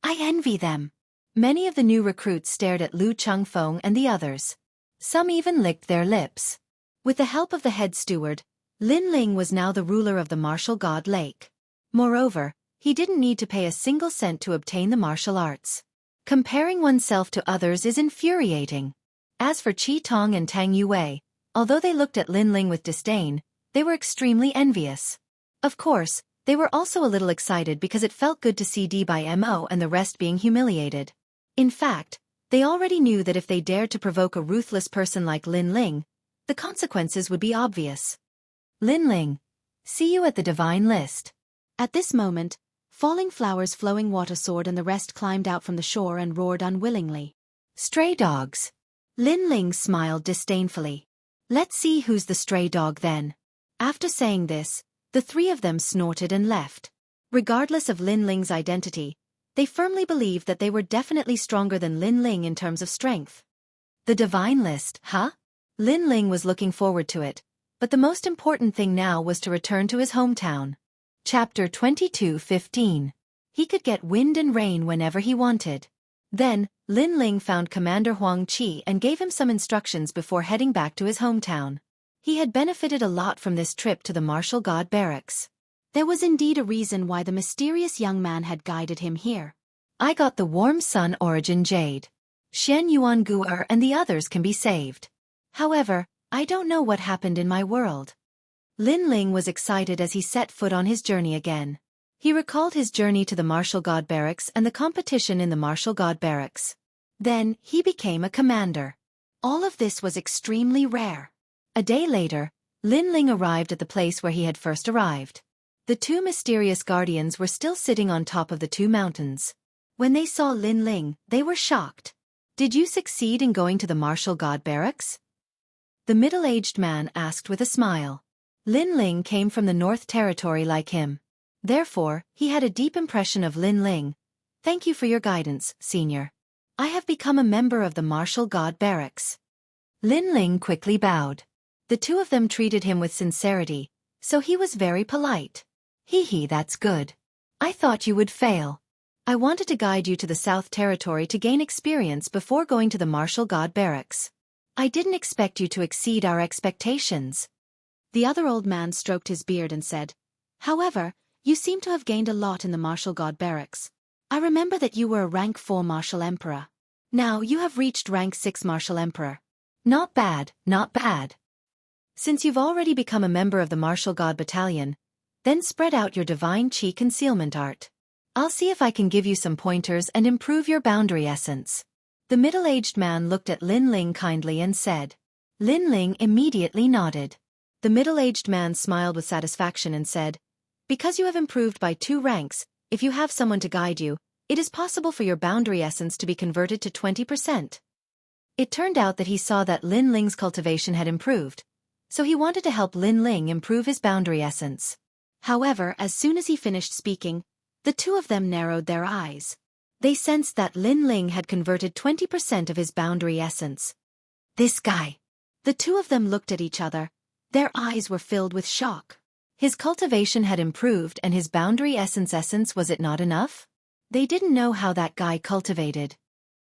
I envy them. Many of the new recruits stared at Lu Changfeng and the others. Some even licked their lips. With the help of the head steward, Lin Ling was now the ruler of the martial god lake. Moreover, he didn't need to pay a single cent to obtain the martial arts. Comparing oneself to others is infuriating. As for Qi Tong and Tang Yue, although they looked at Lin Ling with disdain, they were extremely envious. Of course, they were also a little excited because it felt good to see D by Mo and the rest being humiliated. In fact, they already knew that if they dared to provoke a ruthless person like Lin Ling, the consequences would be obvious. Lin Ling, see you at the divine list. At this moment, Falling Flower's flowing water sword and the rest climbed out from the shore and roared unwillingly. Stray dogs. Lin Ling smiled disdainfully. Let's see who's the stray dog then. After saying this, the three of them snorted and left. Regardless of Lin Ling's identity, they firmly believed that they were definitely stronger than Lin Ling in terms of strength. The divine list, huh? Lin Ling was looking forward to it, but the most important thing now was to return to his hometown. Chapter 22:15. He could get wind and rain whenever he wanted. Then, Lin Ling found Commander Huang Qi and gave him some instructions before heading back to his hometown. He had benefited a lot from this trip to the martial god barracks. There was indeed a reason why the mysterious young man had guided him here. I got the warm sun origin jade. Shen Yuan Gu'er and the others can be saved. However, I don't know what happened in my world. Lin Ling was excited as he set foot on his journey again. He recalled his journey to the martial god barracks and the competition in the martial god barracks. Then, he became a commander. All of this was extremely rare. A day later, Lin Ling arrived at the place where he had first arrived. The two mysterious guardians were still sitting on top of the two mountains. When they saw Lin Ling, they were shocked. Did you succeed in going to the martial god barracks? The middle-aged man asked with a smile. Lin Ling came from the North Territory like him. Therefore, he had a deep impression of Lin Ling. Thank you for your guidance, senior. I have become a member of the martial god barracks. Lin Ling quickly bowed. The two of them treated him with sincerity, so he was very polite. Hee, that's good. I thought you would fail. I wanted to guide you to the South Territory to gain experience before going to the martial god barracks. I didn't expect you to exceed our expectations. The other old man stroked his beard and said, However, you seem to have gained a lot in the martial god barracks. I remember that you were a rank 4 martial emperor. Now you have reached rank 6 martial emperor. Not bad, not bad. Since you've already become a member of the martial god battalion, then spread out your divine chi concealment art. I'll see if I can give you some pointers and improve your boundary essence. The middle-aged man looked at Lin Ling kindly and said. Lin Ling immediately nodded. The middle-aged man smiled with satisfaction and said, Because you have improved by 2 ranks, if you have someone to guide you, it is possible for your boundary essence to be converted to 20%. It turned out that he saw that Lin Ling's cultivation had improved, so he wanted to help Lin Ling improve his boundary essence. However, as soon as he finished speaking, the two of them narrowed their eyes. They sensed that Lin Ling had converted 20% of his boundary essence. This guy. The two of them looked at each other. Their eyes were filled with shock. His cultivation had improved and his boundary essence was it not enough? They didn't know how that guy cultivated.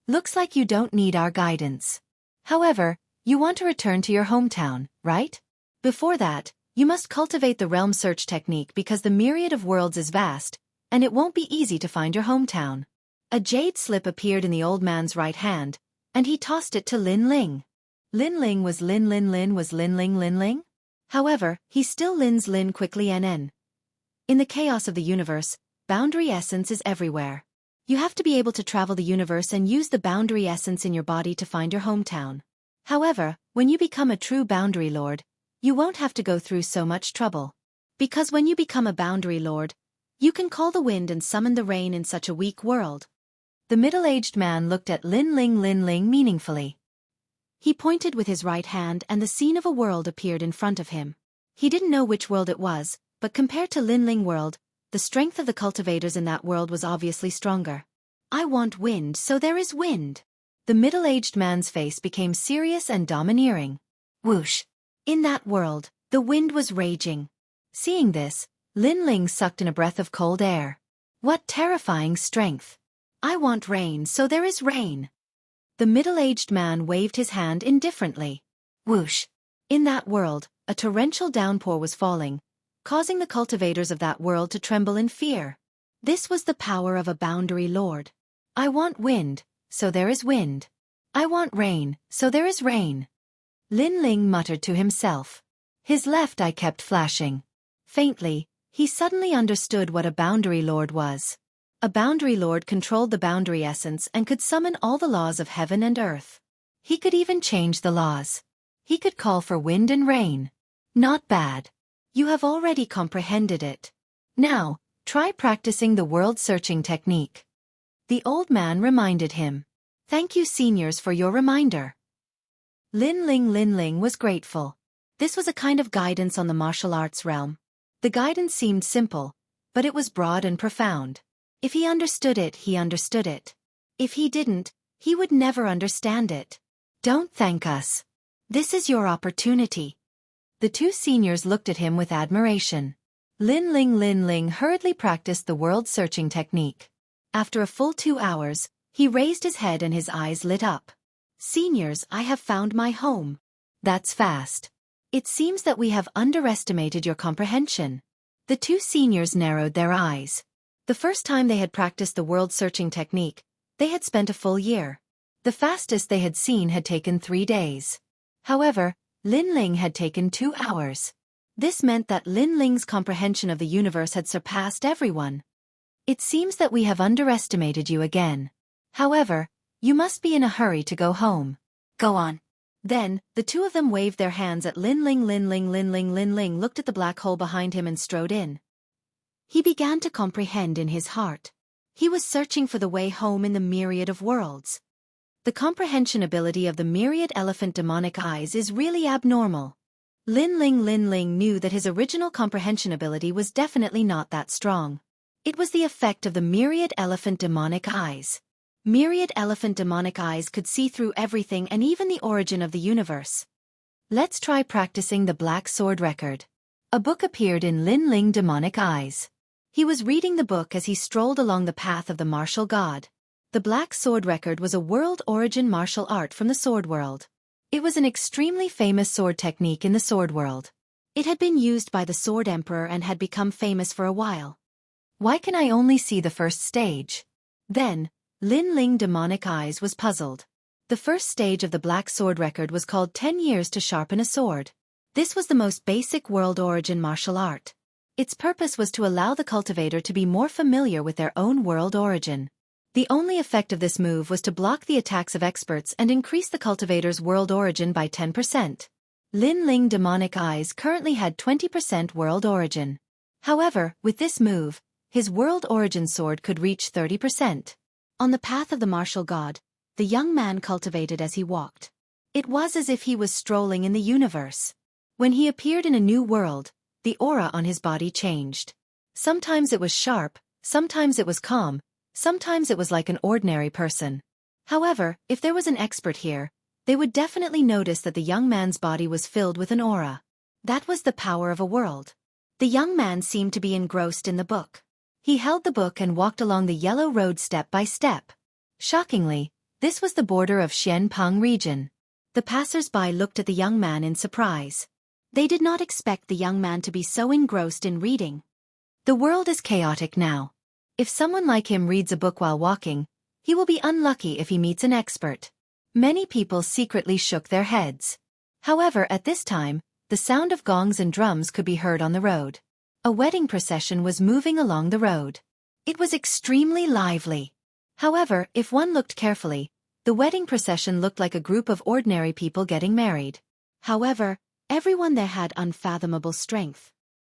Looks like you don't need our guidance. However, you want to return to your hometown, right? Before that, you must cultivate the realm search technique because the myriad of worlds is vast, and it won't be easy to find your hometown. A jade slip appeared in the old man's right hand, and he tossed it to Lin Ling. Lin Ling was Lin Ling. However, he still Lin's Lin quickly NN. In the chaos of the universe, boundary essence is everywhere. You have to be able to travel the universe and use the boundary essence in your body to find your hometown. However, when you become a true boundary lord, you won't have to go through so much trouble. Because when you become a boundary lord, you can call the wind and summon the rain in such a weak world. The middle-aged man looked at Lin Ling meaningfully. He pointed with his right hand and the scene of a world appeared in front of him. He didn't know which world it was, but compared to Lin Ling world, the strength of the cultivators in that world was obviously stronger. I want wind, so there is wind. The middle-aged man's face became serious and domineering. Whoosh! In that world, the wind was raging. Seeing this, Lin Ling sucked in a breath of cold air. What terrifying strength! I want rain, so there is rain. The middle-aged man waved his hand indifferently. Whoosh! In that world, a torrential downpour was falling, causing the cultivators of that world to tremble in fear. This was the power of a boundary lord. I want wind, so there is wind. I want rain, so there is rain. Lin Ling muttered to himself. His left eye kept flashing. Faintly, he suddenly understood what a boundary lord was. A boundary lord controlled the boundary essence and could summon all the laws of heaven and earth. He could even change the laws. He could call for wind and rain. Not bad. You have already comprehended it. Now, try practicing the world-searching technique. The old man reminded him. Thank you, seniors, for your reminder. Lin Ling was grateful. This was a kind of guidance on the martial arts realm. The guidance seemed simple, but it was broad and profound. If he understood it, he understood it. If he didn't, he would never understand it. Don't thank us. This is your opportunity. The two seniors looked at him with admiration. Lin Ling hurriedly practiced the world-searching technique. After a full 2 hours, he raised his head and his eyes lit up. Seniors, I have found my home. That's fast. It seems that we have underestimated your comprehension. The two seniors narrowed their eyes. The first time they had practiced the world-searching technique, they had spent a full year. The fastest they had seen had taken 3 days. However, Lin Ling had taken 2 hours. This meant that Lin Ling's comprehension of the universe had surpassed everyone. It seems that we have underestimated you again. However, you must be in a hurry to go home. Go on. Then, the two of them waved their hands at Lin Ling. Lin Ling looked at the black hole behind him and strode in. He began to comprehend in his heart. He was searching for the way home in the myriad of worlds. The comprehension ability of the myriad elephant demonic eyes is really abnormal. Lin Ling knew that his original comprehension ability was definitely not that strong. It was the effect of the myriad elephant demonic eyes. Myriad elephant demonic eyes could see through everything and even the origin of the universe. Let's try practicing the Black Sword record. A book appeared in Lin Ling demonic eyes. He was reading the book as he strolled along the path of the martial god. The Black Sword Record was a world-origin martial art from the sword world. It was an extremely famous sword technique in the sword world. It had been used by the Sword Emperor and had become famous for a while. Why can I only see the first stage? Then, Lin Ling Demonic Eyes was puzzled. The first stage of the Black Sword Record was called 10 years to sharpen a sword. This was the most basic world-origin martial art. Its purpose was to allow the cultivator to be more familiar with their own world origin. The only effect of this move was to block the attacks of experts and increase the cultivator's world origin by 10%. Lin Ling Demonic Eyes currently had 20% world origin. However, with this move, his world origin sword could reach 30%. On the path of the martial god, the young man cultivated as he walked. It was as if he was strolling in the universe. When he appeared in a new world, the aura on his body changed. Sometimes it was sharp, sometimes it was calm, sometimes it was like an ordinary person. However, if there was an expert here, they would definitely notice that the young man's body was filled with an aura. That was the power of a world. The young man seemed to be engrossed in the book. He held the book and walked along the yellow road step by step. Shockingly, this was the border of Xianpeng region. The passers-by looked at the young man in surprise. They did not expect the young man to be so engrossed in reading. The world is chaotic now. If someone like him reads a book while walking, he will be unlucky if he meets an expert. Many people secretly shook their heads. However, at this time, the sound of gongs and drums could be heard on the road. A wedding procession was moving along the road. It was extremely lively. However, if one looked carefully, the wedding procession looked like a group of ordinary people getting married. However, everyone there had unfathomable strength.